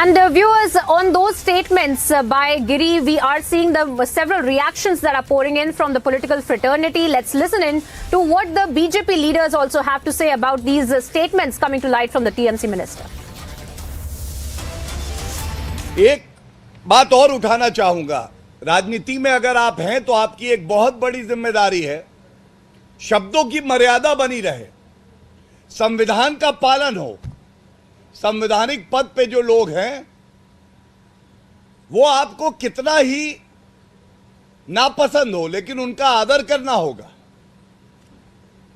And viewers, on those statements by Giri, we are seeing the several reactions that are pouring in from the political fraternity. Let's listen in to what the BJP leaders also have to say about these statements coming to light from the TMC minister. एक बात और उठाना चाहूंगा, राजनीति में अगर आप हैं तो आपकी एक बहुत बड़ी जिम्मेदारी है शब्दों की मर्यादा बनी रहे, संविधान का पालन हो। संवैधानिक पद पे जो लोग हैं वो आपको कितना ही नापसंद हो, लेकिन उनका आदर करना होगा।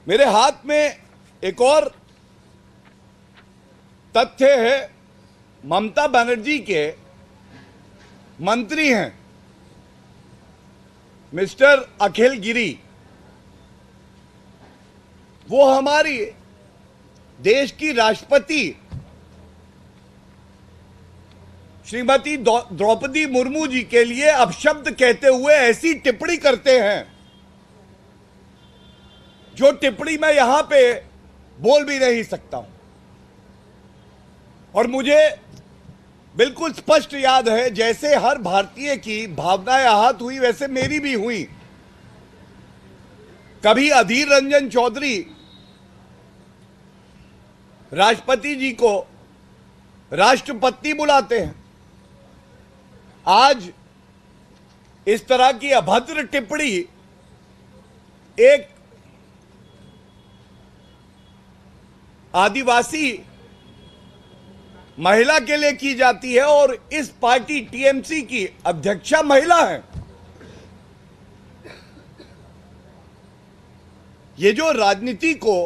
मेरे हाथ में एक और तथ्य है, ममता बनर्जी के मंत्री हैं मिस्टर अखिल गिरी, वो हमारी देश की राष्ट्रपति श्रीमती द्रौपदी मुर्मू जी के लिए अपशब्द कहते हुए ऐसी टिप्पणी करते हैं जो टिप्पणी मैं यहां पे बोल भी नहीं सकता हूं। और मुझे बिल्कुल स्पष्ट याद है, जैसे हर भारतीय की भावनाएं आहत हुई वैसे मेरी भी हुई। कभी अधीर रंजन चौधरी राष्ट्रपति जी को राष्ट्रपति बुलाते हैं, आज इस तरह की अभद्र टिप्पणी एक आदिवासी महिला के लिए की जाती है, और इस पार्टी टीएमसी की अध्यक्षा महिला है। ये जो राजनीति को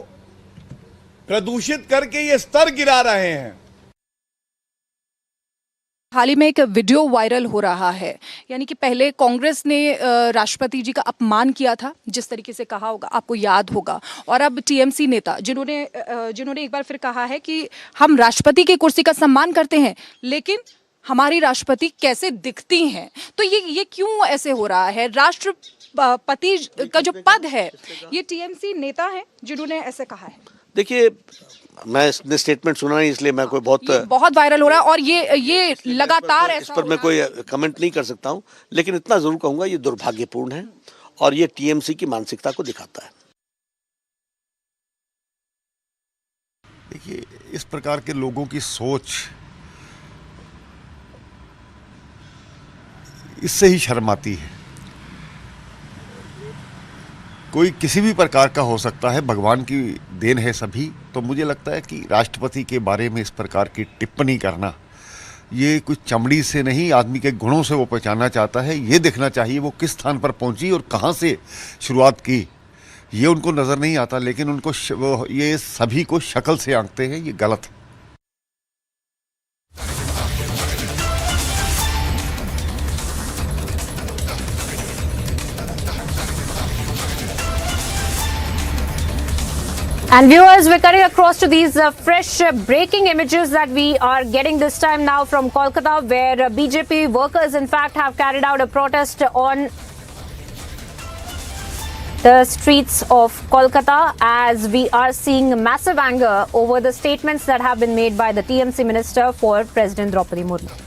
प्रदूषित करके ये स्तर गिरा रहे हैं। हाल ही में एक वीडियो वायरल हो रहा है, यानी कि पहले कांग्रेस ने राष्ट्रपति जी का अपमान किया था, जिस तरीके से कहा होगा आपको याद होगा, और अब टीएमसी नेता जिन्होंने एक बार फिर कहा है कि हम राष्ट्रपति की कुर्सी का सम्मान करते हैं, लेकिन हमारी राष्ट्रपति कैसे दिखती हैं। तो ये क्यों ऐसे हो रहा है? राष्ट्रपति का जो पद है, ये टीएमसी नेता है जिन्होंने ऐसे कहा है। देखिए, मैं इसने स्टेटमेंट सुना नहीं, इसलिए मैं कोई बहुत वायरल हो रहा है और ये लगातार इस पर मैं कोई कमेंट नहीं कर सकता हूं, लेकिन इतना जरूर कहूंगा ये दुर्भाग्यपूर्ण है और ये टीएमसी की मानसिकता को दिखाता है। देखिए, इस प्रकार के लोगों की सोच इससे ही शर्म आती है। कोई किसी भी प्रकार का हो सकता है, भगवान की देन है सभी। तो मुझे लगता है कि राष्ट्रपति के बारे में इस प्रकार की टिप्पणी करना, ये कुछ चमड़ी से नहीं, आदमी के गुणों से वो पहचानना चाहता है। ये देखना चाहिए वो किस स्थान पर पहुंची और कहां से शुरुआत की, ये उनको नज़र नहीं आता, लेकिन उनको ये सभी को शक्ल से आंकते हैं, ये गलत है। And viewers, we're cutting across to these fresh breaking images that we are getting this time now from Kolkata, where BJP workers in fact have carried out a protest on the streets of Kolkata, as we are seeing massive anger over the statements that have been made by the TMC Minister for President Draupadi Murmu.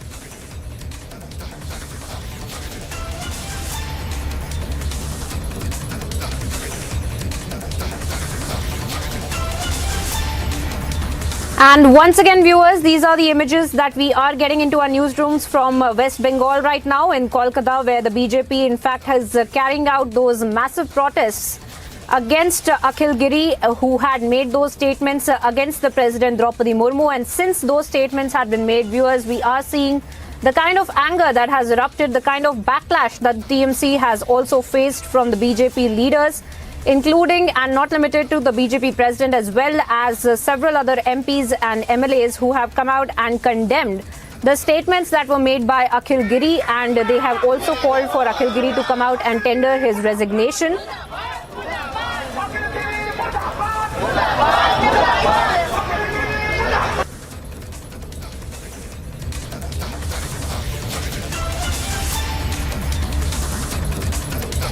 And once again, viewers, these are the images that we are getting into our newsrooms from West Bengal right now in Kolkata, where the BJP in fact has carrying out those massive protests against Akhil Giri, who had made those statements against the President Draupadi Murmu. And since those statements had been made, viewers, we are seeing the kind of anger that has erupted, the kind of backlash that TMC has also faced from the BJP leaders, including and not limited to the BJP president, as well as several other MPs and MLAs who have come out and condemned the statements that were made by Akhil Giri, and they have also called for Akhil Giri to come out and tender his resignation.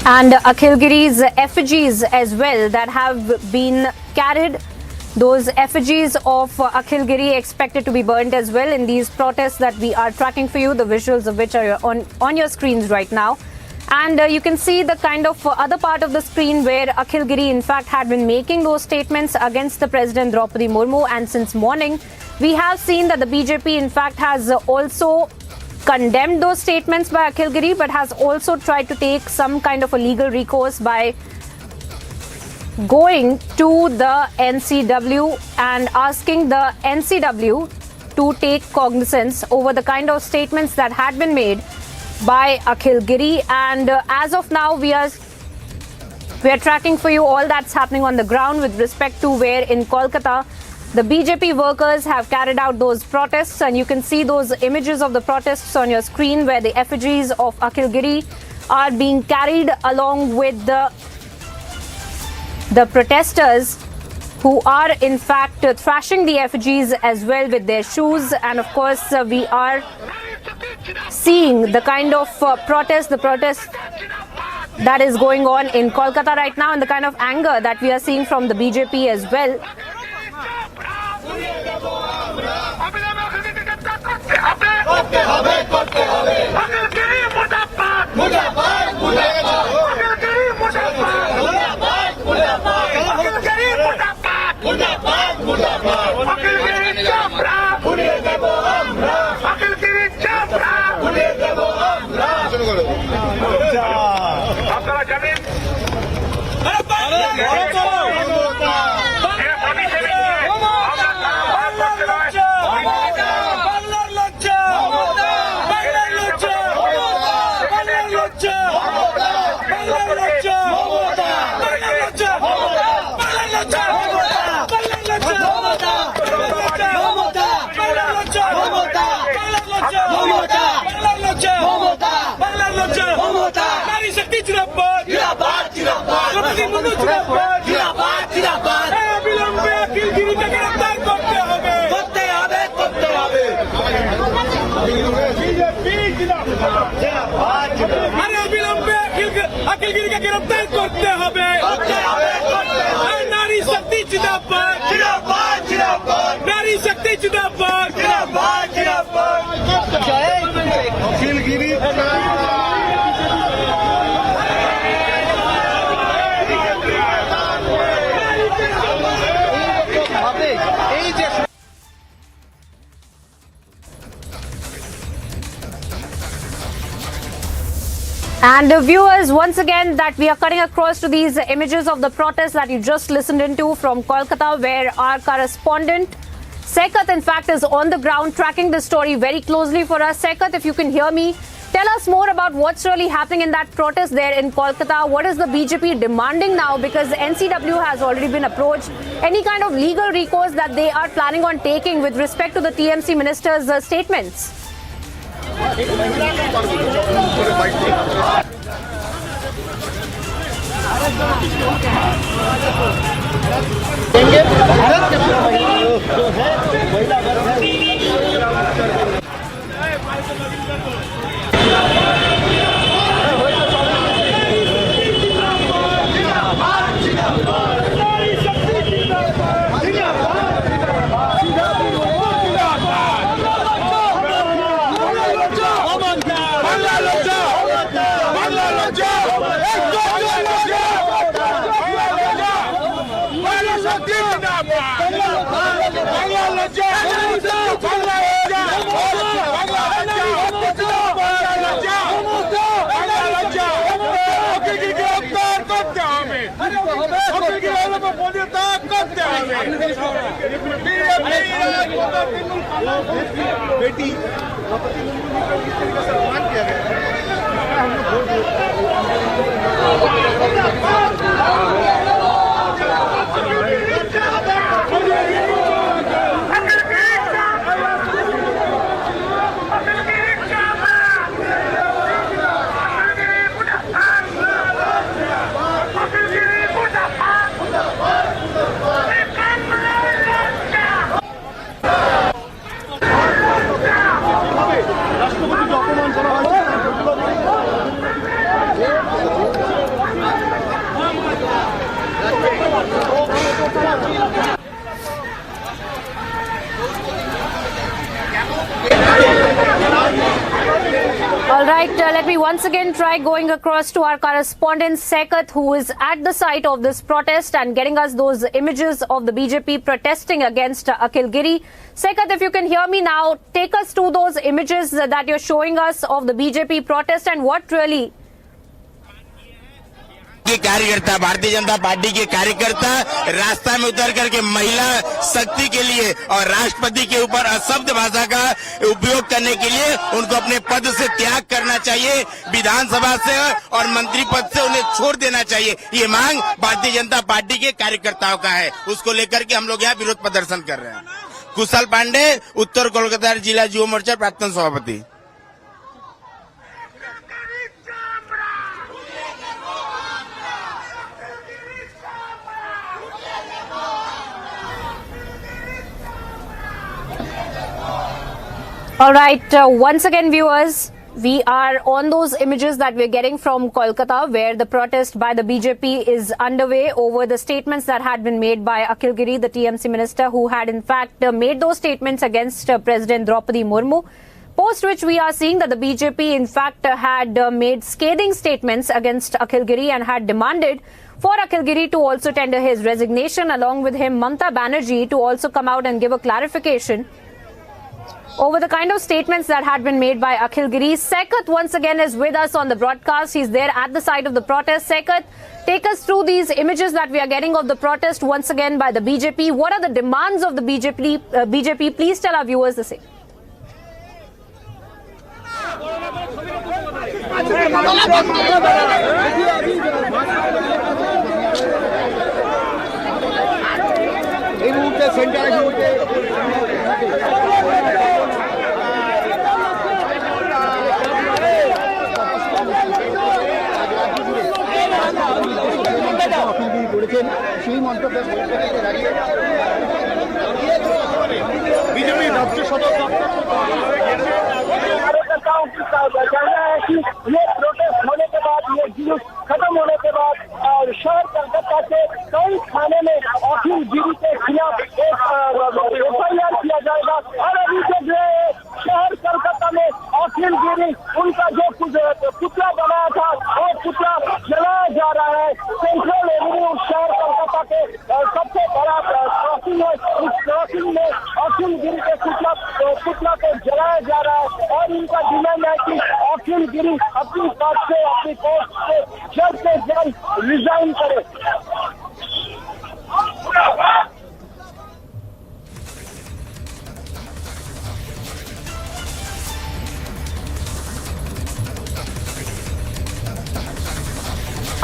And Akhil Giri's effigies as well that have been carried. Those effigies of Akhil Giri expected to be burnt as well in these protests that we are tracking for you, the visuals of which are on your screens right now. And you can see the kind of other part of the screen where Akhil Giri in fact had been making those statements against the President Draupadi Murmu. And since morning, we have seen that the BJP in fact has also condemned those statements by Akhil Giri, but has also tried to take some kind of a legal recourse by going to the NCW and asking the NCW to take cognizance over the kind of statements that had been made by Akhil Giri. And as of now, we are tracking for you all that's happening on the ground with respect to where in Kolkata the BJP workers have carried out those protests, and you can see those images of the protests on your screen where the effigies of Akhil Giri are being carried along with the protesters, who are in fact thrashing the effigies as well with their shoes. And of course, we are seeing the kind of protest that is going on in Kolkata right now, and the kind of anger that we are seeing from the BJP as well. Modi Munnu जिंदाबाद जिंदाबाद जिंदाबाद अविलंबे अखिलगिरीকে গ্রেফতার করতে হবে করতে হবে করতে হবে বিজেপি जिंदाबाद जिंदाबाद अरे अविलंबे अखिलगिरीকে গ্রেফতার করতে হবে করতে হবে করতে হবে नारी शक्ति जिंदाबाद जिंदाबाद जिंदाबाद नारी शक्ति जिंदाबाद जिंदाबाद जिंदाबाद जय अखिलगिरी And viewers, once again that we are cutting across to these images of the protest that you just listened into from Kolkata, where our correspondent Sekat in fact is on the ground tracking this story very closely for us. Sekat, if you can hear me, tell us more about what's really happening in that protest there in Kolkata. What is the BJP demanding now, because NCW has already been approached? Any kind of legal recourse that they are planning on taking with respect to the TMC minister's statements? बेटी द्रौपदी मुर्मू का किस तरीके से सम्मान किया गया हम लोग All right, let me once again try going across to our correspondent Sekat, who is at the site of this protest and getting us those images of the BJP protesting against Akhilgiri. Sekat, if you can hear me now, take us to those images that you're showing us of the BJP protest and what really... कार्यकर्ता Bharatiya Janata party के कार्यकर्ता रास्ता में उतर करके महिला शक्ति के लिए और राष्ट्रपति के ऊपर अशब्द भाषा का उपयोग करने के लिए उनको अपने पद से त्याग करना चाहिए, विधानसभा से और मंत्री पद से उन्हें छोड़ देना चाहिए। ये मांग भारतीय जनता पार्टी के कार्यकर्ताओं का है, उसको लेकर के हम लोग यहाँ विरोध प्रदर्शन कर रहे हैं। कुशल पांडे, उत्तर कोलकाता जिला युवा मोर्चा प्राक्तन सभापति। All right, once again viewers, we are on those images that we're getting from Kolkata, where the protest by the BJP is underway over the statements that had been made by Akhilgiri, the TMC minister, who had in fact made those statements against President Draupadi Murmu. Post which we are seeing that the BJP in fact had made scathing statements against Akhilgiri and had demanded for Akhilgiri to also tender his resignation, along with him Mamata Banerjee to also come out and give a clarification over the kind of statements that had been made by Akhilgiri. Sekat once again is with us on the broadcast. He's there at the site of the protest. Sekat, take us through these images that we are getting of the protest once again by the BJP. What are the demands of the BJP? Please tell our viewers the same. করেছেন সেই মন্তব্যে দাঁড়িয়ে BJP राष्ट्रीय सदस्य कहना है कि ये प्रोटेस्ट होने के बाद, ये जुलूस खत्म होने के बाद शहर कलकत्ता के कई थाने में अखिल गिरी के खिलाफ एक FIR किया जाएगा। और अभी जो शहर कलकत्ता में अखिल गिरी उनका जो पुतला बनाया था वो पुतला जलाया जा रहा है। सेंट्रल एवेन्यू शहर कलकत्ता के सबसे बड़ा क्रॉसिंग है। इस क्रॉसिंग में अखिल गिरी के पुतला को जलाया जा रहा है और इनका डिमांड है कि अखिल गिरी अपनी पद से, अपनी पोस्ट से जल्द रिजाइन करे।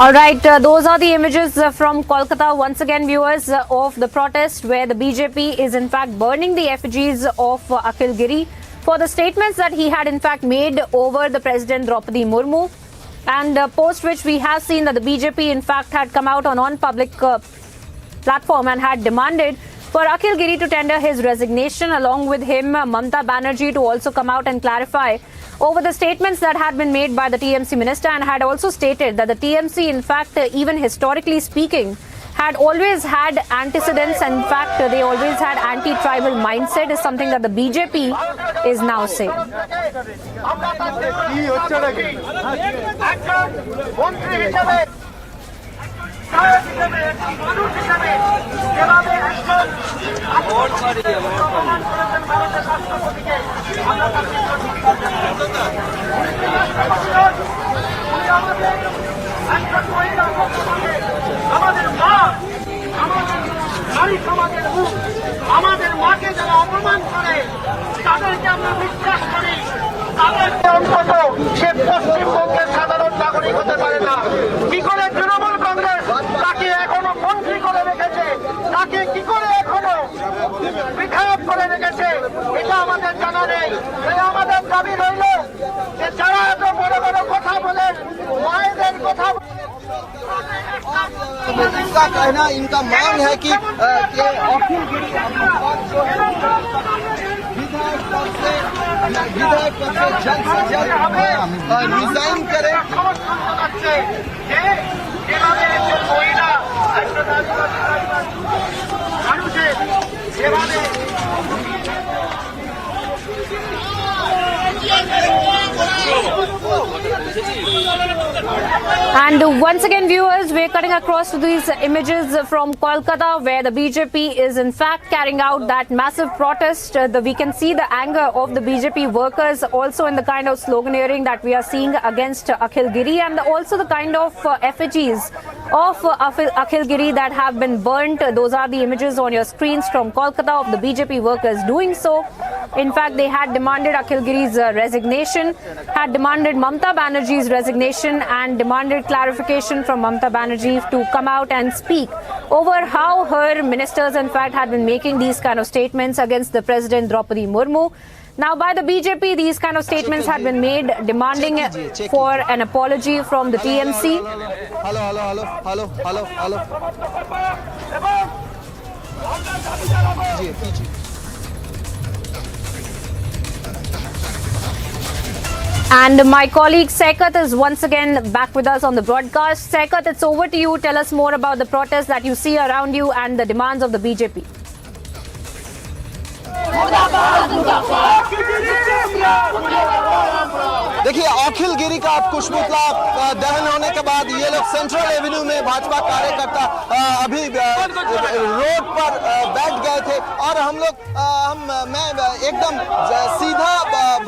All right, those are the images from Kolkata once again, viewers, of the protest where the BJP is in fact burning the effigies of Akhil Giri for the statements that he had in fact made over the President Draupadi Murmu, and post which we have seen that the BJP in fact had come out on public platform and had demanded for Akhil Giri to tender his resignation, along with him Mamata Banerjee to also come out and clarify over the statements that had been made by the TMC minister, and had also stated that the TMC in fact even historically speaking had always had antecedents. In fact, they always had anti-tribal mindset, is something that the BJP is now saying. আমাদের মাকে যারা অপমান করে তাদেরকে আমরা বিশ্বাস করি, তাদেরকে অন্তত সে পশ্চিমবঙ্গের সাধারণ নাগরিক হতে পারে না। কি করে তৃণমূল কংগ্রেস তাকে এখনো মন্ত্রী করে রেখেছে, তাকে কি করে এখনো বিধায়ক করে রেখেছে, এটা আমাদের জানা নেই। তাই আমাদের দাবি রইল যে যারা এত বড় বড় কথা বলেন, মায়েদের কথা इनका कहना, इनका मांग है कि अखिल गिरी विधायक पद से जल्द रिजाइन करे। And once again, viewers, we're cutting across to these images from Kolkata where the BJP is in fact carrying out that massive protest. We can see the anger of the BJP workers also in the kind of sloganeering that we are seeing against Akhil Giri, and also the kind of effigies of Akhil Giri that have been burnt. Those are the images on your screens from Kolkata of the BJP workers doing so. In fact, they had demanded Akhil Giri's resignation, had demanded Mamata Banerjee's resignation, and demanded clarification from Mamata Banerjee to come out and speak over how her ministers in fact had been making these kind of statements against the President Draupadi Murmu. Now, by the BJP, these kind of statements had been made demanding for an apology from the TMC. And my colleague Sekat is once again back with us on the broadcast. Sekat, it's over to you. Tell us more about the protests that you see around you and the demands of the BJP. देखिए, अखिल गिरी का कुशपुतला दहन होने के बाद ये लोग central Avenue में भाजपा कार्यकर्ता अभी रोड पर बैठ गए थे, और मैं एकदम सीधा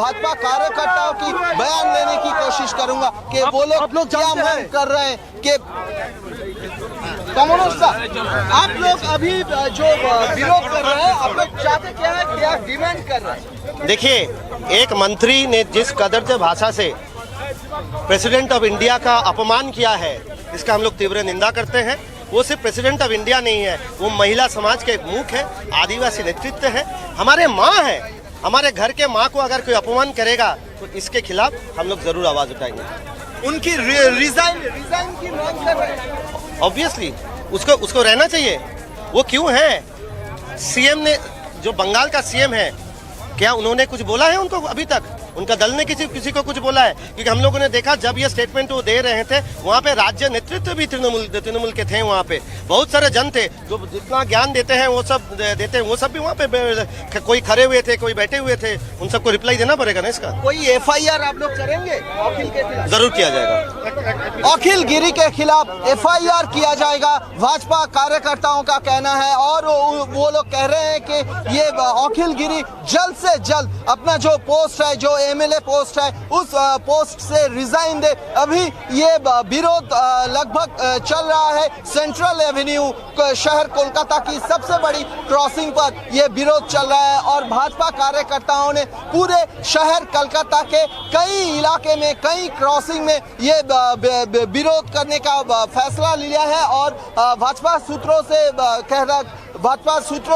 भाजपा कार्यकर्ताओं की बयान लेने की कोशिश करूंगा कि वो लोग क्या मांग कर रहे हैं। कि कम्युनिस्ट आप लोग अभी जो विरोध कर रहे हैं, आप लोग चाहते क्या है, क्या डिमांड कर रहे हैं? देखिए, एक मंत्री ने जिस कदर से भाषा से प्रेसिडेंट ऑफ इंडिया का अपमान किया है, इसका हम लोग तीव्र निंदा करते हैं। वो सिर्फ प्रेसिडेंट ऑफ इंडिया नहीं है, वो महिला समाज के एक मुख है, आदिवासी नेतृत्व है, हमारे माँ है। हमारे घर के माँ को अगर कोई अपमान करेगा तो इसके खिलाफ हम लोग जरूर आवाज उठाएंगे। उनकी रिजाइन की मांग कर रहे हैं। ऑब्वियसली उसको रहना चाहिए। वो क्यों है? सीएम ने, जो बंगाल का सीएम है, क्या उन्होंने कुछ बोला है उनको अभी तक? उनका दल ने किसी को कुछ बोला है? क्योंकि हम लोगों ने देखा जब ये स्टेटमेंट वो दे रहे थे, वहाँ पे राज्य नेतृत्व भी तृणमूल के थे। वहाँ पे बहुत सारे जन थे जो जितना ज्ञान देते हैं वो सब देते हैं। वो सब भी वहाँ पे कोई खड़े हुए थे, कोई बैठे हुए थे। उन सबको रिप्लाई देना पड़ेगा ना इसका। कोई एफआईआर आप लोग करेंगे अखिल के खिलाफ? जरूर किया जाएगा। अखिल गिरी के खिलाफ एफआईआर किया जाएगा, भाजपा कार्यकर्ताओं का कहना है। और वो लोग कह रहे हैं कि ये अखिल गिरी जल्द से जल्द अपना जो पोस्ट है, जो एमएलए पोस्ट है, उस पोस्ट से रिजाइन दे। अभी ये विरोध लगभग चल रहा है सेंट्रल एवेन्यू, शहर कोलकाता की सबसे बड़ी क्रॉसिंग पर ये विरोध चल रहा है। और भाजपा कार्यकर्ताओं ने पूरे शहर कोलकाता के कई इलाके में, कई क्रॉसिंग में ये विरोध करने का फैसला लिया है। और भाजपा सूत्रों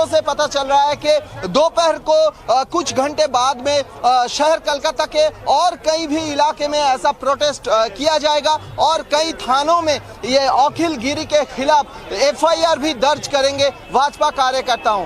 से पता चल रहा है कि दोपहर को कुछ घंटे बाद में शहर कोलकाता के और कई भी इलाके में ऐसा प्रोटेस्ट किया जाएगा और कई थानों में ये अखिल गिरी के खिलाफ एफआईआर भी दर्ज करेंगे भाजपा कार्यकर्ताओं।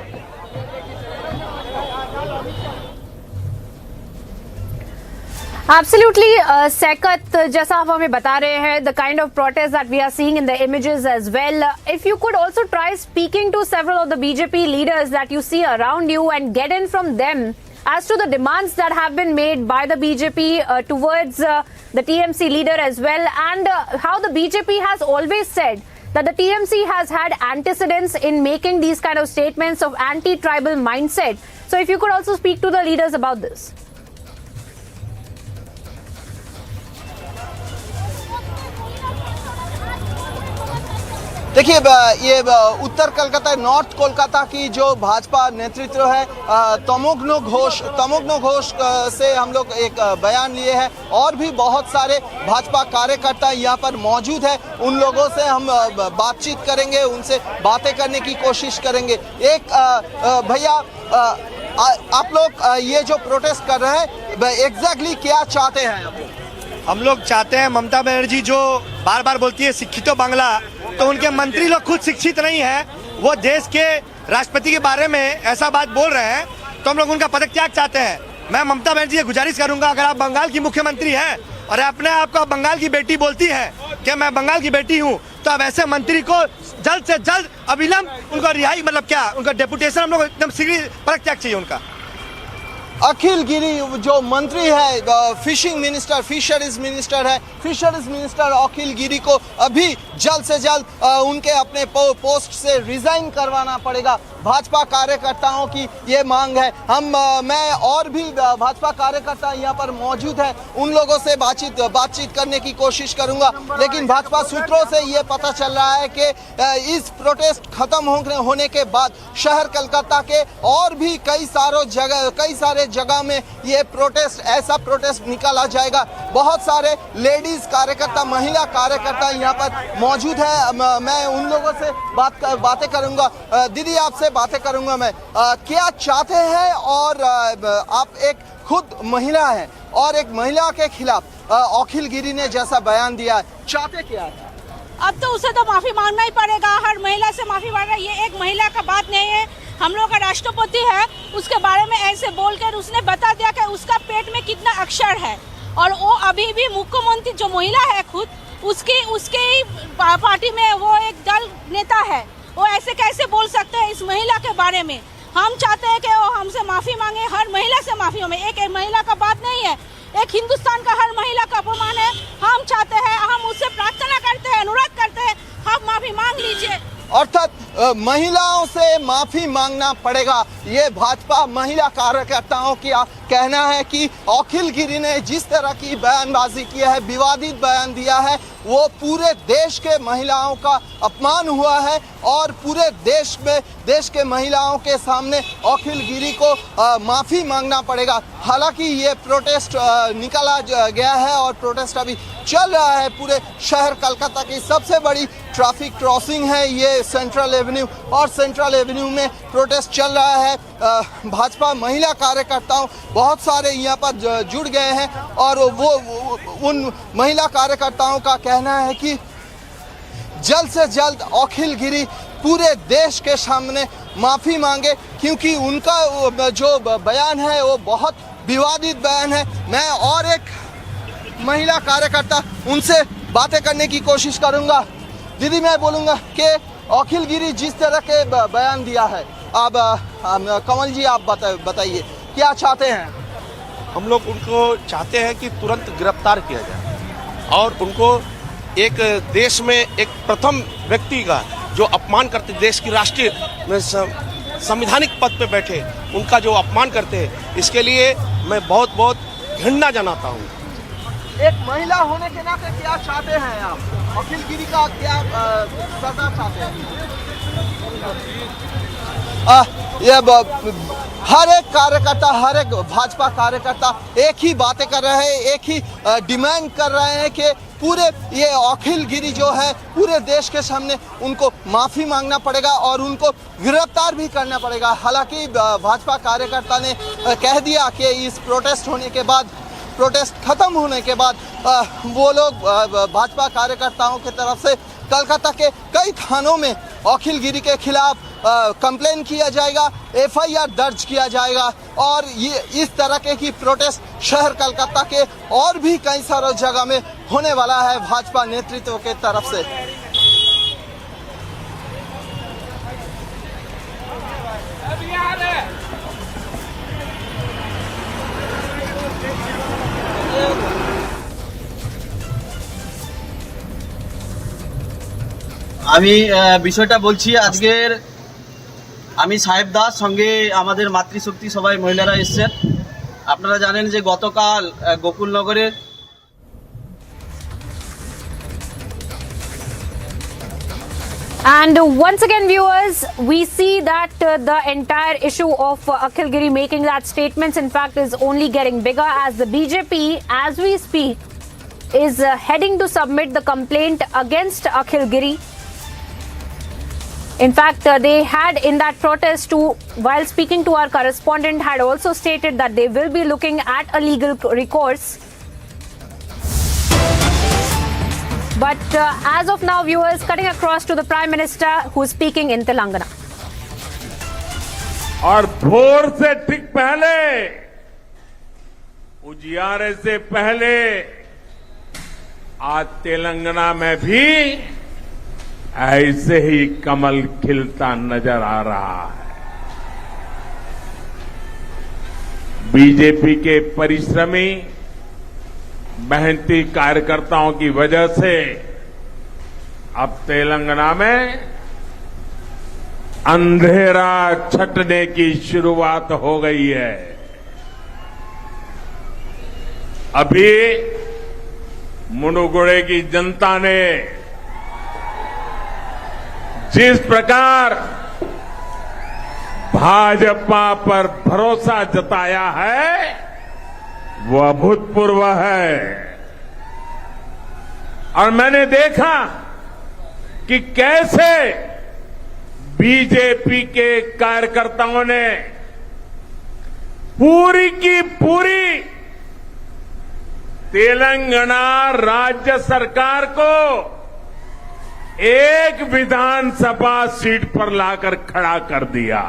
Absolutely, Sekat, जैसा आप हमें बता रहे हैं, the kind of protest that we are seeing in the images as well. If you could also try speaking to several of the BJP leaders that you see around you and get in from them as to the demands that have been made by the BJP towards the TMC leader as well, and how the BJP has always said that the TMC has had antecedents in making these kind of statements of anti-tribal mindset. So if you could also speak to the leaders about this. देखिए, ये उत्तर Kolkata, north Kolkata की जो भाजपा नेतृत्व है, तमोग्नो घोष से हम लोग एक बयान लिए हैं। और भी बहुत सारे भाजपा कार्यकर्ता यहाँ पर मौजूद है। उन लोगों से हम बातचीत करेंगे, उनसे बातें करने की कोशिश करेंगे। एक भैया, आप लोग ये जो प्रोटेस्ट कर रहे हैं, एग्जैक्टली क्या चाहते हैं? हम लोग चाहते हैं, ममता बनर्जी जो बार बार बोलती है शिक्षितो बांग्ला, तो उनके मंत्री लोग खुद शिक्षित नहीं है। वो देश के राष्ट्रपति के बारे में ऐसा बात बोल रहे हैं, तो हम लोग उनका पदत्याग चाहते हैं। मैं ममता बनर्जी से गुजारिश करूंगा, अगर आप बंगाल की मुख्यमंत्री हैं और अपने आप को बंगाल की बेटी बोलती है कि मैं बंगाल की बेटी हूं, तो अब ऐसे मंत्री को जल्द से जल्द अविलंब उनका रिहाई, मतलब क्या उनका डेपुटेशन हम लोग एकदम शीघ्र पदत्याग चाहिए उनका। अखिल गिरी जो मंत्री है, फिशरीज मिनिस्टर है, फिशरीज मिनिस्टर अखिल गिरी को अभी जल्द से जल्द उनके अपने पोस्ट से रिजाइन करवाना पड़ेगा। भाजपा कार्यकर्ताओं की ये मांग है। मैं और भी भाजपा कार्यकर्ता यहाँ पर मौजूद हैं, उन लोगों से बातचीत करने की कोशिश करूंगा। लेकिन भाजपा सूत्रों से ये पता चल रहा है कि इस प्रोटेस्ट खत्म होने के बाद शहर कोलकाता के और भी कई सारे जगह में ये ऐसा प्रोटेस्ट निकाला जाएगा। बहुत सारे लेडीज कार्यकर्ता, महिला कार्यकर्ता यहाँ पर मौजूद है। मैं उन लोगों से बातें करूंगा। दीदी, आपसे बातें करूंगा मैं। क्या चाहते हैं? और आप एक खुद महिला हैं और एक महिला के खिलाफ अखिल गिरी ने जैसा बयान दिया है, चाहते क्या है? अब तो उसे तो माफी मांगना ही पड़ेगा। हर महिला से माफी मांगना, ये एक महिला का बात नहीं है। हम लोग का राष्ट्रपति है, उसके बारे में ऐसे बोलकर उसने बता दिया कि उसका पेट में कितना अक्षर है। और वो अभी भी मुख्यमंत्री जो महिला है खुद, उसके ही पार्टी में वो एक दल नेता है। वो ऐसे कैसे बोल सकते हैं इस महिला के बारे में? हम चाहते हैं कि वो हमसे माफी मांगे, हर महिला से माफी मांगे। एक महिला का बात नहीं है, एक हिंदुस्तान का हर महिला का अपमान है। हम चाहते हैं, हम उससे प्रार्थना करते हैं, अनुरोध करते हैं, आप माफी मांग लीजिए। अर्थात महिलाओं से माफी मांगना पड़ेगा। ये भाजपा महिला कार्यकर्ताओं का कहना है कि अखिल गिरी ने जिस तरह की बयानबाजी की है, विवादित बयान दिया है, वो पूरे देश के महिलाओं का अपमान हुआ है। और पूरे देश के महिलाओं के सामने अखिल गिरी को माफी मांगना पड़ेगा। हालांकि ये प्रोटेस्ट निकाला गया है और प्रोटेस्ट अभी चल रहा है। पूरे शहर कोलकाता की सबसे बड़ी ट्रैफिक क्रॉसिंग है ये सेंट्रल एवेन्यू, और सेंट्रल एवेन्यू में प्रोटेस्ट चल रहा है। भाजपा महिला कार्यकर्ताओं बहुत सारे यहाँ पर जुड़ गए हैं और वो उन महिला कार्यकर्ताओं का कहना है कि जल्द से जल्द अखिल गिरी पूरे देश के सामने माफ़ी मांगे, क्योंकि उनका जो बयान है वो बहुत विवादित बयान है। मैं और एक महिला कार्यकर्ता उनसे बातें करने की कोशिश करूंगा। दीदी, मैं बोलूँगा कि अखिल गिरी जिस तरह के बयान दिया है, अब कमल जी आप बताइए क्या चाहते हैं? हम लोग उनको चाहते हैं कि तुरंत गिरफ्तार किया जाए और उनको एक देश में एक प्रथम व्यक्ति का जो अपमान करते, देश की राष्ट्रीय संवैधानिक पद पे बैठे, उनका जो अपमान करते हैं, इसके लिए मैं बहुत बहुत घृणा जनाता हूँ। एक महिला होने के नाते क्या चाहते हैं आप? अखिल गिरी का क्या सजा चाहते हैं? हर एक कार्यकर्ता, हर एक भाजपा कार्यकर्ता एक ही बातें कर रहे हैं, एक ही डिमांड कर रहे हैं कि पूरे ये अखिल गिरी जो है पूरे देश के सामने उनको माफ़ी मांगना पड़ेगा और उनको गिरफ्तार भी करना पड़ेगा। हालांकि भाजपा कार्यकर्ता ने कह दिया कि इस प्रोटेस्ट होने के बाद, प्रोटेस्ट खत्म होने के बाद वो लोग भाजपा कार्यकर्ताओं की तरफ से कोलकाता के कई थानों में अखिल गिरी के खिलाफ कंप्लेन किया जाएगा, एफआईआर दर्ज किया जाएगा और ये इस तरह की प्रोटेस्ट शहर कोलकाता के और भी कई सारे जगह में होने वाला है भाजपा नेतृत्व के तरफ से। আমি বিষয়টা বলছি, আজকের আমি সাহেব দাস, সঙ্গে আমাদের মাতৃশক্তি সবাই মহিলারা এসেছেন। আপনারা জানেন যে গতকাল গোকুলনগরে And once again, viewers, we see that the entire issue of Akhil Giri making that statements, in fact, is only getting bigger as the BJP, as we speak, is heading to submit the complaint against Akhil Giri. In fact, they had in that protest while speaking to our correspondent, had also stated that they will be looking at a legal recourse. But as of now, viewers, cutting across to the Prime Minister who's speaking in Telangana. और भोर से ठीक पहले, उजियारे से पहले आज तेलंगाना में भी ऐसे ही कमल खिलता नजर आ रहा है। बीजेपी के परिश्रमी मेहनती कार्यकर्ताओं की वजह से अब तेलंगाना में अंधेरा छटने की शुरुआत हो गई है। अभी मुनुगुड़े की जनता ने जिस प्रकार भाजपा पर भरोसा जताया है वो अभूतपूर्व है। और मैंने देखा कि कैसे बीजेपी के कार्यकर्ताओं ने पूरी की पूरी तेलंगाना राज्य सरकार को एक विधानसभा सीट पर लाकर खड़ा कर दिया।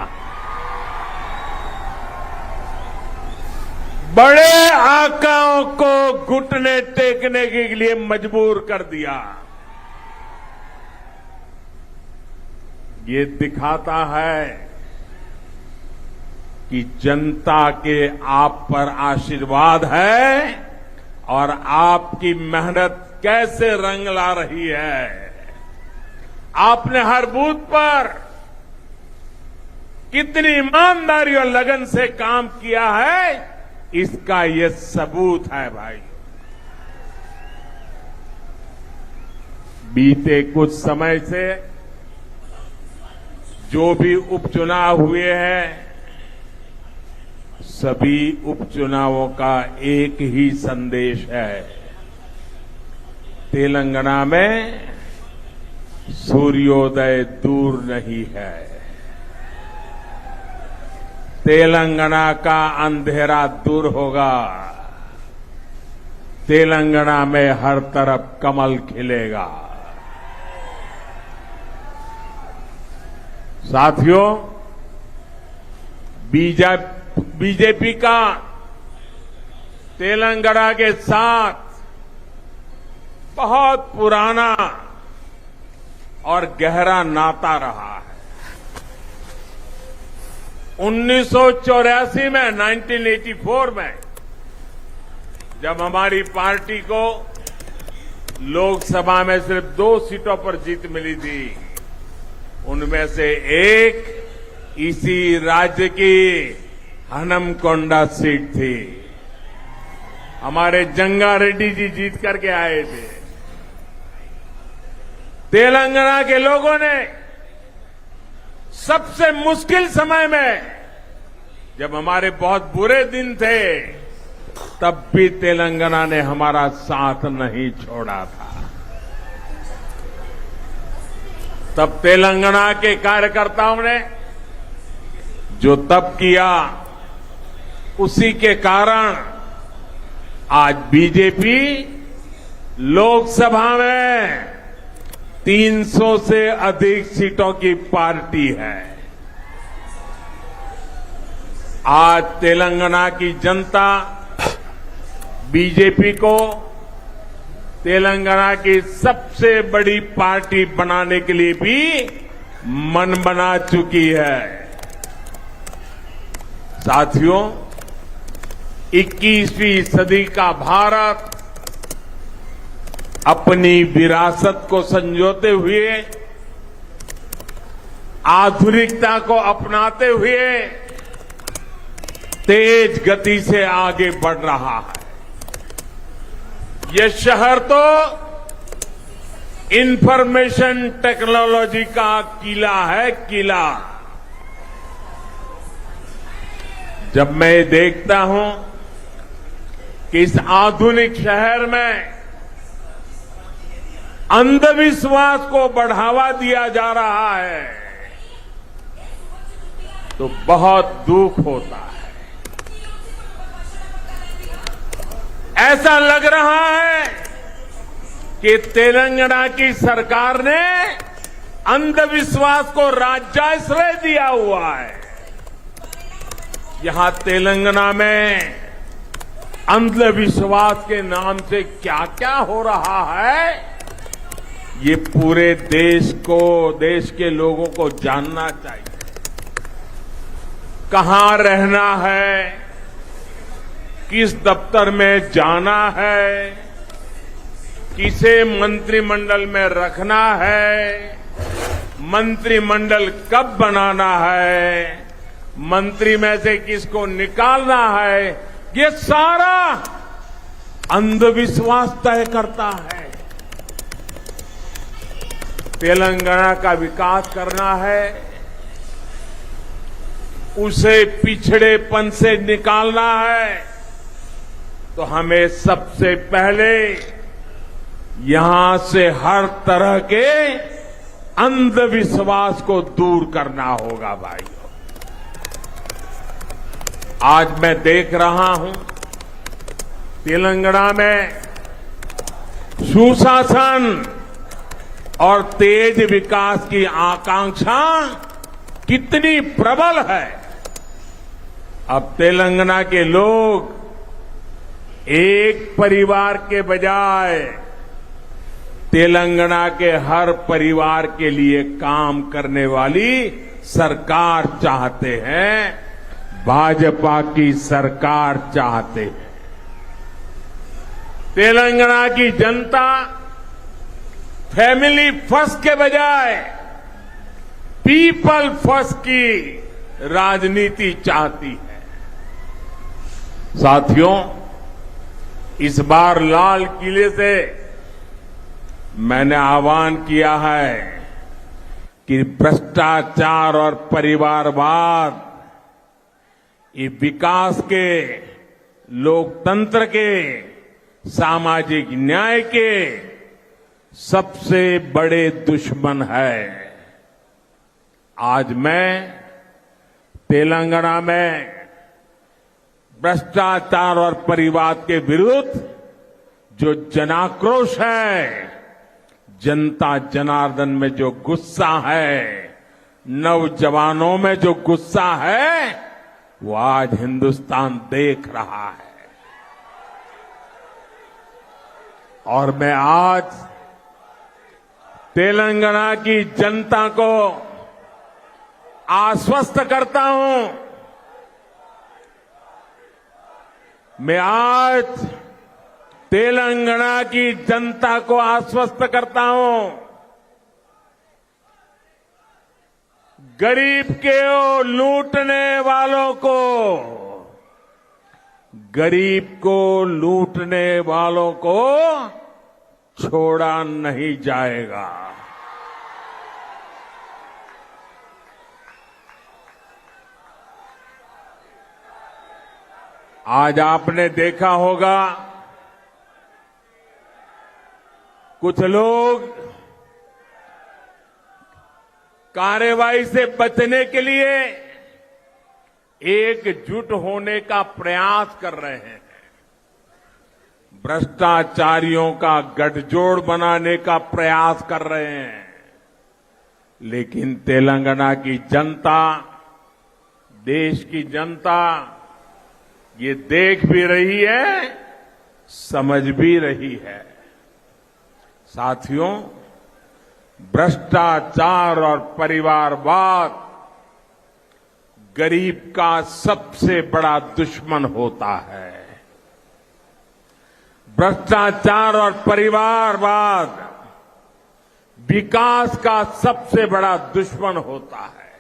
बड़े आकाओं को घुटने टेकने के लिए मजबूर कर दिया। ये दिखाता है कि जनता के आप पर आशीर्वाद है और आपकी मेहनत कैसे रंग ला रही है। आपने हर बूथ पर कितनी ईमानदारी और लगन से काम किया है, इसका ये सबूत है भाई। बीते कुछ समय से जो भी उपचुनाव हुए हैं, सभी उपचुनावों का एक ही संदेश है। तेलंगाना में सूर्योदय दूर नहीं है। तेलंगाना का अंधेरा दूर होगा। तेलंगाना में हर तरफ कमल खिलेगा। साथियों, बीजेपी का तेलंगाना के साथ बहुत पुराना और गहरा नाता रहा है। 1984 में 1984 में जब हमारी पार्टी को लोकसभा में सिर्फ 2 सीटों पर जीत मिली थी, उनमें से एक इसी राज्य की हनमकोंडा सीट थी। हमारे जंगा रेड्डी जी जीत करके आए थे। तेलंगाना के लोगों ने सबसे मुश्किल समय में, जब हमारे बहुत बुरे दिन थे, तब भी तेलंगाना ने हमारा साथ नहीं छोड़ा था। तब तेलंगाना के कार्यकर्ताओं ने जो तब किया, उसी के कारण आज बीजेपी लोकसभा में 300 से अधिक सीटों की पार्टी है। आज तेलंगाना की जनता बीजेपी को तेलंगाना की सबसे बड़ी पार्टी बनाने के लिए भी मन बना चुकी है। साथियों, 21वीं सदी का भारत अपनी विरासत को संजोते हुए, आधुनिकता को अपनाते हुए तेज गति से आगे बढ़ रहा है। ये शहर तो इंफॉर्मेशन टेक्नोलॉजी का किला है, किला। जब मैं देखता हूं कि इस आधुनिक शहर में अंधविश्वास को बढ़ावा दिया जा रहा है, तो बहुत दुख होता है। ऐसा लग रहा है कि तेलंगाना की सरकार ने अंधविश्वास को राज्याश्रय दिया हुआ है। यहां तेलंगाना में अंधविश्वास के नाम से क्या क्या हो रहा है, ये पूरे देश को, देश के लोगों को जानना चाहिए। कहां रहना है, किस दफ्तर में जाना है, किसे मंत्रिमंडल में रखना है, मंत्रिमंडल कब बनाना है, मंत्री में से किसको निकालना है, ये सारा अंधविश्वास तय करता है। तेलंगाना का विकास करना है, उसे पिछड़ेपन से निकालना है, तो हमें सबसे पहले यहां से हर तरह के अंधविश्वास को दूर करना होगा भाइयों। आज मैं देख रहा हूं तेलंगाना में सुशासन और तेज विकास की आकांक्षा कितनी प्रबल है। अब तेलंगाना के लोग एक परिवार के बजाय तेलंगाना के हर परिवार के लिए काम करने वाली सरकार चाहते हैं, भाजपा की सरकार चाहते हैं। तेलंगाना की जनता फैमिली फर्स्ट के बजाय पीपल फर्स्ट की राजनीति चाहती है। साथियों, इस बार लाल किले से मैंने आह्वान किया है कि भ्रष्टाचार और परिवारवाद, ये विकास के, लोकतंत्र के, सामाजिक न्याय के सबसे बड़े दुश्मन है। आज मैं तेलंगाना में भ्रष्टाचार और परिवाद के विरुद्ध जो जनाक्रोश है, जनता जनार्दन में जो गुस्सा है, नौजवानों में जो गुस्सा है वो आज हिंदुस्तान देख रहा है। और मैं आज तेलंगाना की जनता को आश्वस्त करता हूं, मैं आज तेलंगाना की जनता को आश्वस्त करता हूं, गरीब के लूटने वालों को, गरीब को लूटने वालों को छोड़ा नहीं जाएगा। आज आपने देखा होगा कुछ लोग कार्रवाई से बचने के लिए एकजुट होने का प्रयास कर रहे हैं, भ्रष्टाचारियों का गठजोड़ बनाने का प्रयास कर रहे हैं। लेकिन तेलंगाना की जनता, देश की जनता ये देख भी रही है, समझ भी रही है। साथियों, भ्रष्टाचार और परिवारवाद गरीब का सबसे बड़ा दुश्मन होता है। भ्रष्टाचार और परिवारवाद विकास का सबसे बड़ा दुश्मन होता है।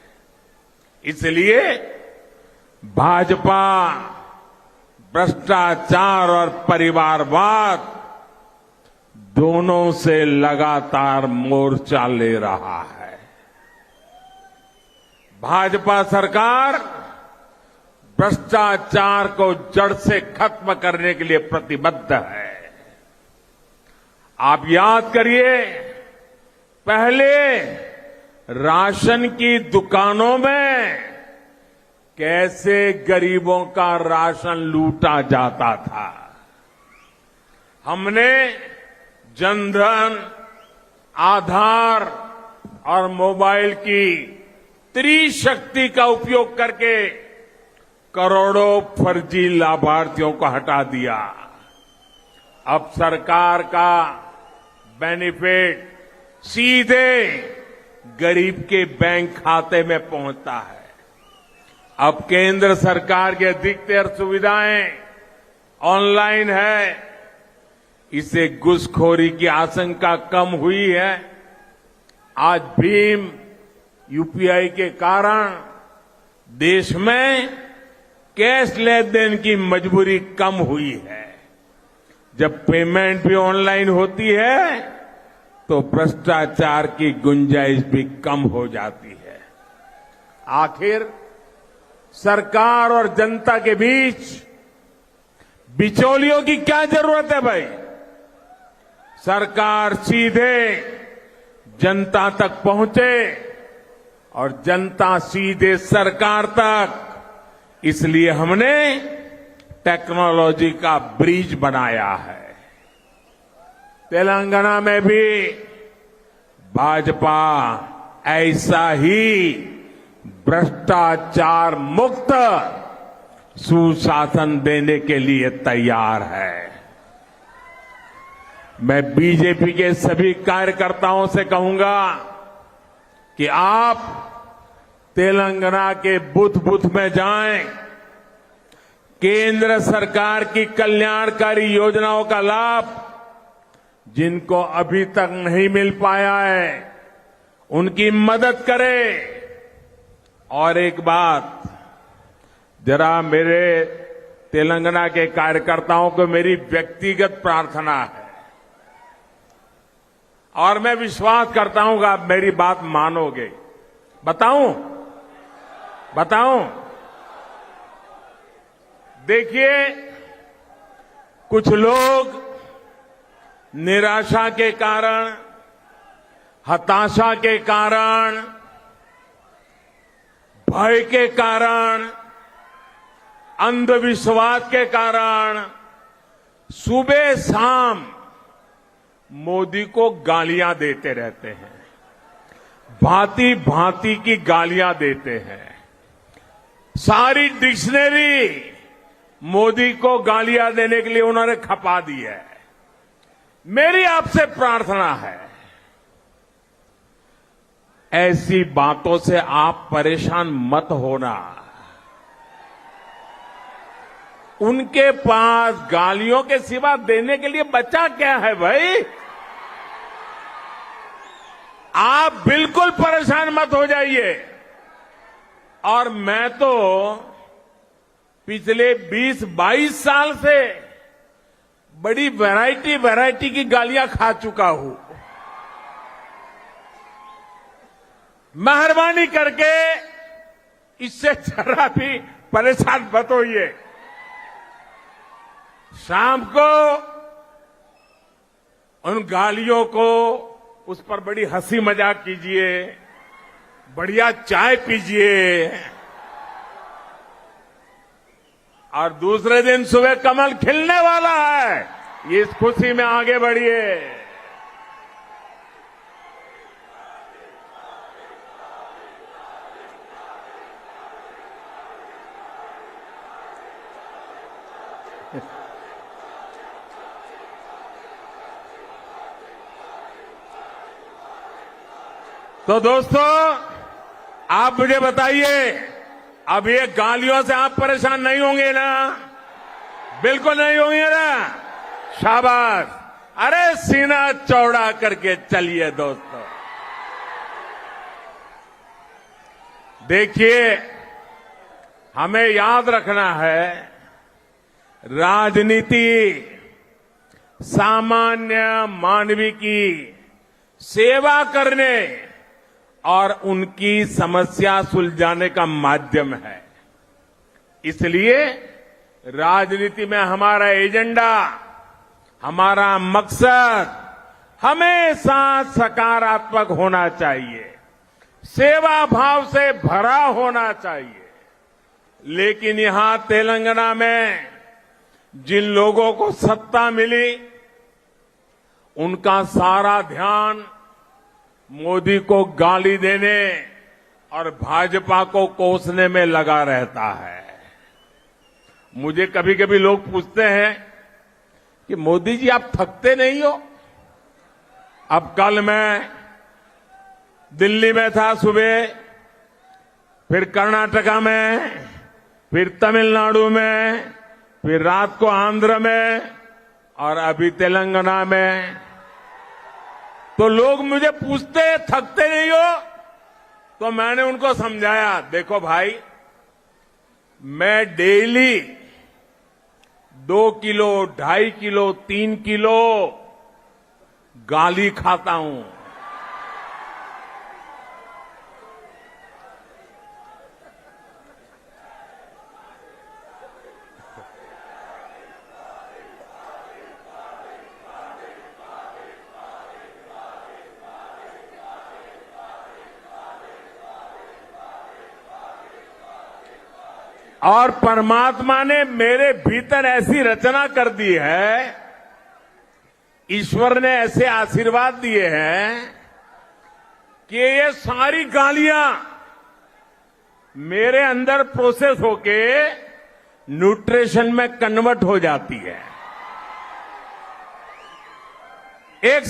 इसलिए भाजपा भ्रष्टाचार और परिवारवाद दोनों से लगातार मोर्चा ले रहा है। भाजपा सरकार भ्रष्टाचार को जड़ से खत्म करने के लिए प्रतिबद्ध है। आप याद करिए, पहले राशन की दुकानों में कैसे गरीबों का राशन लूटा जाता था। हमने जनधन, आधार और मोबाइल की त्रिशक्ति का उपयोग करके करोड़ों फर्जी लाभार्थियों को हटा दिया। अब सरकार का बेनिफिट सीधे गरीब के बैंक खाते में पहुंचता है। अब केंद्र सरकार की अधिकतर सुविधाएं ऑनलाइन है, इससे घुसखोरी की आशंका कम हुई है। आज भीम यूपीआई के कारण देश में कैश लेन देन की मजबूरी कम हुई है। जब पेमेंट भी ऑनलाइन होती है तो भ्रष्टाचार की गुंजाइश भी कम हो जाती है। आखिर सरकार और जनता के बीच बिचौलियों की क्या जरूरत है भाई? सरकार सीधे जनता तक पहुंचे और जनता सीधे सरकार तक। इसलिए हमने टेक्नोलॉजी का ब्रिज बनाया है। तेलंगाना में भी भाजपा ऐसा ही भ्रष्टाचार मुक्त सुशासन देने के लिए तैयार है। मैं बीजेपी के सभी कार्यकर्ताओं से कहूंगा कि आप तेलंगाना के बूथ बूथ में जाएं, केंद्र सरकार की कल्याणकारी योजनाओं का लाभ जिनको अभी तक नहीं मिल पाया है उनकी मदद करें। और एक बात, जरा मेरे तेलंगाना के कार्यकर्ताओं को मेरी व्यक्तिगत प्रार्थना है और मैं विश्वास करता हूं कि आप मेरी बात मानोगे। बताऊं? देखिए, कुछ लोग निराशा के कारण, हताशा के कारण, भय के कारण, अंधविश्वास के कारण सुबह शाम मोदी को गालियां देते रहते हैं। भांति भांति की गालियां देते हैं। सारी डिक्शनरी मोदी को गालियां देने के लिए उन्होंने खपा दी है। मेरी आपसे प्रार्थना है, ऐसी बातों से आप परेशान मत होना। उनके पास गालियों के सिवा देने के लिए बचा क्या है भाई? आप बिल्कुल परेशान मत हो जाइए। और मैं तो पिछले 20-22 साल से बड़ी वैरायटी की गालियां खा चुका हूं। मेहरबानी करके इससे जरा भी परेशान मत होइए। शाम को उन गालियों को, उस पर बड़ी हंसी मजाक कीजिए, बढ़िया चाय पीजिए और दूसरे दिन सुबह कमल खिलने वाला है, ये इस खुशी में आगे बढ़िए। तो दोस्तों, आप मुझे बताइए, अब ये गालियों से आप परेशान नहीं होंगे ना? बिल्कुल नहीं होंगे ना? शाबाश। अरे सीना चौड़ा करके चलिए दोस्तों। देखिए, हमें याद रखना है, राजनीति सामान्य मानवी की सेवा करने और उनकी समस्या सुलझाने का माध्यम है। इसलिए राजनीति में हमारा एजेंडा, हमारा मकसद हमेशा सकारात्मक होना चाहिए, सेवा भाव से भरा होना चाहिए। लेकिन यहां तेलंगाना में जिन लोगों को सत्ता मिली, उनका सारा ध्यान मोदी को गाली देने और भाजपा को कोसने में लगा रहता है। मुझे कभी कभी लोग पूछते हैं कि मोदी जी आप थकते नहीं हो? अब कल मैं दिल्ली में था सुबह, फिर कर्नाटका में, फिर तमिलनाडु में, फिर रात को आंध्र में और अभी तेलंगाना में। तो लोग मुझे पूछते हैं थकते नहीं हो? तो मैंने उनको समझाया, देखो भाई, मैं डेली 2 किलो, 2.5 किलो, 3 किलो गाली खाता हूं। और परमात्मा ने मेरे भीतर ऐसी रचना कर दी है, ईश्वर ने ऐसे आशीर्वाद दिए हैं कि ये सारी गालियां मेरे अंदर प्रोसेस होके न्यूट्रिशन में कन्वर्ट हो जाती है। एक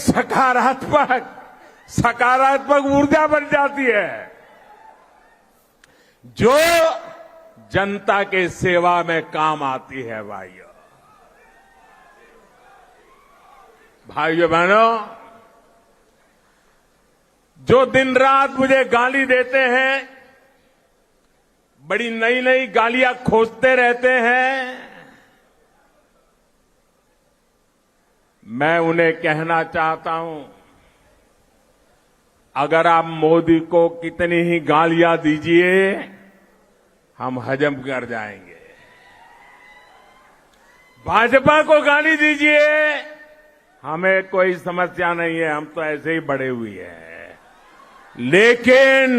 सकारात्मक ऊर्जा बन जाती है, जो जनता के सेवा में काम आती है। भाइयों बहनों, जो दिन रात मुझे गाली देते हैं, बड़ी नई नई गालियां खोजते रहते हैं, मैं उन्हें कहना चाहता हूं, अगर आप मोदी को कितनी ही गालियां दीजिए, हम हजम कर जाएंगे। भाजपा को गाली दीजिए, हमें कोई समस्या नहीं है, हम तो ऐसे ही बड़े हुए हैं। लेकिन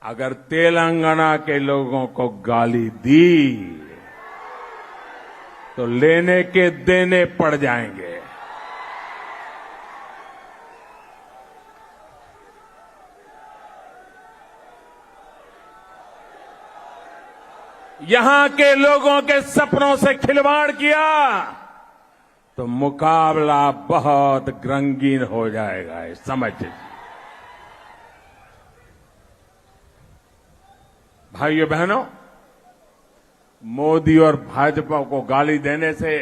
अगर तेलंगाना के लोगों को गाली दी तो लेने के देने पड़ जाएंगे। यहां के लोगों के सपनों से खिलवाड़ किया तो मुकाबला बहुत रंगीन हो जाएगा, समझ लीजिए। भाइयों बहनों, मोदी और भाजपा को गाली देने से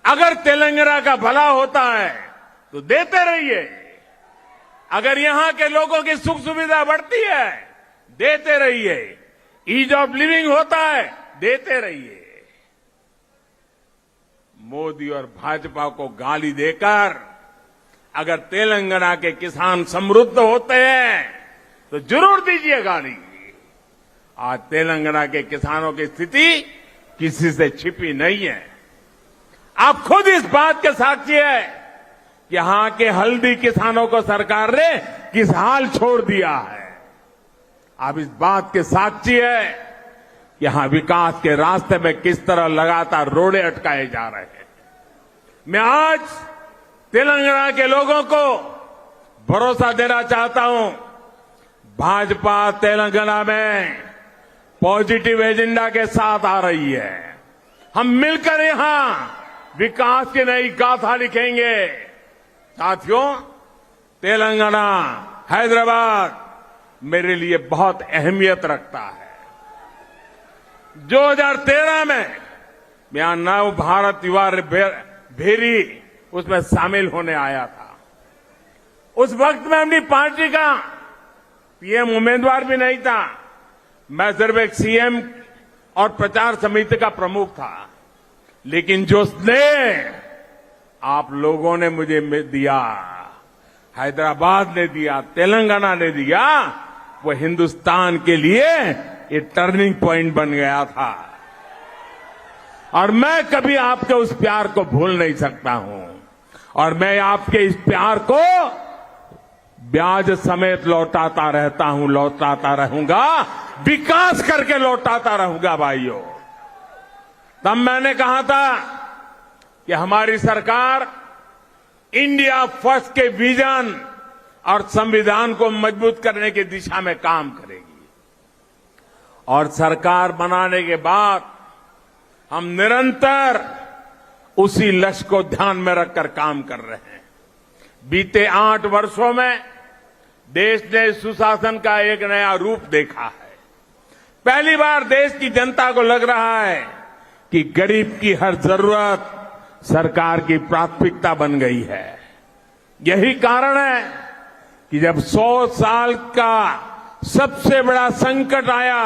अगर तेलंगाना का भला होता है तो देते रहिए, अगर यहां के लोगों की सुख सुविधा बढ़ती है देते रहिए, ईज ऑफ लिविंग होता है देते रहिए। मोदी और भाजपा को गाली देकर अगर तेलंगाना के किसान समृद्ध होते हैं तो जरूर दीजिए गाली। आज तेलंगाना के किसानों की स्थिति किसी से छिपी नहीं है। आप खुद इस बात के साक्षी है कि यहां के हल्दी किसानों को सरकार ने किस हाल छोड़ दिया है। आप इस बात के साक्षी है कि यहां विकास के रास्ते में किस तरह लगातार रोड़े अटकाए जा रहे हैं। मैं आज तेलंगाना के लोगों को भरोसा देना चाहता हूं, भाजपा तेलंगाना में पॉजिटिव एजेंडा के साथ आ रही है। हम मिलकर यहां विकास की नई गाथा लिखेंगे। साथियों, तेलंगाना, हैदराबाद मेरे लिए बहुत अहमियत रखता है। 2013 में मैं नव भारत युवा भेरी उसमें शामिल होने आया था। उस वक्त में अपनी पार्टी का पीएम उम्मीदवार भी नहीं था, मैं सिर्फ एक सीएम और प्रचार समिति का प्रमुख था। लेकिन जो स्नेह आप लोगों ने मुझे दिया, हैदराबाद ने दिया, तेलंगाना ने दिया, वो हिंदुस्तान के लिए ये टर्निंग पॉइंट बन गया था। और मैं कभी आपके उस प्यार को भूल नहीं सकता हूं, और मैं आपके इस प्यार को ब्याज समेत लौटाता रहता हूं, लौटाता रहूंगा, विकास करके लौटाता रहूंगा। भाइयों, तब मैंने कहा था कि हमारी सरकार इंडिया फर्स्ट के विजन और संविधान को मजबूत करने की दिशा में काम करेगी। और सरकार बनाने के बाद हम निरंतर उसी लक्ष्य को ध्यान में रखकर काम कर रहे हैं। बीते 8 वर्षों में देश ने सुशासन का एक नया रूप देखा है। पहली बार देश की जनता को लग रहा है कि गरीब की हर जरूरत सरकार की प्राथमिकता बन गई है। यही कारण है कि जब 100 साल का सबसे बड़ा संकट आया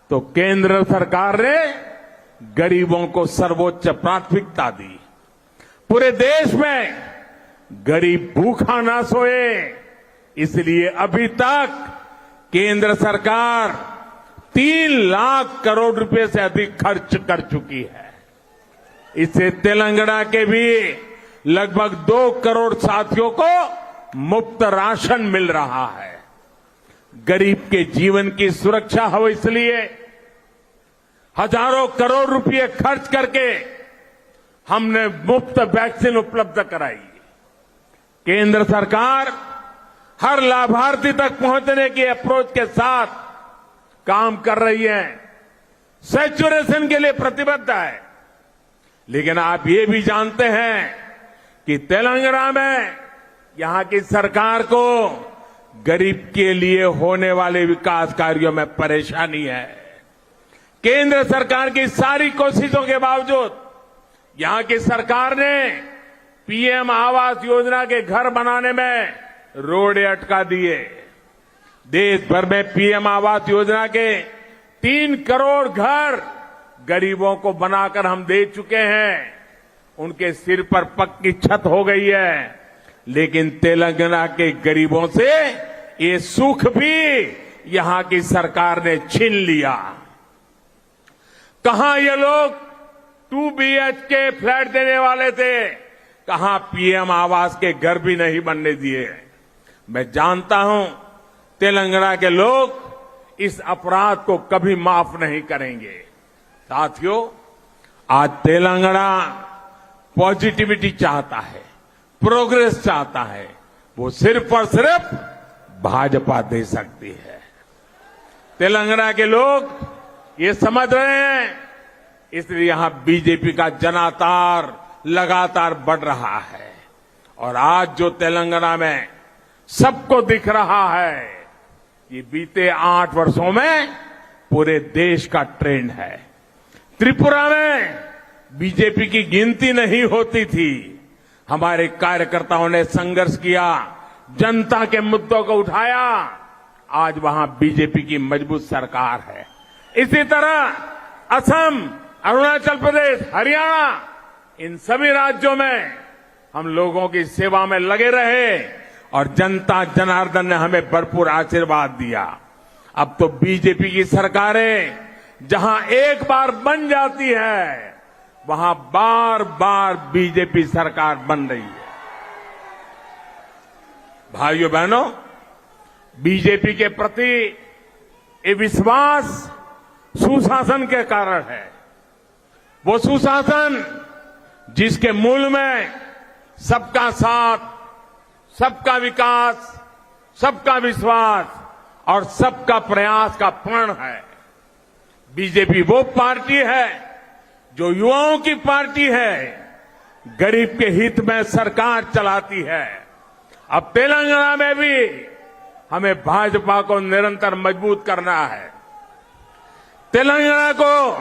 तो केंद्र सरकार ने गरीबों को सर्वोच्च प्राथमिकता दी। पूरे देश में गरीब भूखा ना सोए, इसलिए अभी तक केंद्र सरकार 3 लाख करोड़ रुपए से अधिक खर्च कर चुकी है। इससे तेलंगाना के भी लगभग 2 करोड़ साथियों को मुफ्त राशन मिल रहा है। गरीब के जीवन की सुरक्षा हो, इसलिए हजारों करोड़ रुपए खर्च करके हमने मुफ्त वैक्सीन उपलब्ध कराई। केंद्र सरकार हर लाभार्थी तक पहुंचने की अप्रोच के साथ काम कर रही है, सैचुरेशन के लिए प्रतिबद्ध है। लेकिन आप ये भी जानते हैं कि तेलंगाना में यहां की सरकार को गरीब के लिए होने वाले विकास कार्यों में परेशानी है। केंद्र सरकार की सारी कोशिशों के बावजूद यहां की सरकार ने पीएम आवास योजना के घर बनाने में रोड़े अटका दिए। देश भर में पीएम आवास योजना के 3 करोड़ घर गरीबों को बनाकर हम दे चुके हैं। उनके सिर पर पक्की छत हो गई है। लेकिन तेलंगाना के गरीबों से ये सुख भी यहां की सरकार ने छीन लिया। कहां ये लोग 2 BHK फ्लैट देने वाले थे, कहां पीएम आवास के घर भी नहीं बनने दिए। मैं जानता हूं तेलंगाना के लोग इस अपराध को कभी माफ नहीं करेंगे। साथियों, आज तेलंगाना पॉजिटिविटी चाहता है, प्रोग्रेस चाहता है, वो सिर्फ और सिर्फ भाजपा दे सकती है। तेलंगाना के लोग ये समझ रहे हैं, इसलिए यहां बीजेपी का जनाधार लगातार बढ़ रहा है। और आज जो तेलंगाना में सबको दिख रहा है, ये बीते 8 वर्षों में पूरे देश का ट्रेंड है। त्रिपुरा में बीजेपी की गिनती नहीं होती थी। हमारे कार्यकर्ताओं ने संघर्ष किया, जनता के मुद्दों को उठाया, आज वहां बीजेपी की मजबूत सरकार है। इसी तरह असम, अरुणाचल प्रदेश, हरियाणा, इन सभी राज्यों में हम लोगों की सेवा में लगे रहे और जनता जनार्दन ने हमें भरपूर आशीर्वाद दिया। अब तो बीजेपी की सरकारें जहां एक बार बन जाती है, वहां बार बार बीजेपी सरकार बन रही है। भाइयों बहनों, बीजेपी के प्रति ये विश्वास सुशासन के कारण है। वो सुशासन जिसके मूल में सबका साथ, सबका विकास, सबका विश्वास और सबका प्रयास का प्रण है। बीजेपी वो पार्टी है जो युवाओं की पार्टी है, गरीब के हित में सरकार चलाती है। अब तेलंगाना में भी हमें भाजपा को निरंतर मजबूत करना है। तेलंगाना को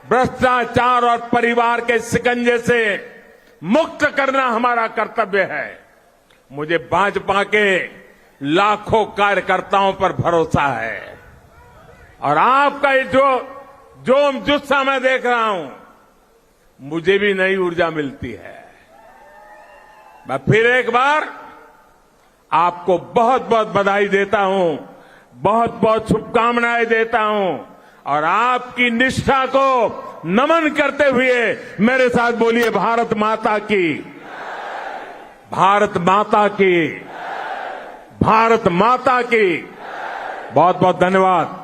भ्रष्टाचार और परिवार के शिकंजे से मुक्त करना हमारा कर्तव्य है। मुझे भाजपा के लाखों कार्यकर्ताओं पर भरोसा है और आपका ये जो जुस्सा मैं देख रहा हूं, मुझे भी नई ऊर्जा मिलती है। मैं फिर एक बार आपको बहुत बहुत बधाई देता हूं, बहुत बहुत शुभकामनाएं देता हूं और आपकी निष्ठा को नमन करते हुए मेरे साथ बोलिए भारत माता की, भारत माता की, भारत माता की। बहुत बहुत धन्यवाद।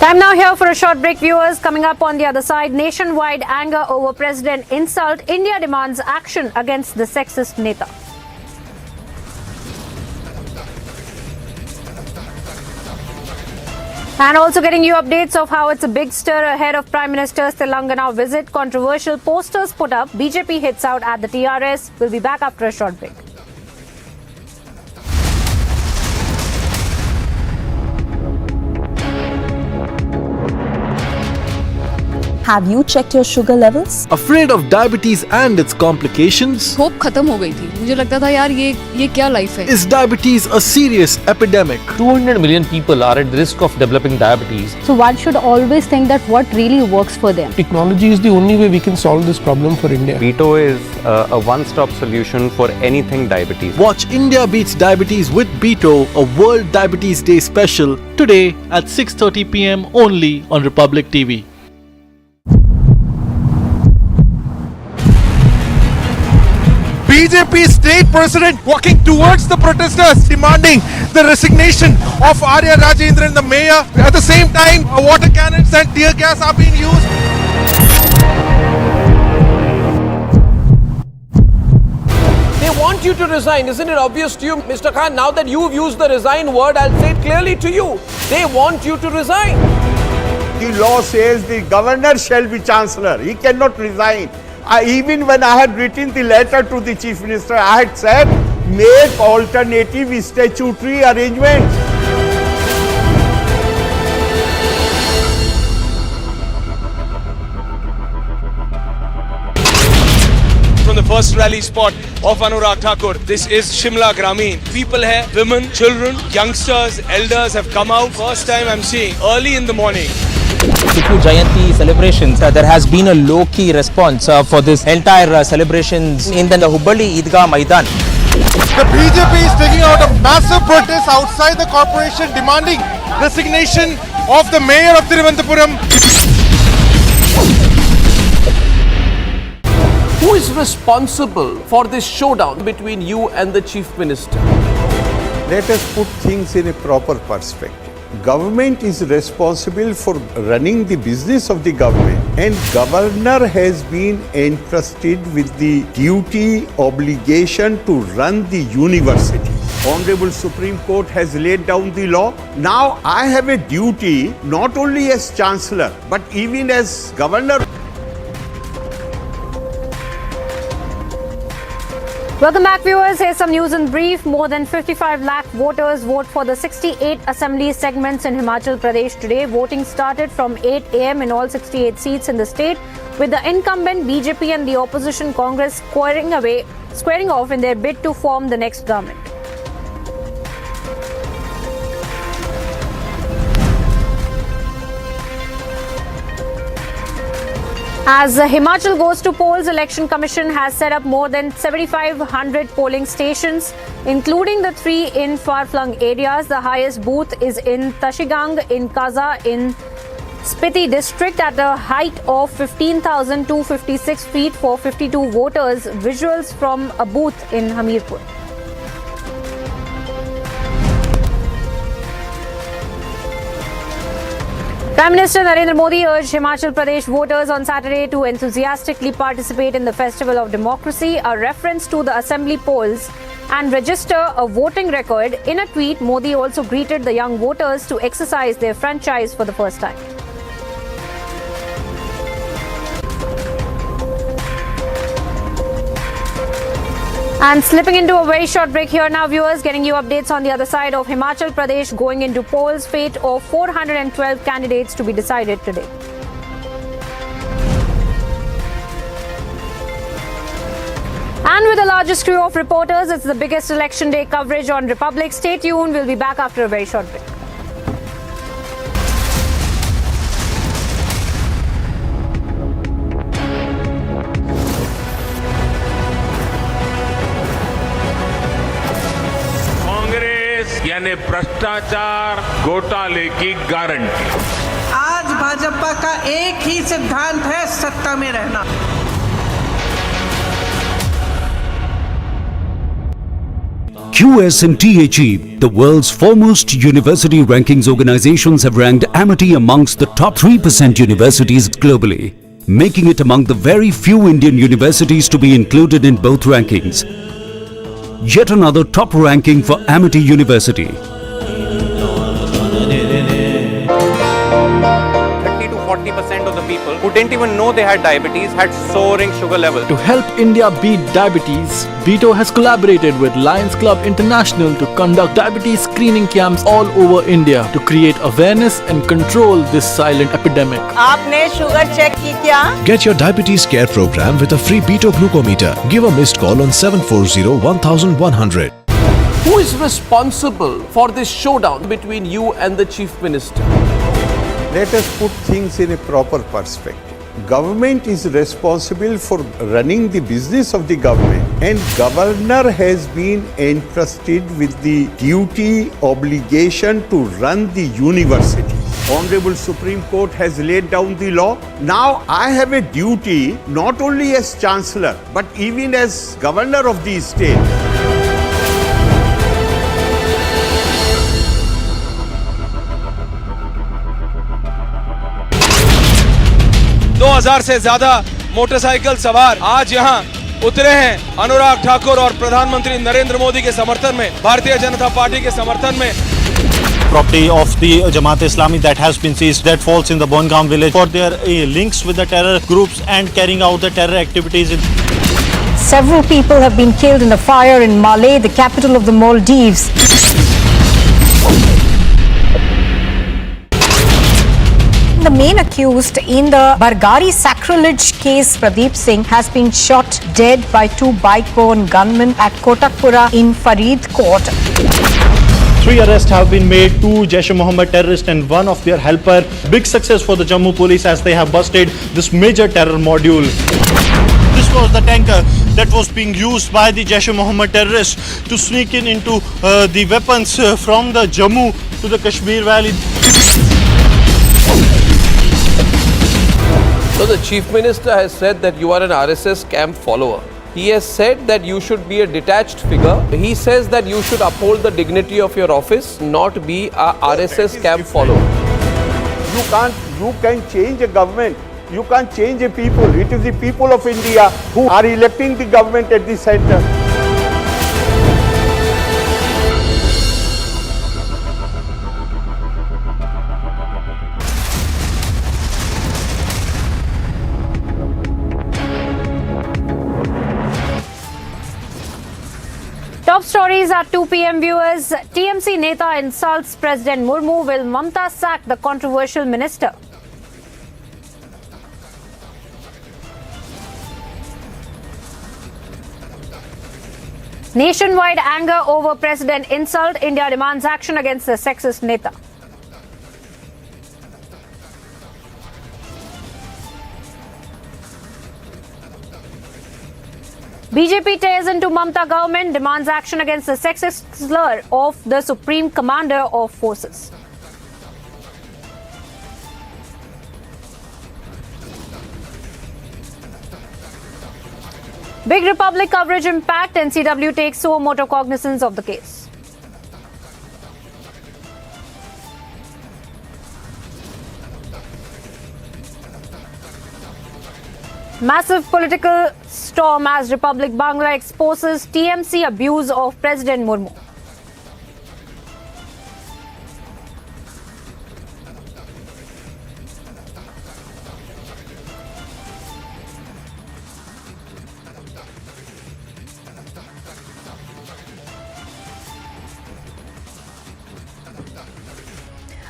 Time now here for a short break, viewers. Coming up on the other side, nationwide anger over president insult. India demands action against the sexist neta. And also getting you updates of how it's a big stir ahead of Prime Minister's Telangana visit. Controversial posters put up. BJP hits out at the TRS. We'll be back after a short break. Have you checked your sugar levels? Afraid of diabetes and its complications? Hope खत्म हो गई थी। मुझे लगता था यार ये क्या लाइफ है? Is diabetes a serious epidemic? 200 million people are at risk of developing diabetes. So one should always think that what really works for them. Technology is the only way we can solve this problem for India. Beto is a one-stop solution for anything diabetes. Watch India Beats Diabetes with Beto, a World Diabetes Day special, today at 6:30 p.m. only on Republic TV. BJP state president walking towards the protesters demanding the resignation of Arya Rajendran, the mayor. At the same time, water cannons and tear gas are being used. They want you to resign. Isn't it obvious to you, Mr. Khan? Now that you've used the resign word, I'll say it clearly to you. They want you to resign. The law says the governor shall be chancellor. He cannot resign. Even when I had written the letter to the chief minister, I had said, make alternative statutory arrangements. From the first rally spot of Anurag Thakur, this is Shimla Grameen. People here, women, children, youngsters, elders have come out. First time I'm seeing early in the morning. Tipu Jayanti celebrations, there has been a low-key response for this entire celebrations in the Hubballi Idgah Maidan. The BJP is taking out a massive protest outside the corporation demanding resignation of the mayor of Thiruvananthapuram. Who is responsible for this showdown between you and the chief minister? Let us put things in a proper perspective. Government is responsible for running the business of the government, and governor has been entrusted with the duty, obligation to run the university. Honorable Supreme Court has laid down the law. Now I have a duty not only as Chancellor but even as Governor. Welcome back, viewers. Here's some news in brief. More than 55 lakh voters vote for the 68 assembly segments in Himachal Pradesh today. Voting started from 8 a.m. in all 68 seats in the state, with the incumbent BJP and the opposition Congress squaring off in their bid to form the next government. As Himachal goes to polls, Election Commission has set up more than 7,500 polling stations, including the 3 in far-flung areas. The highest booth is in Tashigang in Kaza in Spiti district at a height of 15,256 feet for 52 voters. Visuals from a booth in Hamirpur. Prime Minister Narendra Modi urged Himachal Pradesh voters on Saturday to enthusiastically participate in the Festival of Democracy, a reference to the assembly polls, and register a voting record. In a tweet, Modi also greeted the young voters to exercise their franchise for the first time. And slipping into a very short break here now, viewers, getting you updates on the other side of Himachal Pradesh going into polls. Fate of 412 candidates to be decided today. And with the largest crew of reporters, it's the biggest election day coverage on Republic. Stay tuned. We'll be back after a very short break. यानी भ्रष्टाचार घोटाले की guarantee. आज भाजपा का एक ही सिद्धांत है, सत्ता में रहना। QS&THE, the world's foremost university rankings organizations, have ranked Amity amongst the top 3% universities globally, making it among the very few Indian universities to be included in both rankings. Yet another top ranking for Amity University. 30 to 40% of the people who didn't even know they had diabetes had soaring sugar levels. To help India beat diabetes, BITO has collaborated with Lions Club International to conduct diabetes screening camps all over India to create awareness and control this silent epidemic. आपने sugar check की क्या? Get your diabetes care program with a free BITO glucometer. Give a missed call on 740-1100. Who is responsible for this showdown between you and the Chief Minister? Let us put things in a proper perspective. Government is responsible for running the business of the government, and governor has been entrusted with the duty, obligation to run the university. Honorable Supreme Court has laid down the law. Now I have a duty not only as Chancellor but even as Governor of the state. 2000 से ज्यादा motorcycle सवार आज यहाँ उतरे हैं अनुराग ठाकुर और प्रधानमंत्री नरेंद्र मोदी के समर्थन में, भारतीय जनता पार्टी के समर्थन में। Property of the Jamaat Islami that has been seized, that falls in the Bongaon village for their links with the terror groups and carrying out the terror activities. Several people have been killed in a fire in Malé, the capital of the Maldives. The main accused in the Bargari sacrilege case, Pradeep Singh, has been shot dead by 2 bike-borne gunmen at Kotakpura in Faridkot. 3 arrests have been made, 2 Jaish-e-Mohammed terrorists and 1 of their helper. Big success for the Jammu police as they have busted this major terror module. This was the tanker that was being used by the Jaish-e-Mohammed terrorists to sneak into the weapons from the Jammu to the Kashmir Valley. So the Chief Minister has said that you are an RSS camp follower. He has said that you should be a detached figure. He says that you should uphold the dignity of your office, not be a RSS camp follower. You can change a government. You can't change a people. It is the people of India who are electing the government at the center. Top stories at 2 p.m. viewers. TMC Neta insults President Murmu. Will Mamta sack the controversial minister? Nationwide anger over President insult. India demands action against the sexist Neta. BJP tears into Mamta government, demands action against the sexist slur of the Supreme Commander of Forces. Big Republic coverage impact. NCW takes suo motu cognizance of the case. Massive political storm as Republic Bangla exposes TMC abuse of President Murmu.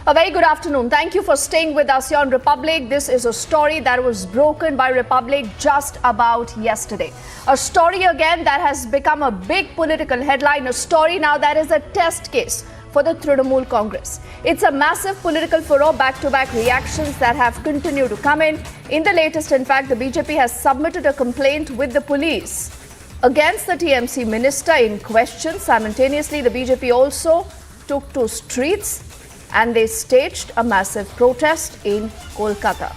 A very good afternoon. Thank you for staying with us here on Republic. This is a story that was broken by Republic just about yesterday. A story again that has become a big political headline. A story now that is a test case for the Trinamool Congress. It's a massive political furrow, back-to-back reactions that have continued to come in. In the latest, in fact, the BJP has submitted a complaint with the police against the TMC minister in question. Simultaneously, the BJP also took to streets and they staged a massive protest in Kolkata.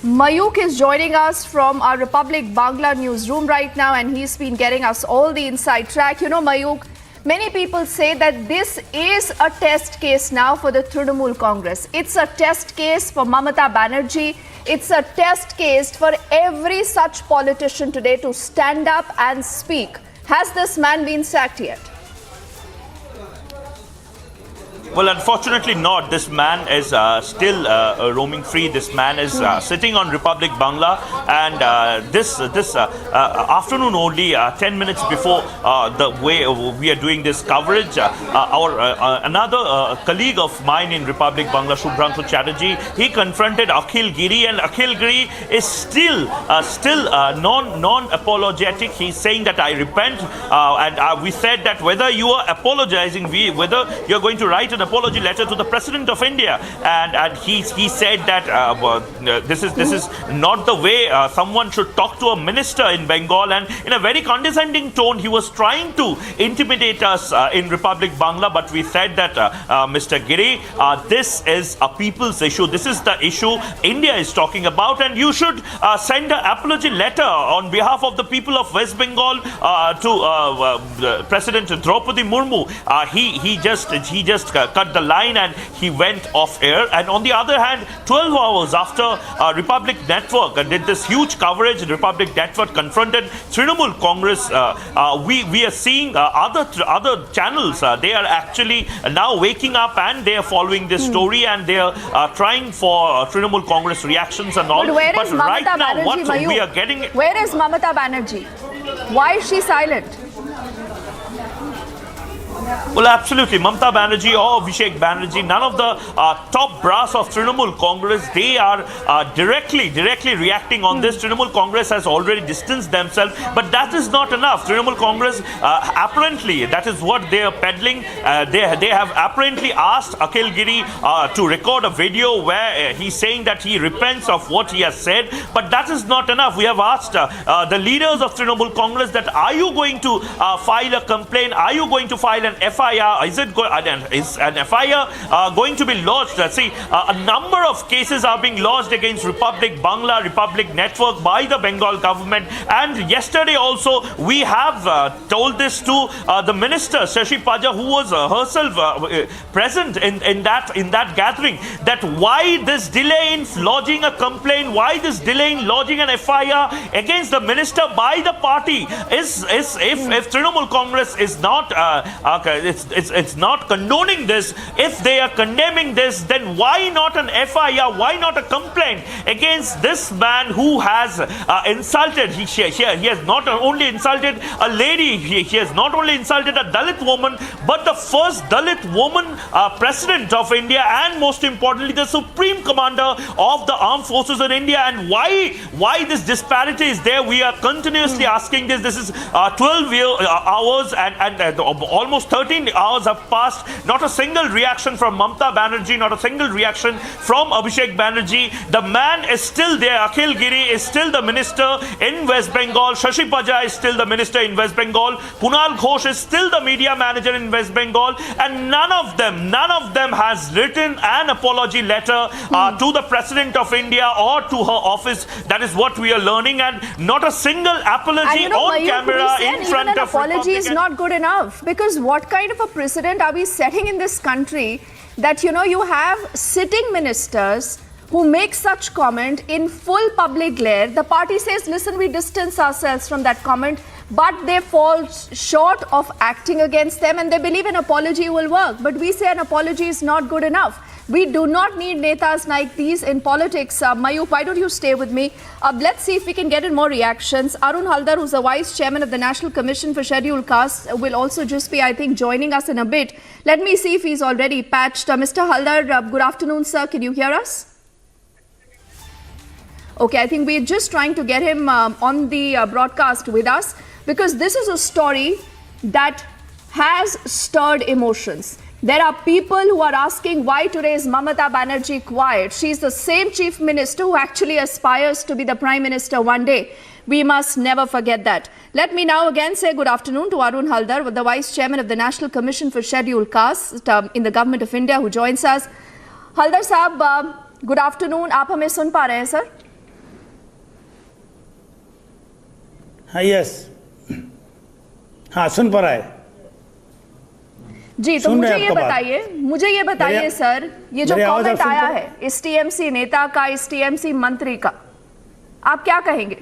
Mayuk is joining us from our Republic Bangla newsroom right now, and he's been getting us all the inside track. You know, Mayuk, many people say that this is a test case now for the Trinamool Congress. It's a test case for Mamata Banerjee. It's a test case for every such politician today to stand up and speak. Has this man been sacked yet? Well, unfortunately not. This man is still roaming free. This man is sitting on Republic Bangla, and this afternoon only, 10 minutes before the way we are doing this coverage, another colleague of mine in Republic Bangla, Shubhranshu Chatterjee, he confronted Akhil Giri, and Akhil Giri is still non-apologetic. He's saying that I repent, and we said that whether you are apologizing, whether you're going to write an apology letter to the President of India, and he said that this is not the way someone should talk to a minister in Bengal, and in a very condescending tone he was trying to intimidate us in Republic Bangla. But we said that Mr. Giri, this is a people's issue. This is the issue India is talking about, and you should send an apology letter on behalf of the people of West Bengal to President Draupadi Murmu. He just cut the line and he went off air. And on the other hand, 12 hours after Republic Network did this huge coverage, Republic Network confronted Trinamool Congress, we are seeing other channels. They are actually now waking up and they are following this story, and they are trying for Trinamool Congress reactions and all. But where is Mamata right now, Banerjee, what Mayuk? we are getting... Where is Mamata Banerjee? Why is she silent? Well, absolutely. Mamata Banerjee or Abhishek Banerjee, none of the top brass of Trinamool Congress, they are directly reacting on this. Trinamool Congress has already distanced themselves, but that is not enough. Trinamool Congress, apparently, that is what they are peddling. They have apparently asked Akhil Giri to record a video where he's saying that he repents of what he has said, but that is not enough. We have asked the leaders of Trinamool Congress that are you going to file a complaint? Are you going to file an FIR? Is an FIR going to be lodged? See, a number of cases are being lodged against Republic Bangla, Republic Network by the Bengal government. And yesterday also we have told this to the minister Shashi Paja, who was herself present in that gathering, that why this delay in lodging a complaint, why this delay in lodging an FIR against the minister by the party is if Trinamool Congress is not it's not condoning this, if they are condemning this, then why not an FIR, why not a complaint against this man who has insulted, he has not only insulted a lady, he has not only insulted a Dalit woman, but the first Dalit woman president of India, and most importantly the supreme commander of the armed forces in India. And why this disparity is there? We are continuously asking this. This is 12 hours and almost 13 hours have passed. Not a single reaction from Mamata Banerjee, not a single reaction from Abhishek Banerjee. The man is still there. Akhil Giri is still the minister in West Bengal. Shashi Paja is still the minister in West Bengal. Kunal Ghosh is still the media manager in West Bengal. And none of them has written an apology letter to the President of India or to her office. That is what we are learning, and not a single apology on camera in front of an apology is not good enough, because what kind of a precedent are we setting in this country that you have sitting ministers who make such comment in full public glare? The party says, listen, we distance ourselves from that comment, but they fall short of acting against them and they believe an apology will work. But we say an apology is not good enough. We do not need netas like these in politics. Mayuk, why don't you stay with me? Let's see if we can get in more reactions. Arun Haldar, who's the Vice Chairman of the National Commission for Scheduled Castes, will also just be, I think, joining us in a bit. Let me see if he's already patched. Mr. Haldar, good afternoon, sir. Can you hear us? Okay, I think we're just trying to get him on the broadcast with us, because this is a story that has stirred emotions. There are people who are asking why today is Mamata Banerjee quiet. She's the same chief minister who actually aspires to be the prime minister one day. We must never forget that. Let me now again say good afternoon to Arun Haldar, the Vice Chairman of the National Commission for Scheduled Castes in the Government of India, who joins us. Haldar Sahab, good afternoon. आप हमें सुन पा रहे हैं sir? हाँ, yes, हाँ, सुन पा रहा है जी। तो मुझे ये बताइए सर, ये जो कमेंट आया है इस टीएमसी नेता का, इस टीएमसी मंत्री का, आप क्या कहेंगे?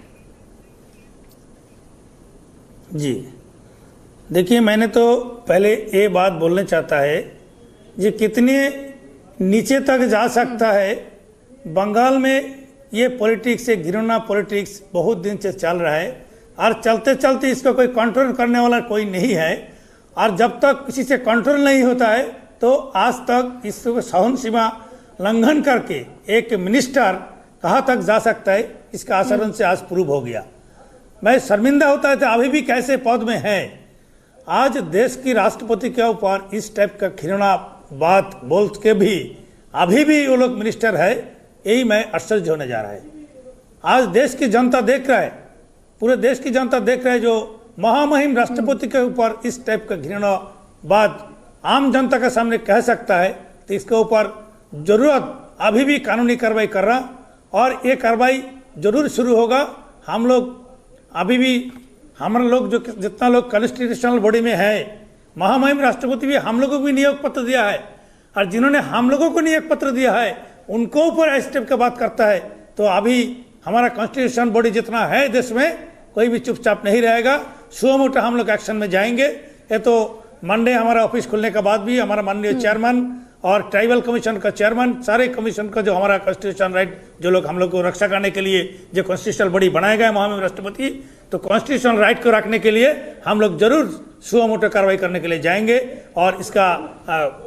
जी देखिए, मैंने तो पहले ये बात बोलना चाहता है ये कितने नीचे तक जा सकता है। बंगाल में ये पॉलिटिक्स, ये घिनौना पॉलिटिक्स बहुत दिन से चल रहा है और चलते चलते इसको कोई कंट्रोल करने वाला कोई नहीं है। और जब तक किसी से कंट्रोल नहीं होता है तो आज तक इसको सहन सीमा लंघन करके एक मिनिस्टर कहाँ तक जा सकता है, इसका आचरण से आज प्रूव हो गया। मैं शर्मिंदा होता है तो अभी भी कैसे पद में है। आज देश की राष्ट्रपति के ऊपर इस टाइप का घिनौना बात बोल के भी अभी भी वो लोग मिनिस्टर है, यही मैं आश्चर्य होने जा रहा है। आज देश की जनता देख रहा है, पूरे देश की जनता देख रहा है, जो महामहिम राष्ट्रपति के ऊपर इस टाइप का घृणा बात आम जनता के सामने कह सकता है, तो इसके ऊपर जरूरत अभी भी कानूनी कार्रवाई कर रहा, और ये कार्रवाई जरूर शुरू होगा। हम लोग अभी भी, हमारे लोग जो जितना लोग कॉन्स्टिट्यूशनल बॉडी में है, महामहिम राष्ट्रपति भी हम लोगों को भी नियोग पत्र दिया है, और जिन्होंने हम लोगों को नियोग पत्र दिया है उनको ऊपर इस टाइप का बात करता है, तो अभी हमारा कॉन्स्टिट्यूशन बॉडी जितना है देश में, कोई भी चुपचाप नहीं रहेगा। सुओ मोटा हम लोग एक्शन में जाएंगे। ये तो मंडे हमारा ऑफिस खुलने के बाद भी हमारा माननीय चेयरमैन और ट्राइबल कमीशन का चेयरमैन, सारे कमीशन का जो हमारा कॉन्स्टिट्यूशन राइट, जो लोग हम लोग को रक्षा करने के लिए जो कॉन्स्टिट्यूशनल बॉडी बनाया गया है महामहिम राष्ट्रपति, तो कॉन्स्टिट्यूशनल राइट को रखने के लिए हम लोग जरूर सुओ मोटो कार्रवाई करने के लिए जाएंगे, और इसका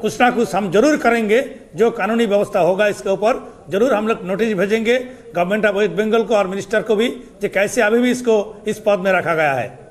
कुछ ना कुछ हम जरूर करेंगे। जो कानूनी व्यवस्था होगा इसके ऊपर जरूर हम लोग नोटिस भेजेंगे गवर्नमेंट ऑफ वेस्ट बंगाल को और मिनिस्टर को भी, कि कैसे अभी भी इसको इस पद में रखा गया है।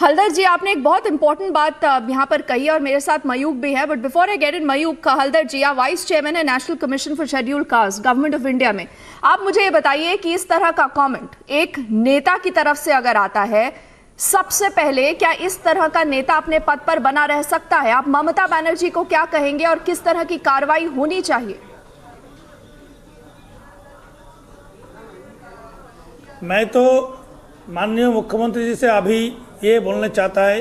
हल्दर जी, आपने एक बहुत इंपॉर्टेंट बात यहाँ पर कही, और मेरे साथ मयूक भी है, but before I get in Mayuk, Haldar ji, आप वाइस चेयरमैन है national commission for scheduled caste, government of India में। आप मुझे ये बताइए कि इस तरह का कमेंट एक नेता की तरफ से अगर आता है, सबसे पहले क्या इस तरह का नेता अपने पद पर बना रह सकता है? आप ममता बनर्जी को क्या कहेंगे और किस तरह की कार्रवाई होनी चाहिए? मैं तो माननीय मुख्यमंत्री जी से अभी ये बोलना चाहता है,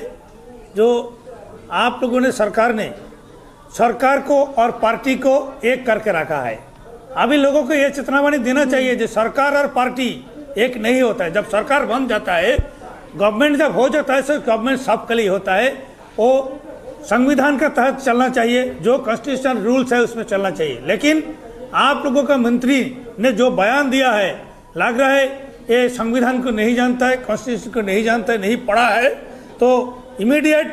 जो आप लोगों ने सरकार को और पार्टी को एक करके रखा है, अभी लोगों को ये चेतावनी देना चाहिए जो सरकार और पार्टी एक नहीं होता है। जब सरकार बन जाता है, गवर्नमेंट जब हो जाता है, तो गवर्नमेंट सबके लिए होता है। वो संविधान के तहत चलना चाहिए, जो कॉन्स्टिट्यूशन रूल्स है उसमें चलना चाहिए। लेकिन आप लोगों का मंत्री ने जो बयान दिया है, लग रहा है ये संविधान को नहीं जानता है, कॉन्स्टिट्यूशन को नहीं जानता है, नहीं पढ़ा है। तो इमीडिएट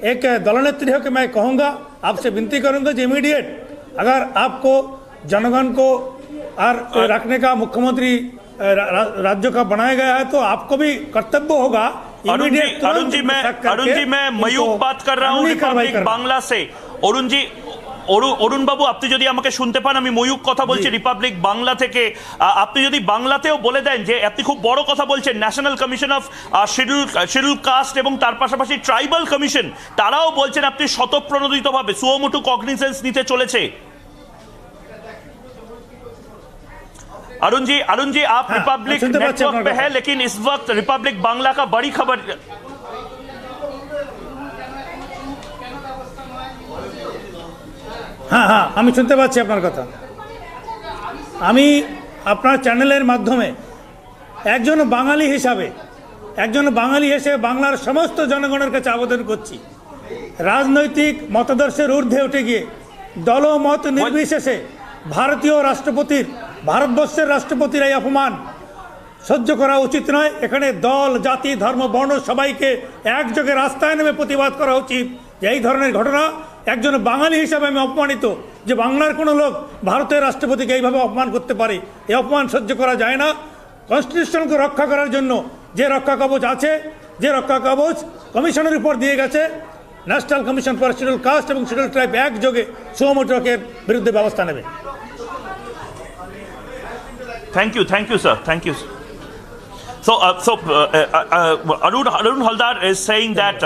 एक दलनेत्री होकर मैं कहूँगा, आपसे विनती करूँगा कि इमीडिएट अगर आपको जनगण को और रखने का मुख्यमंत्री राज्य का बनाया गया है, तो आपको भी कर्तव्य होगा। अरुण जी मैं मयूक बात कर रहा हूँ रिपब्लिक बांग्ला से। অরুণ বাবু, আপনি যদি আমাকে শুনতে পান, আমি ময়ূক কথা বলছি রিপাবলিক বাংলা থেকে। আপনি যদি বাংলাতেও বলে দেন যে আপনি খুব বড় কথা বলছেন, national commission of schedule caste এবং তার পাশাপাশি ট্রাইবাল কমিশন, তারাও বলছেন আপনি স্বতঃপ্রণোদিতভাবে সুমোটো কগনিসেন্স নিতে চলেছে। अरुण जी आप रिपब्लिक नेटवर्क पे है, लेकिन इस वक्त रिपब्लिक बांग्ला का बड़ी खबर। हाँ আমি শুনতে পাচ্ছি আপনার কথা। আমি আপনার চ্যানেলের মাধ্যমে একজন বাঙালি হিসাবে বাংলার সমস্ত জনগণের কাছে আবেদন করছি, রাজনৈতিক মতাদর্শের ঊর্ধ্বে উঠে গিয়ে দলমত নির্বিশেষে ভারতবর্ষের রাষ্ট্রপতির এই অপমান সহ্য করা উচিত নয়। এখানে দল, জাতি, ধর্ম, বর্ণ সবাইকে একযোগে রাস্তায় নেমে প্রতিবাদ করা উচিত। এই ধরনের ঘটনা একজন বাঙালি হিসাবে আমি অপমানিত যে বাংলার কোনো লোক ভারতের রাষ্ট্রপতিকে এইভাবে অপমান করতে পারে। এই অপমান সহ্য করা যায় না। কনস্টিটিউশনকে রক্ষা করার জন্য যে রক্ষা কবচ আছে, যে রক্ষা কবচ কমিশনের উপর দিয়ে গেছে, national commission for schedule caste এবং শিডিউল ট্রাইব একযোগে সুমোটোকে বিরুদ্ধে ব্যবস্থা নেবে। Thank you, sir. Thank you. So Arun Haldar is saying that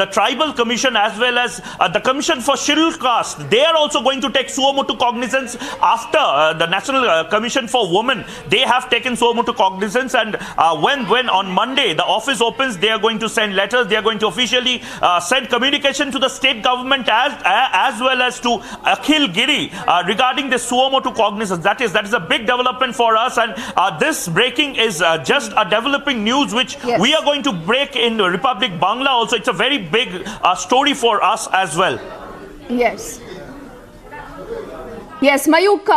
the tribal commission as well as the commission for scheduled caste, they are also going to take suo cognizance after the national commission for women, they have taken suo cognizance, and when on Monday the office opens, they are going to send letters, they are going to officially send communication to the state government as well as to Akhil Giri regarding the suo cognizance. That is a big development for us, and this breaking is just a developing news which we are going to break in Republic Bangla also. It's a very big story for us as well. Yes, Mayuk,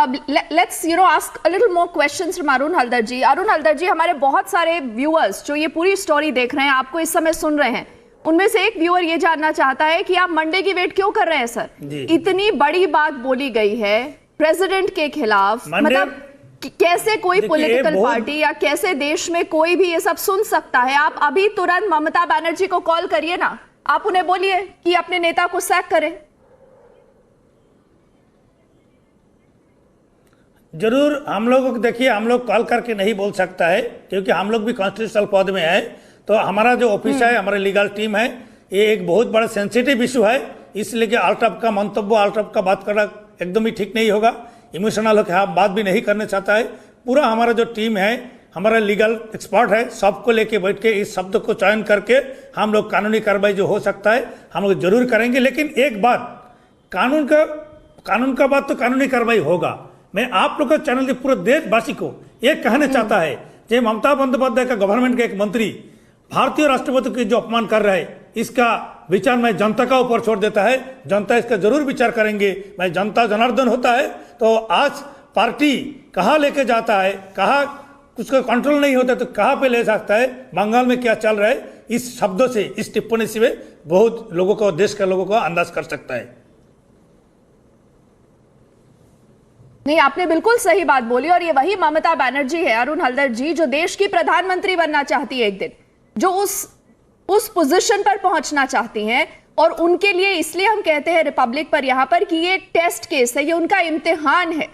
let's ask a little more questions from Arun Haldar ji. Arun Haldar ji, हमारे बहुत सारे viewers जो ये पूरी story देख रहे हैं, आपको इस समय सुन रहे हैं, उनमें से एक व्यूअर ये जानना चाहता है कि आप मंडे की वेट क्यों कर रहे हैं सर? इतनी बड़ी बात बोली गई है प्रेसिडेंट के खिलाफ, मतलब कैसे कोई पॉलिटिकल पार्टी या कैसे देश में कोई भी ये सब सुन सकता है? आप अभी तुरंत ममता बनर्जी को कॉल करिए ना, आप उन्हें बोलिए कि अपने नेता को सैक करें। जरूर हम लोग देखिए, हम लोग कॉल करके नहीं बोल सकता है क्योंकि हम लोग भी कॉन्स्टिट्यूशनल पद में है। तो हमारा जो ऑफिस है, हमारा लीगल टीम है, ये एक बहुत बड़ा सेंसिटिव इशू है, इसलिए कि अल्टअप का मंतव्य, अल्टअप का बात करना एकदम ही ठीक नहीं होगा। इमोशनल होकर आप बात भी नहीं करना चाहता है। पूरा हमारा जो टीम है, हमारा लीगल एक्सपर्ट है, सबको लेके बैठ के इस शब्द को चयन करके हम लोग कानूनी कार्रवाई जो हो सकता है हम लोग जरूर करेंगे। लेकिन एक बात, कानून का बात तो कानूनी कार्रवाई होगा। मैं आप लोग का चैनल के पूरे देशवासी को ये कहना चाहता है कि ममता बंदोपाध्याय का गवर्नमेंट का एक मंत्री भारतीय राष्ट्रपति की जो अपमान कर रहा है, इसका विचार मैं जनता का ऊपर छोड़ देता है। जनता इसका जरूर विचार करेंगे। मैं जनता जनार्दन होता है, तो आज पार्टी कहाँ लेके जाता है, कहाँ उसका कंट्रोल नहीं होता तो कहाँ पे ले सकता है, बंगाल में क्या चल रहा है, इस शब्दों से, इस टिप्पणी से बहुत लोगों को, देश के लोगों को अंदाज कर सकता है। नहीं, आपने बिल्कुल सही बात बोली और ये वही ममता बनर्जी है, अरुण हल्दर जी, जो देश की प्रधानमंत्री बनना चाहती है एक दिन, जो उस पोजीशन पर पहुंचना चाहती हैं। और उनके लिए इसलिए हम कहते हैं रिपब्लिक पर यहां पर कि ये एक टेस्ट केस है, ये उनका इम्तिहान है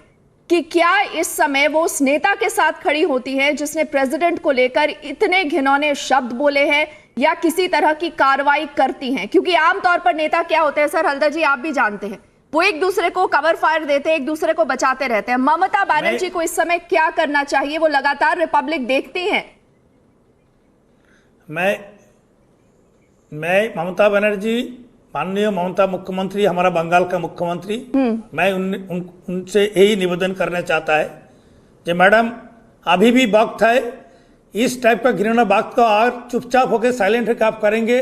कि क्या इस समय वो उस नेता के साथ खड़ी होती है जिसने प्रेसिडेंट को लेकर इतने घिनौने शब्द बोले हैं, या किसी तरह की कार्रवाई करती हैं? क्योंकि आमतौर पर नेता क्या होते हैं सर, हल्दर जी आप भी जानते हैं, वो एक दूसरे को कवर फायर देते हैं, एक दूसरे को बचाते रहते हैं। ममता बनर्जी को इस समय क्या करना चाहिए? वो लगातार रिपब्लिक देखती हैं। मैं ममता बनर्जी, माननीय ममता मुख्यमंत्री, हमारा बंगाल का मुख्यमंत्री, मैं उनसे यही निवेदन करना चाहता है कि मैडम अभी भी वक्त है, इस टाइप का घृणा बात को और चुपचाप होकर साइलेंट होकर आप करेंगे,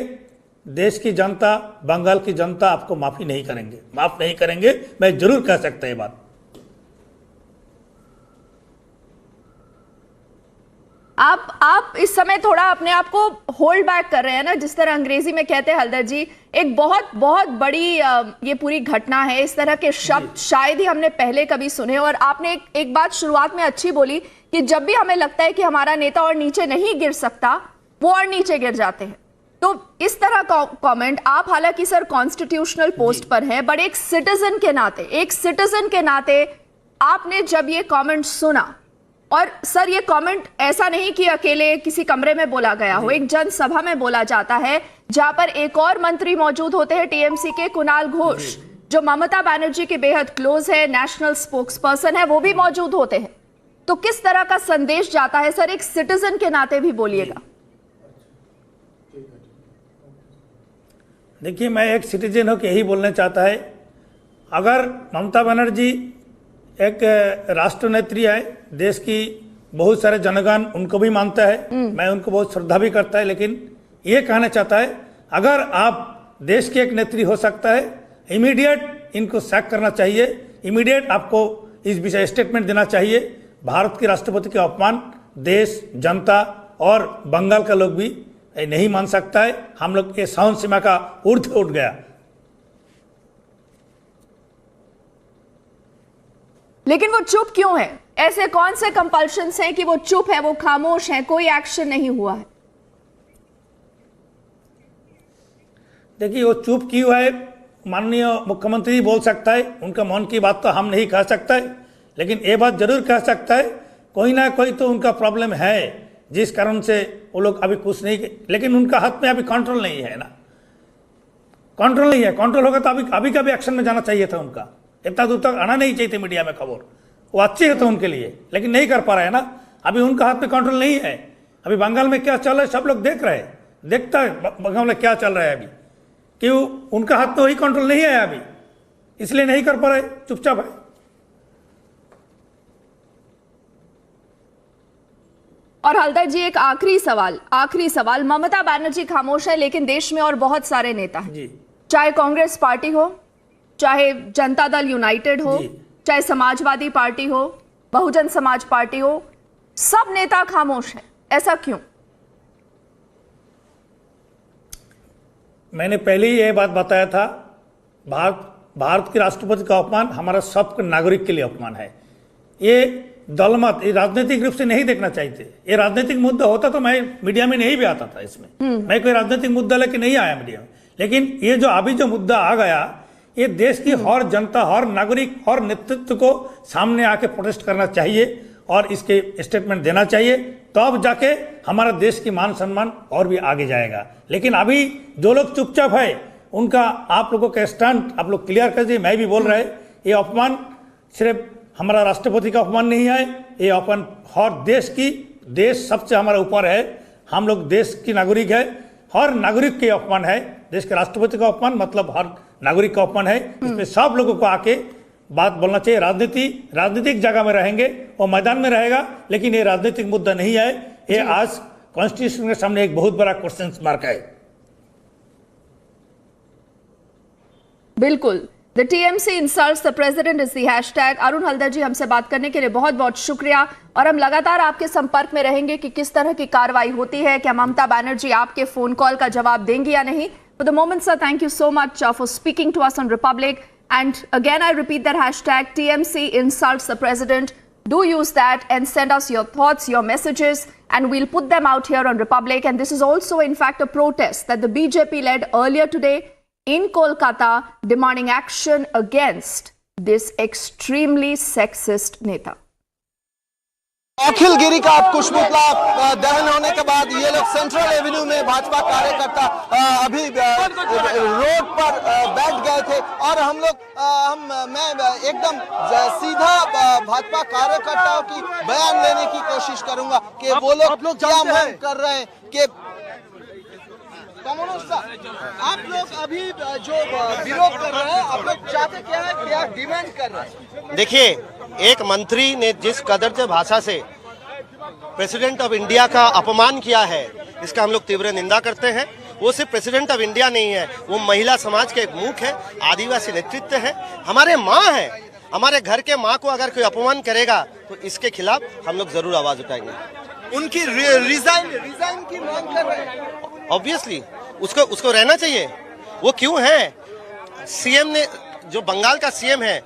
देश की जनता, बंगाल की जनता आपको माफ नहीं करेंगे। मैं जरूर कह सकता ये बात। आप इस समय थोड़ा अपने आप को होल्ड बैक कर रहे हैं ना, जिस तरह अंग्रेजी में कहते हैं हल्दर जी, एक बहुत बहुत बड़ी ये पूरी घटना है। इस तरह के शब्द शायद ही हमने पहले कभी सुने। और आपने एक बात शुरुआत में अच्छी बोली कि जब भी हमें लगता है कि हमारा नेता और नीचे नहीं गिर सकता, वो और नीचे गिर जाते हैं। तो इस तरह का कमेंट, आप हालांकि सर कॉन्स्टिट्यूशनल पोस्ट पर हैं, बट एक सिटीजन के नाते आपने जब ये कमेंट सुना, और सर ये कमेंट ऐसा नहीं कि अकेले किसी कमरे में बोला गया हो, एक जनसभा में बोला जाता है, जहां पर एक और मंत्री मौजूद होते हैं टीएमसी के, कुणाल घोष, जो ममता बनर्जी के बेहद क्लोज है, नेशनल स्पोक्स पर्सन है, वो भी मौजूद होते हैं। तो किस तरह का संदेश जाता है सर, एक सिटीजन के नाते भी बोलिएगा। देखिए, मैं एक सिटीजन होकर यही बोलना चाहता है, अगर ममता बनर्जी एक राष्ट्र नेत्री है, देश की बहुत सारे जनगण उनको भी मानता है, मैं उनको बहुत श्रद्धा भी करता है, लेकिन ये कहना चाहता है, अगर आप देश के एक नेत्री हो सकता है, इमीडिएट इनको सैक करना चाहिए, इमीडिएट आपको इस विषय स्टेटमेंट देना चाहिए। भारत के राष्ट्रपति का अपमान देश, जनता और बंगाल का लोग भी नहीं मान सकता है। हम लोग के सहन सीमा का ऊर्ध्व उठ गया। लेकिन वो चुप क्यों है? ऐसे कौन से कंपल्शंस हैं कि वो चुप है, वो खामोश है, कोई एक्शन नहीं हुआ है? देखिए, वो चुप क्यों है, माननीय मुख्यमंत्री बोल सकता है, उनका मन की बात तो हम नहीं कह सकता है, लेकिन ये बात जरूर कह सकता है, कोई ना कोई तो उनका प्रॉब्लम है जिस कारण से वो लोग अभी कुछ नहीं, लेकिन उनका हाथ में अभी कंट्रोल नहीं है ना, कंट्रोल नहीं है। कंट्रोल होगा तो अभी का भी एक्शन में जाना चाहिए था उनका, इतना दूर तक आना नहीं चाहिए थे मीडिया में खबर, वो अच्छी है तो उनके लिए, लेकिन नहीं कर पा रहे हैं ना, अभी उनका हाथ में कंट्रोल नहीं है। अभी बंगाल में क्या चल रहा है सब लोग देख रहे हैं, देखता है बंगाल में क्या चल रहा है अभी, क्यों उनका हाथ में वही कंट्रोल नहीं है अभी, इसलिए नहीं कर पा रहे, चुपचाप है। और हल्दर जी, एक आखिरी सवाल, ममता बनर्जी खामोश है, लेकिन देश में और बहुत सारे नेता हैं, चाहे कांग्रेस पार्टी हो, चाहे जनता दल यूनाइटेड हो, चाहे समाजवादी पार्टी हो, बहुजन समाज पार्टी हो, सब नेता खामोश हैं, ऐसा क्यों? मैंने पहले ही यह बात बताया था, भारत के राष्ट्रपति का अपमान हमारा सब नागरिक के लिए अपमान है। ये दलमत, ये राजनीतिक रूप से नहीं देखना चाहिए। ये राजनीतिक मुद्दा होता तो मैं मीडिया में नहीं भी आता था, इसमें मैं कोई राजनीतिक मुद्दा लेके नहीं आया मीडिया में, लेकिन ये जो अभी जो मुद्दा आ गया, ये देश की हर जनता, हर नागरिक, हर नेतृत्व को सामने आके प्रोटेस्ट करना चाहिए और इसके स्टेटमेंट देना चाहिए, तब जाके हमारा देश की मान सम्मान और भी आगे जाएगा। लेकिन अभी जो लोग चुपचाप है, उनका आप लोगों का स्टैंड आप लोग क्लियर कर दीजिए। मैं भी बोल रहा है, ये अपमान सिर्फ हमारा राष्ट्रपति का अपमान नहीं है, ये अपमान हर देश सबसे हमारा ऊपर है, हम लोग देश की नागरिक है, हर नागरिक के अपमान है, देश के राष्ट्रपति का अपमान मतलब हर नागरिक का अपमान है। इसमें सब लोगों को आके बात बोलना चाहिए। राजनीतिक जगह में रहेंगे, वो मैदान में रहेगा, लेकिन ये राजनीतिक मुद्दा नहीं है, ये आज कॉन्स्टिट्यूशन के सामने एक बहुत बड़ा क्वेश्चन मार्क है। बिल्कुल, The TMC insults the president is the hashtag। Arun Haldar जी, हमसे बात करने के लिए बहुत बहुत शुक्रिया, और हम लगातार आपके संपर्क में रहेंगे कि किस तरह की कार्रवाई होती है, क्या ममता बनर्जी आपके फोन कॉल का जवाब देंगी या नहीं। For the moment, sir, thank you so much for speaking to us on Republic. And again, I repeat that hashtag TMC insults the president. Do use that and send us your thoughts, your messages, and we'll put them out here on Republic. And this is also, in fact, a protest that the BJP led earlier today in Kolkata, demanding action against this extremely sexist neta. अखिल गिरी का कुशपुतला दहन होने के बाद ये लोग central Avenue में भाजपा कार्यकर्ता अभी रोड पर बैठ गए थे और मैं एकदम सीधा भाजपा कार्यकर्ताओं की बयान लेने की कोशिश करूंगा कि वो लोग क्या मांग कर रहे हैं कि आप लोग अभी जो विरोध कर रहे हैं, आप लोग चाहते क्या है, क्या डिमांड कर रहे हैं? देखिए, एक मंत्री ने जिस कदर से भाषा से प्रेसिडेंट ऑफ इंडिया का अपमान किया है, इसका हम लोग तीव्र निंदा करते हैं। वो सिर्फ प्रेसिडेंट ऑफ इंडिया नहीं है, वो महिला समाज के एक मुख है, आदिवासी नेतृत्व है, हमारे माँ है। हमारे घर के माँ को अगर कोई अपमान करेगा तो इसके खिलाफ हम लोग जरूर आवाज उठाएंगे। उनकी रिजाइन की मांग कर रहे हैं। ऑब्वियसली उसको रहना चाहिए। वो क्यों है? सीएम ने, जो बंगाल का सीएम है,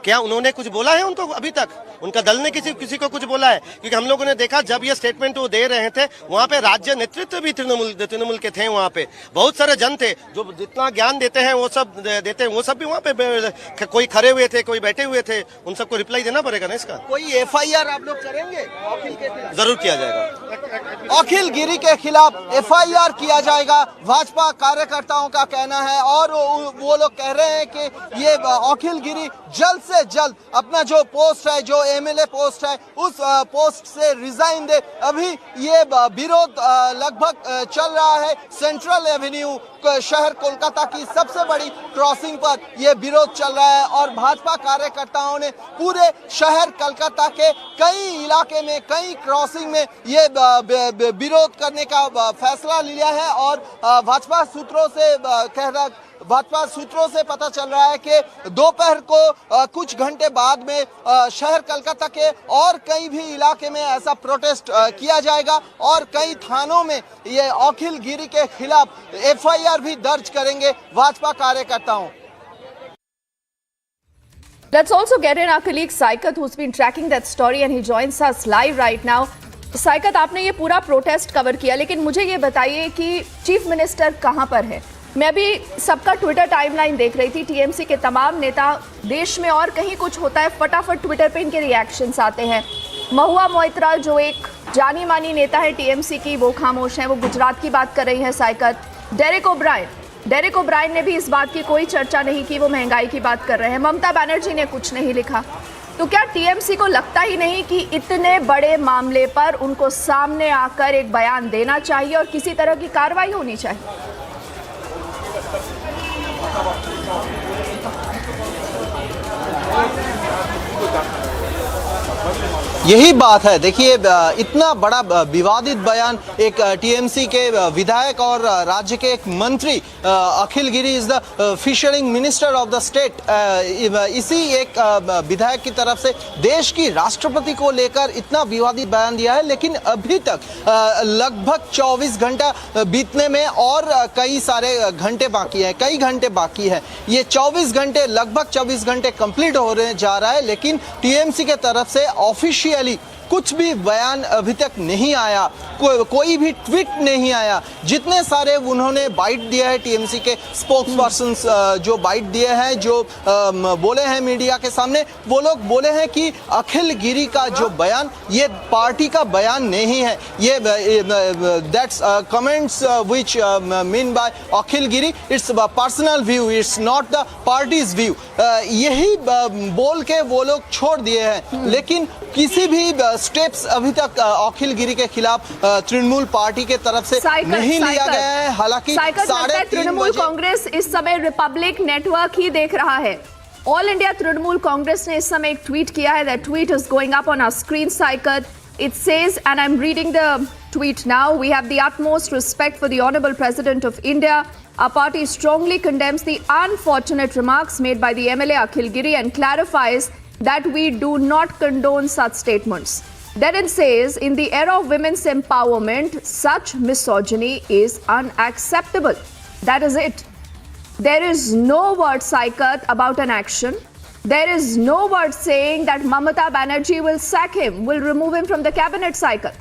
क्या उन्होंने कुछ बोला है उनको अभी तक? उनका दल ने किसी को कुछ बोला है? क्योंकि हम लोगों ने देखा जब ये स्टेटमेंट वो दे रहे थे, वहाँ पे राज्य नेतृत्व भी तृणमूल के थे। वहाँ पे बहुत सारे जन थे जो जितना ज्ञान देते हैं वो सब देते हैं, वो सब भी वहाँ पे कोई खड़े हुए थे, कोई बैठे हुए थे। उन सबको रिप्लाई देना पड़ेगा ना इसका। कोई एफआईआर आप लोग करेंगे अखिल के खिलाफ? जरूर किया जाएगा। अखिल गिरी के खिलाफ एफआईआर किया जाएगा, भाजपा कार्यकर्ताओं का कहना है। और वो लोग कह रहे हैं कि ये अखिल गिरी जल्द से जल्द अपना जो पोस्ट है, जो एमएलए पोस्ट है, उस पोस्ट से रिजाइन दे। अभी ये विरोध लगभग चल रहा है सेंट्रल एवेन्यू, शहर कोलकाता की सबसे बड़ी क्रॉसिंग पर ये विरोध चल रहा है। और भाजपा कार्यकर्ताओं ने पूरे शहर कोलकाता के कई इलाके में, कई क्रॉसिंग में ये विरोध करने का फैसला लिया है। और भाजपा सूत्रों से पता चल रहा है कि दोपहर को कुछ घंटे बाद में शहर कोलकाता के और कई भी इलाके में ऐसा प्रोटेस्ट किया जाएगा और कई थानों में ये अखिल गिरी के खिलाफ एफआईआर भी दर्ज करेंगे भाजपा कार्यकर्ताओं। Let's also get in our colleague Saikat, who's been tracking that story and he joins us live right now. Saikat, आपने ये पूरा प्रोटेस्ट कवर किया, लेकिन मुझे ये बताइए कि चीफ मिनिस्टर कहाँ पर है? मैं अभी सबका ट्विटर टाइमलाइन देख रही थी। टीएमसी के तमाम नेता, देश में और कहीं कुछ होता है फटाफट ट्विटर पे इनके रिएक्शंस आते हैं। महुआ मोइत्रा जो एक जानी मानी नेता है टीएमसी की, वो खामोश हैं, वो गुजरात की बात कर रही है साइकत। डेरेक ओब्रायन ने भी इस बात की कोई चर्चा नहीं की, वो महंगाई की बात कर रहे हैं। ममता बनर्जी ने कुछ नहीं लिखा। तो क्या टीएमसी को लगता ही नहीं कि इतने बड़े मामले पर उनको सामने आकर एक बयान देना चाहिए और किसी तरह की कार्रवाई होनी चाहिए? यही बात है। देखिए, इतना बड़ा विवादित बयान एक टीएमसी के विधायक और राज्य के एक मंत्री, Akhil Giri is the fisheries minister of the state, इसी एक विधायक की तरफ से देश की राष्ट्रपति को लेकर इतना विवादित बयान दिया है। लेकिन अभी तक लगभग 24 घंटा बीतने में और कई घंटे बाकी है। ये 24 घंटे, लगभग 24 घंटे कंप्लीट होने जा रहा है, लेकिन टीएमसी के तरफ से ऑफिशियली कुछ भी बयान अभी तक नहीं आया, कोई भी ट्वीट नहीं आया। जितने सारे उन्होंने बाइट दिए हैं, टीएमसी के स्पोक्स पर्सन्स जो बाइट दिए हैं, जो बोले हैं मीडिया के सामने, वो लोग बोले हैं कि अखिल गिरी का जो बयान ये पार्टी का बयान नहीं है। ये that's comments which mean by Akhil Giri, it's personal view, it's not the parties view. यही बोल के वो लोग छोड़ दिए हैं। लेकिन किसी भी स्टेप्स अभी तक अखिल गिरी के खिलाफ तृणमूल पार्टी के तरफ से नहीं लिया गया है। हालांकि तृणमूल कांग्रेस इस समय रिपब्लिक नेटवर्क ही देख रहा है। ऑल इंडिया तृणमूल कांग्रेस ने इस समय एक ट्वीट किया है। That tweet is going up on our screen, Saikat. It says, and I'm reading the tweet now, we have the utmost respect for the Honorable President of India. Our party strongly condemns the unfortunate remarks made by the MLA Akhil Giri and clarifies that we do not condone such statements. Then it says, in the era of women's empowerment, such misogyny is unacceptable. That is it. There is no word, Saikat, about an action. There is no word saying that Mamata Banerjee will sack him, will remove him from the cabinet cycle.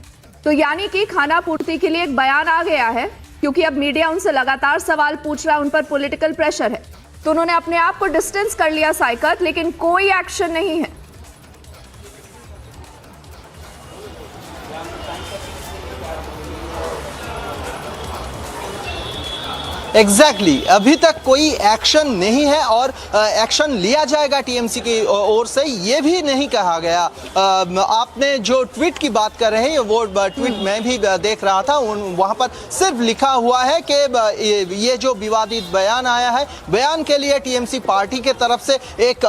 तो यानी कि खाना पूर्ति के लिए एक बयान आ गया है, क्योंकि अब मीडिया उनसे लगातार सवाल पूछ रहा है, उन पर पॉलिटिकल प्रेशर है, तो उन्होंने अपने आप को डिस्टेंस कर लिया साइकत, लेकिन कोई एक्शन नहीं है। एग्जैक्टली अभी तक कोई एक्शन नहीं है और एक्शन लिया जाएगा टीएमसी की ओर से ये भी नहीं कहा गया। आपने जो ट्वीट की बात कर रहे हैं वो ट्वीट मैं भी देख रहा था, वहां पर सिर्फ लिखा हुआ है कि ये जो विवादित बयान आया है, बयान के लिए टीएमसी पार्टी के तरफ से एक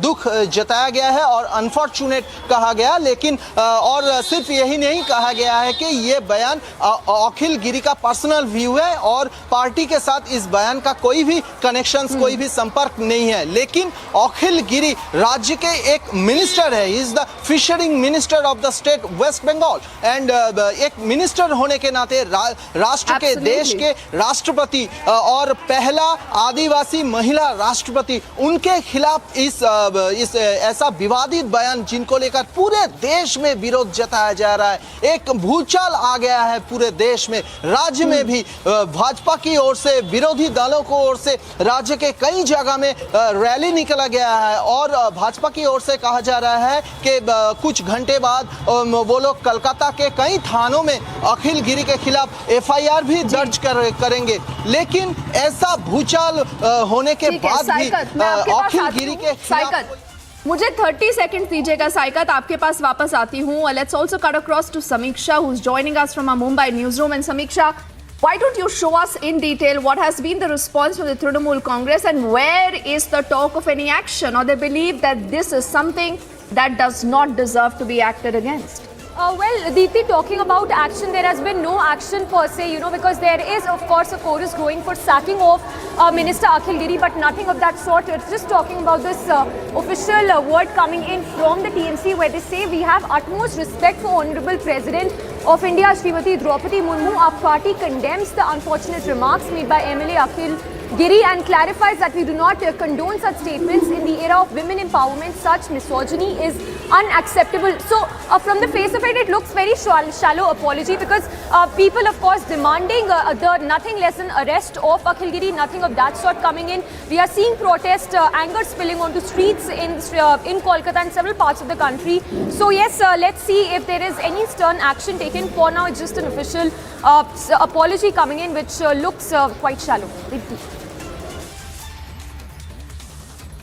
दुख जताया गया है और अनफॉर्चुनेट कहा गया, लेकिन और सिर्फ यही नहीं कहा गया है कि ये बयान अखिल गिरी का पर्सनल व्यू है और पार्टी के साथ इस बयान का कोई भी कनेक्शंस कोई भी संपर्क नहीं है। लेकिन अखिल गिरी राज्य के एक मिनिस्टर है, is the fisheries minister of the state West Bengal and एक मिनिस्टर होने के नाते राष्ट्र के देश के राष्ट्रपति और पहला आदिवासी महिला राष्ट्रपति, उनके खिलाफ इस ऐसा विवादित बयान जिनको लेकर पूरे देश में विरोध जताया जा रहा है, एक भूचाल आ गया है पूरे देश में। राज्य में भी भाजपा की ओर से, विरोधी दलों को ओर से राज्य के कई जगह में रैली निकला गया है और भाजपा की ओर से कहा जा रहा है कि कुछ घंटे बाद वो लोग कोलकाता के कई थानों में अखिल गिरी के खिलाफ एफआईआर भी दर्ज करेंगे। लेकिन ऐसा भूचाल होने के बाद भी अखिल गिरी के खिलाफ मुझे 30 सेकंड दीजिएगा साइकत, आपके पास वापस आती हूँ। Let's also cut across to Samiksha who's joining us from our Mumbai newsroom. And Samiksha, why don't you show us in detail what has been the response from the Trinamool Congress and where is the talk of any action, or they believe that this is something that does not deserve to be acted against? Well, Deepthi, talking about action, there has been no action per se, because there is, of course, a chorus growing for sacking of Minister Akhil Giri, but nothing of that sort. It's just talking about this official word coming in from the TMC where they say we have utmost respect for Honorable President of India, Srimati Draupadi Murmu. Our party condemns the unfortunate remarks made by MLA Akhil Giri and clarifies that we do not condone such statements. In the era of women empowerment, such misogyny is unacceptable. So, from the face of it, it looks very shallow apology because people, of course, demanding the nothing less than arrest of Akhil Giri, nothing of that sort coming in. We are seeing protest, anger spilling onto streets in Kolkata and several parts of the country. So, yes, let's see if there is any stern action taken. For now, it's just an official apology coming in, which looks quite shallow.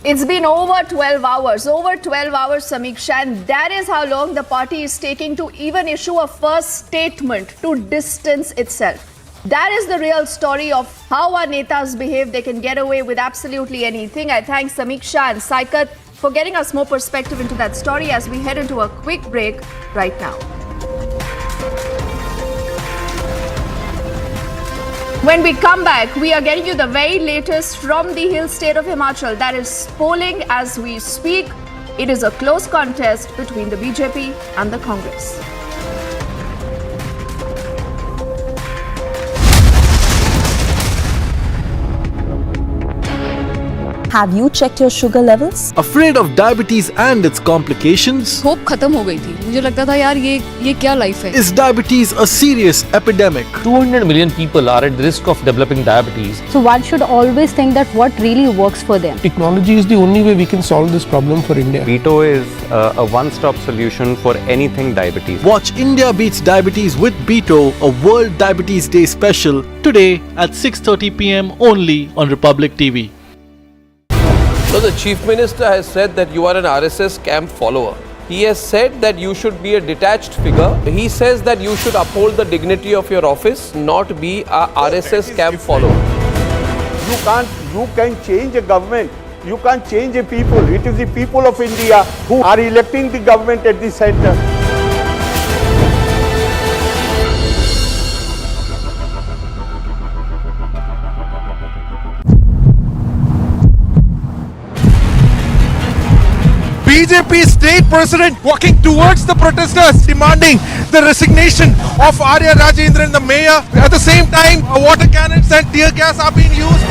It's been over 12 hours, Samiksha, and that is how long the party is taking to even issue a first statement to distance itself. That is the real story of how our netas behave. They can get away with absolutely anything. I thank Samiksha and Saikat for getting us more perspective into that story as we head into a quick break right now. When we come back, we are getting you the very latest from the hill state of Himachal that is polling as we speak. It is a close contest between the BJP and the Congress. Have you checked your sugar levels? Afraid of diabetes and its complications? Hope खत्म हो गई थी, मुझे लगता था यार ये क्या लाइफ है? Is diabetes a serious epidemic? 200 million people are at risk of developing diabetes. So one should always think that what really works for them. Technology is the only way we can solve this problem for India. Veto is a one-stop solution for anything diabetes. Watch India Beats Diabetes with Beto, a World Diabetes Day special, today at 6:30 p.m. only on Republic TV. So the Chief Minister has said that you are an RSS camp follower. He has said that you should be a detached figure. He says that you should uphold the dignity of your office, not be a RSS camp follower. You can change a government. You can't change a people. It is the people of India who are electing the government at the center. BJP state president walking towards the protesters demanding the resignation of Arya Rajendran, the mayor. At the same time, water cannons and tear gas are being used.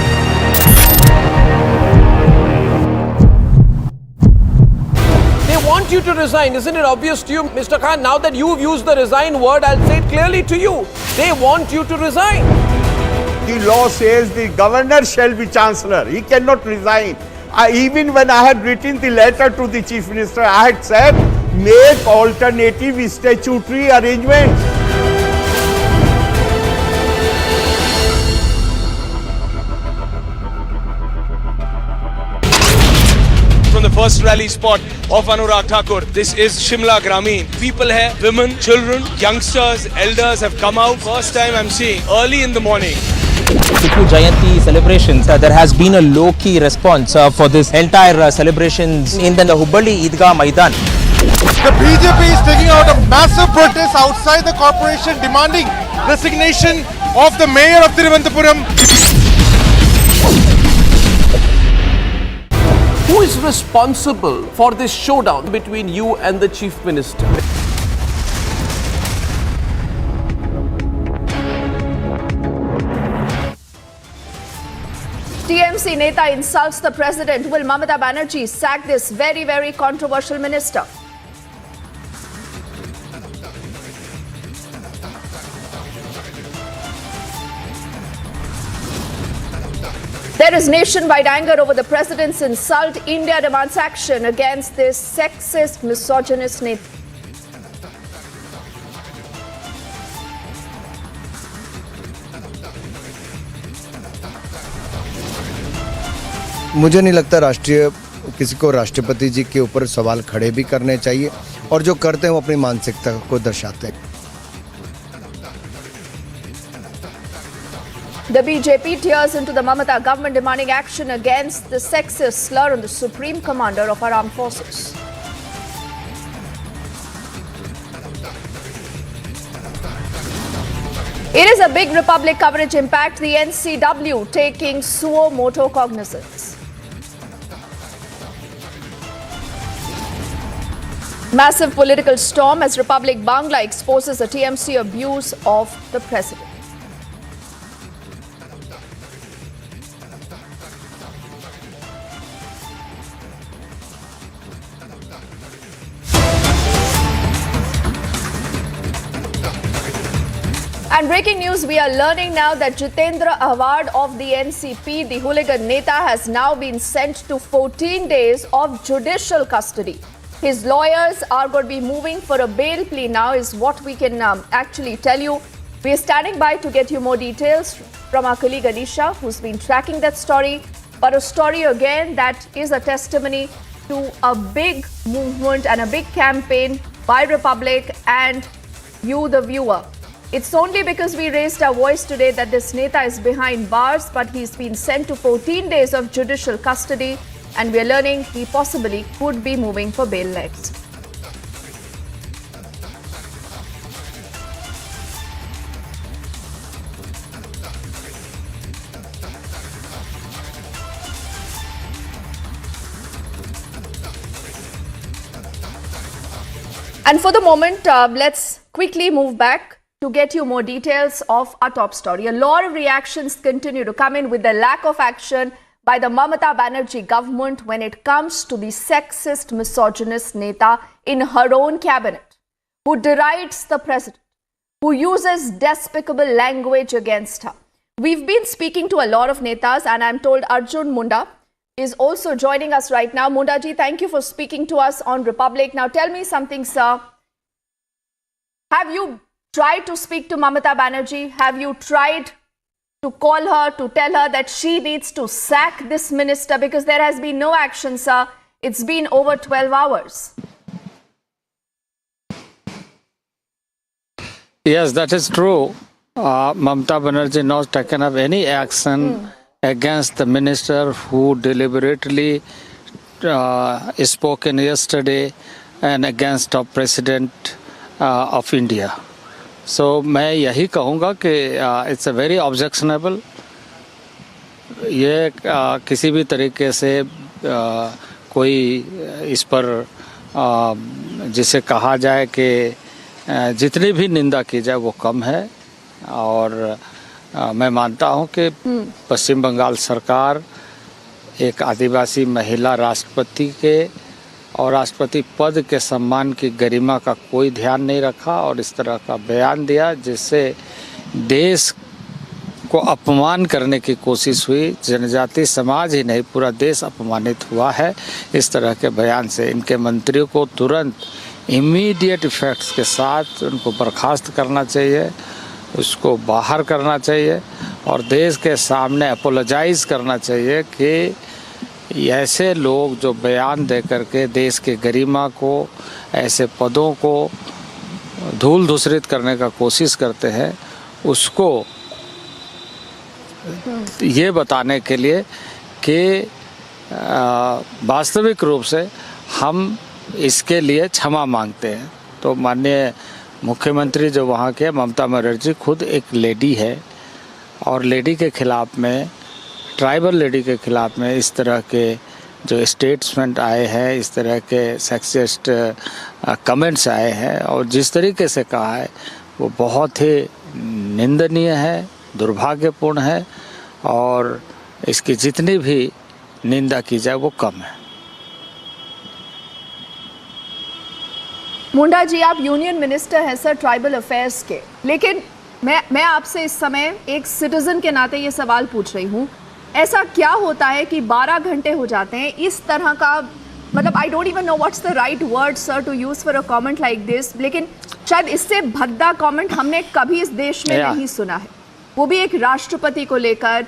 They want you to resign. Isn't it obvious to you, Mr. Khan? Now that you've used the resign word, I'll say it clearly to you. They want you to resign. The law says the governor shall be chancellor. He cannot resign. Even when I had written the letter to the Chief Minister, I had said, make alternative statutory arrangements. first rally spot of Anurag Thakur. This is Shimla Grameen. People here, women, children, youngsters, elders have come out. First time I'm seeing early in the morning. Tipu Jayanti celebrations, there has been a low-key response for this entire celebrations in the Hubballi Idgah Maidan. The BJP is taking out a massive protest outside the corporation demanding resignation of the mayor of Thiruvananthapuram. Who is responsible for this showdown between you and the chief minister? TMC Neta insults the president. Will Mamata Banerjee sack this very, very controversial minister? There is nationwide anger over the president's insult. India demands action against this sexist, misogynist Neta. मुझे नहीं लगता राष्ट्रीय किसी को राष्ट्रपति जी के ऊपर सवाल खड़े भी करने चाहिए और जो करते हैं वो अपनी मानसिकता को दर्शाते हैं. The BJP tears into the Mamata government demanding action against the sexist slur on the Supreme Commander of our armed forces. It is a big Republic coverage impact. The NCW taking suo moto cognizance. Massive political storm as Republic Bangla exposes the TMC abuse of the president. And breaking news, we are learning now that Jitendra Award of the NCP, the hooligan Neta, has now been sent to 14 days of judicial custody. His lawyers are going to be moving for a bail plea now, is what we can actually tell you. We are standing by to get you more details from our colleague Anisha, who's been tracking that story. But a story again that is a testimony to a big movement and a big campaign by Republic and you, the viewer. It's only because we raised our voice today that this Neta is behind bars, but he's been sent to 14 days of judicial custody, and we're learning he possibly could be moving for bail next. And for the moment, let's quickly move back to get you more details of our top story. A lot of reactions continue to come in with the lack of action by the Mamata Banerjee government when it comes to the sexist, misogynist Neta in her own cabinet, who derides the president, who uses despicable language against her. We've been speaking to a lot of Netas, and I'm told Arjun Munda is also joining us right now. Munda ji, thank you for speaking to us on Republic. Now tell me something, sir. Have you tried to speak to Mamata Banerjee? Have you tried to call her, to tell her that she needs to sack this minister? Because there has been no action, sir. It's been over 12 hours. Yes, that is true. Mamata Banerjee not taken up any action against the minister who deliberately spoken yesterday and against the president of India. So मैं यही कहूँगा कि it's a very objectionable. ये किसी भी तरीके से कोई इस पर जिसे कहा जाए कि जितनी भी निंदा की जाए वो कम है. और मैं मानता हूँ कि पश्चिम बंगाल सरकार एक आदिवासी महिला राष्ट्रपति के और राष्ट्रपति पद के सम्मान की गरिमा का कोई ध्यान नहीं रखा और इस तरह का बयान दिया जिससे देश को अपमान करने की कोशिश हुई. जनजातीय समाज ही नहीं, पूरा देश अपमानित हुआ है इस तरह के बयान से. इनके मंत्रियों को तुरंत इमीडिएट इफेक्ट्स के साथ उनको बर्खास्त करना चाहिए, उसको बाहर करना चाहिए और देश के सामने अपोलोजाइज करना चाहिए कि ऐसे लोग जो बयान दे करके देश के गरिमा को, ऐसे पदों को धूल धूसरित करने का कोशिश करते हैं, उसको ये बताने के लिए कि वास्तविक रूप से हम इसके लिए क्षमा मांगते हैं। तो माननीय मुख्यमंत्री जो वहाँ के ममता बनर्जी खुद एक लेडी है और लेडी के खिलाफ में, ट्राइबल लेडी के खिलाफ में इस तरह के जो स्टेटमेंट आए हैं, इस तरह के सेक्सिस्ट कमेंट्स आए हैं और जिस तरीके से कहा है वो बहुत ही निंदनीय है, दुर्भाग्यपूर्ण है और इसकी जितनी भी निंदा की जाए वो कम है। मुंडा जी, आप यूनियन मिनिस्टर हैं सर ट्राइबल अफेयर्स के, लेकिन मैं आपसे इस समय एक सिटीजन के नाते ये सवाल पूछ रही हूँ, ऐसा क्या होता है कि 12 घंटे हो जाते हैं इस तरह का, मतलब I don't even know what's the right word sir to use for a comment like this, लेकिन शायद इससे भद्दा कमेंट हमने कभी इस देश में नहीं सुना है, वो भी एक राष्ट्रपति को लेकर।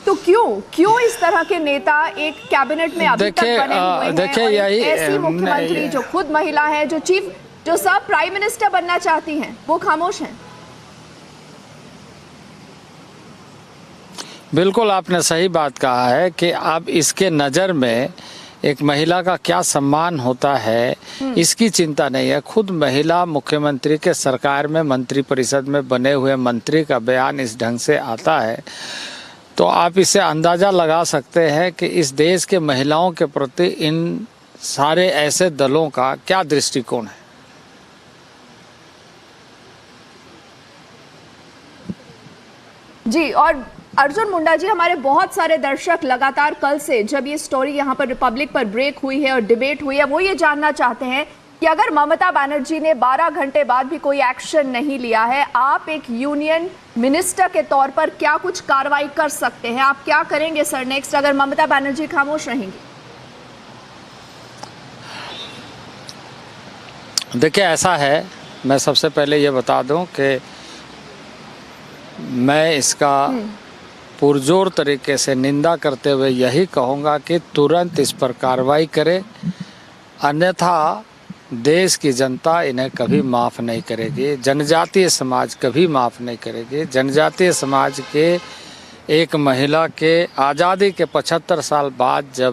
तो क्यों इस तरह के नेता एक कैबिनेट में अभी तक बने हुए हैं और ऐसी मुख्यमंत्री जो खुद महिला है, जो सब प्राइम मिनिस्टर बनना चाहती हैं, वो खामोश हैं? बिल्कुल आपने सही बात कहा है कि अब इसके नज़र में एक महिला का क्या सम्मान होता है इसकी चिंता नहीं है। खुद महिला मुख्यमंत्री के सरकार में मंत्री परिषद में बने हुए मंत्री का बयान इस ढंग से आता है तो आप इससे अंदाज़ा लगा सकते हैं कि इस देश के महिलाओं के प्रति इन सारे ऐसे दलों का क्या दृष्टिकोण है। जी, और अर्जुन मुंडा जी, हमारे बहुत सारे दर्शक लगातार कल से जब ये स्टोरी यहाँ पर रिपब्लिक पर ब्रेक हुई है और डिबेट हुई है, वो ये जानना चाहते हैं कि अगर ममता बनर्जी ने 12 घंटे बाद भी कोई एक्शन नहीं लिया है, आप एक यूनियन मिनिस्टर के तौर पर क्या कुछ कार्रवाई कर सकते हैं? आप क्या करेंगे सर नेक्स्ट अगर ममता बनर्जी खामोश रहेंगी? देखिए, ऐसा है, मैं सबसे पहले ये बता दूं कि मैं इसका पुरजोर तरीके से निंदा करते हुए यही कहूँगा कि तुरंत इस पर कार्रवाई करे, अन्यथा देश की जनता इन्हें कभी माफ़ नहीं करेगी, जनजातीय समाज कभी माफ़ नहीं करेगी। जनजातीय समाज के एक महिला के आज़ादी के 75 साल बाद जब